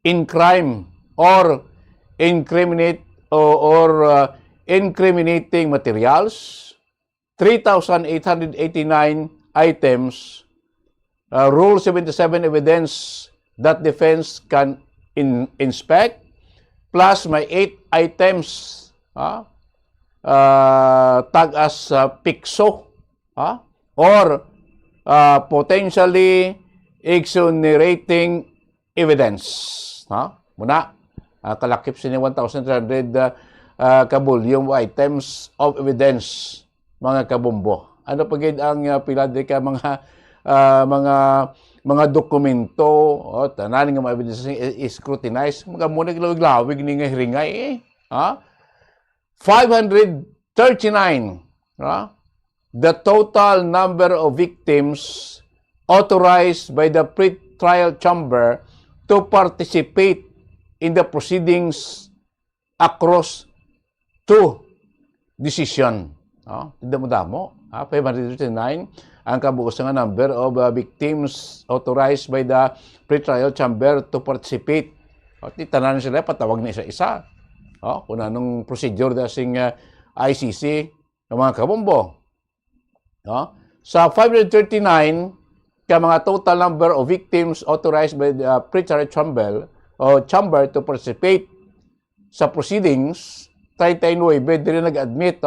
in crime or incriminating materials, 3,889 items, Rule 77 evidence that defense can inspect, plus may 8 items tag as PICSO or potentially exonerating evidence. Muna, kalakip sini 1,300 ka-volume items of evidence, mga kabombo. Ano pagid ang pila di ka mga dokumento o tanan nga mga evidence scrutinize, mga muna gilawig ni nga hiringay 539 the total number of victims authorized by the pre-trial chamber to participate in the proceedings across 2 decision. Damo-damo. 539 ang kabuos nga number of victims authorized by the pre-trial chamber to participate. Titanan sila, patawag na isa-isa. Kung anong procedure na sing ICC ng mga kabombo. Sa 539, ka mga total number of victims authorized by the pre-trial chamber to participate sa proceedings, 39 din nag-admit,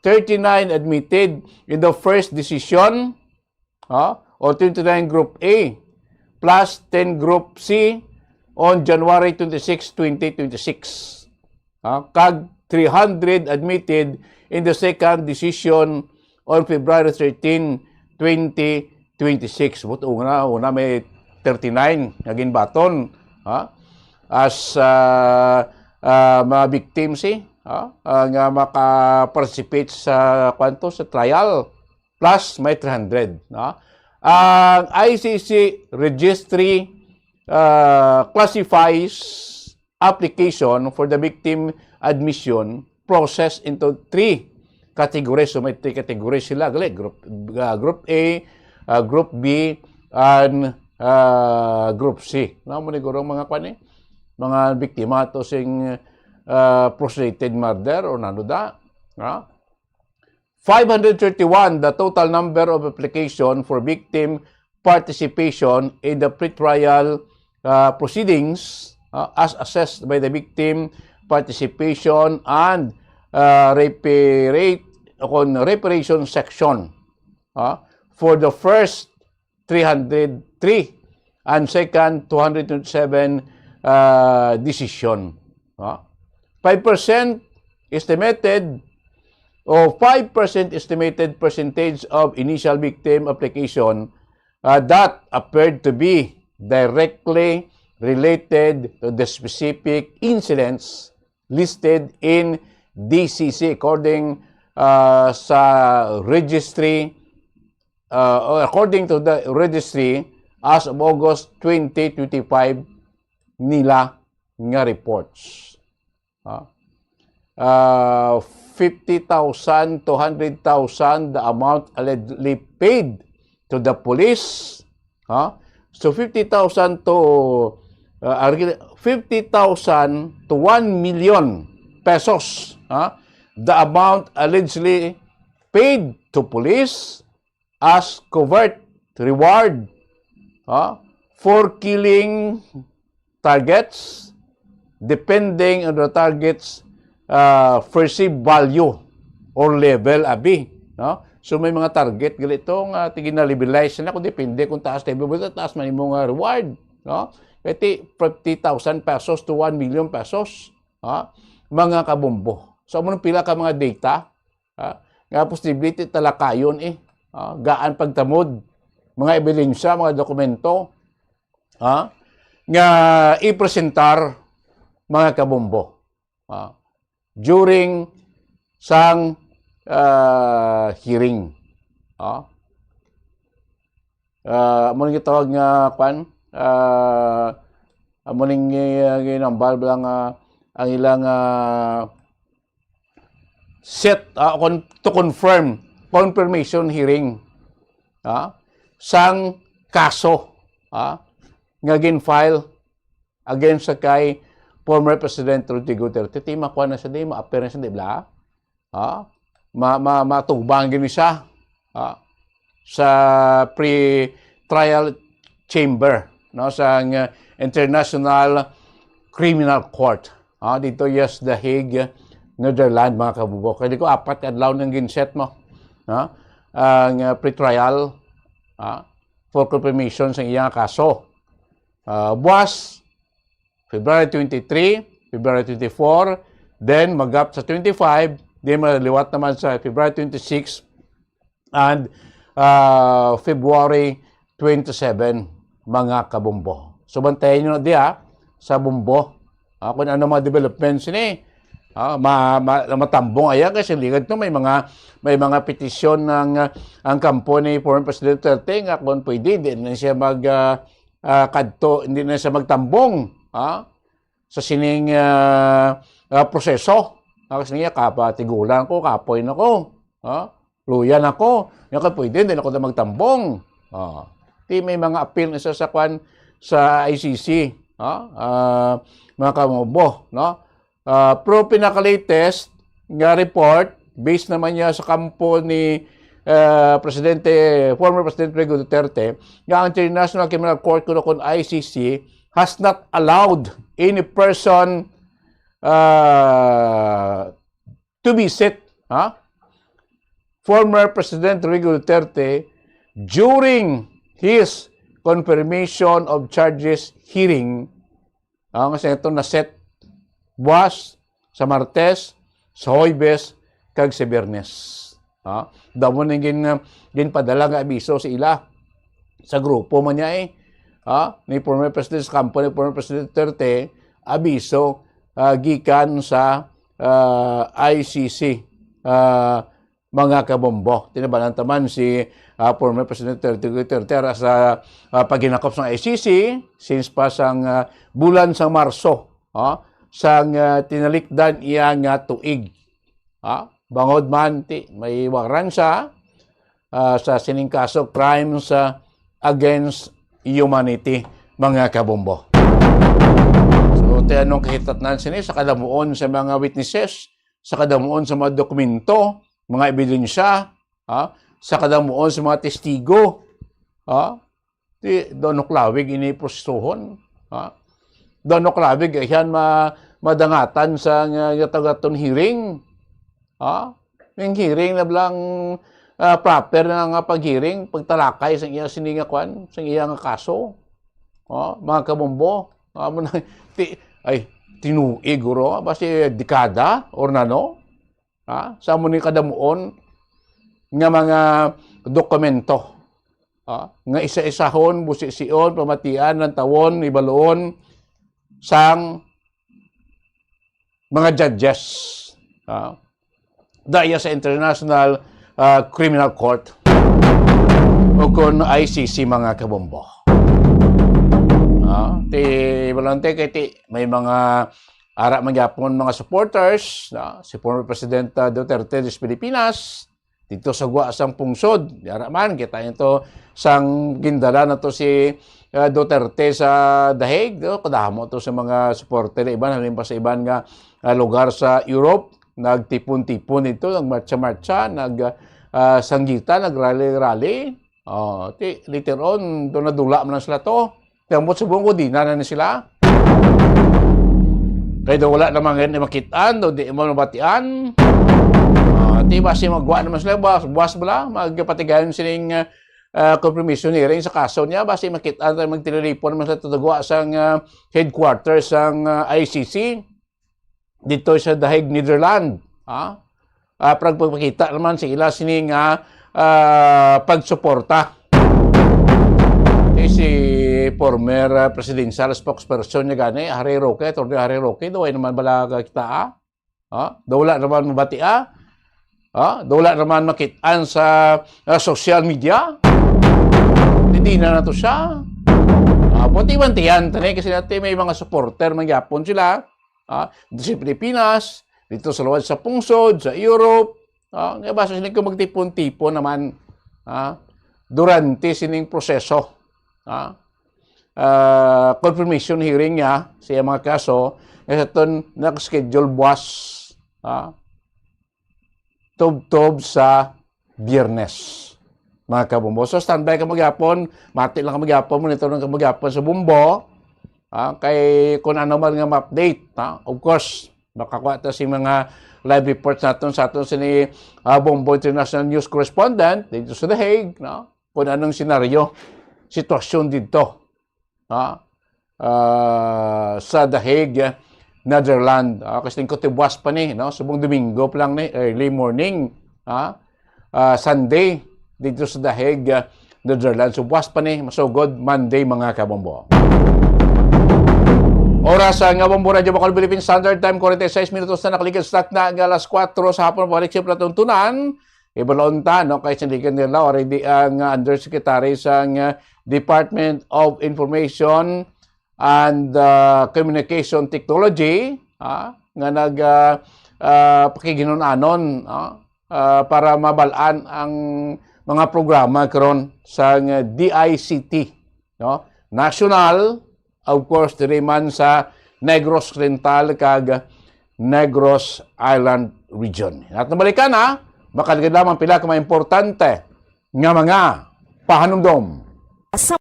39 admitted in the first decision, o 29 Group A, plus 10 Group C on January 26, 2026. Kag 300 admitted in the second decision on February 13, 2026. Buto una may 39 naging baton as mga victims nga maka-participate sa sa trial, plus may 300. Ang ICC registry classifies application for the victim admission process into 3 categories. So may 3 categories sila, group A, Group B, and Group C. Maniguro mga mga biktima to sing frustrated murder or nanoda, 531 the total number of application for victim participation in the pretrial proceedings as assessed by the victim participation and reparation section for the first 303 and second 227 decision. 5% estimated or 5% estimated percentage of initial victim application that appeared to be directly related to the specific incidents listed in DCC according sa registry according to the registry as of August 2025 nila nga reports. 50,000 to 100,000 the amount allegedly paid to the police. So 50,000 to 50,000 to 1 million pesos. The amount allegedly paid to police as covert reward for killing targets depending on the target's perceived value or level abi. So may mga target ganito nga ginalibilize na kung depende kung taas level mo taas man imong reward. Kaya 50,000 pesos to 1 million pesos. Mga kabombo. So mo pila ka mga data nga possibility talakayon gaan pagtamod mga ebidensya, mga dokumento nga ipresentar mga kabombo during sang hearing. Mo ning gitawag nga kwan mo ning ginambal lang ang ilang set to confirmation hearing sang kaso nga gin-file against sa kay former President Rodrigo Duterte. Makuha na siya di, ma-appear na siya di bla. Matubang gini siya sa pre-trial chamber sa International Criminal Court. Dito yes, The Hague, Netherlands, mga kabubo. Kaya di ko apat adlaw ng ginset mo. Ang pre-trial for confirmation sa iyang kaso. Buwas, February 23, February 24, then mag-up sa 25, then maliwat naman sa February 26 and February 27, mga kabombo. So bantayan nyo na diya sa bombo. Kung ano mga developments ni. Matambong ayan kasi ligad no may mga petisyon ng ang kampo ni former President Duterte nga kung pwede hindi na siya hindi na siya magtambong sa sining proseso. Kasi niya kapatigulan ko, kapoy na ko, luyan ako, nga pwede hindi na ako na magtambong. May mga appeal na sa kwan sa ICC, mga kamobo, no? Pero pinaka-latest nga report, based naman niya sa kampo ni former President Rodrigo Duterte, nga ang International Criminal Court kung ICC has not allowed any person to be set. Former President Rodrigo Duterte, during his confirmation of charges hearing, kasi ito na-set buwas sa Martes, sa Huwebes, kag sa Biyernes. Damo nang ginpadala nga abiso sa ila. Sa grupo man niya ni former President sa kampo ni former President Duterte, abiso gikan sa ICC. Mga kabombo. Tinabanan taman si former President Duterte sa paghinakop sa ICC since pa sang bulan sa Marso. Sang tinalikdan iya nga tuig. Bangod man may warrant sa sining kaso crimes against humanity, mga kabombo. So, tinanong kahitatnan sini sa kalamuon sa mga witnesses sa kadamuon sa mga dokumento, mga ebidensya, sa kadamuon sa mga testigo. Doon klawig iniprosesuhon. Doon klawig yan madangatan sa gatagatong hearing. Yung hearing na bilang proper na nga pag-hearing, pagtalakay sa iya siningakwan, sa iya nga kaso. Mga kabombo. Ay, tinuig guro, basta dekada or nano. Sa mo ni kadamuon nga mga dokumento. Nga isa-isahon, busisiyon, pamatian ng tawon, ibaloon, sang mga judges. Daya sa International Criminal Court o kung ICC mga kabombo. May mga ara magyapon mga supporters, si former President Duterte des Pilipinas, dito sa guwasang pungsod. Ara man, kita ito sang gindala na to si Duterte sa Dahig. Kadamo to sa mga supporter na iban, halimbawa sa iban nga lugar sa Europe. Nagtipon-tipon ito, nagmarcha-marcha, nagsanggita, nagrally-rally. Later on, doon nadula man sila to. Kamot sa buong kodina na sila. Kaya daw wala naman ngayon makitaan, daw di mo nabatian. Basi magwa naman sila, buwas bala, magpatigayon sining confirmation hearing sa kaso niya. Basi makitaan, magtililipon naman sila tatagwa sa headquarters ng ICC. Dito sa Dahig, Netherlands. Pagpapakita naman sila sining pagsuporta. Si former presidential spokesperson niya gani, Harry Roque, Atty. Harry Roque, daw ay naman bala kita. Daw wala naman mabatia. Daw wala naman makitaan sa social media. Hindi na to siya. Puti-bantiyan, kasi natin may mga supporter, magyapon sila. Dito sa Pilipinas, dito sa luwad sa pungsod, sa Europe. Basta sila kung magtipon-tipon naman durante sining proseso. Confirmation hearing niya sa mga kaso, kasi ito nakaschedule buwas tob-tob sa Biyernes. Mga kabumbo. So, standby ka magyapon, mati lang ka magyapon, monitor lang ka magyapon sa bumbo. Kay kung ano man nga ma-update. Of course, makakuha ito si mga live reports natin sa atin si Bombo International News Correspondent dito sa The Hague. Kung anong senaryo, sitwasyon dito sa The Hague, Netherlands. Kasi ko tibuas pa ni, subong Domingo pa lang ni, early morning, Sunday, dito sa The Hague, Netherlands. Subuas pa ni, masugod Monday mga kabombo. Oras nga Bombo Radio Bacol Philippine Standard Time, 46 minutos na nakaligid sa na alas 4 sa hapon, balik siya platuntunan. Ibalaon ta, kay sindikan nila, already ang Undersecretary sa Department of Information and Communication Technology, nga pakiginanon para mabalaan ang mga programa karon sa DICT, National, of course, diriman sa Negros Oriental kag Negros Island Region. At nabalikan makaligid lamang pila ka mga importante nga mga pahanumdom. Sa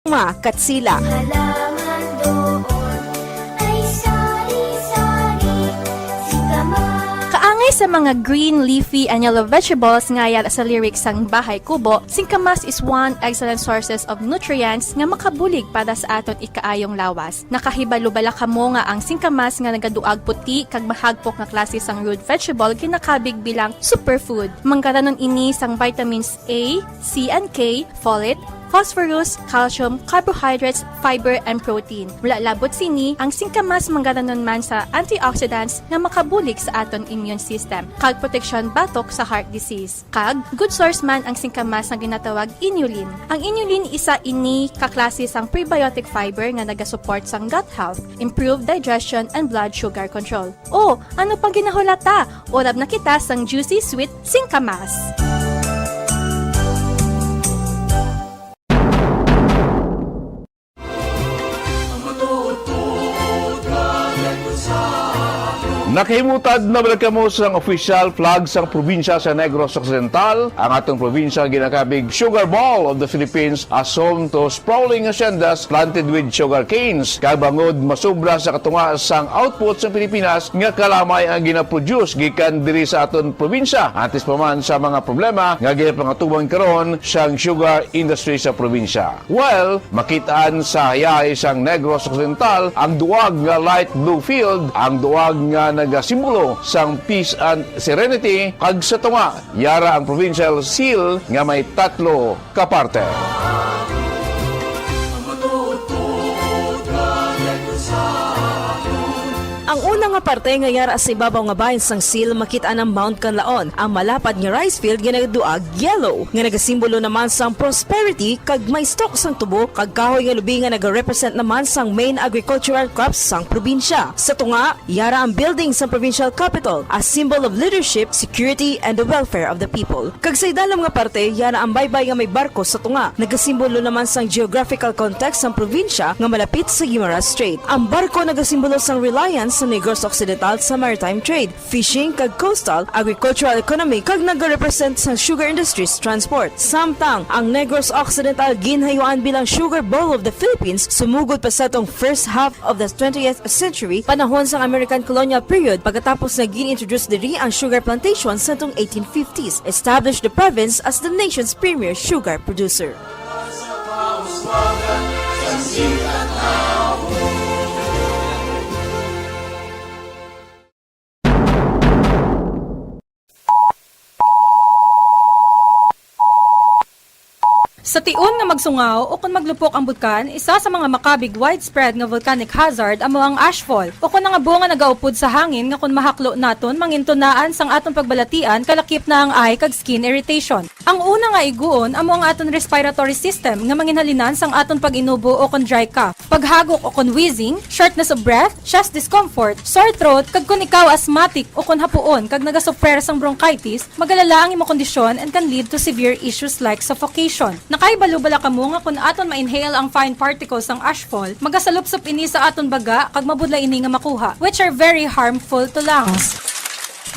mga katsila. Kaangay sa mga green, leafy, and yellow vegetables ngayal sa lyrics sang Bahay Kubo, singkamas is one excellent sources of nutrients nga makabulig para sa aton ikaayong lawas. Nakahibalo-bala kamo nga ang singkamas nga nagaduag puti kag mahagpok nga klase sang root vegetable ginakabig bilang superfood. Mangkaranon ini sang vitamins A, C, and K, folate, phosphorus, calcium, carbohydrates, fiber, and protein. Mula labot sini, ang singkamas manggaranon man sa antioxidants nga makabulig sa aton immune system, kag protection batok sa heart disease. Kag, good source man ang singkamas na ginatawag inulin. Ang inulin isa ini kaklase sang prebiotic fiber nga nagasupport sang gut health, improve digestion, and blood sugar control. O, ano pang ginahulata? Orab na kita sang juicy sweet singkamas. Nakahimutad na balik kamo sa official flag sa probinsya sa Negros Occidental. Ang atong probinsya ginakabig Sugar Bowl of the Philippines as home to sprawling haciendas planted with sugar canes. Kabangod masubra sa katunga sang output sa Pilipinas nga kalamay ang ginaproduce gikan diri sa aton probinsya. Atis pa man sa mga problema nga ginapangatuban karon sang sugar industry sa probinsya. Well, makitaan sa hayay sang Negros Occidental ang duwag nga light blue field, ang duwag nga nagasimbolo sang peace and serenity kag sa tunga yara ang provincial seal nga may 3 ka parte. Ang una nga parte nga yara sa ibabaw nga bahin sang seal makita ang Mount Canlaon. Ang malapad nga rice field nga nagduag yellow nga nagasimbolo naman sang prosperity kag may stock sang tubo kag kahoy nga lubi nga nagarepresent naman sang main agricultural crops sang probinsya. Sa tunga, yara ang building sang provincial capital as symbol of leadership, security and the welfare of the people. Kag sa idalam nga parte, yara ang baybay nga may barko sa tunga. Nagasimbolo naman sang geographical context sang probinsya nga malapit sa Guimaras Strait. Ang barko nagasimbolo sang reliance sa Negros Occidental sa maritime trade, fishing kag coastal, agricultural economy kag nagarepresent sa sugar industries transport. Samtang ang Negros Occidental ginhayuan bilang Sugar Bowl of the Philippines sumugod pa sa tong first half of the 20th century, panahon sang American colonial period pagkatapos na gin-introduce diri ang sugar plantation sa tong 1850s, established the province as the nation's premier sugar producer. Sa tion nga magsungaw o kung maglupok ang bulkan, isa sa mga makabig widespread nga volcanic hazard amo ang ashfall o kung nga bunga nagaupod sa hangin nga kung mahaklo naton mangintunaan sang aton pagbalatian kalakip na ang eye kag skin irritation. Ang una nga iguon amo ang aton respiratory system nga manginhalinan sang aton pag-inubo o kung dry cough, paghagok o kung wheezing, shortness of breath, chest discomfort, sore throat kag kung ikaw asthmatic o kung hapuon kag nagasuppress sang bronchitis, magalala ang imong kondisyon and can lead to severe issues like suffocation. Nakaibalo-bala kamo nga kung aton ma-inhale ang fine particles ng ashfall, magasalupsop ini sa aton baga kag mabudla ini nga makuha, which are very harmful to lungs.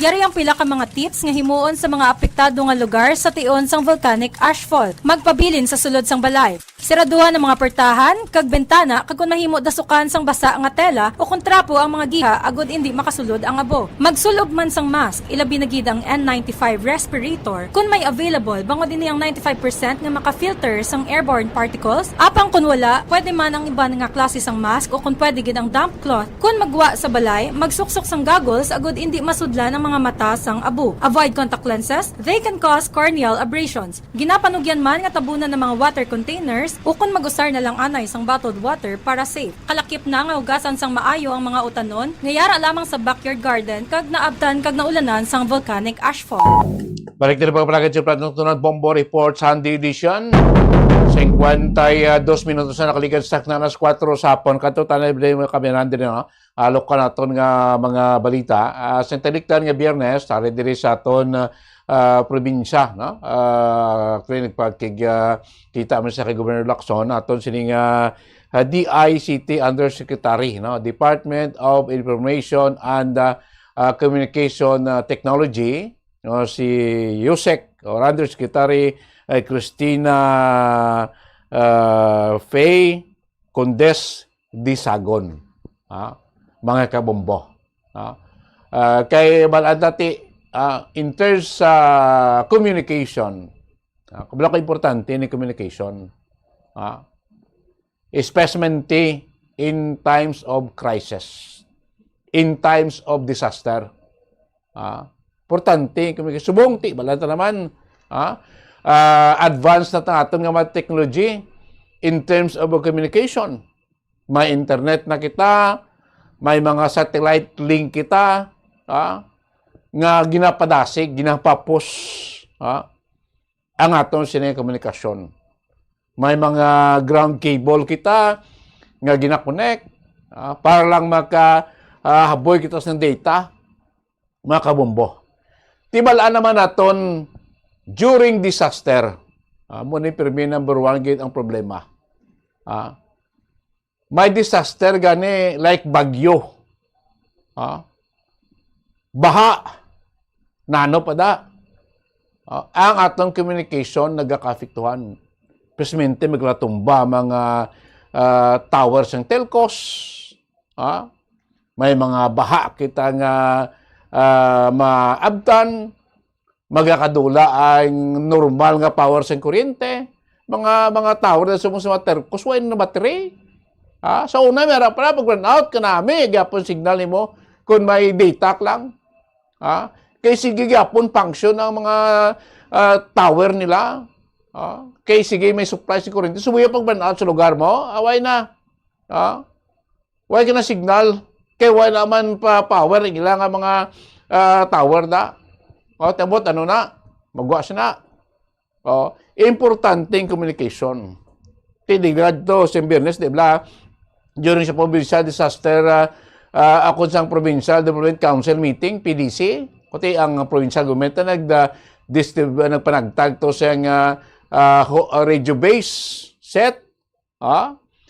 Yari ang pila ka mga tips nga himuon sa mga apektado nga lugar sa tion sang volcanic ashfall. Magpabilin sa sulod sang balay. Siraduhan ang mga pertahan, kag bentana, kag kung mahimo dasukan sang basa nga tela o kung trapo ang mga giha agod hindi makasulod ang abo. Magsulob man sang mask, ilabi na gid ang N95 respirator kung may available bangod ini ang 95% nga maka-filter sang airborne particles. Apang kung wala, pwede man ang iba nga klase sang mask o kung pwede gid ang damp cloth. Kung magwa sa balay, magsuksok sang goggles agod hindi masudlan ang mga mata sang abo. Avoid contact lenses, they can cause corneal abrasions. Ginapanugyan man nga tabunan ng mga water containers o kung mag-usar na lang anay sang bottled water para safe. Kalakip na nga ugasan sang maayo ang mga utanon, ngayara lamang sa backyard garden kag naabtan kag naulanan sang volcanic ashfall. Balik na rin pagpalagad sa Platong Tunad Bombo Report Sunday Edition. 52 minutos na nakaligad sa nanas 4 sa hapon. Kato tanay mo kami nandun no? Alok ka na ton nga mga balita. Sa taliktan nga biyernes, tari diri sa ton probinsya. No? Klinik pagkig kita mo sa kay Governor Lacson. Aton sining DICT Undersecretary, no? Department of Information and Communication Technology. No, si Yusek or Undersecretary Cristina Faye Condes Disagon, mga kabombo. Kay baladati in terms sa communication, kabla ko importante ni communication, especially in times of crisis, in times of disaster. Importante, subong ti balanta naman advanced na aton nga mga technology in terms of communication. May internet na kita, may mga satellite link kita, nga ginapadasig, ginapapos ang aton sinay komunikasyon. May mga ground cable kita nga ginakonek para lang makahaboy kita ng data, mga kabombo. Tibalaan naman naton during disaster, muna yung number 1 gate ang problema. May disaster gani like bagyo. baha, nano pa da. Ang atong communication nagkakafektuhan. Presmente maglatumba mga towers ng telcos. May mga baha kita nga maabtan. Magkakadula ang normal nga power sa kuryente. Mga tower na sumo sa mga telcos, wala na battery. Sa una, meron pala pag run out ka namin, gapon signal ni mo kung may data lang. Kaya sige gapon function ang mga tower nila. Kaya sige may supply si kuryente. Subuya pag run out sa lugar mo, away na. Away ka na signal. Kaya wala naman pa power. Ilang ang mga tower na. Tabot, ano na? Magwa siya na. Importanteng communication. Tinigad to sa Biyernes, di ba? During sa Provincial Disaster ako sa Provincial Development Council meeting, PDC, kuti ang provincial government na nagpanagtag to sa radio base set.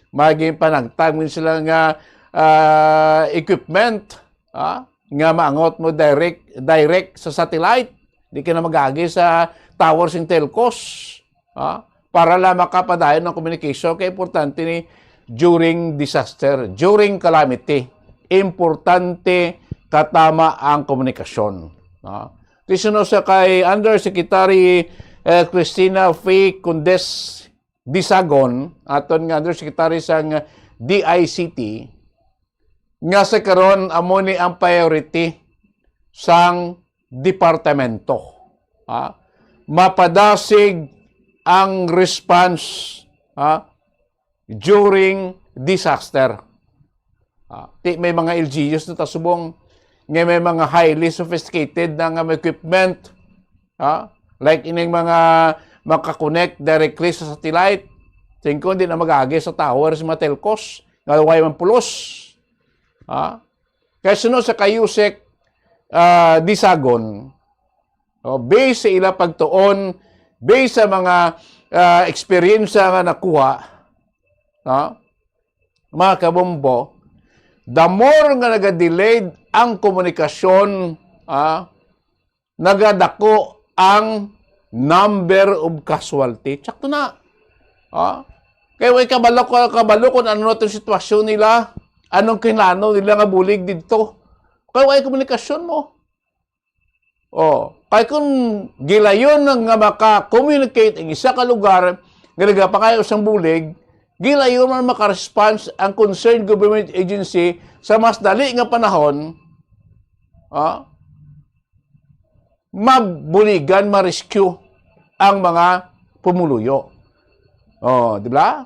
Maging panagtag mo sila nga equipment nga maangot mo direct sa satellite. Di ka na mag-agi sa towers ng telcos. Para lang makapadayon ng communication. Kaya importante ni during disaster, during calamity, importante katama ang komunikasyon. Tisunod sa kay Undersecretary Cristina Faye Condes Disagon, aton nga Undersecretary sang DICT, nga sa karon amo ni ang priority sang departamento. Mapadasig ang response during disaster. May mga LGUs na tasubong, may mga highly sophisticated na equipment, like ining mga makakonect directly sa satellite, tingko hindi na mag-agi sa towers, mga telcos, nga way man pulos. Kaya sunod sa kayusek Disagon, based sa ila pagtuon, based sa mga experience nga nakuha, mga kabombo, the more nga naga-delayed ang komunikasyon, nagadako ang number of casualty. Tsakto na. Kaya way kabalo kung ano na itong sitwasyon nila, anong kinano nila nga bulig dito. Kaya way komunikasyon mo. Kaya kung gilayon nga maka-communicate ang isa ka lugar, nga nagapakayo sa bulig, gilayon man maka-response ang concerned government agency sa mas dali nga panahon, mabuligan, ma-rescue ang mga pumuluyo. Di ba?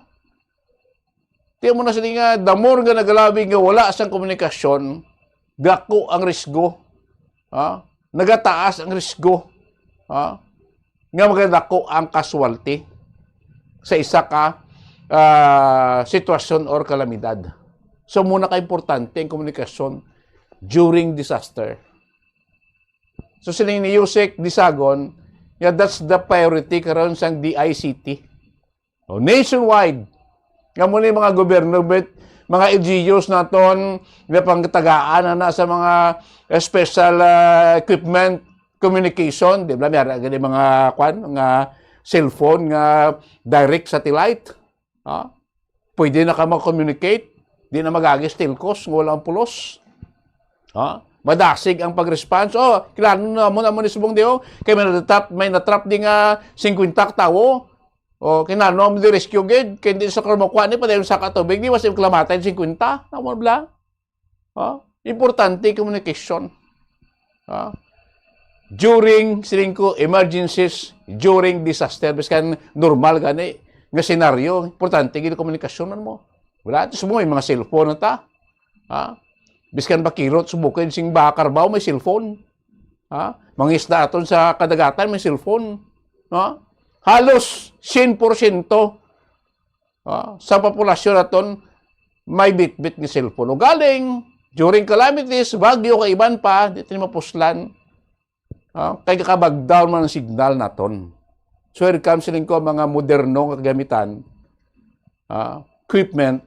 Tiyan mo na sila nga, the more nga nagalabi nga wala sang komunikasyon, dako ang risgo. Nagataas ang risgo. Nga magadako ang casualty sa isa ka sitwasyon or kalamidad. So, muna ka-importante ang komunikasyon during disaster. So, siling ni Yusek Disagon, that's the priority karon sang DICT. Nationwide, nga muna yung mga gobyerno, mga LGUs naton, na pangtagaan na sa mga special equipment communication, di ba? Mayroon mga cellphone, nga direct satellite. Pwede na ka mag-communicate, di na mag-agis telcos, walang pulos. Madasig ang pag-response. Kilala mo ni subong diyo, kaya may natrap di nga 50 tawo. Kinano mo di rescue gid, kaya hindi sa karmakuha ni padayon sa katubig, di masim klamatay 50. Namo bla. Importante communication. During emergencies, during disaster, biskan normal gani nga senaryo, importante gid komunikasyon mo. Wala ito may mga cellphone na ta. Biskan bakirot, subukin sing bakarbaw, may cellphone. Mga isda aton sa kadagatan, may cellphone. Halos 100% sa populasyon naton may bit-bit ng cellphone. O galing, during calamities, bagyo kaiban pa, dito ni mapuslan. Kaya kabag-down man ang signal naton. So, here comes ko mga moderno kagamitan, equipment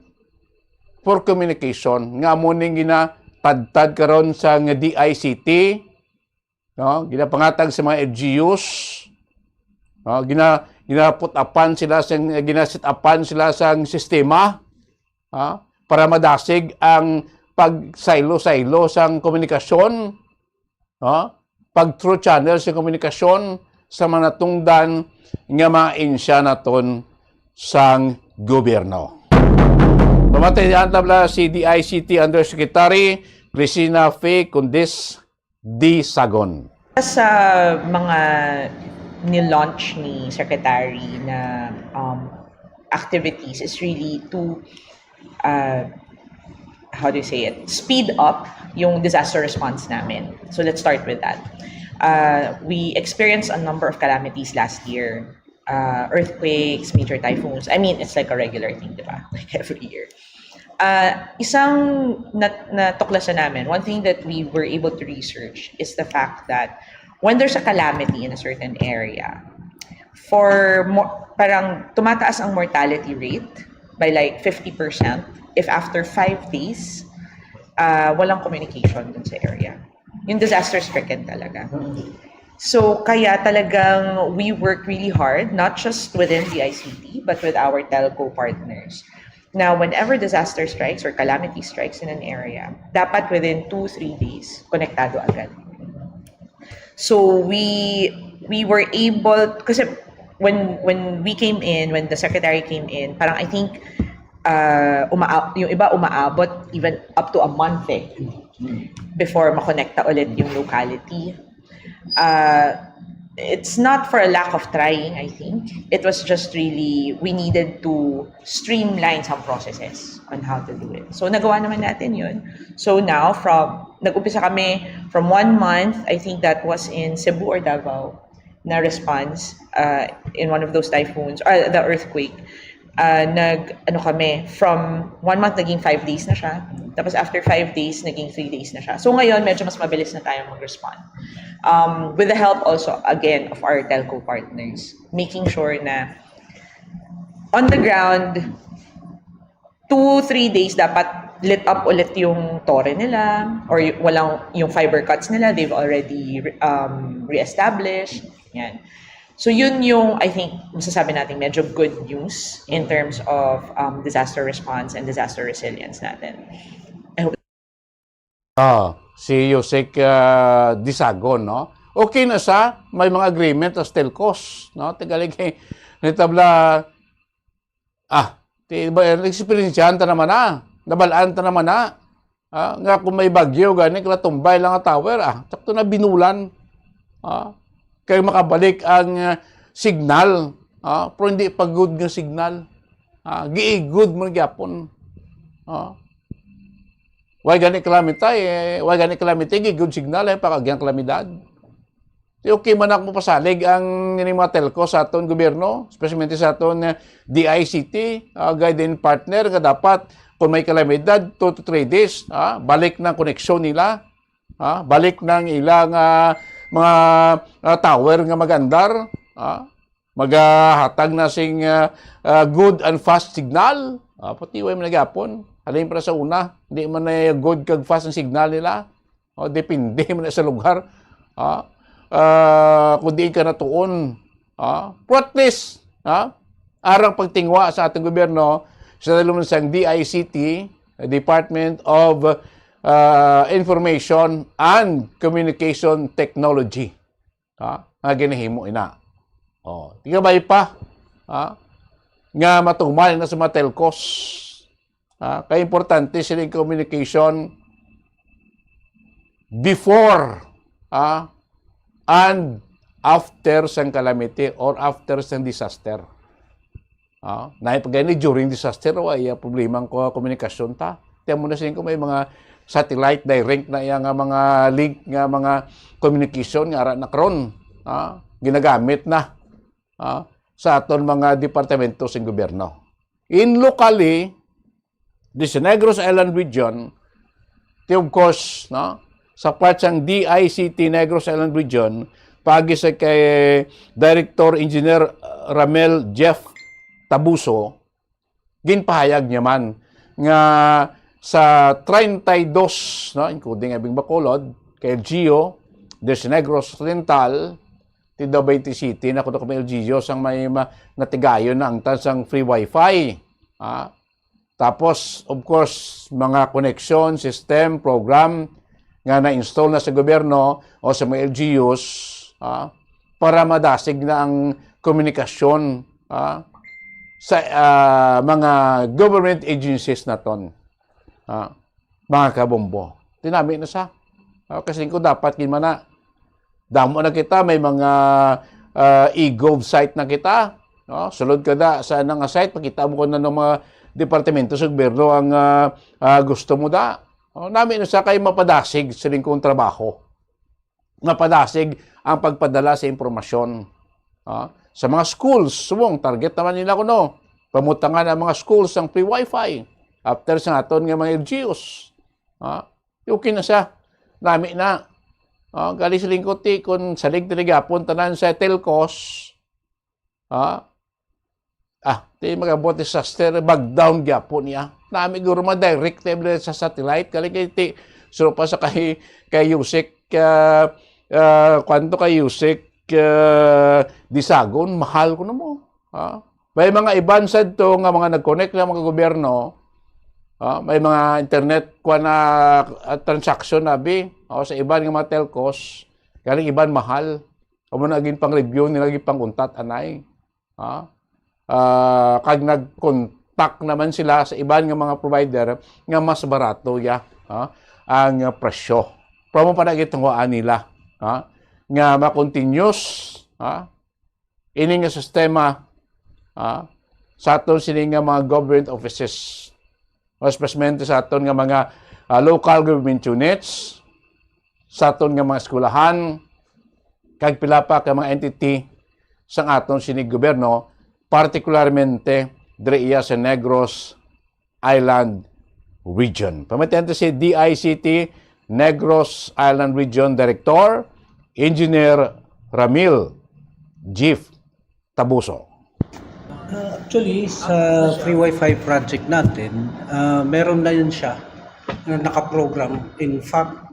for communication. Nga mo ning padtad karon sa DICT, no, ginapangatag sa mga LGUs, no, ginaput-upan sila ginasit-upan sila sa sistema, para madasig ang pag-silo-silo sa komunikasyon, pag-through channel sa komunikasyon sa mga natungdan nga mainsya naton sang gobyerno. Mamatay diyan tabla si DICT Undersecretary Cristina Faye Condis D. Sagon. Sa mga ni-launch ni Secretary na activities is really to how do you say it? Speed up yung disaster response namin. So let's start with that. We experienced a number of calamities last year. Earthquakes, major typhoons. I mean, it's like a regular thing, di ba? Like every year. Isang natuklasan namin, one thing that we were able to research is the fact that when there's a calamity in a certain area, parang tumataas ang mortality rate by like 50% if after 5 days, walang communication dun sa area. Yung disaster-stricken talaga. So, kaya talagang we work really hard, not just within the ICT, but with our telco partners. Now, whenever disaster strikes or calamity strikes in an area, dapat within 2-3 days, konektado agad. So, we were able, kasi when we came in, when the secretary came in, parang I think, yung iba umaabot even up to a month before makonekta ulit yung locality. It's not for a lack of trying, I think. It was just really, we needed to streamline some processes on how to do it. So, nagawa naman natin yun. So now, nag-upisa kami from 1 month, I think that was in Cebu or Davao, na response in one of those typhoons, or the earthquake. From 1 month, naging 5 days na siya. Tapos after 5 days, naging 3 days na siya. So ngayon, medyo mas mabilis na tayo mag-respond. With the help also, again, of our telco partners. Making sure na on the ground, 2-3 days dapat lit up ulit yung tore nila or walang yung fiber cuts nila, they've already re-established. Yan. So yun yung, I think, masasabi natin medyo good news in terms of disaster response and disaster resilience natin. Si Yusek Disagon, no? Okay na sa may mga agreement as telcos, no? Tigalig nitabla experience ta naman na. Nabalaan ta naman na. Nga kung may bagyo gani kala tumbay lang ang tower, sakto na binulan. Kaya makabalik ang signal, pero hindi pa good ng signal. Gi-good mo gyapon. Why gani calamity, gi-good signal, pakagyang kalamidad. Okay man ako pasalig ang mga telco sa aton gobyerno, especially sa aton DICT, guiding partner, nga dapat kung may kalamidad, 2 to 3 days, balik ng koneksyon nila, balik ng ilang mga tower nga magandar, maghatag na sing good and fast signal, pati way man nagapon, halin para sa una, hindi man na good kag fast ang signal nila, depende man sa lugar, kung di ka natuon, at least, arang pagtingwa sa ating gobyerno, sa dalawang sang DICT, Department of Information and Communication Technology. Nga ginahimo ina. Tiga ba pa? Nga matumal na sa mga telcos. Kaya importante sila yung communication before and after sang calamity or after sang disaster. Naipagay during disaster, ay problema ko komunikasyon ta. Tiyan mo na siya kung may mga satellite direct na yung mga link nga mga communication nga na karon ginagamit na sa aton mga departamento sa gobyerno. In locally, this Negros Island region, of course, sa part ng DICT Negros Island region, pagi sa kay Director Engineer Ramel Jeff Tabuso, ginpahayag niya man nga sa 32, no, including Abing Bacolod, kay LGU, there's Negros Occidental, Tidaw 20 City, na kuno kami LGU, sang may natigayon na ang tansang free wifi. Tapos, of course, mga connection, system, program, nga na-install na sa gobyerno o sa mga LGUs para madasig na ang komunikasyon sa mga government agencies na ton. Mga kabombo. Tinami na sa. Kasi ko dapat kinmana. Damo na kita, may mga e-gov site na kita. Sulod ka da sa nga site, pakita mo ko na ng mga departamento sa gobyerno ang gusto mo da. Namin na sa kayo mapadasig sa lingkong trabaho. Mapadasig ang pagpadala sa impormasyon. Sa mga schools, sumong target naman nila ko no. Pamutangan ang mga schools ang free wifi. After sa aton nga mga LGUs. Okay na siya. Namin na. Gali sa lingkong ti, kung salig tinigapon, tanan sa telcos. Ti magabot disaster, bag-down gyapon niya. Nami guro ma-direct sa satellite. Kali kay ti, so pa sa kay Yusek, kwanto kay Yusek, Disagon, mahal ko na mo. May mga iban sad to nga mga nag-connect na mga gobyerno. May mga internet kwa na transaction nabi sa iban nga mga telcos. Kali iban mahal. Amo na gin pang review nila gin pang untat anay. Kag nag-contact naman sila sa iban nga mga provider nga mas barato ang presyo. Promo pa na gitunguan nila nga ma-continuous ini nga sistema sa aton sini nga mga government offices. Especially sa aton nga mga local government units, sa aton nga mga eskwelahan, kag pila pa ka mga entity sa aton sini gobyerno, particularmente diri sa Negros Island Region. Pamatente si DICT Negros Island Region Director, Engineer Ramil Jeff Tabuso. Actually, sa free wifi project natin, meron na yun siya na nakaprogram. In fact,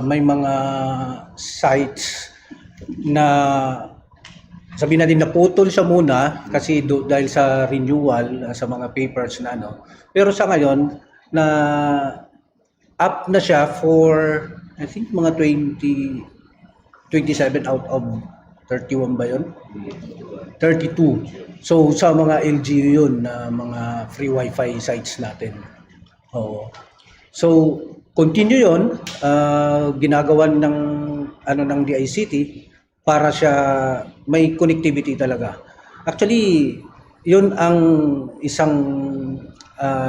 may mga sites na sabihin natin naputol siya muna kasi dahil sa renewal sa mga papers na ano. Pero sa ngayon, na up na siya for I think mga 27 out of 31 ba yun? 32. So sa mga LGU yun na mga free wifi sites natin. So continue yun, ginagawan ng ng DICT para siya may connectivity talaga. Actually, yun ang isang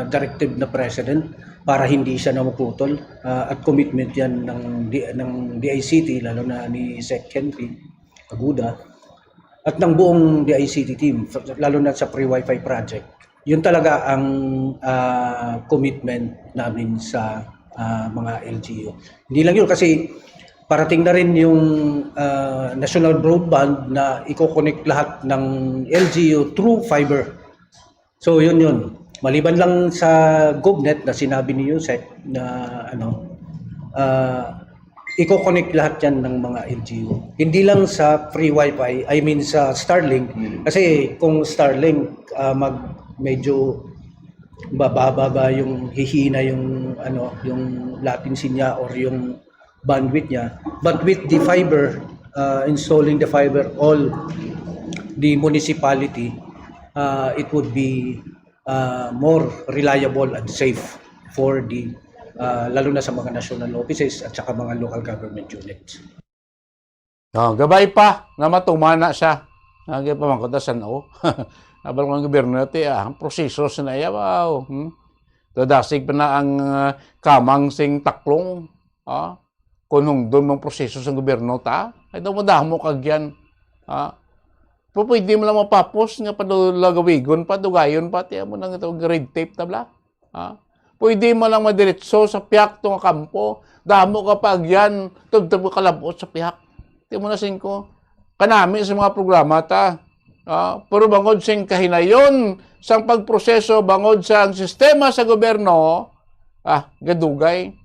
directive na president para hindi siya namuputol at commitment yan ng DICT, lalo na ni Sec Henry Aguda at ng buong DICT team, lalo na sa free wifi project. Yun talaga ang commitment namin sa mga LGU. Hindi lang yun kasi parating na rin yung national broadband na i-connect lahat ng LGU through fiber. So yun. Maliban lang sa GovNet na sinabi ni Yusek na i-connect lahat yan ng mga LGU. Hindi lang sa free wifi, I mean sa Starlink. Kasi kung Starlink medyo bababa yung hihina yung yung latency niya or yung bandwidth niya. But with the fiber, installing the fiber all the municipality, it would be more reliable and safe for the lalo na sa mga national offices at saka mga local government units. Gabay pa na matumana siya. Gabay pa man ko ta sano. Abal ko ng gobyerno natin, ang proseso sa naya, wow. Dadasig pa na ang kamang sing taklong. Kung doon mong proseso sa gobyerno ta, ay daw madamo kagyan. Pwede mo lang mapapos nga padulagawigon pa, dugayon pa, tiyan mo nang ito grade tape tabla. Pwede mo lang madiretso sa piyak itong kampo, damo ka pa agyan, tugtog ka kalabot sa piyak. Tiyan mo na singko, kanami sa mga programa ta. Pero bangod sing kahinayon sang pagproseso, bangod sa sistema sa gobyerno, gadugay.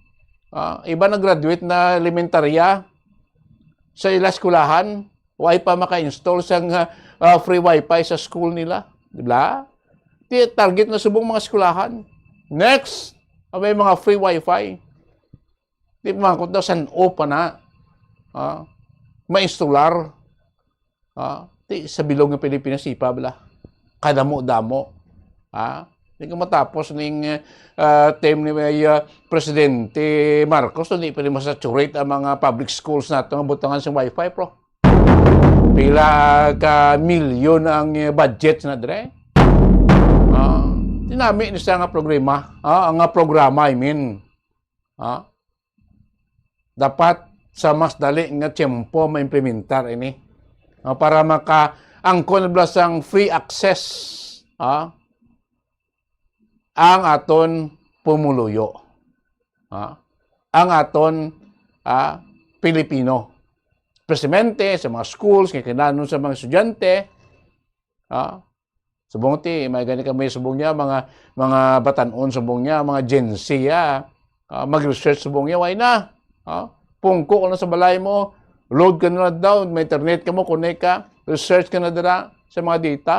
Iba na graduate na elementarya sa ila skulahan, why pa maka-install sang free wifi sa school nila. Diba? Target na subong mga skulahan. Next, may mga free wifi. Di ba kung daw san open na, ma-installar. Sa bilog ng Pilipinas, ipa bala. Kadamo-damo. Hindi ka matapos ng term ni Presidente Marcos, hindi pa rin masaturate ang mga public schools natin ang butangan sa wifi, pro. Pila ka milyon ang budget na dire. Tinami ni sa nga programa. Ang programa, I mean. Dapat sa mas dali nga tiyempo ma-implementar ini. Para maka-angkon blasang free access ang aton pumuluyo. Ang aton Pilipino. Presidente sa mga schools, kinanon sa mga estudyante. Subong ti, may gani kami subong niya, mga batanon subong niya, mga Gen Z, mag-research subong niya, why na? Pungko ka na sa balay mo, load ka na down, may internet ka mo, connect ka, research ka na dira sa mga data.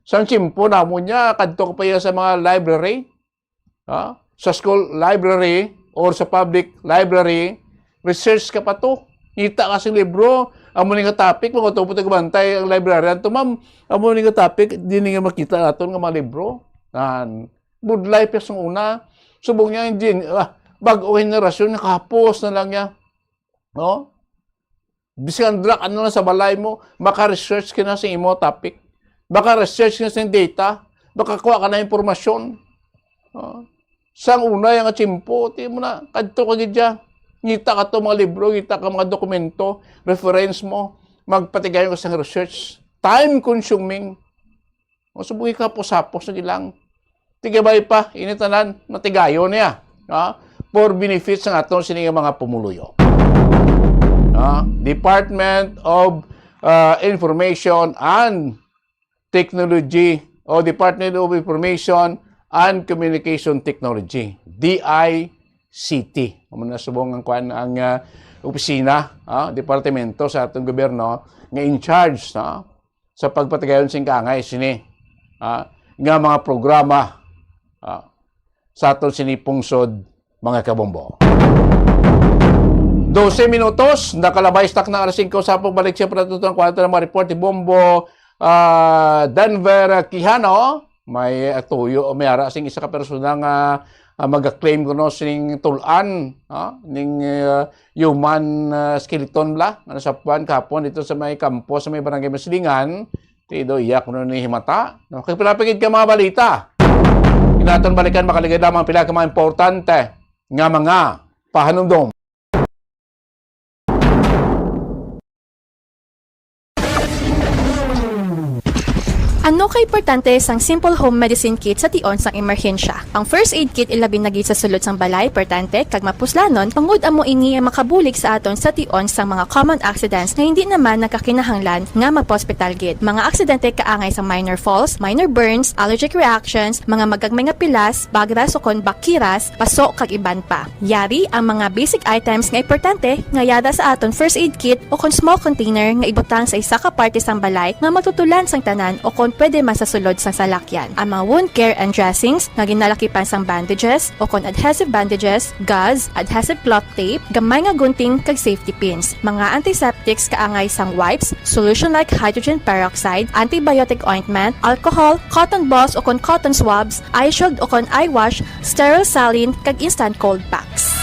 Sang simpo na mo niya, kadto ka pa sa mga library, sa school library or sa public library, research ka pa to. Ngita ka sa libro, amo ni nga topic, mga tupo tagbantay ang librarian to, ma'am, amo ni nga topic, di nga makita natin nga mga libro. Good life yung una. Subong niya, bago generasyon, nakapos na lang niya. Biskan drak, ano lang sa balay mo, maka-research ka na sa imo topic. Baka research ka sa data, baka kuha ka na impormasyon. Sang una yung chimpo, ti mo na, kadto ka gidya. Ngita ka to mga libro, ngita ka mga dokumento, reference mo, magpatigayon ka sa research. Time consuming. Subuhi ka po sapos na gilang. Tigabay pa, initanan, matigayon niya. For benefits ng atong sininga mga pumuluyo. Department of Information and Technology o Department of Information and Communication Technology, DICT. Muna subong ang kuan ang opisina, departamento sa atong gobyerno nga in charge sa pagpatigayon sing kaangay sini nga mga programa sa aton sini pungsod mga kabombo. 12 minutos, nakalabay stock na alas 5 sa pagbalik siya para tutang kwento ng mga report ni Bombo Denver Quijano. May tuyo, may ara sing isa ka persona nga mag-claim kuno sing tulan ning human skeleton bla ano sa puan kapon dito sa may kampo sa may barangay Maslingan. Tido iyak kuno ni himata. Kay pinapigid ka mga balita. Inaton balikan makaligay lamang pila ka mga importante nga mga pahanumdom. Ano ka-importante sang simple home medicine kit sa tion sang emerhensya? Ang first aid kit ilabi na gid sa sulod sang balay, importante kag mapuslanon, pangud amo ini ang makabulig sa aton sa tion sang mga common accidents na hindi naman nakakinahanglan nga magpa-hospital gid. Mga aksidente kaangay sa minor falls, minor burns, allergic reactions, mga magagmay nga pilas, bagras o kon bakiras, paso kag iban pa. Yari ang mga basic items nga importante nga yada sa aton first aid kit o kon small container nga ibutang sa isa ka parte sang balay nga matutulan sang tanan o kon pwede masasulod sa salakyan. Ang mga wound care and dressings nga ginalakipan sang bandages o kon adhesive bandages, gauze, adhesive cloth tape, gamay nga gunting kag safety pins. Mga antiseptics kaangay sang wipes, solution like hydrogen peroxide, antibiotic ointment, alcohol, cotton balls o kon cotton swabs, eye shield o kon eye wash, sterile saline kag instant cold packs.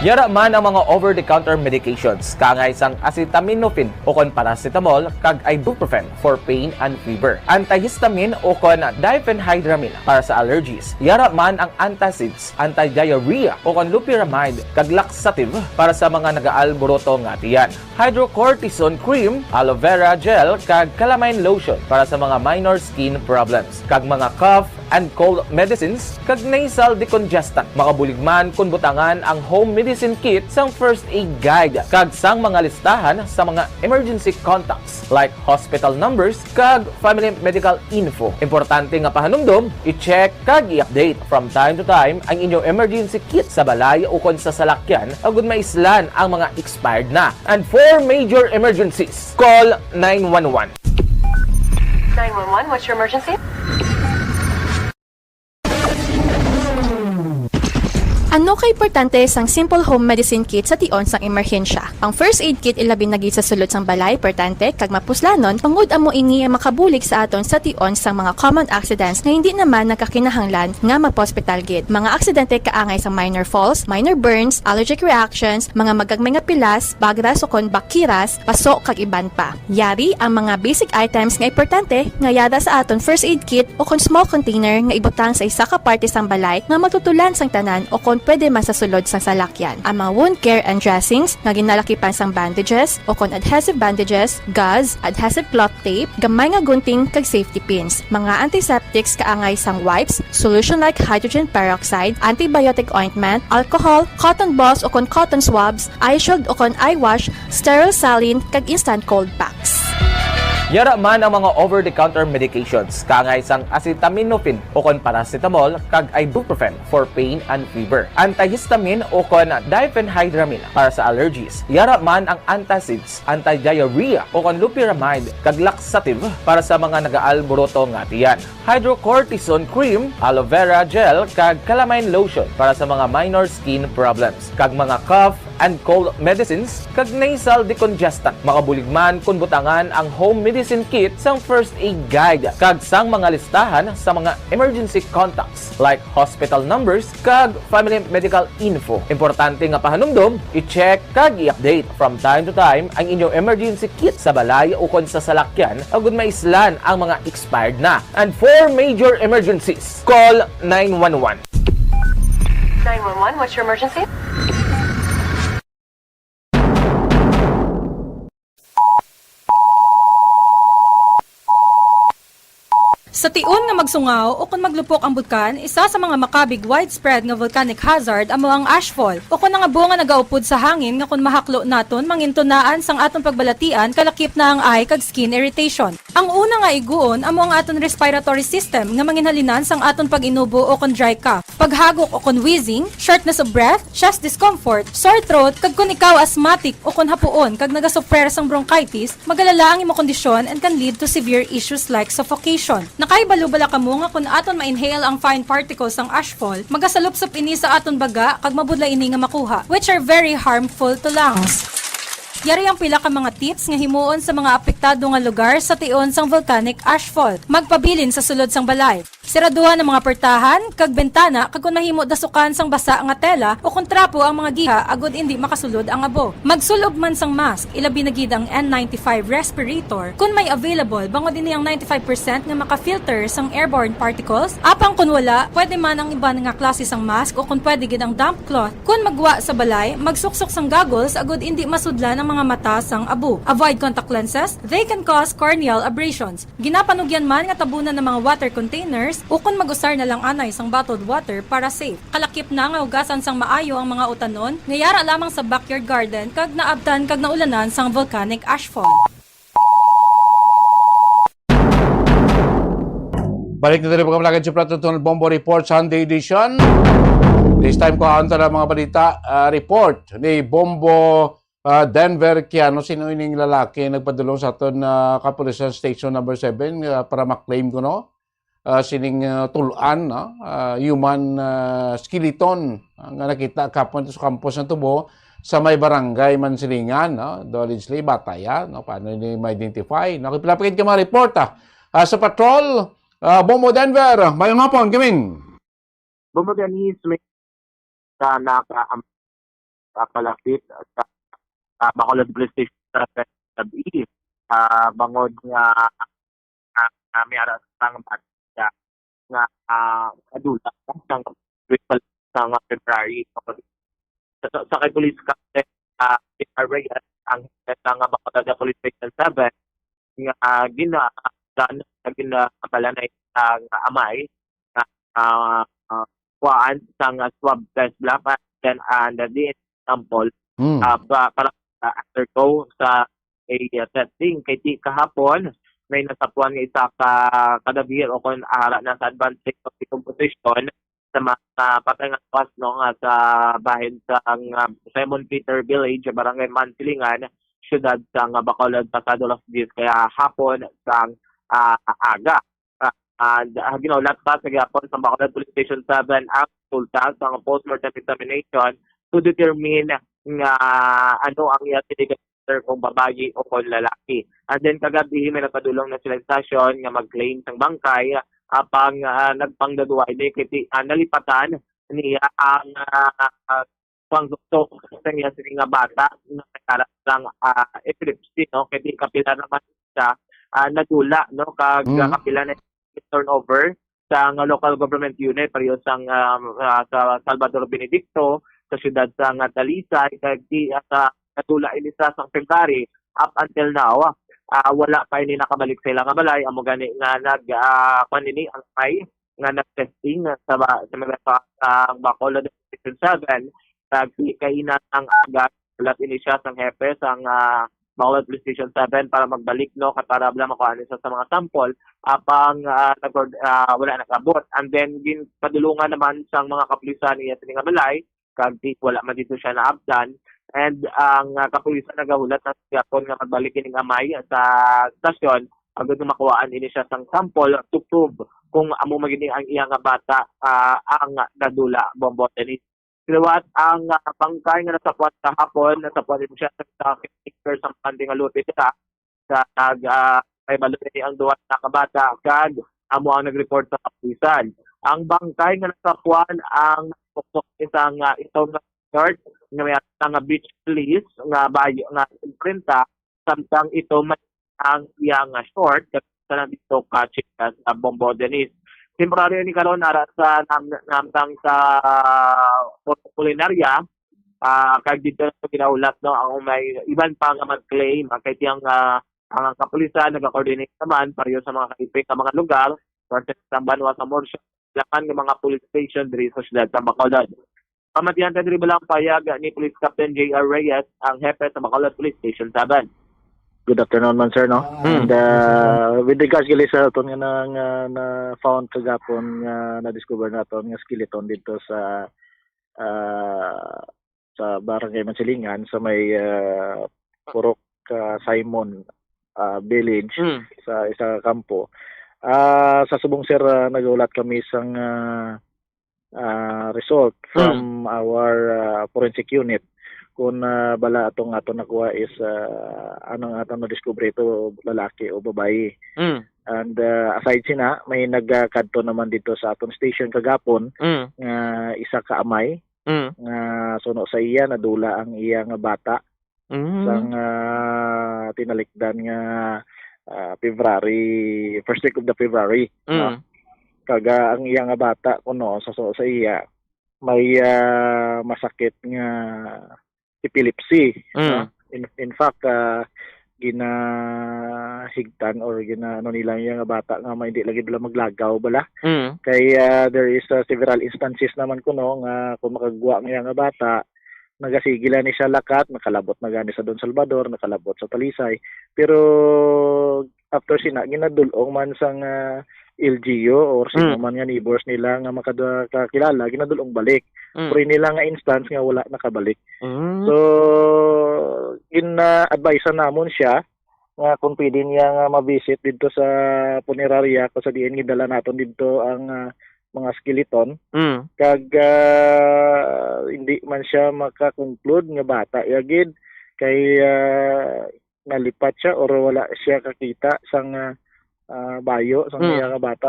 Yara man ang mga over-the-counter medications, kaangay sang acetaminophen o kon paracetamol kag ibuprofen for pain and fever. Antihistamine o kon diphenhydramine para sa allergies. Yara man ang antacids, anti-diarrhea o kon loperamide kag laxative para sa mga nagaalboroto nga tiyan. Hydrocortisone cream, aloe vera gel kag calamine lotion para sa mga minor skin problems. Kag mga cough, and cold medicines kag nasal decongestant. Makabulig man kun butangan ang home medicine kit sang first aid guide kag sang mga listahan sa mga emergency contacts like hospital numbers kag family medical info. Importante nga pahanumdom, i-check kag i-update from time to time ang inyong emergency kit sa balay o kon sa salakyan agud maislan ang mga expired na. And for major emergencies, call 911. 911, what's your emergency? Ano ka importante sang simple home medicine kit sa tion sang emerhensya? Ang first aid kit ilabi na gid sa sulod sang balay, importante kag mapuslanon pangud amo ini ang makabulig sa aton sa tion sang mga common accidents nga hindi naman nagkakinahanglan nga magpa-hospital gid. Mga aksidente kaangay sa minor falls, minor burns, allergic reactions, mga magagmay nga pilas, bagras o kon bakiras, paso kag iban pa. Yari ang mga basic items nga importante nga yada sa aton first aid kit o kon small container nga ibutang sa isa ka parte sang balay nga matutulan sang tanan o kon pwede man sa sulod sang salakyan. Ang mga wound care and dressings nga ginalakipan sang bandages o kon adhesive bandages, gauze, adhesive cloth tape, gamay nga gunting kag safety pins. Mga antiseptics kaangay sang wipes, solution like hydrogen peroxide, antibiotic ointment, alcohol, cotton balls o kon cotton swabs, eye shield o kon eye wash, sterile saline kag instant cold packs. Yara man ang mga over-the-counter medications, kaangay sang acetaminophen o kon paracetamol kag ibuprofen for pain and fever. Antihistamine o kon diphenhydramine para sa allergies. Yara man ang antacids, anti-diarrhea o kon loperamide kag laxative para sa mga nagaalboroto nga tiyan. Hydrocortisone cream, aloe vera gel kag calamine lotion para sa mga minor skin problems. Kag mga cough and cold medicines kag nasal decongestant. Makabulig man kun butangan ang home medicine kit sang first aid guide kag sang mga listahan sa mga emergency contacts like hospital numbers kag family medical info. Importante nga pahanumdom, i-check kag i-update from time to time ang inyong emergency kit sa balay o kon sa salakyan agud maislan ang mga expired na. And for major emergencies, call 911. 911, what's your emergency? Sa tion nga magsungaw o kung maglupok ang bulkan, isa sa mga makabig widespread nga volcanic hazard amo ang ashfall o kung nga bunga nagaupod sa hangin nga kung mahaklo naton mangintunaan sang aton pagbalatian kalakip na ang eye kag skin irritation. Ang una nga iguon amo ang aton respiratory system nga manginhalinan sang aton pag-inubo o kung dry cough, paghagok o kung wheezing, shortness of breath, chest discomfort, sore throat kag kung ikaw asthmatic o kung hapuon kag nagasuffer sang bronchitis, magalala ang imo kondisyon and can lead to severe issues like suffocation. Nakaibalo-bala kamo nga kung aton ma-inhale ang fine particles ng ashfall, magasalupsop ini sa aton baga kag mabudla ini nga makuha, which are very harmful to lungs. Yari ang pila ka mga tips nga himuon sa mga apektado nga lugar sa tion sang volcanic ashfall. Magpabilin sa sulod sang balay. Siraduhan ang mga pertahan, kag bentana, kag kung mahimo dasukan sang basa nga tela o kung trapo ang mga giha agud indi makasulod ang abo. Magsulob man sang mask, ilabi na gid ang N95 respirator. Kung may available, bangod ini ang 95% nga maka-filter sang airborne particles. Apang kung wala, pwede man ang iba nga klase sang mask o kung pwede gid ang damp cloth. Kung magwa sa balay, magsuksok sang goggles agud indi masudlan ang mga mata sang abo. Avoid contact lenses, they can cause corneal abrasions. Ginapanugyan man nga tabunan ng mga water containers o kung mag-usar na lang anay sang bottled water para safe. Kalakip na nga hugasan sang maayo ang mga utanon, ngayara lamang sa backyard garden kag naabtan kag naulanan sang volcanic ashfall. Balik na tayo pagkamalagan si Plato Tunal Bombo Report Sunday edition. This time ko haunta na mga balita report ni Bombo Denver Kiano. Sino ining lalaki nagpadulong sa aton Kapulisan Station number 7 para maklaim ko no? Sining tulan, no? Human skeleton nga nakita kapon sa campus ng Tubo sa may barangay Mansilingan, no? Doligsley, Bataya, no? Paano ni ma-identify? Nakipilapagin ka mga report sa patrol. Bombo Denver, mayong hapon, Kimin. Bombo Dennis, may nakapalapit sa Bacolod Police Station sa Tabi. Bangod nga may aras ng nga adula ng ritual sa February sa kay police captain Reyes ang nga Bacolod Police Station 7 nga ginabalanay ang amay nga kuhaan sang swab test black and the sample para undergo sa testing kay ti kahapon may nasapuan nga isa ka kadabir o kung ara na sa advanced of decomposition sa mga patay nga pas no nga sa bahin sa Simon Peter Village barangay Mansilingan syudad sa Bacolod pasado las 10 kaya hapon sa aga and ginaulat pa sa gapon sa Bacolod Police Station 7 ang resulta sa postmortem examination to determine nga ano ang iyang kung babae o kung lalaki. And then kagabi may napadulong na sila stasyon nga mag-claim ng bangkay apang nagpangdaduay ni kiti nalipatan niya ang pangdukto sa niya nga bata na nagkarat ng epilepsy no kiti kapila naman siya nadula no kag kapila na turnover sa local government unit pareho sa Salvador Benedicto sa siyudad sa Talisay kag di sa natula ini sa February up until now wala pa ini nakabalik sa ilang balay amo gani nga panini ang may nga nag-testing sa Bacolod District 7 kag kaina ang aga ulat ini siya sang hepe sang Bacolod Police Station 7 para magbalik no para bala makuha sa mga sample apang wala nakabot and then padulungan naman sang mga kapulisan niya sa ilang balay kag wala man dito siya naabdan. And ang kapulisan nagahulat na Japon nga magbalik kining amay sa stasyon agad nga makuhaan ini siya sang sample to prove kung amo magini ang iyang bata ang nadula bombotenis. Sinuwat ang bangkay nga nasapuan sa hapon nasapuan din siya sa picture sa panding aluti sa ay baluni ang duwa na kabata kag amo ang nag-report sa kapulisan. Ang bangkay nga nasapuan ang isang itong short nga may nga beach police nga bayo nga imprenta samtang ito may ang iyang short sa dito ka sa Bombodenis. Temporary ni karon ara sa namtang sa Culinaria kag dito sa ginaulat no ang may iban pa nga mag-claim kay tiyang ang kapulisan nag-coordinate naman pareho sa mga kaipik sa mga lugar sa Banwa sa Morsio lakan ng mga police station diri sa siyudad sa Bacolod. Pamatihan ka diri balang payag ni Police Captain J.R. Reyes, ang hepe sa Bacolod Police Station 7. Good afternoon man sir no. And with regards gali sa aton nga na found kagapon nga na discover naton nga skeleton dito sa barangay Mansilingan sa may Purok Simon Village sa isa kampo. Sa subong sir nagulat kami sang result from our forensic unit kung bala ato nakuha is anong atong na-discover ito lalaki o babae. And aside sina may nagkadto naman dito sa aton station kagapon nga isa ka amay nga suno sa iya nadula ang iya nga bata sang tinalikdan nga February, first week of the February. No? Kaga ang iya nga bata kuno sa iya may masakit nga epilepsy. No? In fact, ginahigtan or ginaano nila yung nga bata nga hindi lagi bala maglagaw bala. Kay there is several instances naman kuno nga kung makagwa nga bata nagasigilan ni siya lakat, nakalabot na gani sa Don Salvador, nakalabot sa Talisay. Pero after sina ginadulong man sang LGU or sino man nga neighbors nila nga makakilala, ginadulong balik. Pero nila nga instance nga wala nakabalik. So gina-advise namon siya nga kung pwede niya nga ma-visit dito sa punerarya ko sa diin gidala naton dito ang mga skeleton kag hindi man siya maka-conclude nga bata yagid kay nalipat siya or wala siya kakita sang bayo sang iya nga bata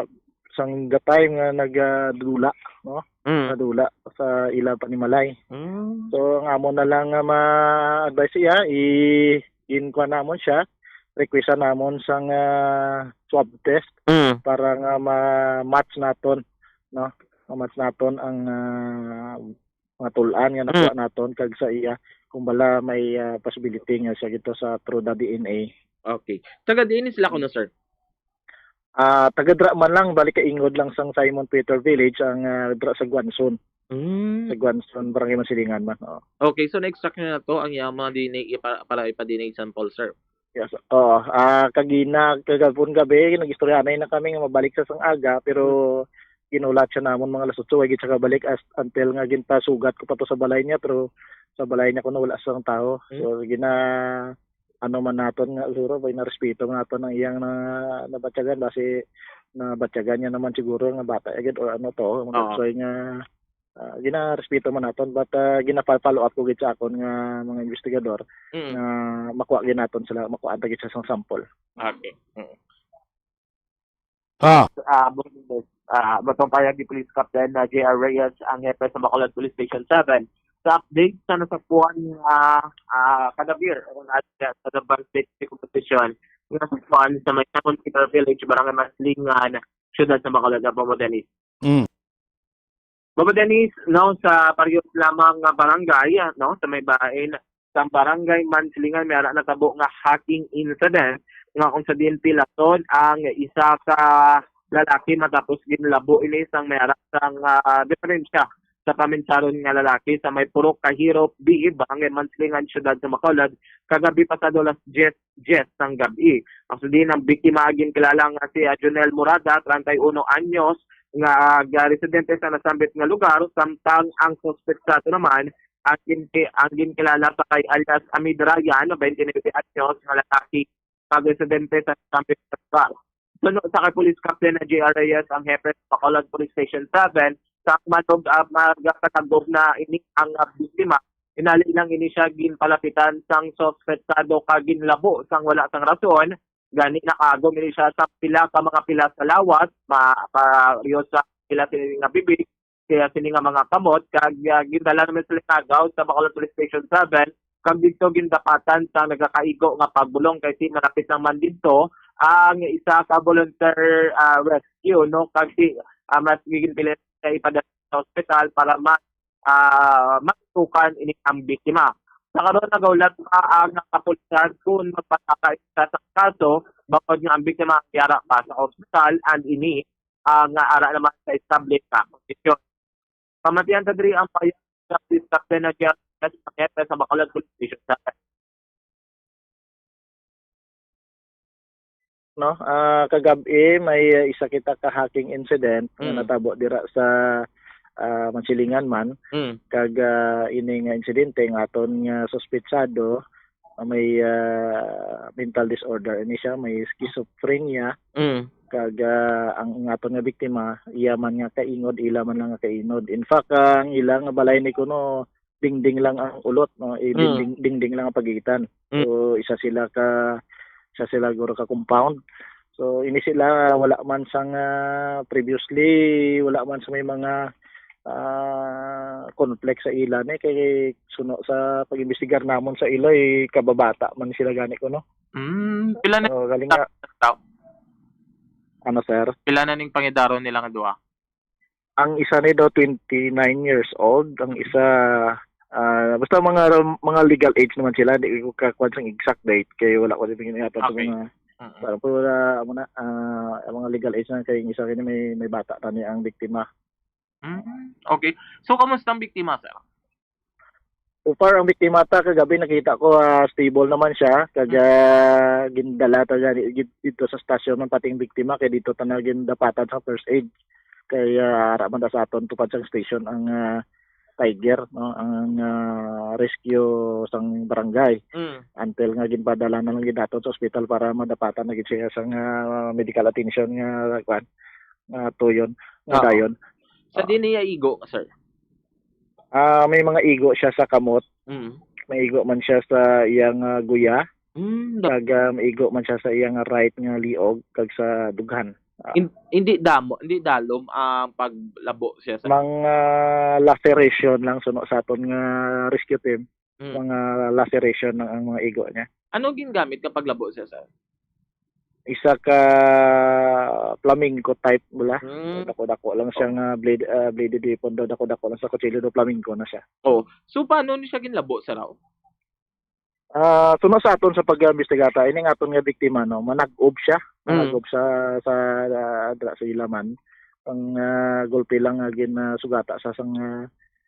sang gatay nga nagdula no nadula sa ila panimalay. So ang amon na lang nga ma-advise siya in-kuha namon siya request namon sang swab test para nga ma-match naton no match naton ang mga tulan nga nakuha naton kag sa iya kung bala may possibility nga siya gito sa through the DNA. Okay. Taga diin sila kuno sir. Taga-dra man lang, balik kaingod lang sang Simon Peter Village ang dra sa Guanson. Sa Guanson, Barangay Masilingan man. Okay, so na-extract nyo na to ang iyang mga DNA para ipa-DNA sample, sir. Yes. Kagapon gabi, nagistoryanay na kami nga mabalik sa sang aga, pero ginulat siya namon mga alas 8, gid siya kabalik until nga ginpasugat ko pa to sa balay niya, pero sa balay niya kuno wala sang tao. So man naton nga siguro bay na respeto naton ang iyang nabatyagan base nabatyagan niya naman siguro nga bata agad or ano to mga nga gina-respeto man naton, but gina-follow up ko gid sa akon nga mga investigador na makuha gid naton sila, makuha gid sa sample. Okay. Batong payag ni Police Captain J.R. Reyes ang hepe sa Bacolod Police Station 7. Sa update sa nasapuan kadabir sa Dabang State Competition nasapuan sa may Simon Peter Village, Barangay Maslingan, siyudad sa Bacolod, Bobodenis. Bobodenis, sa parehas lamang barangay, sa may bain sa Barangay Maslingan, may natabo nga hacking incident nga kung sa DNP laton ang isa ka lalaki matapos ginlabo ini sang may sang diferensya sa paminsaron nga lalaki sa may Purok Kahirop B, Barangay Maslingan, siyudad sa Bacolod, kagabi pasado las 10 ng gabi. Ang sudin ang biktima agin kilala nga si Jonel Murada, 31 anyos, nga residente sa nasambit nga lugar, samtang ang suspektado naman ang kilala sa kay alias Amid Ryan, 29 anyos, nga lalaki, residente sa nasambit nga lugar. Sunod sa kay Police Captain na J.R. Reyes ang hepe sa Bacolod Police Station 7, sa manog magkatagog na ini ang biktima, inali lang ini siya ginpalapitan sang suspektado kagin labo sang wala sang rason, gani nakagom ini siya sa pila sa lawas, pariyo sa pila sini nga bibig, kaya sini nga mga kamot, kag gindala naman sila kagaw sa Bacolod Police Station 7, kag dito gindapatan sa nagakaigo nga pagbulong kay si malapit naman dito ang isa ka volunteer rescue, kag si mas gigin sa ipadala sa ospital para matukan ini ang biktima. Sa karon nagaulat ang kapulisan kung magpataka sa kaso, bakod nga ang biktima yara pa sa ospital and ini nga ara naman sa established na kondisyon. Pamatian sa diri ang payag sa Police Captain na sa Bacolod Police Station. Kagabi may isa kita ka hacking incident na natabo dira sa Mansilingan man, kag ini nga insidente nga aton nga suspetsado may mental disorder ini siya, may schizophrenia, kag ang aton nga biktima iya man nga kaingod, ila man lang nga kainod. In fact ang ilang balay ni kuno dingding lang ang ulot, dingding lang ang pagitan. So isa sila guro ka compound. So ini sila wala man sang previously wala man sa may mga conflict sa ila ni kay suno sa pag-imbestigar namon sa ila kababata man sila gani ko Pila na galing nga ano sir? Pila na ning pangidaron nila nga duha? Ang isa ni daw 29 years old, ang isa basta mga legal age naman sila, di ko kakuha sang exact date kay wala ko din yata sa mga para po mga legal age na kay isa kini may bata tani ang biktima. Okay. So kamusta ang biktima, sir? So far ang biktima kagabi nakita ko stable naman siya, kag gindala ta dito sa stasyon ng pating biktima kay dito ta na gindapatan sa first aid. Kay ara man sa aton tupad sa station ang Tiger, ang rescue sang barangay until nga ginpadala na lang gidaton sa ospital para madapatan na gid siya sang medical attention nga tuyon nga dayon. Sa niya igo, sir? May mga igo siya sa kamot, may igo man siya sa iyang guya, kag may igo man siya sa iyang right nga liog kag sa dughan. Hindi dalom ang paglabo siya sa mga laceration lang suno sa aton nga rescue team. Mga laceration ng ang mga igo niya. Ano gingamit kapag labo siya, sir? Isa ka flamingo type mula. Dako-dako lang siyang bladed weapon daw, dako-dako lang sa kutsilyo do flamingo na siya. So paano ni siya ginlabo, sir? Suno sa aton sa pag-imbestigata ini nga aton nga biktima no, manag-ob siya. Manag-ob sa dra sa ilaman. Ang golpe lang nga sugata sa sang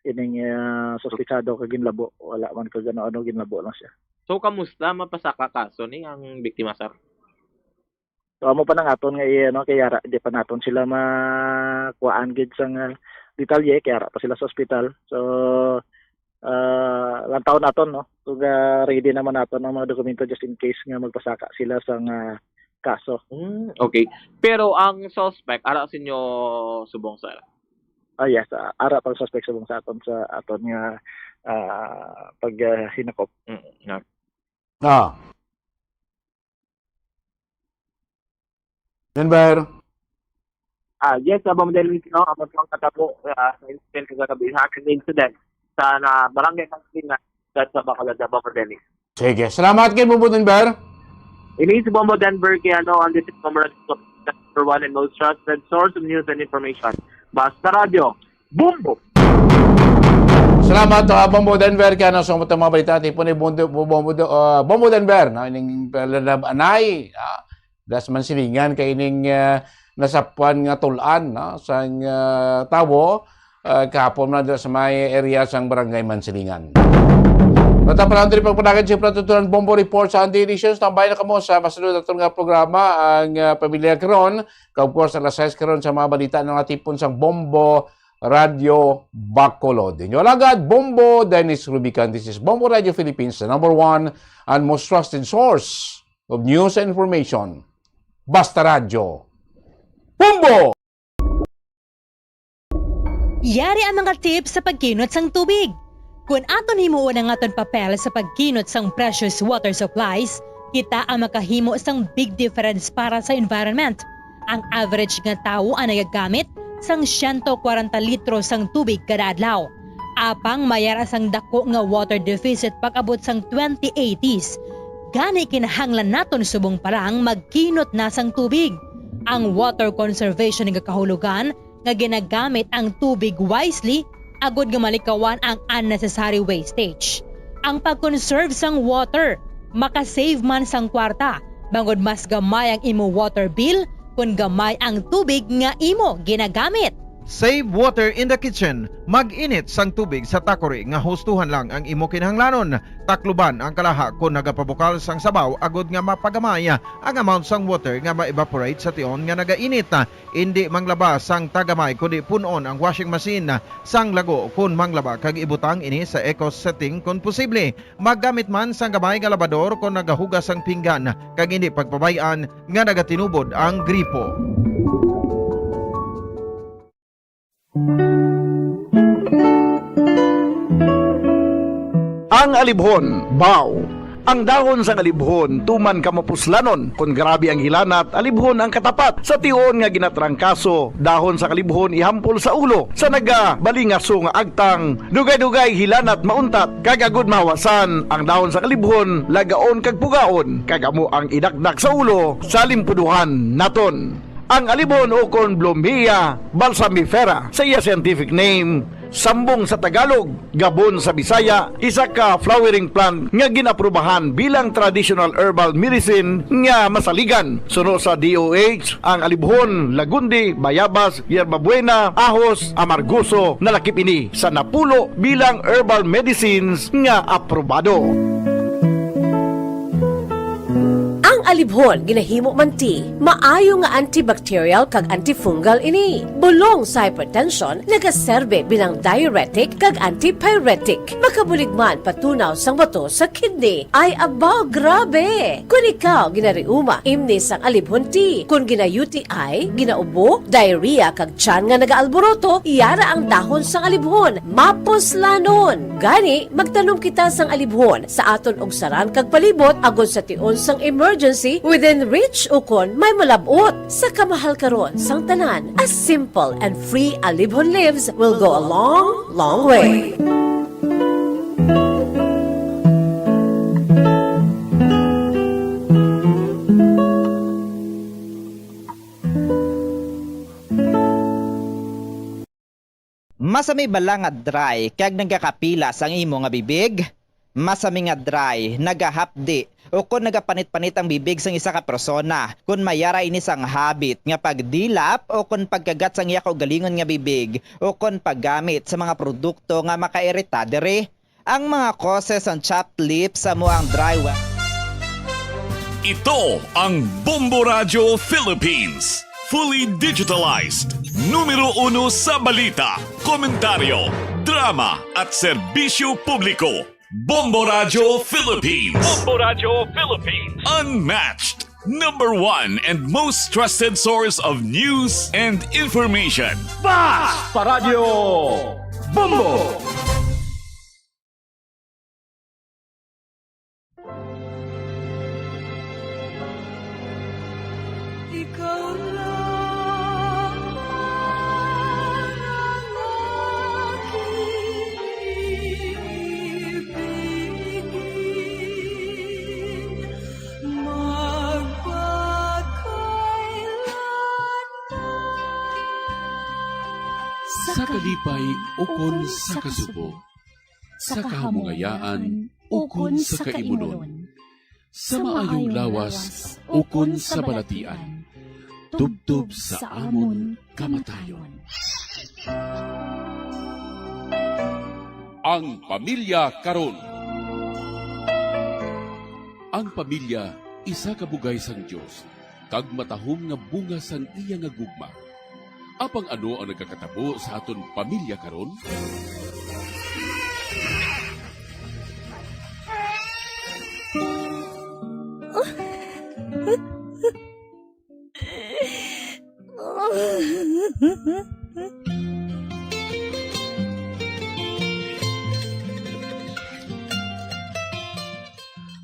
ining suspitsado kag ginlabo. Wala man kag ano ginlabo lang siya. So kamusta mapasaka kaso ni ang biktima sir? So amo pa nang aton nga no kay ara di pa naton sila makuhaan gid sang detalye kay ara pa sila sa ospital. So lang taon naton no. So ready naman naton ang mga dokumento just in case nga magpasaka sila sang kaso. Okay. Pero ang suspect ara sa inyo subong sir. Yes, ara pang suspect subong sa aton nga pag hinakop. Denver. Yes, Bom Delhi, no, abot lang katabo sa incident kagabi, incident sa barangay Kantina sa Bacolod, Bom Delhi. Sige, salamat kay Bumbo Denver. Ini si Bombo Denver kay on this number number 1 and most trusted source of news and information. Basta Radio, Bumbo! Salamat Bombo Denver kay sa mga balita natin po ni Bombo Denver na ining anay das man silingan kay ining nasapuan nga tulan sa tawo kahapon na sa may area sang barangay Mansilingan. Matapalan din pagpanagan si Pratutunan Bombo Report sa Andy Editions. Tambay na kamo sa masunod na nga programa ang Pamilya Karon. Of course, alas 6 karon sa mga balita ng atipon sang Bombo Radio Bacolod. Inyo alagad, Bombo Dennis Rubican. This is Bombo Radio Philippines, the number 1 and most trusted source of news and information. Basta Radio. Bombo! Yari ang mga tips sa pagkinot sang tubig. Kung aton himuon ang aton papel sa pagkinot sang precious water supplies, kita ang makahimo sang big difference para sa environment. Ang average nga tao ang nagagamit sang 140 litro sang tubig kada adlaw. Apang mayara sang dako nga water deficit pag-abot sang 2080s. Gani kinahanglan naton subong parang magkinot na sang tubig. Ang water conservation nga kahulugan nga ginagamit ang tubig wisely agod nga malikawan ang unnecessary wastage. Ang pag-conserve sang water, makasave man sang kwarta, bangod mas gamay ang imo water bill kung gamay ang tubig nga imo ginagamit. Save water in the kitchen. Mag-init sang tubig sa takori nga hustuhan lang ang imo kinahanglanon. Takluban ang kalaha kung nagapabukal sang sabaw agod nga mapagamay ang amount sang water nga ma-evaporate sa tion nga nagainit. Hindi manglaba sang tagamay kundi punon ang washing machine sang lago kung manglaba kag ibutang ini sa eco setting kung posible. Maggamit man sang gamay nga labador kung nagahugas sang pinggan kag hindi pagpabayan nga nagatinubod ang gripo. Ang alibhon, baw. Ang dahon sa alibhon, tuman kamapuslanon. Kung grabe ang hilanat, alibhon ang katapat. Sa tion nga ginatrangkaso, dahon sa kalibhon ihampol sa ulo. Sa nagabalingaso nga agtang, dugay-dugay hilanat mauntat. Kagagod mawasan, ang dahon sa kalibhon, lagaon kag pugaon. Kagamo ang idakdak sa ulo, sa limpuduhan naton. Ang alibhon o kon Blomhia balsamifera sa iya scientific name, sambong sa Tagalog, gabon sa Bisaya, isa ka flowering plant nga ginaprubahan bilang traditional herbal medicine nga masaligan. Suno sa DOH, ang alibhon, lagundi, bayabas, yerbabuena, ahos, amargoso, nalakip ini sa napulo bilang herbal medicines nga aprobado. Ang alibhon ginahimo man ti maayo nga antibacterial kag antifungal ini. Bulong sa hypertension, nagaserbe bilang diuretic kag antipyretic. Makabulig man patunaw sang bato sa kidney. Ay abaw, grabe! Kung ikaw ginariuma, imni sang alibhon ti. Kung gina-UTI, ginaubo, diarrhea kag tiyan nga nagaalboroto, yara ang dahon sang alibhon. Mapuslanon! Gani, magtanom kita sang alibhon sa aton og saran kag palibot agod sa tion sang emergency within reach ukon may malabot. Sa kamahal karon sang tanan, a simple and free alibhon lives will go a long, long way. Masa may bala nga dry kag nagakapila sang imo nga bibig? Masami nga dry, nagahapdi, o kung nagapanit-panit ang bibig sang isa ka persona, kung mayara ini sang habit nga pagdilap o kung pagkagat sang iya kaugalingon nga bibig, o kung paggamit sa mga produkto nga makairita dere. Ang mga causes ng chapped lips sa ang dry Ito ang Bombo Radio Philippines. Fully digitalized. Numero 1 sa balita, komentaryo, drama at serbisyo publiko. Bombo Radio Philippines. Bombo Radio Philippines. Unmatched. Number 1 and most trusted source of news and information. Basta Radio Bombo! Ikaw lang ang aking ibigin, sa kalipay ukon sa kasubo, sa kahamungayaan ukon sa kaimunon, sa maayong lawas ukon sa balatian, tubtob sa amon kamatayon. Ang Pamilya Karon. Ang pamilya isa ka bugay sang Dios, kag matahom nga bunga sang iya nga gugma. Apang ano ang nagkakatabo sa aton pamilya karon?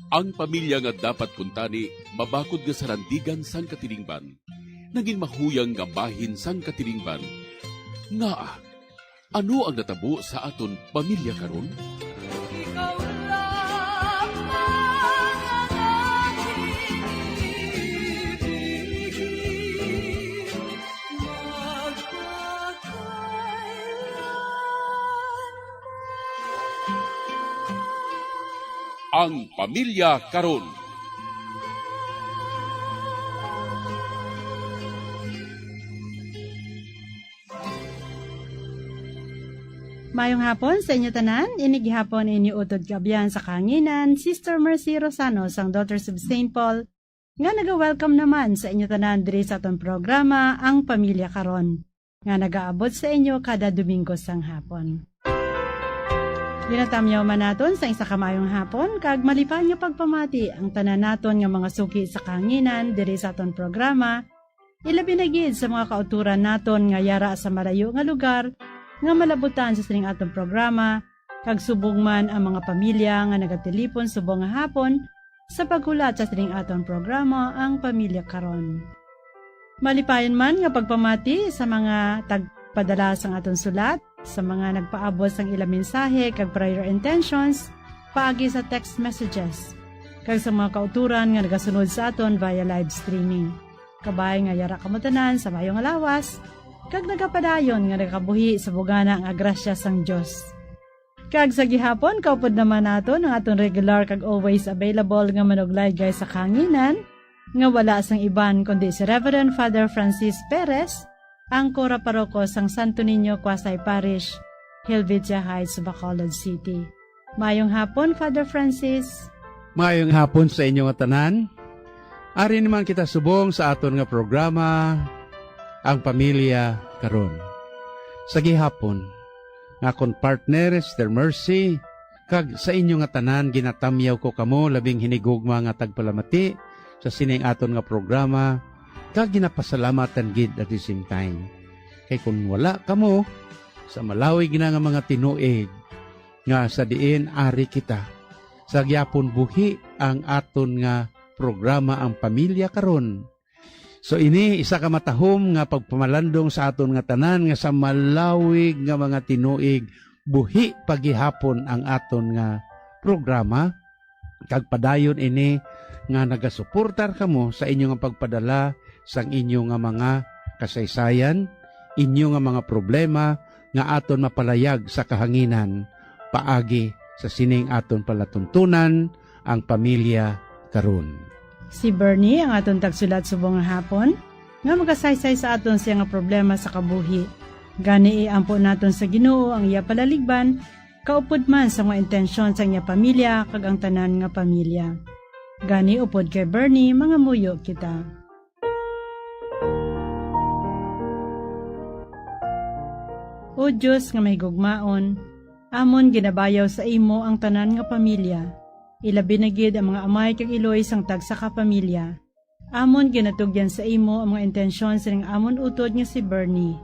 Ang pamilya nga dapat puntani mabakod nga sarandigan sang katilingban, naging mahuyang nga bahin sang katilingban. Nga ano ang natabo sa aton pamilya karon? Ang Pamilya Karon. Mayong hapon sa inyo tanan, inigihapon inyo utod kabyan sa kanginan, Sister Mercy Rosano sang Daughters of St. Paul, nga naga-welcome naman sa inyo tanan diri sa atong programa, Ang Pamilya Karon, nga nagaabot sa inyo kada Domingo sang hapon. Ginatamyaw man naton sa isa kamayong hapon, kag malipan nga pagpamati ang tanan naton nga mga suki sa kanginan diri sa atong programa, ilabi na gid sa mga kauturan naton nga yara sa malayo nga lugar, nga malabutan sa sining atong programa, kag subong man ang mga pamilya nga nagatelipon subong nga hapon sa paghulat sa sining atong programa, Ang Pamilya Karon. Malipayon man nga pagpamati sa mga tagpadala sang atong sulat, sa mga nagpaabot sang ilang mensahe kag prayer intentions paagi sa text messages, kag sa mga kauturan nga nagasunod sa aton via live streaming. Kabay nga yara kamutanan sa mayong lawas, kag nagapadayon nga nagabuhi sa bugana nga grasya sang Dios. Kag sa gihapon kaupod naman naton ang aton regular kag always available nga manuglay guys sa kanginan, nga wala sang iban kundi si Reverend Father Francis Perez, ang Cora Paroko sang Santo Niño Quasay Parish, Helvetia Heights, Bacolod City. Mayong hapon, Father Francis. Mayong hapon sa inyo nga tanan. Ari naman kita subong sa aton nga programa, Ang Pamilya Karon. Sa gihapon, nga akong partner, Sister Mercy, kag sa inyo nga tanan, ginatamyaw ko kamo labing hinigugma nga tagpalamati sa sining aton nga programa, kag ginapasalamatan gid at the same time. Kay kung wala kamo, sa malawig na nga mga tinuig, nga sa diin ari kita, sa gyapon buhi ang aton nga programa, Ang Pamilya Karon. So ini, isa ka matahom nga pagpamalandong sa aton nga tanan, nga sa malawig nga mga tinuig, buhi pagihapon ang aton nga programa, kag padayon ini, nga nagasuportar kamo sa inyo nga pagpadala sang inyo nga mga kasaysayan, inyo nga mga problema nga aton mapalayag sa kahanginan paagi sa sining aton palatuntunan ang pamilya karon. Si Bernie ang aton tagsulat subong nga hapon nga magasaysay sa aton siya nga problema sa kabuhi. Gani iampo naton sa Ginoo ang iya palaligban, kaupod man sa mga intensyon sa iya pamilya kag ang tanan nga pamilya. Gani upod kay Bernie mga muyo kita. O Diyos nga may gugmaon, amon ginabayaw sa imo ang tanan nga pamilya. Ilabi na gid ang mga amay kag iloy sang tagsa ka pamilya. Amon ginatugyan sa imo ang mga intensyon sa amon utod nga si Bernie.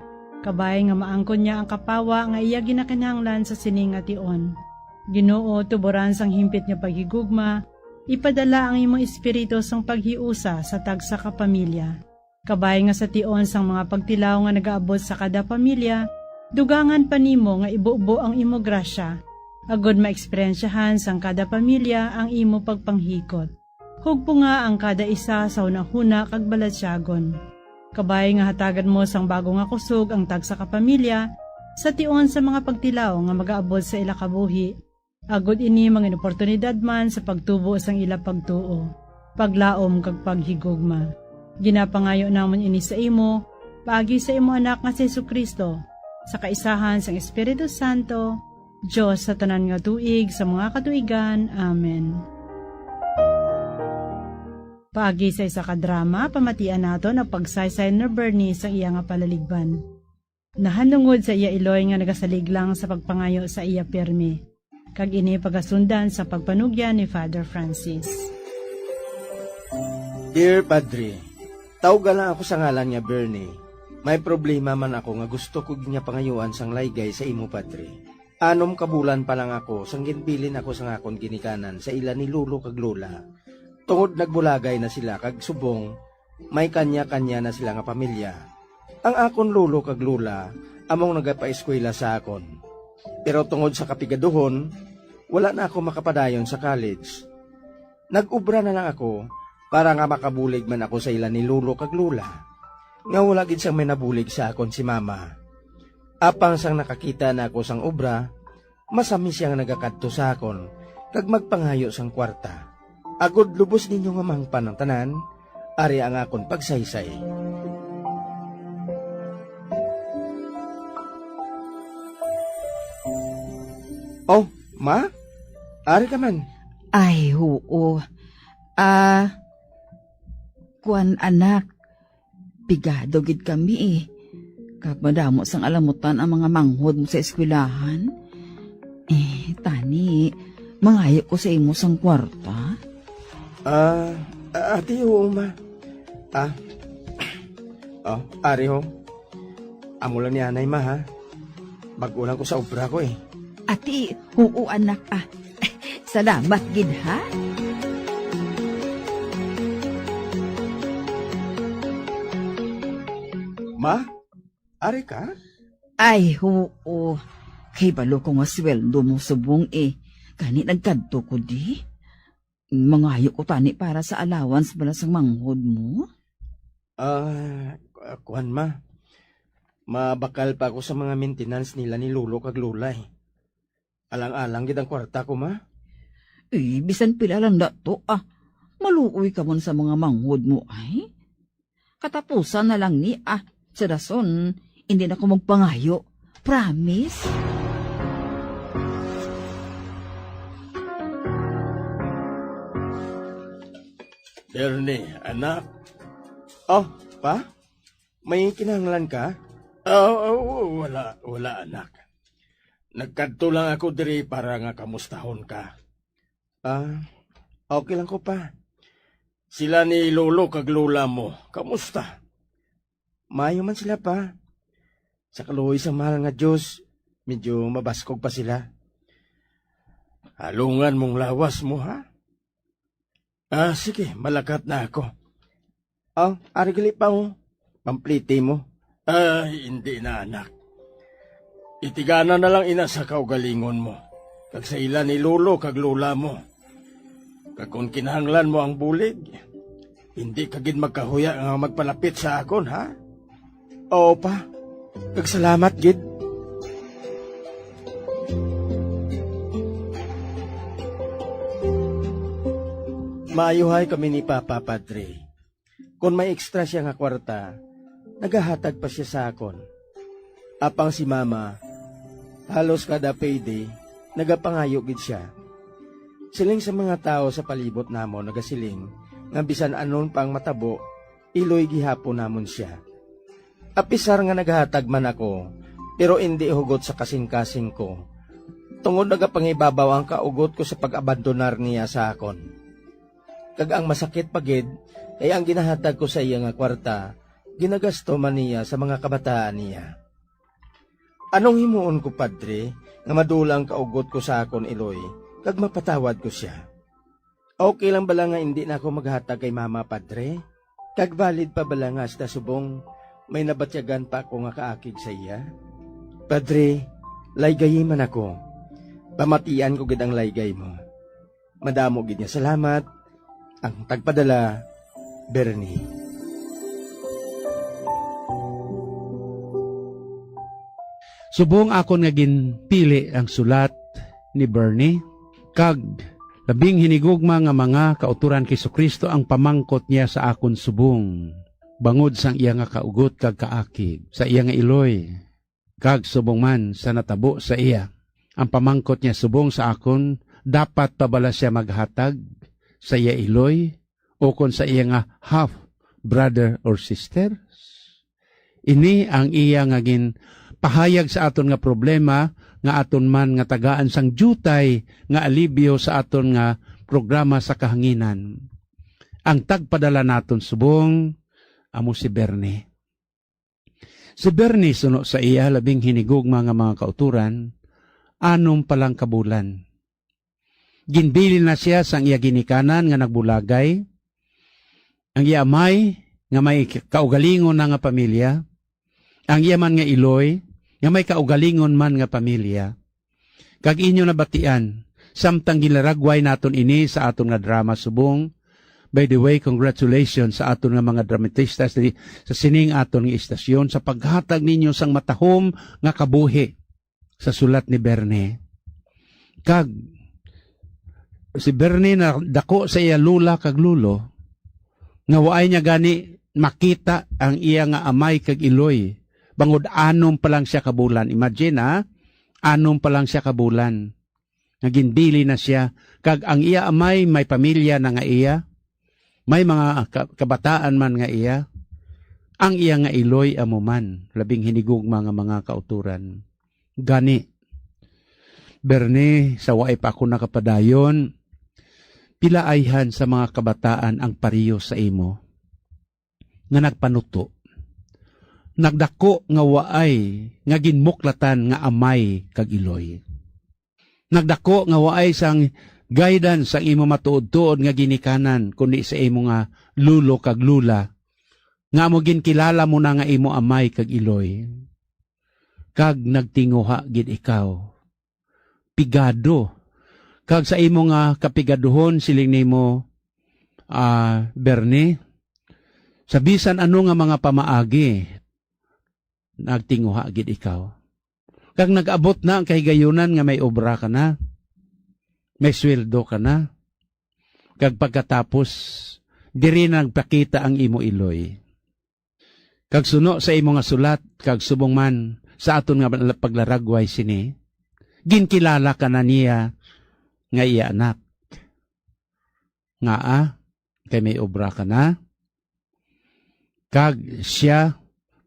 Kabay nga maangkon niya ang kapawa nga iya ginakinahanglan sa sining nga tion. Ginoo, tuboran sang himpit nga paghigugma, ipadala ang imong espiritu sang paghiusa sa tagsa ka pamilya. Kabay nga sa tion sang mga pagtilaw nga nagaabot sa kada pamilya, dugangan pa nimo nga ibubo ang imo grasya, agod maeksperiensyahan sang kada pamilya ang imo pagpanghikot. Hugpo nga ang kada isa sa hunahuna kag baladsyagon. Kabay nga hatagan mo sang bago nga kusog ang tagsa ka pamilya, sa tion sa mga pagtilaw nga magaabot sa ila kabuhi, agod ini mga oportunidad man sa pagtubo sang ila pagtuo, paglaom kag paghigugma. Ginapangayo namon ini sa imo, paagi sa imo anak nga si Jesucristo, sa kaisahan sang Espiritu Santo, Diyos sa tanan nga tuig sa mga katuigan. Amen. Paagi sa isa ka drama, pamatian naton ang pagsaysay ni Bernie sa iya nga palaligban. Nahanungod sa iya iloy nga nagasalig lang sa pagpangayo sa iya pirmi, kag ini pagasundan sa pagpanugya ni Father Francis. Dear Padre, tawag lang ako sa ngalan niya Bernie. May problema man ako nga gusto ko niya pangayuan sang laygay sa imo, Padre. Anom kabulan pa lang ako sang ginbilin ako sa akon ginikanan sa ila ni Lolo kag Lola. Tungod nagbulagay na sila kag subong, may kanya-kanya na sila nga pamilya. Ang akon Lolo kag Lola among nagapaeskwela sa akon. Pero tungod sa kapigaduhon, wala na ako makapadayon sa college. Nag-ubra na lang ako para nga makabulig man ako sa ila ni Lolo kag Lola. Nga wala gid siyang may nabulig sa akon si Mama. Apang sang nakakita na ako sang obra, masami siyang nagakadto sa akon, kag magpangayo sang kwarta. Agod lubos ninyo nga mangpan ng tanan, ari ang akon pagsaysay. Oh, Ma? Ari ka man? Ay, oo. Kuan anak, pigado gid kami eh. Kag madamo sang alamutan ang mga manghod mo sa eskwelahan. Tani, mangayo ko sa imo sang kwarta. Ati ho, Ma. Ari ho. Amo lang ni anay, Ma, ha? Bagulang ko sa obra ko eh. Ati, oo anak Salamat gid ha. Ma? Ari ka? Ay, oo. Kay balo ko nga sweldo mo subong eh. Kani nagkadto ko di. Mangayo ko tani para sa allowance bala sang manghod mo. Kuhan Ma. Mabakal pa ako sa mga maintenance nila ni Lolo kag Lola eh. Alang-alang gid ang kwarta ko, Ma. Bisan pila lang dato Maluoy ka man sa mga manghod mo ay. Katapusan na lang ni sa dason, hindi na ko magpangayo. Promise? Bernie, anak. Oh, Pa? May kinahanglan ka? Wala anak. Nagkadto lang ako diri para nga kamustahon ka. Okay lang ko, Pa. Sila ni Lolo kag Lola mo, kamusta? Mayo man sila, Pa. Sa kaluoy sa mahal nga Diyos, medyo mabaskog pa sila. Halungan mong lawas mo, ha? Sige, malakat na ako. Arigali pa mo. Pampliti mo. Hindi na, anak. Itigana na lang ina sa kaugalingon mo. Kag sa ila ni Lolo kag Lola mo. Kag kung kinahanglan mo ang bulig, hindi kagid magkahuya nga magpalapit sa akon, ha? Oo, Pa. Kag salamat, gid. Maayuhay kami ni Papa, Padre. Kung may ekstra siya nga kwarta, nagahatag pa siya sa akon. Apang si Mama, halos kada payday, nagapangayo gid siya. Siling sa mga tao sa palibot namo nagasiling, nga bisan anon pang matabo, iloy gihapon namon siya. Apisar nga naghatag man ako, pero hindi hugot sa kasing-kasing ko. Tungod nagapangibabaw ang kaugot ko sa pag-abandonar niya sa akon. Kag ang masakit pagid, ay ang ginahatag ko sa iya nga kwarta, ginagasto man niya sa mga kabataan niya. Anong himuon ko, Padre, nga madulang kaugot ko sa akon iloy, kag mapatawad ko siya? Okay lang bala nga hindi na ako maghatag kay Mama, Padre? Kag valid pa bala nga sa subong may nabatyagan pa ako nga kaakig sa iya? Padre, laygay man ako. Pamatian ko gid ang laygay mo. Madamo gid niya salamat. Ang tagpadala, Bernie. Subong akon nga ginpili ang sulat ni Bernie, kag labing hinigugma nga mga kauturan kay Kristo ang pamangkot niya sa akon subong. Bangod sang iya nga kaugot kag kaakig, sa iya nga iloy, kag subong man sa natabo sa iya. Ang pamangkot niya subong sa akon, dapat pabala siya maghatag sa iya iloy, o kon sa iya nga half brother or sister. Ini ang iya nga pahayag sa aton nga problema, nga aton man nga tagaan sang jutay nga alibyo sa aton nga programa sa kahanginan. Ang tagpadala naton subong, amo si Bernie. Si Bernie suno sa iya labing hinigugma nga mga kauturan, anom palang kabulan. Ginbili na siya sang iya ginikanan nga nagbulagay, ang iya amay nga may kaugalingon na nga pamilya, ang iya man nga iloy, nga may kaugalingon man nga pamilya. Kag inyo nabatian, samtang gilaragway naton ini sa aton nga drama subong. By the way, congratulations sa aton nga mga dramatistas sa sining aton nga istasyon sa paghatag ninyo sang matahom nga kabuhi sa sulat ni Bernie. Kag si Bernie na dako sa iya lula kag lulo, nga waay niya gani makita ang iya nga amay kag iloy. Bangod anom pa lang siya kabulan. Imagine anom pa lang siya kabulan. Naginbili na siya. Kag ang iya amay may pamilya na nga iya. May mga kabataan man nga iya. Ang iya nga iloy amo man. Labing hinigugma nga mga kauturan. Gani. Bernie, sa waay pa ako nakapadayon, pilaayhan sa mga kabataan ang pariyo sa imo. Nga nagpanuto. Nagdako nga waay nga ginmuklatan nga amay kag iloy. Nagdako nga waay sang guidance sang imo matuod-tuod nga ginikanan kundi sa imo nga lulo kag lula. Nga mo ginkilala mo na nga imo amay kag iloy. Kag nagtinguha gid ikaw. Pigado. Kag sa imo nga kapigaduhon siling nimo Bernie, sa bisan ano nga mga pamaagi, nagtinguha gid ikaw. Kag nag-abot na ang kahigayunan nga may obra ka na, may sweldo ka na, kag pagkatapos, diri nagpakita ang imo iloy. Kag suno sa imo nga sulat, kag subong man sa aton nga paglaragway sini, ginkilala ka na niya nga iya anak. Nga kay may obra ka na, kag siya,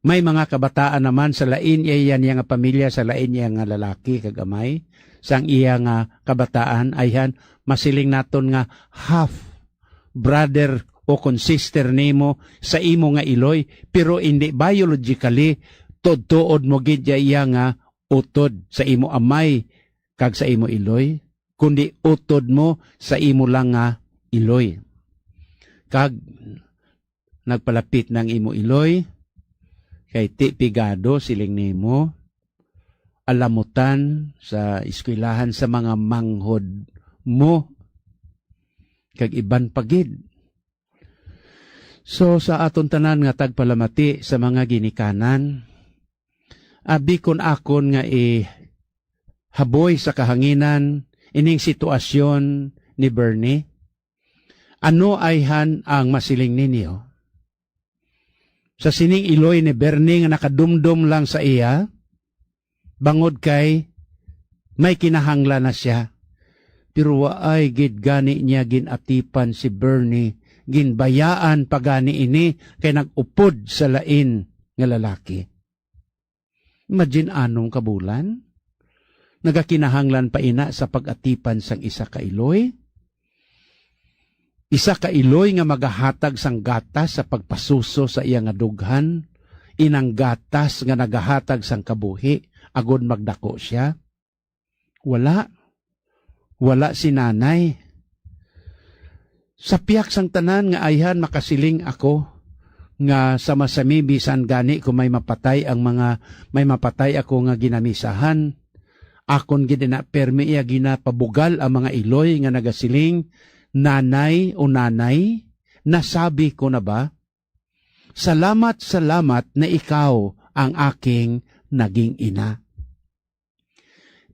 may mga kabataan naman sa lain iya niya nga pamilya, sa lain iya nga lalaki kag amay. Sang iya nga kabataan ayhan masiling naton nga half brother o kon sister nimo sa imo nga iloy, pero hindi biologically tod-tuod mo gid iya nga utod sa imo amay kag sa imo iloy, kundi utod mo sa imo lang nga iloy. Kag nagpalapit ng imo iloy, kay tipigado siling nimo, alamutan sa eskwelahan sa mga manghod mo, kag iban pagid. So sa aton tanan nga tagpalamati sa mga ginikanan, abi kon akon nga haboy sa kahanginan ining sitwasyon ni Bernie, Ano ayhan ang masiling ninyo? Sa sining iloy ni Bernie nga nakadumdum lang sa iya, bangod kay may kinahanglan na siya. Pero waay gid gani niya ginatipan si Bernie, ginbayaan pagani ini kay nagupod sa lain nga lalaki. Imagine anong kabulan? Nagakinahanglan pa ina sa pag-atipan sang isa ka iloy? Isa ka iloy nga magahatag sang gatas sa pagpasuso sa iya nga dughan, inang gatas nga nagahatag sang kabuhi, agod magdako siya. Wala si nanay. Sa piyak sang tanan nga ayhan makasiling ako, nga sa masami bisan gani kung may mapatay ako nga ginamisahan, akon gid na permi iya ginapabugal ang mga iloy nga nagasiling, nanay o nanay, nasabi ko na ba? Salamat na ikaw ang aking naging ina.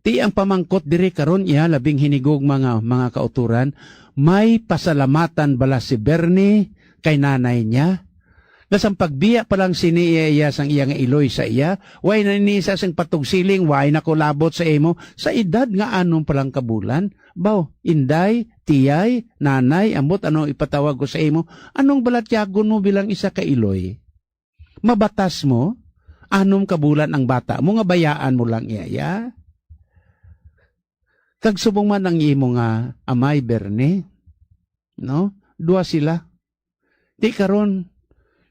Ti ang pamangkot diri karon iya labing hinigog mga kauturan, may pasalamatan bala si Bernie kay nanay niya. Nasang pagbiya pa lang siniya iya sang iya nga iloy sa iya, way na nisa sang patugsiling, way na kulabot sa imo, sa edad nga anong palang kabulan, baw, inday, tiyay, nanay, amot, ano ipatawag ko sa imo, anong balatyagon mo bilang isa ka iloy? Mabatas mo, anong kabulan ang bata mo, nga bayaan mo lang iya. Kagsubong man ang imo nga amay Bernie, no? Dua sila. Di karon,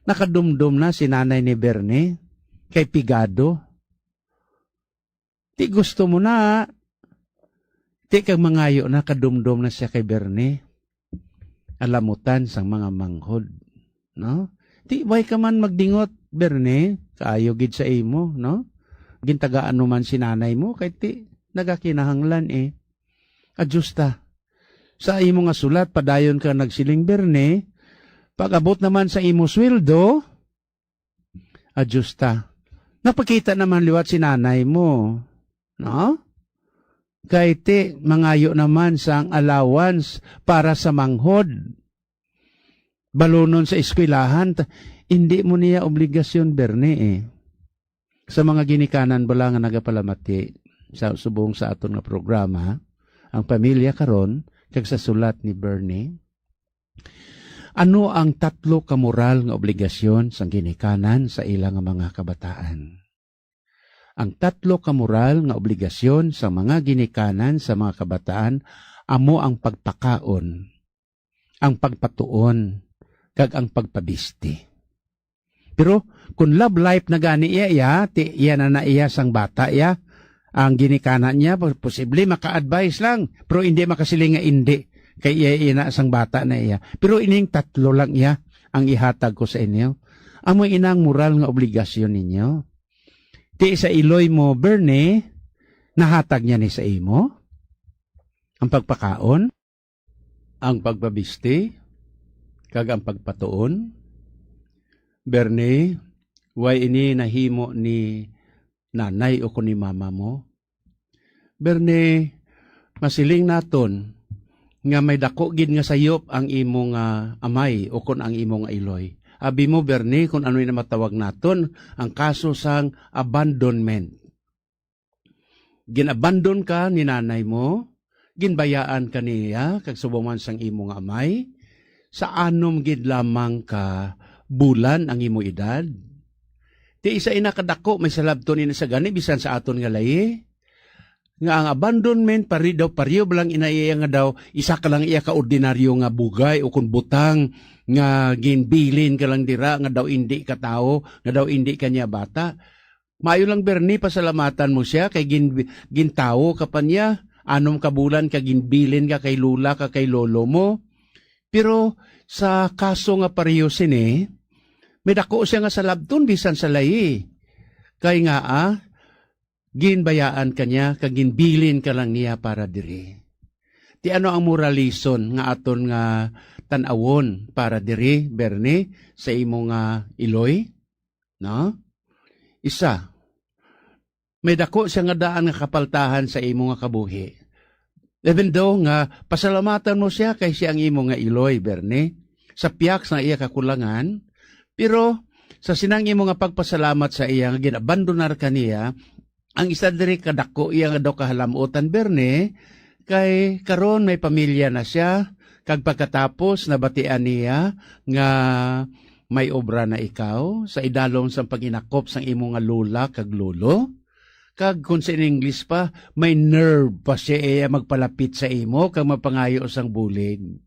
nakadumdum na si nanay ni Bernie kay pigado. Di gusto mo na, di kang mangayo na kadumdum na siya kay Bernie. Alamutan sang mga manghod. No? Di way ka man magdingot, Bernie, kaayo gid sa imo, no? Gintagaan mo man si nanay mo, kay ti nagakinahanglan Adjusta. Sa imo nga sulat, padayon ka nagsiling Bernie, pag-abot naman sa imo sweldo, adjusta. Napakita naman liwat si nanay mo. No? Kay ti, mangayo naman sang allowance para sa manghod. Balunon sa eskwelahan, hindi mo niya obligasyon, Bernie Sa mga ginikanan bala nga nagapalamati, sa subong sa aton nga programa, ang pamilya karon, kag sa sulat ni Bernie, ano ang 3 kamoral nga obligasyon sang ginikanan sa ilang mga kabataan? Ang 3 kamoral nga obligasyon sa mga ginikanan sa mga kabataan, amo ang pagpakaon, ang pagpatuon, kag ang pagpabisti. Pero kung love life na gani iya, iya na iya sang bata iya, ang ginikanan niya, posible maka-advise lang, pero hindi makasiling nga hindi. Kay iya na sang bata na iya. Pero ining 3 lang iya ang ihatag ko sa inyo. Amoy inang moral nga obligasyon ninyo. Ti sa iloy mo, Bernie, nahatag niya ni sa imo. Ang pagpakaon, ang pagbabisti, kag ang pagpatuon. Bernie, way ini nahimo ni nanay o ni mama mo. Bernie, masiling naton, nga may dako gid nga sayop ang imong amay o kun ang imong iloy. Abi mo, Bernie, kung ano na matawag naton, ang kaso sang abandonment. Ginabandon ka ni nanay mo, ginbayaan ka niya, kag subuman sang imong amay, sa anom gid lamang ka bulan ang imong edad. Ti isa ina kadako, may salabton ina sa gani, bisan sa aton nga layi, nga ang abandonment pariyo balang inaiya nga daw isa ka lang iya ka ordinaryo nga bugay o kun butang nga ginbilin ka lang dira nga daw indi ka tao, nga daw indi kanya bata. Maayo lang Bernie, pasalamatan mo siya kay gintawo ka pa niya, anom ka bulan ka ginbilin ka kay lula ka kay lolo mo. Pero sa kaso nga pariyo sini, may dako siya nga sa labton bisan sa layi. Kay nga ginbayaan kanya, kag ginbilin ka lang niya para diri. Ti ano ang moralison nga aton nga tan-awon para diri, Bernie, sa imo nga iloy? No? Isa, may dako siya nga daan nga kapaltahan sa imo nga kabuhi. Even though nga pasalamatan mo siya kay siya ang imo nga iloy, Bernie, sa piyak sa iya kakulangan, pero sa sinang imo nga pagpasalamat sa iya nga ginabandonar kaniya, ang isa diri kadako iya nga daw kahalamutan, Bernie, kay karon may pamilya na siya, kag pagkatapos nabatian niya nga may obra na ikaw sa idalom sa paginakop sang imo nga lula kag lolo. Kag kung sa English pa, may nerve pa siya magpalapit sa imo kag mapangayo sang bulig.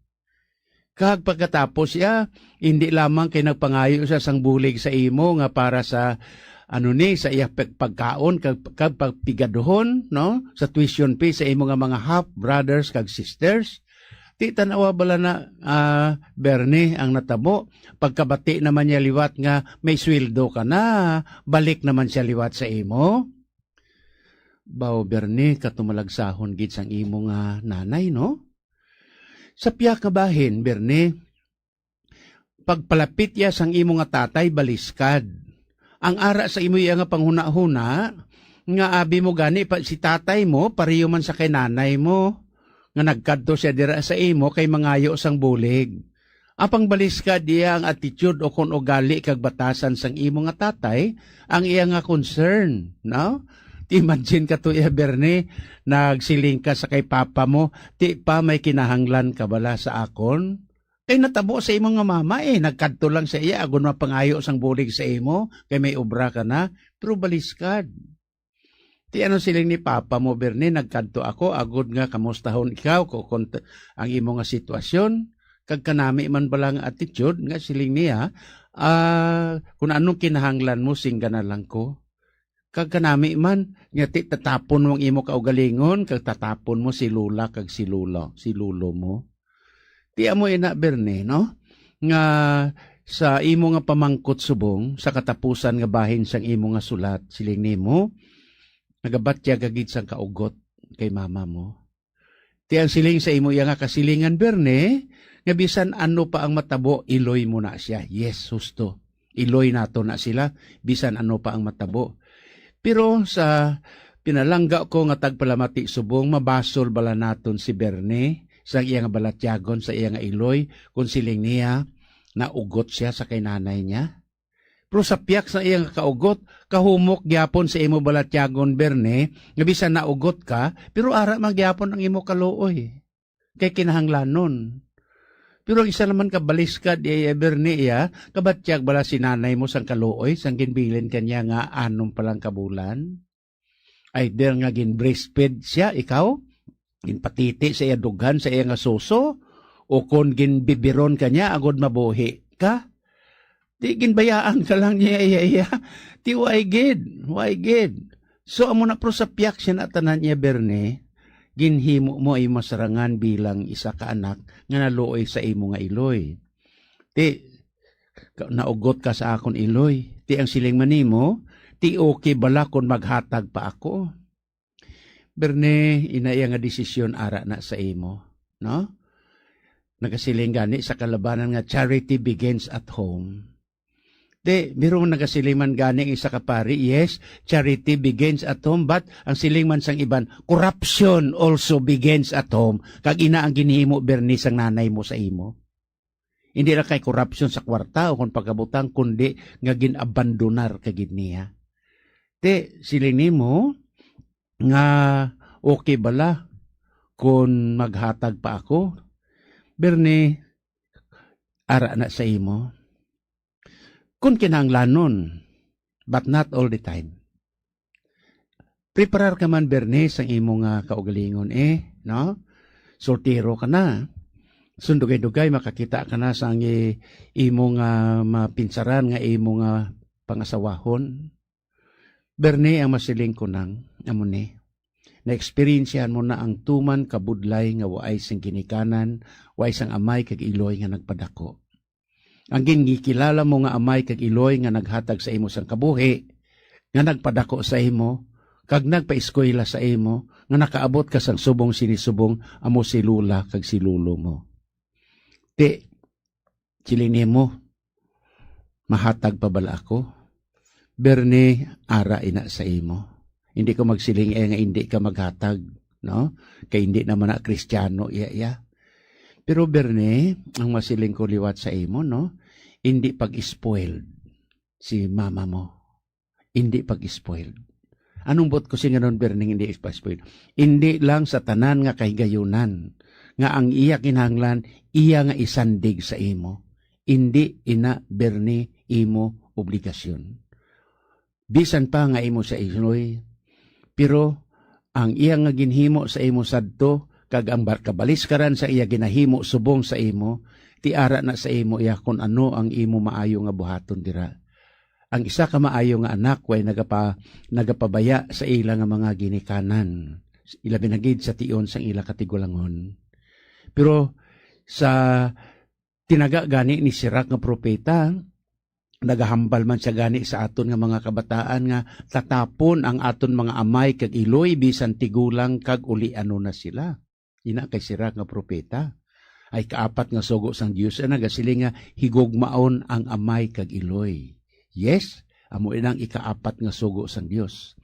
Kag pagkatapos siya, hindi lamang kay nagpangayo siya sang bulig sa imo nga para sa sa iya pagkaon kag pagpigaduhon, no? Sa tuition fee sa imo nga mga half brothers kag sisters. Ti tanawa bala na Bernie ang natabo, pagkabati naman niya liwat nga may sweldo ka na, balik naman siya liwat sa imo. Bao Bernie, katumalagsahon gid sang imo nga nanay, no? Sa piyak nga bahin, Bernie, pagpalapit ya sang imo nga tatay, baliskad. Ang ara sa imo iya nga panghuna-huna, nga abi mo gani pa si tatay mo, pariyo man sa kay nanay mo, nga nagkadto siya dira sa imo kay mangayo sang bulig. Apang baliskad iya ang attitude o kung ugali kag batasan sang imo nga tatay, ang iya nga concern, no? Imagine ka to Bernie, nagsiling ka sa kay papa mo, ti pa may kinahanglan ka bala sa akon? Kay natabo sa imo nga mama nagkadto lang sa iya, agon mapangayo sang bulig sa imo, kay may obra ka na, pero baliskad. Ti ano siling ni papa mo Bernie, nagkadto ako, agod nga kamustahon ikaw, kung ang imo nga sitwasyon, kag kanami man balang attitude, nga siling niya, kung anong kinahanglan mo, singga na lang ko. Kag kanami man, nga tatapon mo ang imo kaugalingon, kag tatapon mo si lula kag si lulo mo. Ti amo ina Bernie, no? Nga sa imo nga pamangkot subong, sa katapusan nga bahin sang imo nga sulat, siling nimo, nagabatya gagid sang kaugot kay mama mo. Ti ang siling sa imo iya nga kasilingan Bernie, nga bisan ano pa ang matabo, iloy mo na siya. Yes, husto. Iloy nato na sila, bisan ano pa ang matabo. Pero sa pinalangga ko nga tagpalamati subong, mabasol bala naton si Bernie sa iya nga balatyagon, sa iya nga iloy, kung siling niya, naugot siya sa kay nanay niya. Pero sa piyak sa iya nga kaugot, kahumok gyapon sa imo balatyagon Bernie, nga bisan naugot ka, pero ara magyapon ang imo kaluoy. Kay kinahanglanon. Pero ang isa naman kabaliskad Bernie kabatyag bala si nanay mo sang kaluoy, sang ginbilin kanya nga anom palang kabulan. Ay der nga gin-breastfeed siya, ikaw, ginpatiti sa iya dughan, sa iya nga suso, o kon ginbibiron kanya, agod mabuhi ka. Di ginbayaan ka lang niya, ti why gid. So amo na pro sa piyak siya na tanan niya Bernie, ginhimo mo ay masarangan bilang isa ka anak nga naluoy sa imo nga iloy. Ti, naugot ka sa akon iloy. Ti ang siling manimo, ti okay bala kung maghatag pa ako. Bernie, inaya nga desisyon ara na sa imo. No? Nagasiling gani sa kalabanan nga charity begins at home. Mirong nagasiliman ganing isa ka pari, yes, charity begins at home, but ang silingman sang iban, corruption also begins at home. Kag ina ang ginihimo Bernie sang nanay mo sa imo. Hindi na kay corruption sa kwarta o kung pagkabutang, kundi nga ginabandonar kagid niya. Siling nimo nga okay bala kung maghatag pa ako. Bernie, ara na sa imo. Kung kinahanglanon, but not all the time. Preparar ka man Bernie sang imo nga kaugalingon no? Soltero ka na. Sundugay-dugay makakita ka na sang imo nga mapinsaran nga imo nga pangasawahon. Bernie, ang masiling ko nang amo ni. Na-experiensyahan mo na ang tuman kabudlay nga waay sing ginikanan, waay sang amay kag iloy nga nagpadako. Ang gingikilala mo nga amay kag iloy nga naghatag sa imo sang kabuhi, nga nagpadako sa imo, kag nagpa-eskwela sa imo, nga nakaabot ka sang subong sinisubong amo si lula kag si lulo mo. Siling mo, mahatag pa bala ako? Bernie, ara ina sa imo. Hindi ko magsiling nga hindi ka maghatag, no? Kay hindi naman na Kristiyano iya. Pero Berne, ang masiling ko liwat sa imo, no? Hindi pag-spoiled si mama mo. Hindi pag-spoiled. Anong bot ko siya nun, Berne, hindi pag-spoiled? Hindi lang sa tanan nga kahigayunan, nga ang iya kinahanglan, iya nga isandig sa imo. Hindi ina, Berne, imo obligasyon. Bisan pa nga imo sa iloy, pero ang iya nga ginhimo sa imo sadto, kag ang kabalis karan sa iya ginahimo subong sa imo, tiara na sa imo iya kung ano ang imo maayo nga buhaton dira. Ang isa ka maayo nga anak way nagapabaya sa ila nga mga ginikanan. Ila binagid sa tion sang ila katigulangon. Pero sa tinaga gani ni Sirach nga propeta, nagahambal man siya gani sa aton nga mga kabataan nga tatapon ang aton mga amay kag iloy bisan tigulang kag uli ano na sila. Ina kay Sirach nga propeta ay kaapat nga sugo sang Dios na nagasiling nga higugmaon ang amay kag iloy. Yes, amo inang ikaapat nga sugo sang Dios.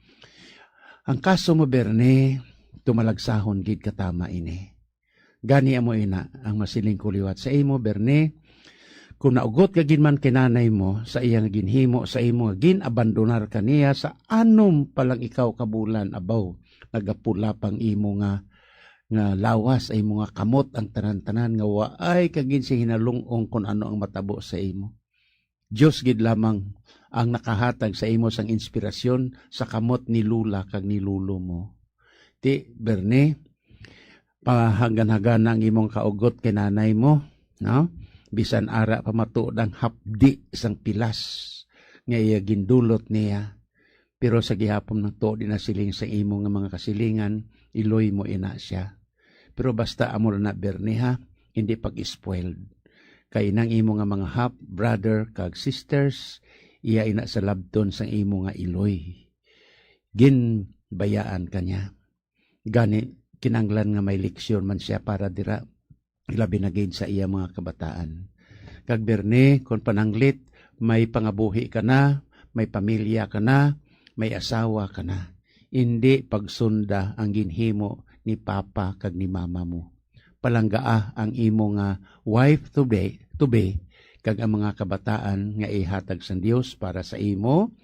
Ang kaso mo Berne, tumalagsahon gid katama ini. Gani amo ina ang masiling kuliwat sa imo Berne, kung naugot ka ginman kinanay mo sa iyang ginhimo sa imo ginabandonar kaniya sa anom palang ikaw kabulan abaw nagapula pang imo nga lawas ay mga kamot ang tanan-tanan nga waay kagin si hinalungong kung ano ang matabo sa imo. Dios gid lamang ang nakahatag sa imo sang inspirasyon sa kamot ni lula kag ni lulo mo. Ti Berne, pahagan-hagan ang imong kaugot kay nanay mo, no? Bisan ara pamatuod ang hapdi sang pilas nga iya gindulot niya. Pero sa gihapon ng tuod na siling sa imo nga mga kasilingan, iloy mo ina siya. Pero basta amo na Berne ha, hindi pag-spoiled. Kay nang imo nga mga half brother kag sisters, iya ina sa labton sang imo nga iloy. Gin bayaan kanya. Gani kinanglan nga may leksyon man siya para dira ilabi na gid sa iya mga kabataan. Kag Berne, kung pananglit, may pangabuhi ka na, may pamilya ka na, may asawa ka na. Hindi pagsunda ang ginhimo ni papa kag ni mama mo. Palanggaa ang imo nga wife to be kag ang mga kabataan nga ihatag sa Dios para sa imo,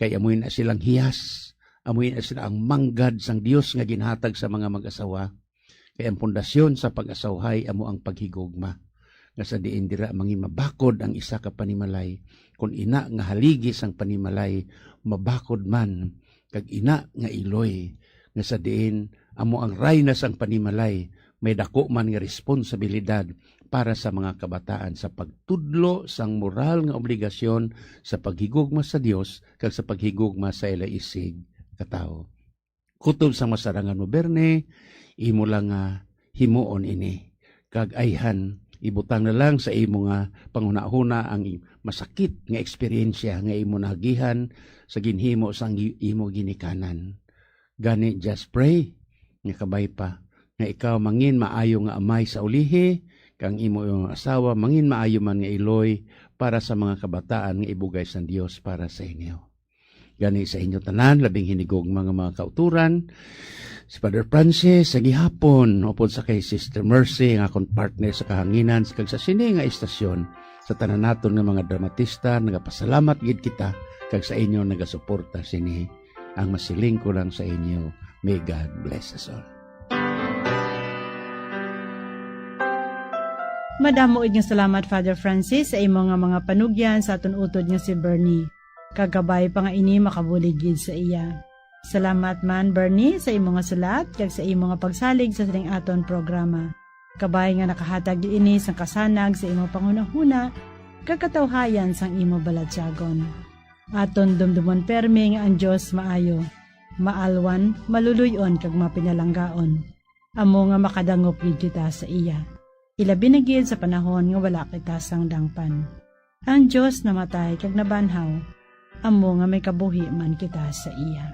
kay amoy na silang hiyas, amoy na sila ang manggad sang Dios nga ginhatag sa mga mag-asawa. Kaya ang pundasyon sa pag-asawhay amo ang paghigugma. Nga sa diin dira mangin mabakod ang isa ka panimalay. Kung ina nga haligi sang panimalay, mabakod man. Kag ina nga iloy. Nga sa diin amo ang rayna sang panimalay. May dako man nga responsibilidad para sa mga kabataan sa pagtudlo sang moral nga obligasyon sa paghigugma sa Dios kag sa paghigugma sa ila isig katao. Kutob sang masarangan mo Berne, imo lang himuon ini. Kag ayhan, ibutang na lang sa imo nga panghuna-huna ang masakit nga eksperyensya nga imo nagihan sa ginhimo sang imo ginikanan. Gani just pray, nga kabay pa, nga ikaw mangin maayo nga amay sa ulihi, kang imo yung asawa mangin maayo man nga iloy para sa mga kabataan nga ibugay sa Dios para sa inyo. Gani sa inyo tanan, labing hinigog mga kauturan, si Father Francis sa gihapon, upod sa kay Sister Mercy, nga akong partner sa kahanginan, kag sa sini nga istasyon, sa tanan naton nga mga dramatista, nagapasalamat gid kita, kag sa inyo nagasuporta sini. Ang masiling ko lang sa inyo, may God bless us all. Madamo nga salamat Father Francis sa imo nga mga panugyan sa aton utod nga si Bernie. Kagabay pa nga ini makabuligid sa iya. Salamat man Bernie sa imo nga sulat kag sa imo nga pagsalig sa sining aton programa. Kabay nga nakahatag ini sang kasanag sa imo pangunahuna kag katawhayan sang imo balatyagon. Aton dumdumon permi nga ang Dios maayo, maalwan, maluluyon kag mapinalanggaon. Amo nga makadangop gid kita sa iya. Ilabi na gid sa panahon nga wala kita sang dangpan. Ang Dios namatay kag nabanhaw, amo nga may kabuhi man kita sa iya.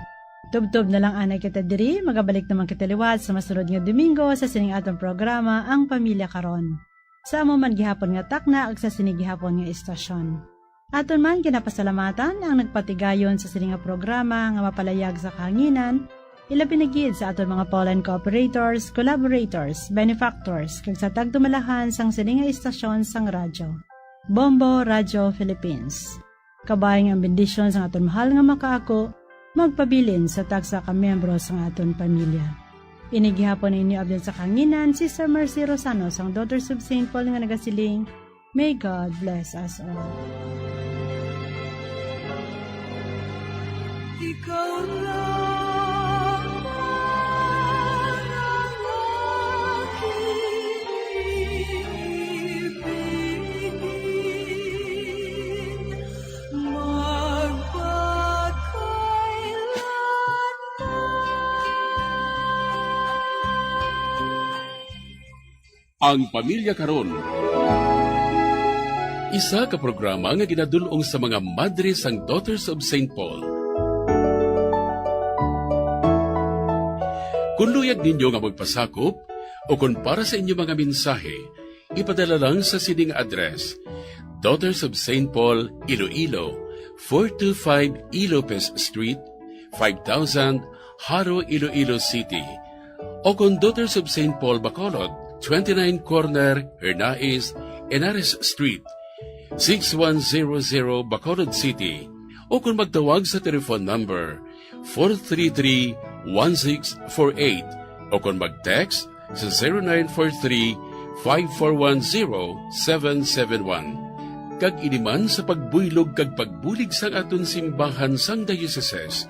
Tubtob na lang anay kita diri, magabalik naman kita liwat sa masunod nga Domingo sa sining atong programa Ang Pamilya Karon. Sa amo man gihapon nga takna ag sa sining gihapon nga istasyon. Aton man kinapasalamatan ang nagpatigayon sa sining nga programa nga mapalayag sa kahanginan, Ilabi na gid sa aton mga pollen cooperators, collaborators, benefactors, kag sa tagdumalahan sang sininga istasyon sang radyo. Bombo Radio Philippines. Kabayang ang bendisyon sang aton mahal nga makaako, magpabilin sa tagsa ka miyembro sang aton pamilya. Inigihapon ninyo abdel sa kanginan, Sister Mercy Rosano sang Daughters of St. Paul nga nagasiling, may God bless us all. Ikaw lang ang aking ibigin, Ang Pamilya Karon. Isa ka programa nga ginadulong sa mga madre sang Daughters of St. Paul. Kung luyag ninyo nga magpasakop o kung para sa inyo mga mensahe, ipadala lang sa sining address: Daughters of St. Paul, Iloilo, 425 Ilopez Street, 5000 Haro, Iloilo City. O kung Daughters of St. Paul, Bacolod, 29 Corner, Hernais, Henares Street, 6100 Bacolod City. O kung magtawag sa telephone number 433-1648 o kung mag-text sa 0943-5410771. Kag iniman sa pagbuylog kag pagbulig sang aton simbahan sang dioceses,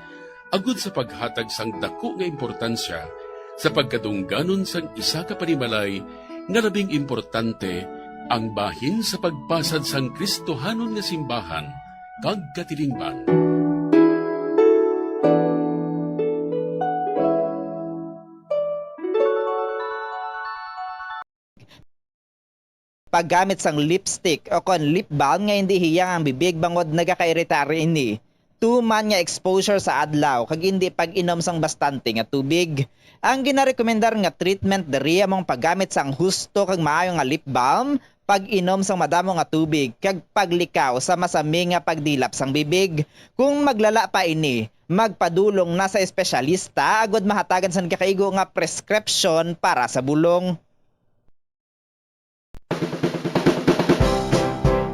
agud sa paghatag sang dako nga importansya sa pagkadungganon sang isa ka panimalay nga labing importante, ang bahin sa pagpasad sang Kristohanon nga simbahan kag katilingban. Paggamit sang lipstick o kon lip balm nga hindi hiyang ang bibig bangod nagakairitari ini. Tuman nga exposure sa adlaw kag hindi pag-inom sang bastante nga tubig. Ang ginarekomendar nga treatment diri among paggamit sang husto kag maayo nga lip balm, pag-inom sang madamo nga tubig kag paglikaw sa masami nga pagdilap sang bibig. Kung maglala pa ini, magpadulong na sa espesyalista agud mahatagan sang kakaigo nga prescription para sa bulong.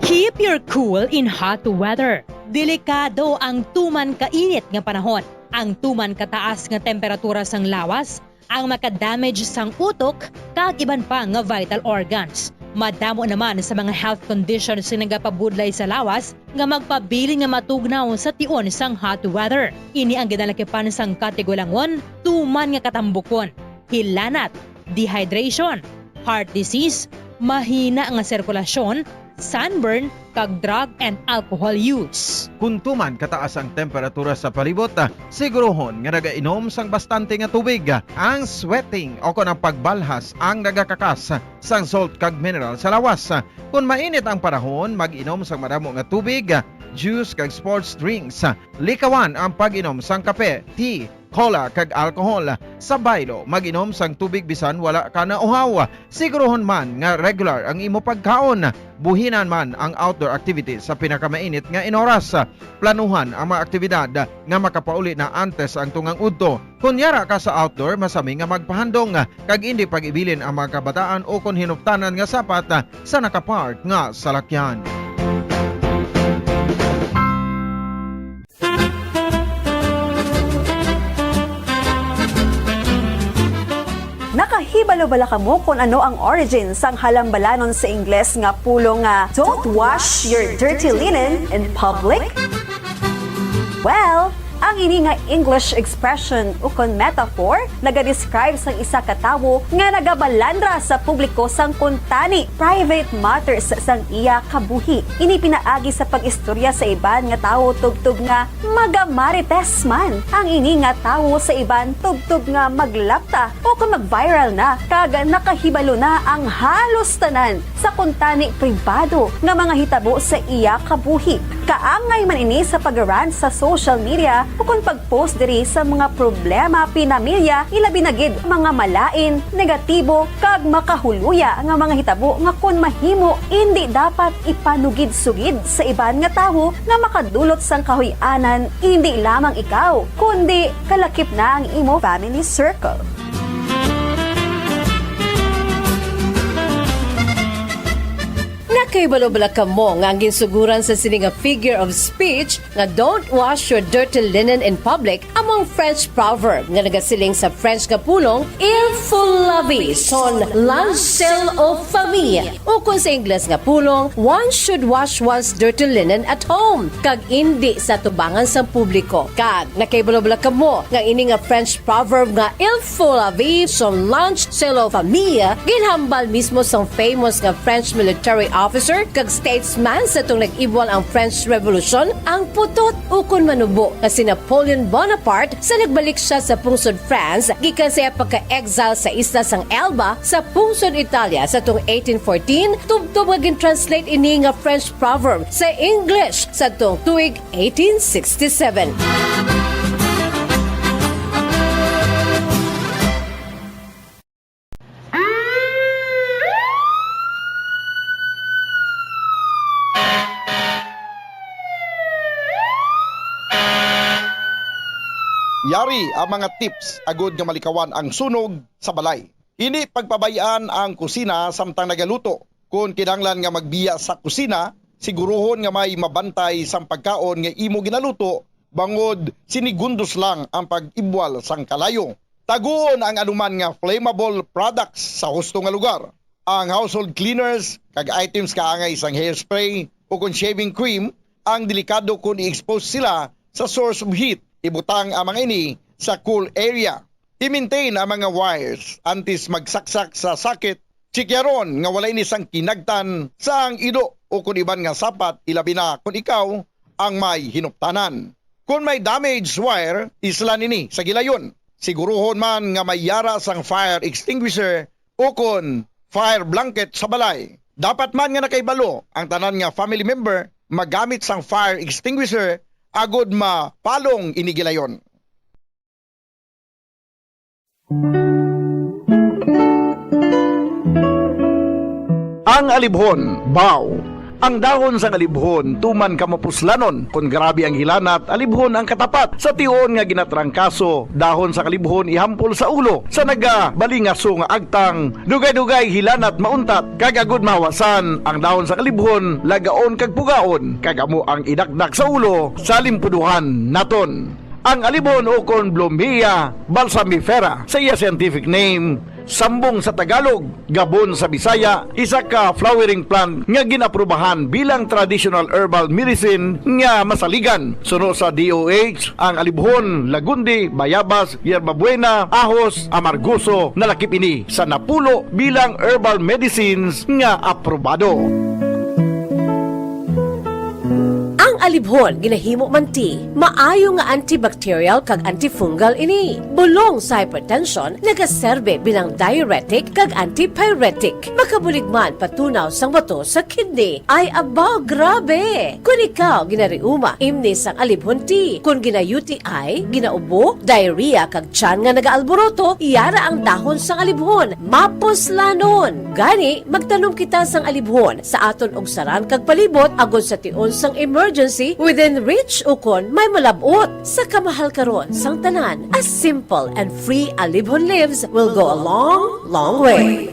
Keep your cool in hot weather. Delikado ang tuman kainit nga panahon. Ang tuman kataas nga temperatura sang lawas ang makadamage sang utok kag iban pa nga vital organs. Madamo naman sa mga health conditions nga nagapabudlay sa lawas nga magpabilin nga matugnaw sa tion sang hot weather. Ini ang ginalakipan sang katigulangon, tuman nga katambukon, hilanat, dehydration, heart disease, mahina nga sirkulasyon, sunburn, kag drug and alcohol use. Kung tuman kataas ang temperatura sa palibot, sigurohon nga nagainom sang bastante nga tubig. Ang sweating o kung ang pagbalhas ang nagakakas sang salt kag mineral sa lawas. Kung mainit ang panahon, mag-inom sang madamo nga tubig, juice kag sports drinks. Likawan ang pag-inom sang kape, tea, cola kag alcohol. Sa baylo, mag-inom sang tubig bisan wala ka na uhaw. Sigurohon man nga regular ang imo pagkaon. Buhinan man ang outdoor activities sa pinakamainit nga inoras. Planuhan ang mga aktibidad nga makapauli na antes ang tungang udto. Kunyara ka sa outdoor, masami nga magpahandong kag hindi pag-ibilin ang mga kabataan o kung hinuptanan nga sapat sa nakapark nga salakyan. Nakahibalo bala ka mo kung ano ang origin sang halambalanon sa Ingles nga pulong nga "Don't wash your dirty linen in public"? Well, ang ini nga English expression o kon metaphor naga-describe sang isa ka tawo nga nagabalandra sa publiko sang kuntani private matters sang iya kabuhi. Ini pinaagi sa pag-istorya sa iban nga tawo tubtub nga magamarites man. Ang ini nga tawo sa iban tubtub nga maglapta o kung mag-viral na kag nakahibalo na ang halos tanan sa kuntani pribado nga mga hitabo sa iya kabuhi. Kaangay man ini sa pag-rant sa social media ukon pag-post diri sa mga problema pinamilya ilabi na gid mga malain, negatibo kag makahuluya nga mga hitabo nga kun mahimo hindi dapat ipanugid-sugid sa iban nga tawo nga makadulot sang kahuy-anan hindi lamang ikaw kundi kalakip na ang imo family circle. Nakaibalo-bala ka mo nga ang ginsuguran sa sining nga figure of speech nga don't wash your dirty linen in public among French proverb nga nagasiling sa French nga pulong il faut laver son linge sale aux famille o kung sa Ingles nga pulong one should wash one's dirty linen at home kag indi sa tubangan sa publiko. Kag nakaibalo-bala ka mo nga ini nga French proverb nga il faut laver son linge sale aux famille ginhambal mismo sa famous nga French military officer kag statesman sa itong nag-ibwal ang French Revolution ang putot ukon manubo na si Napoleon Bonaparte sa nagbalik siya sa pungsod France gikan sa pagka-exile sa isla sang Elba sa pungsod Italia sa itong 1814 tubtob nga gin-translate ini nga French proverb sa English sa itong tuig 1867. Yari ang mga tips agud nga malikawan ang sunog sa balay. Ini pagpabayaan ang kusina samtang nagaluto. Kung kinahanglan nga magbiya sa kusina, siguruhon nga may mabantay sang pagkaon nga imo ginaluto bangod sinigundos lang ang pag-ibwal sang kalayo. Taguon ang anuman nga flammable products sa husto nga lugar. Ang household cleaners kag items kaangay sang hairspray o kung shaving cream ang delikado kung i-expose sila sa source of heat. Ibutang ang mga ini sa cool area. I-maintain ang mga wires antes magsaksak sa sakit. Chikyaron nga wala ini sang kinagtan sa ang ido o kung iban nga sapat ilabi na kung ikaw ang may hinuptanan. Kung may damaged wire, islan ini sa gilayon. Siguruhon man nga may yara sang fire extinguisher o kung fire blanket sa balay. Dapat man nga nakaibalo ang tanan nga family member magamit sang fire extinguisher agod mapalong inigilayon. Ang alibhon, baw. Ang dahon sa alibhon, tuman kamapuslanon. Kung grabe ang hilanat, alibhon ang katapat. Sa tiyon nga ginatrangkaso, dahon sa kalibhon ihampol sa ulo. Sa nagabalingaso nga agtang, dugay-dugay hilanat mauntat. Kagagod mawasan, ang dahon sa kalibhon, lagaon kag pugaon. Kagamo ang idakdak sa ulo, sa limpuduhan naton. Ang alibhon o kon Blomea balsamifera sa iya scientific name, sambong sa Tagalog, gabon sa Bisaya, isa ka flowering plant nga ginaprubahan bilang traditional herbal medicine nga masaligan. Suno sa DOH, ang alibhon, lagundi, bayabas, yerbabuena, ahos, amargoso, nalakip ini sa napulo bilang herbal medicines nga aprobado. Ang alibhon ginahimo man ti maayo nga antibacterial kag antifungal ini. Bulong sa hypertension nagaserbe bilang diuretic kag antipyretic. Makabulig man patunaw sang bato sa kidney. Ay aba, grabe! Kung ikaw ginariuma imni sang alibhon ti. Kung gina-UTI, ginaubo, diarrhea kag tiyan nga nagaalboroto, yara ang dahon sang alibhon. Mapuslanon! Gani, magtanom kita sang alibhon sa aton og saran kag palibot agod sa tion sang emergency within reach ukon may malabot sa kamahal karon sang tanan. A simple and free alibhon leaves will go a long, long way.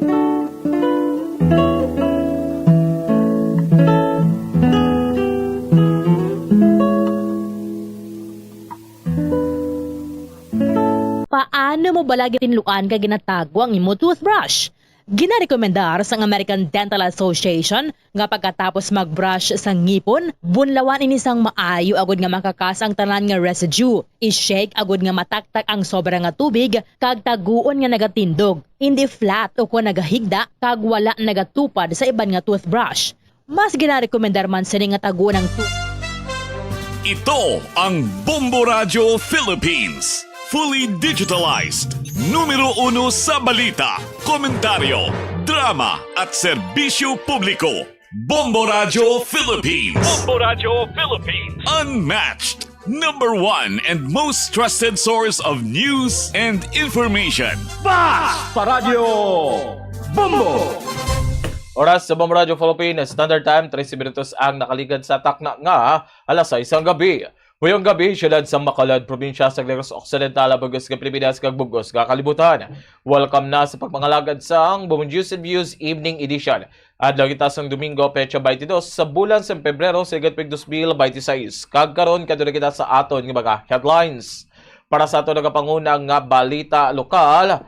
Paano mo balagi tinluan ka ginatago ang imo toothbrush? Ginarekomendar sa American Dental Association nga pagkatapos magbrush sa ngipon, bunlawan ini sang maayo agud nga makakas ang tanan nga residue. I-shake agud nga mataktak ang sobra nga tubig kag taguon nga nagatindog. Hindi flat o kung nagahigda kag wala nagatupad sa iban nga toothbrush. Mas ginarekomendar man sini nga taguon ang Ito ang Bombo Radio Philippines. Fully digitalized. Numero 1 sa balita, komentaryo, drama at serbisyo publiko. Bombo Radio Philippines. Bombo Radio Philippines. Unmatched. #1 and most trusted source of news and information. Sa Radyo Bombo! Oras sa Bombo Radio Philippines, Standard Time, 13 minutos ang nakaligad sa takna nga, alas 6 ang gabi. Ngayong gabi, siyudad sa Bacolod, probinsya sa Negros Occidental, Bugos ka Pilipinas, kag Bugos ka Kalibutan. Welcome na sa pagpangalagad sa ang Bombo News and Views Evening Edition. Adlaw kita sang Domingo, Petsa 22 sa bulan sa Pebrero, sigat pig 2026. Kag karon kadto kita sa aton nga mga headlines. Para sa aton nagapangunang nga balita lokal,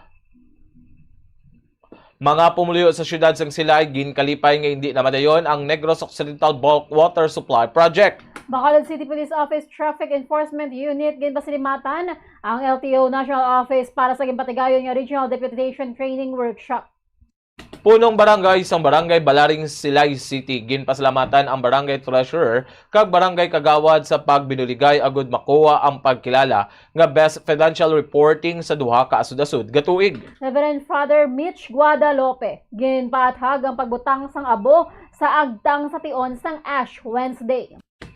mga pumuliyo sa siyudad sang Silay, ginkalipay nga hindi na madayon ang Negros Occidental Bulk Water Supply Project. Bacolod City Police Office Traffic Enforcement Unit ginbasilimatan ang LTO National Office para sa gimpatigayon nga Regional Deputation Training Workshop. Punong barangay sang Barangay Balaring Silay City, ginpasalamatan ang Barangay Treasurer kag Barangay Kagawad sa pagbinuligay agud makuha ang pagkilala nga Best Financial Reporting sa duha ka asud-asud gatuig. Reverend Father Mitch Guadalupe ginpaathag ang pagbutang sang abo sa agtang sa tion sang Ash Wednesday.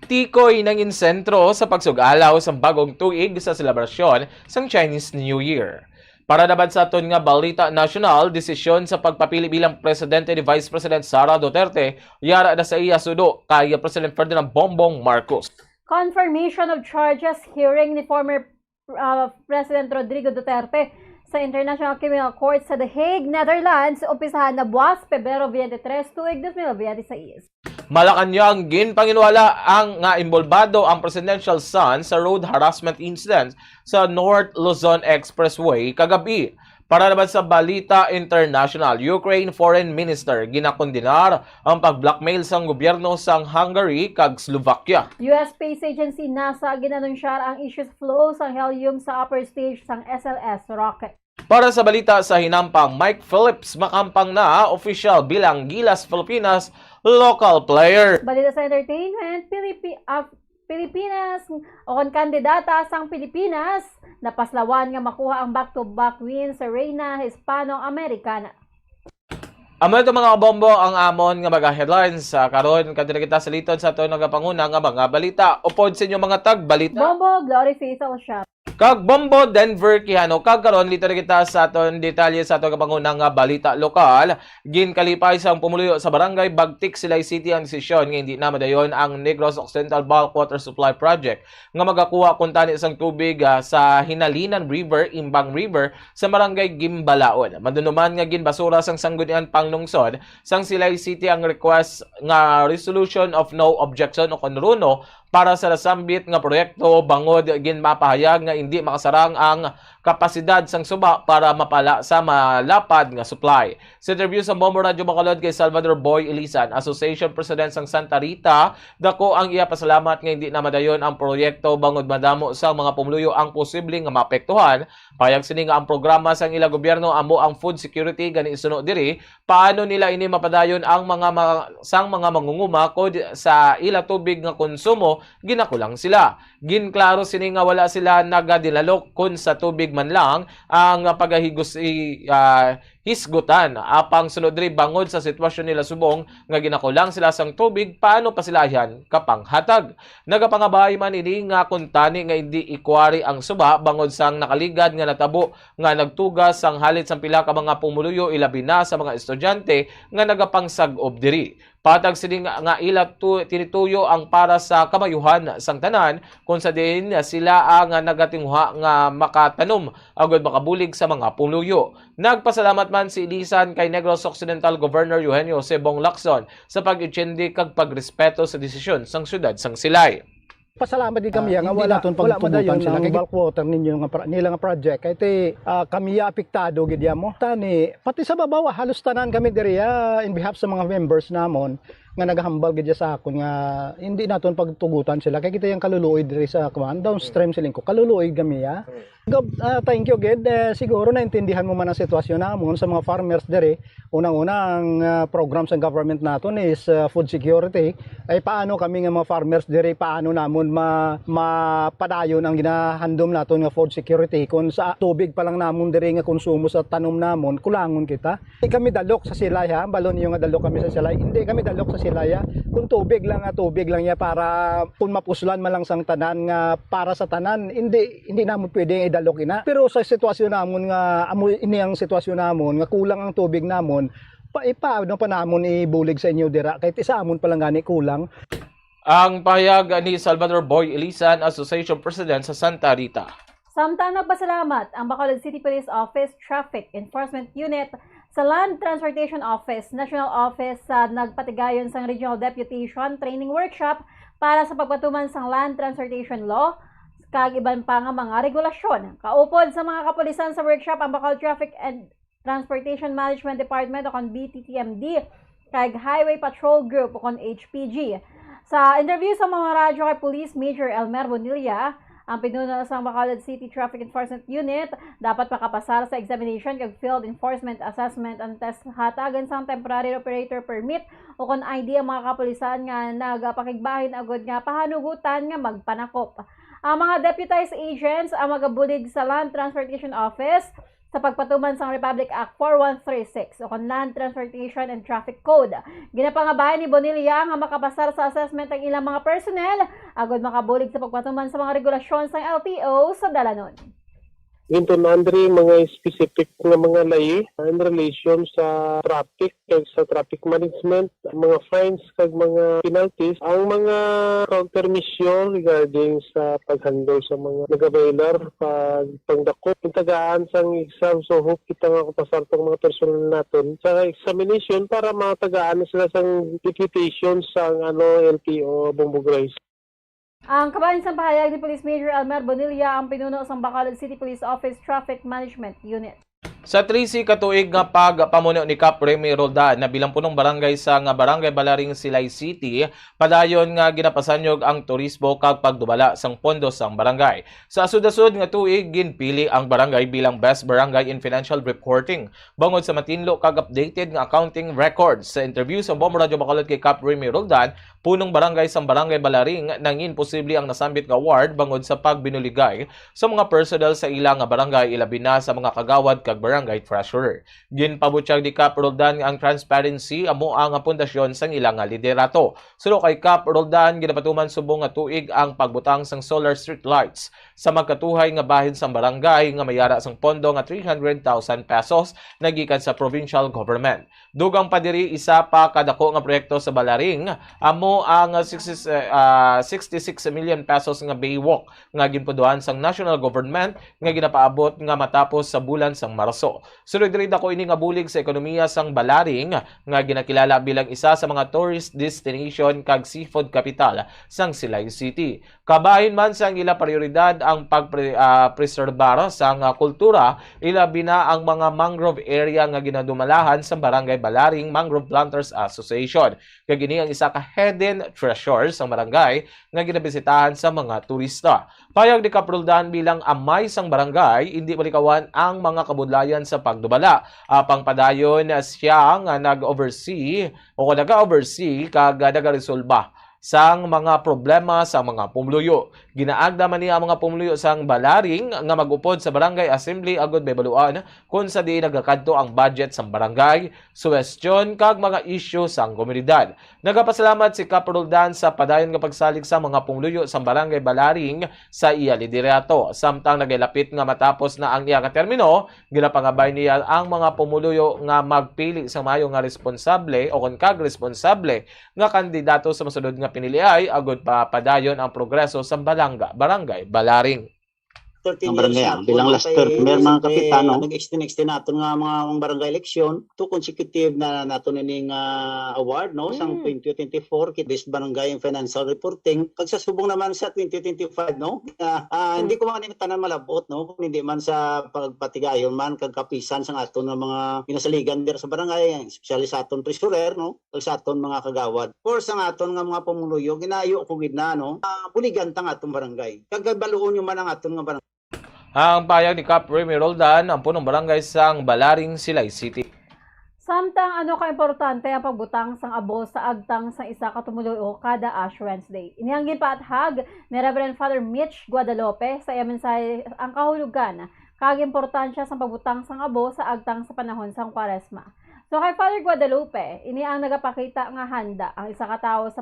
Tikoy nang insentro sa pagsugalaw sa bagong tuig sa selebrasyon sang Chinese New Year. Para naman sa aton nga balita national, desisyon sa pagpapili bilang presidente ni Vice President Sara Duterte, yara na sa iya sudo kay President Ferdinand Bongbong Marcos. Confirmation of charges hearing ni former President Rodrigo Duterte sa International Criminal Court sa The Hague, Netherlands, umpisahan na buwas Pebrero 23, tuig 2026. Malacanang ginpanginwala ang nga imbolbado ang presidential son sa road harassment incident sa North Luzon Expressway kagabi. Para naman sa balita international, Ukraine Foreign Minister ginakondinar ang pag-blackmail sang gobyerno sang Hungary kag Slovakia. US Space Agency NASA ginanunsyar ang issues flow sang helium sa upper stage sang SLS rocket. Para sa balita sa hinampang, Mike Phillips makampang na official bilang Gilas Pilipinas local player. Balita sa entertainment, Pilipinas o kandidata sang Pilipinas napaslawan nga makuha ang back-to-back win sa Reina Hispano-Americana. Amo ito mga kabombo ang amon nga mga headlines karon kadto kita sa liton sa ato nagapanguna nga mga balita upod sa inyo mga tag balita. Bombo Glory Fatal Shop. Kag Bombo Denver Quijano kag karon lito kita sa aton detalye sa ato kapangunang nga balita lokal. Ginkalipay sang pumuluyo sa barangay Bagtik Silay City ang desisyon nga hindi na madayon ang Negros Occidental Bulk Water Supply Project nga magakuha kun tani sang tubig sa Hinalinan River, Imbang River sa barangay Gimbalaon. Madunuman nga ginbasura sang sanggunian panglungsod sang Silay City ang request nga resolution of no objection o konruno para sa nasambit nga proyekto bangod ginmapahayag nga hindi makasarang ang kapasidad sang suba para mapala sa malapad nga supply. Sa interview sa Bombo Radio Bacolod kay Salvador Boy Elisan, Association President sang Santa Rita, dako ang iya pasalamat nga hindi na madayon ang proyekto bangod madamo sa mga pumuluyo ang posibleng nga maapektuhan. Payag sini nga ang programa sang ila gobyerno amo ang food security gani isuno diri paano nila ini mapadayon ang mga mangunguma kod sa ila tubig nga konsumo ginakulang sila. Ginklaro sini nga wala sila nagadilalok kun sa tubig man lang ang pagahigos hisgutan apang sunod diri bangod sa sitwasyon nila subong nga ginakulang sila sang tubig paano pa sila yan kapanghatag. Nagapangabay man ini nga kuntani nga hindi ikwari ang suba bangod sang nakaligad nga natabo nga nagtugas sang halit sang pila ka mga pumuluyo ilabi na sa mga estudyante nga nagapangsag-ob diri. Patag sini nga ila tinituyo ang para sa kamayuhan sang tanan kung sa din sila ang nagatingha nga makatanom agud makabulig sa mga pumuluyo. Nagpasalamat man si Elisan kay Negros Occidental Governor Eugenio Sebong Lacson sa pag-itsindi kag pagrespeto sa desisyon sang syudad sang Silay. Pasalamat din kami nga wala madayon sila kay bulk water ninyo nga nila nga project kay kami apektado gid mo tani pati sa babaw halos tanan kami diri in behalf sa mga members namon nga naghambal gid sa akon nga hindi naton pagtugutan sila kay kita yung kaluluoy diri sa kuan downstream siling ko kaluluoy kami thank you gid siguro naintindihan mo man ang sitwasyon namon sa mga farmers diri unang-una ang program sa government naton is food security ay paano kami nga mga farmers diri paano namon mapadayon ang ginahandom naton nga food security kung sa tubig pa lang namon diri nga konsumo sa tanom namon kulangon kita. Hindi kami dalok sa Silay balon niyo nga dalok kami sa Silay hindi kami dalok sa Silay sila ya. Kung tubig lang ya para kung mapuslan man lang sang tanan nga para sa tanan, hindi namon pwedeng idalok ina. Pero sa sitwasyon namon nga ini ang sitwasyon namon nga kulang ang tubig namon, paano pa namon ibulig sa inyo dira kahit isa amon pa lang gani kulang. Ang pahayag ni Salvador Boy Elisan, Association President sa Santa Rita. Samtang nagpasalamat ang Bacolod City Police Office Traffic Enforcement Unit sa Land Transportation Office, National Office sa nagpatigayon sang Regional Deputation Training Workshop para sa pagpatuman sang Land Transportation Law kag iban pa nga mga regulasyon. Kaupod sa mga kapulisan sa workshop ang Bacolod Traffic and Transportation Management Department o kon BTTMD kag Highway Patrol Group o kon HPG. Sa interview sa mga radyo kay Police Major Elmer Bonilla, ang pinuno sa Bacolod City Traffic Enforcement Unit dapat makapasar sa examination kag Field Enforcement Assessment and Test hatagan sang Temporary Operator Permit o kon ID ang mga kapulisan nga nagapakigbahin agad nga pahanugutan nga magpanakop. Ang mga deputized agents ang magabulig sa Land Transportation Office sa pagpatuman sa Republic Act 4136 o kon Land Transportation and Traffic Code. Ginapangabayan ni Bonilla nga makapasar sa assessment ang ilang mga personnel agad makabulig sa pagpatuman sa mga regulasyon sa LTO sa dalanon. Ginto na Andre, mga specific nga mga layi in relation sa traffic kag sa traffic management, mga fines kag mga penalties, ang mga counter mission regarding sa paghandle sa mga nagabailar pag pangdako tagaan sang exam, so hope kita nga kapasar tong mga personal naton sa examination para matagaan sila sang deputation sang LTO Bumbog-Rise. Ang kabayan sa pahayag ni Police Major Elmer Bonilla ang pinuno sa Bacolod City Police Office Traffic Management Unit. Sa 13 katuig nga pagpamuno ni Cap Remy Roldan na bilang punong barangay sa nga Barangay Balaring Silay City, padayon nga ginapasanyog ang turismo kag pagdubala sang pondo sang barangay. Sa asud-asud nga tuig ginpili ang barangay bilang Best Barangay in Financial Reporting bangod sa matinlo kag updated nga accounting records. Sa interview sa Bombo Radio Bacolod kay Cap Remy Roldan, punong barangay sang Barangay Balaring nangin posible ang nasambit nga award bangod sa pagbinuligay sa mga personnel sa ilang nga barangay ilabi na sa mga kagawad kag barangay treasurer. Ginpabutyag ni Cap Roldan ang transparency amo ang pundasyon sang ilang nga liderato. Sulo kay Cap Roldan ginapatuman subong nga tuig ang pagbutang sang solar street lights sa magkatuhay nga bahin sang barangay nga mayara sang pondo nga 300,000 pesos nagikan sa provincial government. Dugang pa diri isa pa kadako nga proyekto sa Balaring amo ang 66 million pesos nga baywalk nga ginpuduhan sang national government nga ginapaabot nga matapos sa bulan sang Marso. Sunod diri dako ini nga bulig sa ekonomiya sang Balaring nga ginakilala bilang isa sa mga tourist destination kag seafood capital sang Silay City. Kabahin man sang ila prioridad ang pagpreserbar sang kultura ilabi na ang mga mangrove area nga ginadumalahan sa Barangay Balaring Mangrove Planters Association. Kag ini ang isa ka hidden treasures sang barangay nga ginabisitahan sa mga turista. Payag ni Cap Roldan bilang amay sang barangay, hindi malikawan ang mga kabudlayan sa pagdubala. Apang padayon siya nga nag-oversee o naga-oversee kag naga-resolba sang mga problema sa mga pumuluyo. Ginaagda man niya ang mga pumuluyo sang Balaring nga magupod sa Barangay Assembly agud baybaluan kung sa di nagakadto ang budget sang barangay, suwestyon kag mga isyu sang komunidad. Nagapasalamat si Cap Roldan sa padayon nga pagsalig sa mga pumuluyo sang Barangay Balaring sa iya liderato. Samtang nagailapit nga matapos na ang iya ka termino, ginapangabay niya ang mga pumuluyo nga magpili sa mayo nga responsable o kon kag responsable nga kandidato sa masunod nga piniliay agud pa padayon ang progreso sa Barangay Balaring. 13 years bilang last term mga kapitano nag-extend naton nga mga barangay election to consecutive na naton ining award no sang 2024 kit best barangay in financial reporting kag sa subong naman sa 2025 no hindi ko man tanan malabot no kung hindi man sa pagpatigayon man kag kapisan sang aton nga mga pinasaligan der sa barangay especially sa aton treasurer no kag sa aton mga kagawad for sa aton nga mga pamuluyo ginayo ko gid na no buligan tang aton barangay kag baluon yo man ang aton nga barangay. Ang payag ni Cap Remy Roldan ang punong barangay sang Balaring Silay City. Samtang ano ka-importante ang pagbutang sang abo sa agtang sang isa ka tumuluyo kada Ash Wednesday. Inihanggin pa at hag ni Reverend Father Mitch Guadalupe sa mensahe ang kahulugan kag importansya sang pagbutang sang abo sa agtang sa panahon sang Kwaresma. So kay Father Guadalupe, ini ang nagapakita nga handa ang isa ka tawo sa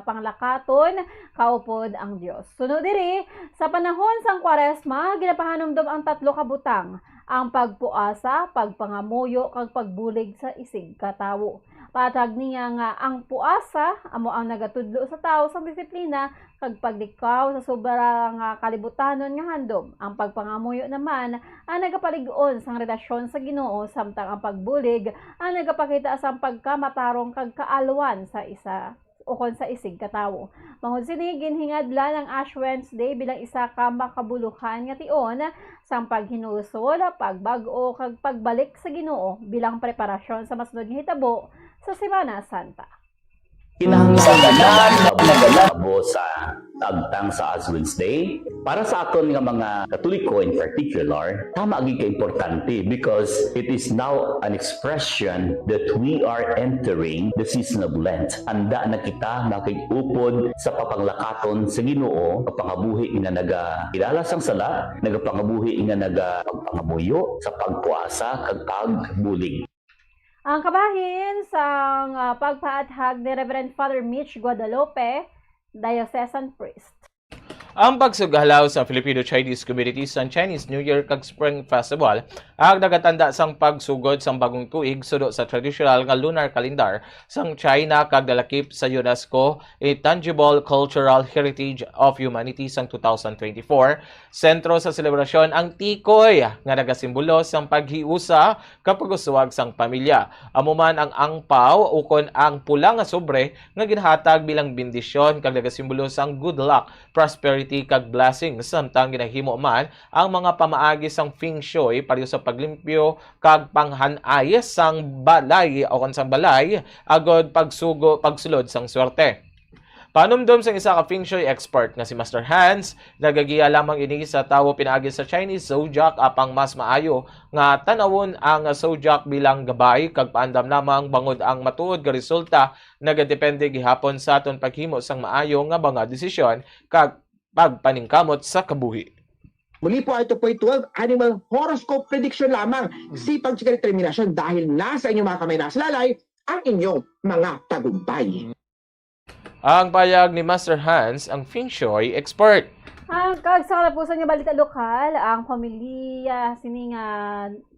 panglakaton kaupod ang Dios. Sunod diri sa panahon sang Kwaresma, ginapahanumdom ang 3 ka butang, ang pagpuasa, pagpangamuyo kag pagbulig sa isig ka tawo. Patag niya nga ang puasa amo ang nagatudlo sa tawo sa disiplina kag paglikaw sa sobrang kalibutanon nga handom. Ang pagpangamuyo naman ang nagapalig-on sang relasyon sa Ginoo, samtang ang pagbulig ang nagapakita sa pagkamatarong kag kaalwan sa isa ukon sa isig ka tawo. Mangod sini ginhingadla ng Ash Wednesday bilang isa ka makabuluhan nga tion sang paghinusol, pagbag-o kag pagbalik sa Ginoo bilang preparasyon sa masunod nga hitabo sa Semana Santa. Kinahanglan nagalabo sa tagtang sa Ash Wednesday para sa aton nga mga Katoliko in particular, tama agi ka importante because it is now an expression that we are entering the season of Lent. Anda na kita makig-upod sa papanglakaton sa Ginoo, papangabuhi nga nagakilala sang sala, nagapangabuhi nga nagapagpangamuyo sa pagpuasa kag pagbulig. Ang kabahin sa pagpaathag ni Reverend Father Mitch Guadalupe, Diocesan Priest. Ang pagsugalaw sa Filipino-Chinese community sa Chinese New Year kag Spring Festival ang nagatanda sang pagsugod sang bagong tuig sudo sa traditional nga lunar calendar sang China kag dalakip sa UNESCO a Tangible Cultural Heritage of Humanity sang 2024. Sentro sa selebrasyon ang tikoy nga nagasimbolo sang paghiusa kapag uswag sang pamilya. Amuman ang angpaw ukon ang pula nga sobre nga ginhatag bilang bendisyon kag nagasimbolo sang good luck, prosperity kag blessing, samtang ginahimo man ang mga pamaagi sang feng shui pareho sa paglimpyo kag panghanay sang balay o sang balay agod pagsulod sang swerte. Panumdum sang isa ka feng shui expert nga si Master Hans, nagagiya lamang ini sa tawo pinaagi sa Chinese zodiac apang mas maayo nga tanawon ang zodiac bilang gabay kag paandam lamang bangod ang matuod nga resulta nagadepende gihapon sa aton paghimo sang maayo nga mga desisyon kag pagpaningkamot sa kabuhi. Muli po, ito po 12 animal horoscope prediction lamang. Sipag sa determinasyon dahil nasa inyong mga kamay nasa lalay ang inyong mga tagumpay. Ang payag ni Master Hans, ang Feng Shui expert. Kag sa kalapusan nga balita lokal, ang pamilya sininga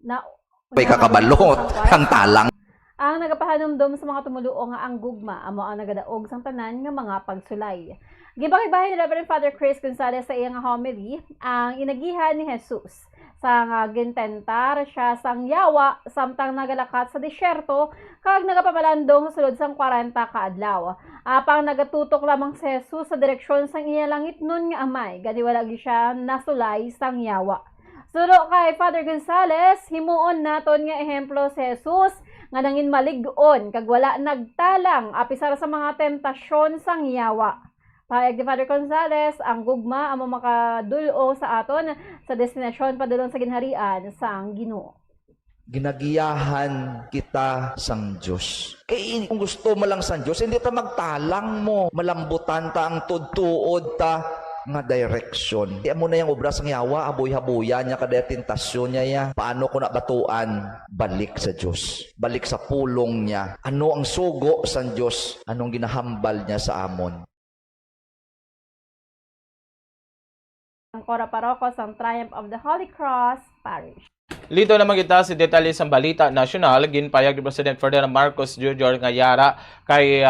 na may kakabalot ang talang. Ang nagapahanumdom sa mga tumuluo nga ang gugma amo ang nagadaog sang tanan nga mga pagsulay. Gibahay-bahay ni Reverend Father Chris Gonzalez sa iyang homily ang inagihan ni Jesus sang gintentar siya sang yawa samtang nagalakat sa disyerto kag nagapamalandong sa sulod sang 40 ka adlaw. Apang nagatutok lamang si Jesus sa direksyon sang iya langit nun nga amay, gadi wala gi siya nasulay sang yawa. Sulo kay Father Gonzalez, himuon naton nga ehemplo si Jesus nga nangin malig-on kag wala nagtalang apisar sa mga tentasyon sang yawa. Payag ni Father Gonzalez, ang gugma amo makadulo sa aton sa destinasyon padulong sa ginharian sang Ginoo. Ginagiyahan kita sang Diyos. Kaya kung gusto mo lang sang Diyos, hindi ta magtalang mo. Malambutan ta ang tudtuod ta nga direction. Kaya mo na yung obra sang yawa, aboy-habuya niya kada tentasyon niya ya. Paano ko nabatuan? Balik sa Diyos. Balik sa pulong niya. Ano ang sugo sang Diyos? Anong ginahambal niya sa amon? Ang Cora Parocos ang Triumph of the Holy Cross Parish. Lito naman kita si detalye sa balita nasyonal, ginpayag ni President Ferdinand Marcos Jr. nga yara kay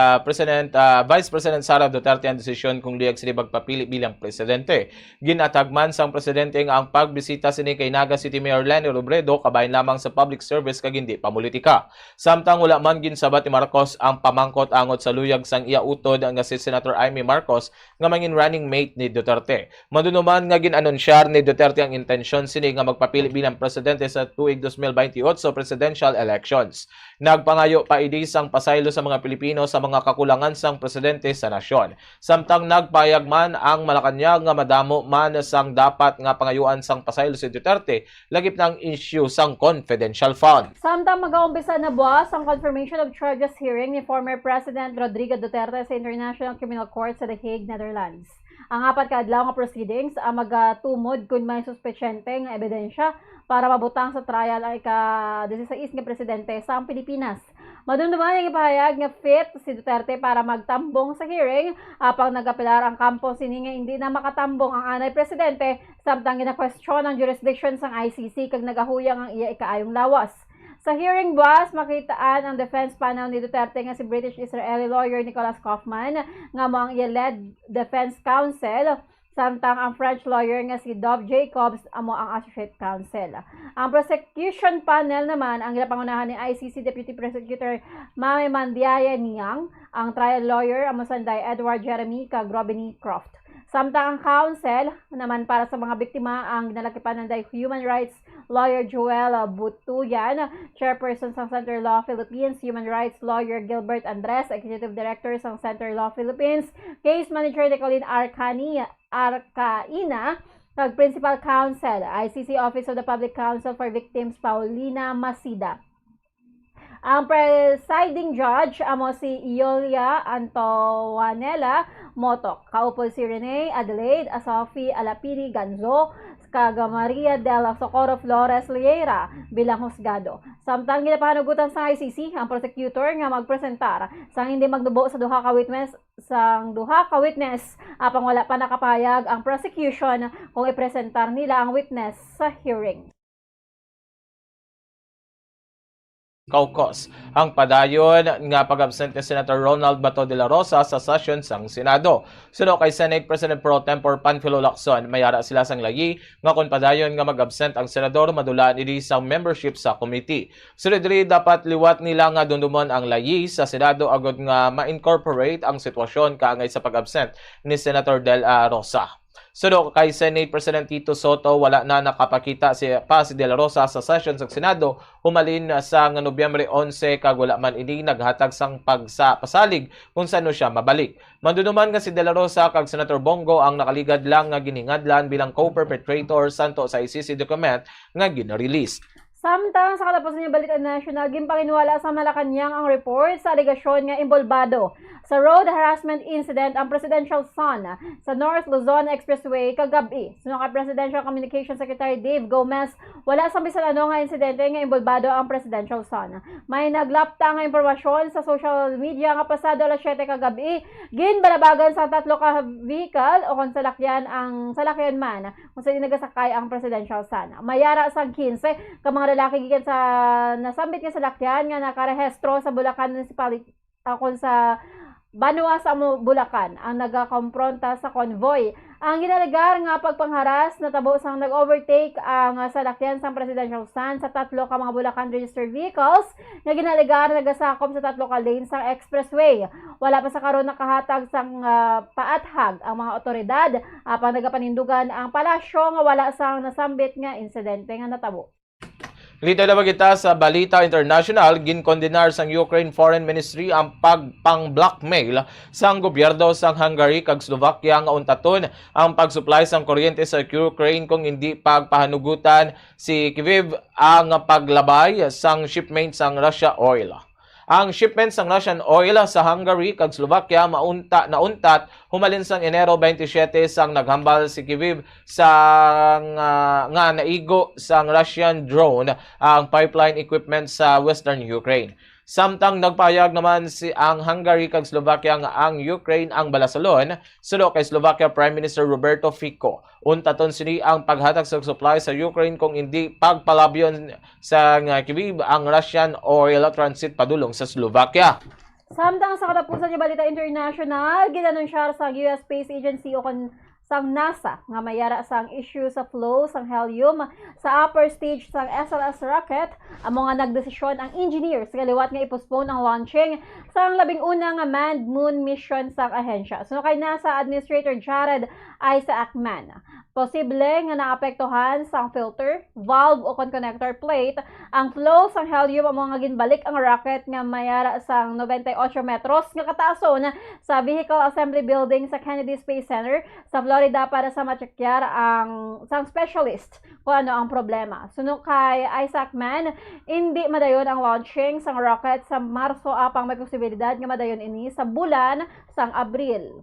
Vice President Sara Duterte ang desisyon kung liyag sila magpapili bilang presidente. Ginatagman sang presidente nga ang pagbisita sini kay Naga City Mayor Leni Robredo kabahin lamang sa public service kag hindi pamulitika. Samtang wala man ginsabat ni Marcos ang pamangkot angot sa luyag sang iya utod nga si Senator Amy Marcos nga mangin running mate ni Duterte. Madunuman nga ginanonsyar ni Duterte ang intensyon sini nga magpapili bilang presidente sa tuig 2028 presidential elections. Nagpangayo pa idi sang pasaylo sa mga Pilipino sa mga kakulangan sang presidente sa nasyon. Samtang nagpayag man ang Malacanang nga madamo man sang dapat nga pangayuan sang pasaylo si Duterte lagip ng issue sang confidential fund. Samtang mag-aumpisa na buwas ang confirmation of charges hearing ni former President Rodrigo Duterte sa International Criminal Court sa The Hague, Netherlands. Ang 4 ka adlaw nga proceedings ang magatumod kung may suspetsiyente nga ebidensya para mabutang sa trial ang ika-16 nga presidente sa Pilipinas. Madumduman yung ipahayag nga fit si Duterte para magtambong sa hearing apang nagapilar ang kampo sini nga hindi na makatambong ang anay presidente samtang gina-question ang jurisdiction sang ICC kag nagahuyang ang iya ikaayong lawas. Sa hearing buwas, makitaan ang defense panel ni Duterte nga si British-Israeli lawyer Nicholas Kaufman nga mo ang iya-led defense counsel samtang ang French lawyer nga si Dov Jacobs amo ang associate counsel. Ang prosecution panel naman ang ginapangunahan ni ICC Deputy Prosecutor Mame Mandiaya Niang, ang trial lawyer amo sanday Edward Jeremy kag Robiny Croft. Samtang ang counsel naman para sa mga biktima ang ginalakipan ng human rights lawyer Joel Butuyan, chairperson ng Center Law Philippines, human rights lawyer Gilbert Andres, executive director ng Center Law Philippines, case manager Nicolene Arcaina, kag principal counsel, ICC Office of the Public Counsel for Victims Paulina Masida. Ang presiding judge amo si Iolia Antoanela Motok, kaupol si Rene Adelaide Asofi Alapiri Ganzo, kag Maria del Socorro Flores Lieira bilang husgado. Samtang ginapanugutan sa ICC ang prosecutor nga magpresentar sang hindi magdubo sa duha ka witness apang wala pa nakapayag ang prosecution kung ipresentar nila ang witness sa hearing. Caucus ang padayon nga pag-absent ni Senator Ronald Bato de la Rosa sa session sang Senado. Suno kay Senate President Pro Tempore Panfilo Lacson, mayara sila sang layi nga kung padayon nga mag-absent ang senador madulaan ini sa membership sa committee. Sunod diri dapat liwat nila nga dundumon ang layi sa Senado agad nga ma-incorporate ang sitwasyon kaangay sa pag-absent ni Senator de la Rosa. Suno kay Senate President Tito Soto, wala na nakapakita si De La Rosa sa session sa Senado humalin sa Nobyembre 11 kag wala man ini naghatag sang pasalig kung saan siya mabalik. Mandunuman nga si De La Rosa kag Senator Bongo ang nakaligad lang nga giningadlan bilang co-perpetrator santo sa ICC document nga gina-release. Samtang sa katapusan niya Balita National, ginpanginwala sa Malacanang ang report sa aligasyon nga imbolbado sa road harassment incident ang presidential son sa North Luzon Expressway kagabi. Sunod kay Presidential Communications Secretary Dave Gomez, wala sa bisan ano nga insidente nga imbolbado ang presidential son. May naglapta nga impormasyon sa social media nga pasado alas 7 kagabi, ginbalabagan sa 3 ka vehicle o kung salakyan man kung saan nagasakay ang presidential son. Mayara sang 15 ka mga lalaki gikan sa nasambit nga salakyan nga nakarehistro sa Bulacan Municipality kung sa Banwa sa Bulacan ang nagakompronta sa convoy. Ang ginalagar nga pagpangharas natabo sang nag-overtake ang salakyan sang presidential son sa 3 ka mga Bulacan registered vehicles nga ginalagar nagasakop sa 3 ka lane sang expressway. Wala pa sa karon nakahatag sang paathag ang mga otoridad apang nagapanindugan ang palasyo nga wala sang nasambit nga insidente nga natabo. Dito na kita sa Balita International, ginkondenar sang Ukraine Foreign Ministry ang pang-blackmail sang gobyerno sang Hungary kag Slovakia nga untaton ang pag-supply sang kuryente sa Ukraine kung hindi pagpahanugutan si Kyiv ang paglabay sang shipment sang Russia oil. Ang shipment sang Russian oil sa Hungary kag Slovakia nauntat humalin sang Enero 27 sang naghambal si Kyiv sang nga naigo sang Russian drone ang pipeline equipment sa western Ukraine. Samtang nagpahayag naman ang Hungary kag Slovakia nga ang Ukraine ang balasalon, sulo kay Slovakia Prime Minister Roberto Fico. Untaton sini ang paghatag sa supply sa Ukraine kung hindi pagpalabyon sa Kyiv ang Russian oil transit padulong sa Slovakia. Samtang sa katapusan niya Balita International, ginanunsyar sa US Space Agency o sang NASA nga mayara sang issue sa flow sang helium sa upper stage sang SLS rocket amo nga nagdesisyon ang engineers nga liwat nga i-postpone ang launching sang labing una nga manned moon mission sang ahensya. So kay NASA Administrator Jared Isaacman, posible nga naapektuhan sang filter, valve o connector plate ang flow sang helium amo nga ginbalik ang rocket nga mayara sang 98 metros nga kataason sa Vehicle Assembly Building sa Kennedy Space Center sa Florida para sa machekyar ang sang specialist kung ano ang problema. Sunod kay Isaacman, hindi madayon ang launching sang rocket sa Marso apang may posibilidad nga madayon ini sa bulan sang Abril.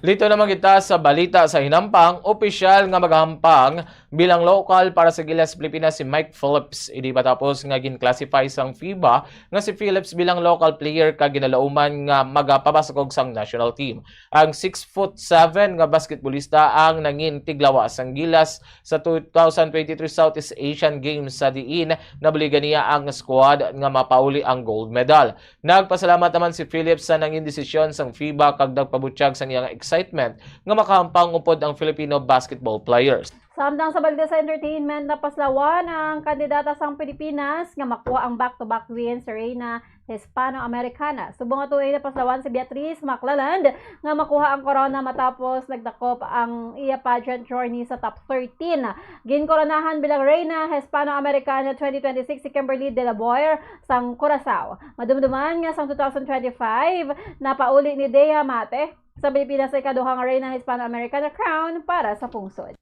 Lito naman kita sa balita sa hinampang, opisyal nga maghampang bilang local para sa Gilas Pilipinas si Mike Phillips. Hindi pa tapos nga gin-classify sang FIBA nga si Phillips bilang local player kag ginalauman nga magapabasakog sang national team. Ang 6'7" nga basketballista ang nangin tiglawa sang Gilas sa 2023 Southeast Asian Games sa diin nabuligan niya ang squad nga mapauli ang gold medal. Nagpasalamat naman si Phillips sa nangin desisyon sang FIBA kag nagpabutyag sang iyang excitement nga makahampang upod ang Filipino basketball players. Samtang sa balita sa entertainment, napaslawan ang kandidata sang Pilipinas nga makuha ang back-to-back win sa Reina Hispano-Americana. Subong nga tuig napaslawan si Beatriz Maclaland nga makuha ang corona matapos nagdakop ang iya pageant journey sa top 13. Ginkoronahan bilang Reina Hispano-Americana 2026 si Kimberly De La Boer sang Curaçao. Madumduman nga sang 2025 napauli ni Dea Mate sa Pilipinas sa ikaduhang Reina Hispano-Americana crown para sa pungsod.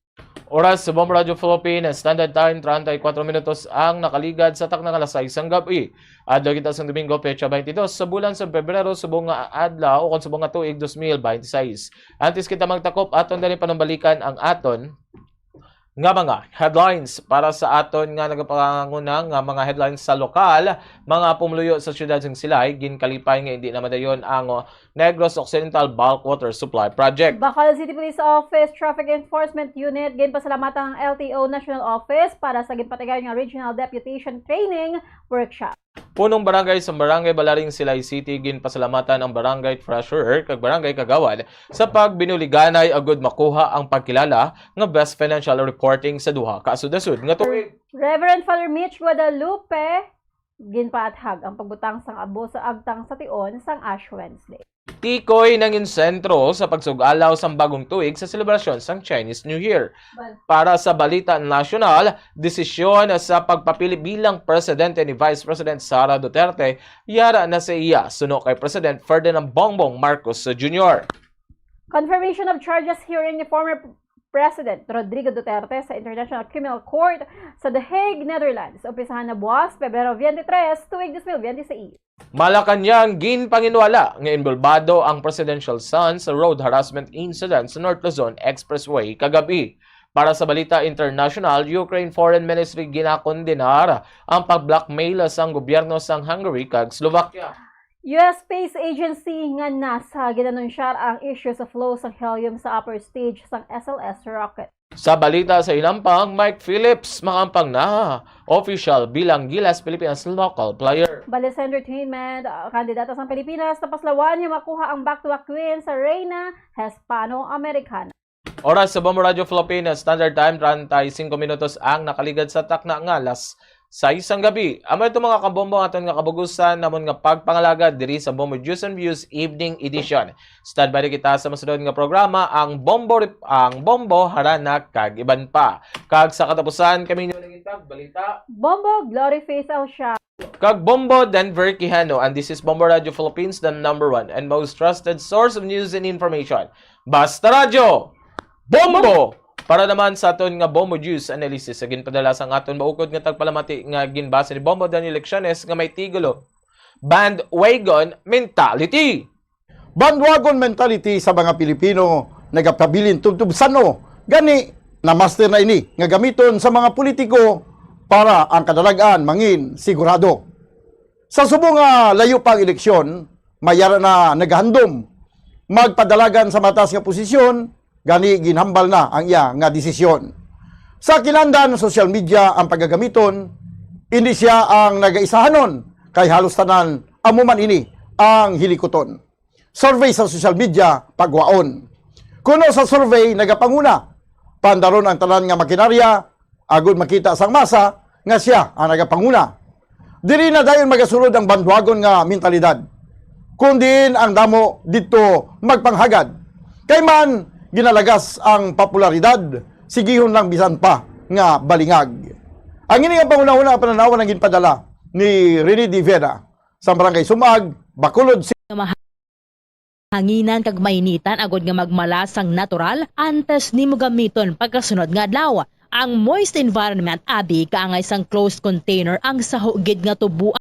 Oras sa Bombo Radio Philippines, standard time 34 minutos ang nakaligad sa taknang alas 6 ng gabi. Adlaw kita sa Domingo, Pecha 22 sa bulan sa Pebrero, subong nga adlaw o kung subong nga tuig 2026. Antes kita magtakop aton dali panumbalikan ang aton nga mga headlines para sa aton nga nagapanguna nga mga headlines sa lokal, mga pumuluyo sa siyudad ng Silay, ginkalipay nga hindi na madayon ang Negros Occidental Bulk Water Supply Project. Bacolod City Police Office Traffic Enforcement Unit ginpasalamatan ang LTO National Office para sa ginpatigay nga Regional Deputation Training Workshop. Punong barangay sa Barangay Balaring Silay City ginpasalamatan ang Barangay Treasurer kag Barangay Kagawad sa pagbinuliganay agud makuha ang pagkilala nga Best Financial Reporting sa duha ka asud-asud nga tuig. Reverend Father Mitch Guadalupe ginpaathag ang pagbutang sang abo sa agtang sa tion sang Ash Wednesday. Tikoy nangin sentro sa pagsugalaw sa bagong tuig sa selebrasyon sang Chinese New Year. Para sa balita nasyonal, desisyon sa pagpapili bilang presidente ni Vice President Sara Duterte yara na sa iya suno kay President Ferdinand Bongbong Marcos Jr. Confirmation of charges hearing ni former President Rodrigo Duterte sa International Criminal Court sa The Hague, Netherlands. Umpisahan na buwas, Pebrero 23, tuig 2026. Malacanang ginpanginwala nga involbado ang presidential son sa road harassment incident sa North Luzon Expressway kagabi. Para sa balita international, Ukraine Foreign Ministry ginakondenar ang pag-blackmail sang gobyerno sang Hungary kag Slovakia. US Space Agency nga NASA ginanunsyar ang issue sa flow sang helium sa upper stage sang SLS rocket. Sa balita sa inampang, Mike Phillips makampang na official bilang Gilas Pilipinas local player. Bali sa entertainment, kandidata sang Pilipinas napaslawan niya makuha ang back-to-back win sa Reina Hispano-Americana. Oras sa Bombo Radio Philippines, standard time 35 minutos ang nakaligad sa takna nga alas sa isang gabi. Amo ito mga kabombo aton nga kabugusan namon nga pagpangalagad diri sa Bombo Juice and Views Evening Edition. Standby kita sa masunod nga programa ang Bombo Harana kag iban pa. Kag sa katapusan kami inyo nagitag balita Bombo Glory Face El Shah. Kag Bombo Denver Quijano, and this is Bombo Radio Philippines, the #1 and most trusted source of news and information. Basta Radio Bombo! Para naman sa aton nga Bombo Juice Analysis sa ginpadala sa aton maukod nga tagpalamati nga ginbase ni Bombo Daniel Elecciones nga may tigulo bandwagon mentality. Bandwagon mentality sa mga Pilipino nagapabilin tubtub sano gani na master na ini nga gamiton sa mga politiko para ang kadalagan mangin sigurado. Sa subong nga layo pang eleksyon, mayara na naghandom magpadalagan sa matas nga posisyon gani ginhambal na ang iya nga desisyon. Sa kinandan social media ang paggagamiton, hindi siya ang nagaisahanon kay halos tanan amuman ini ang hilikoton. Survey sa social media pagwaon. Kuno sa survey nagapanguna, pandaron ang tanan nga makinarya, agud makita sang masa nga siya ang nagapanguna. Diri na dayon magasulod ang bandwagon nga mentalidad. Kundi ang damo dito magpanghagad. Kay man ginalagas ang popularidad, sigihon lang bisan pa nga balingag. Ang ini nga panguna-una pananawan ang ginpadala ni Rene De Vera sa Barangay Sumag, Bacolod City. Hanginan kag mainitan agod nga magmalas ang natural antes nimo gamiton pagkasunod nga adlaw. Ang moist environment abi kaangay sang closed container ang sahugid nga tubo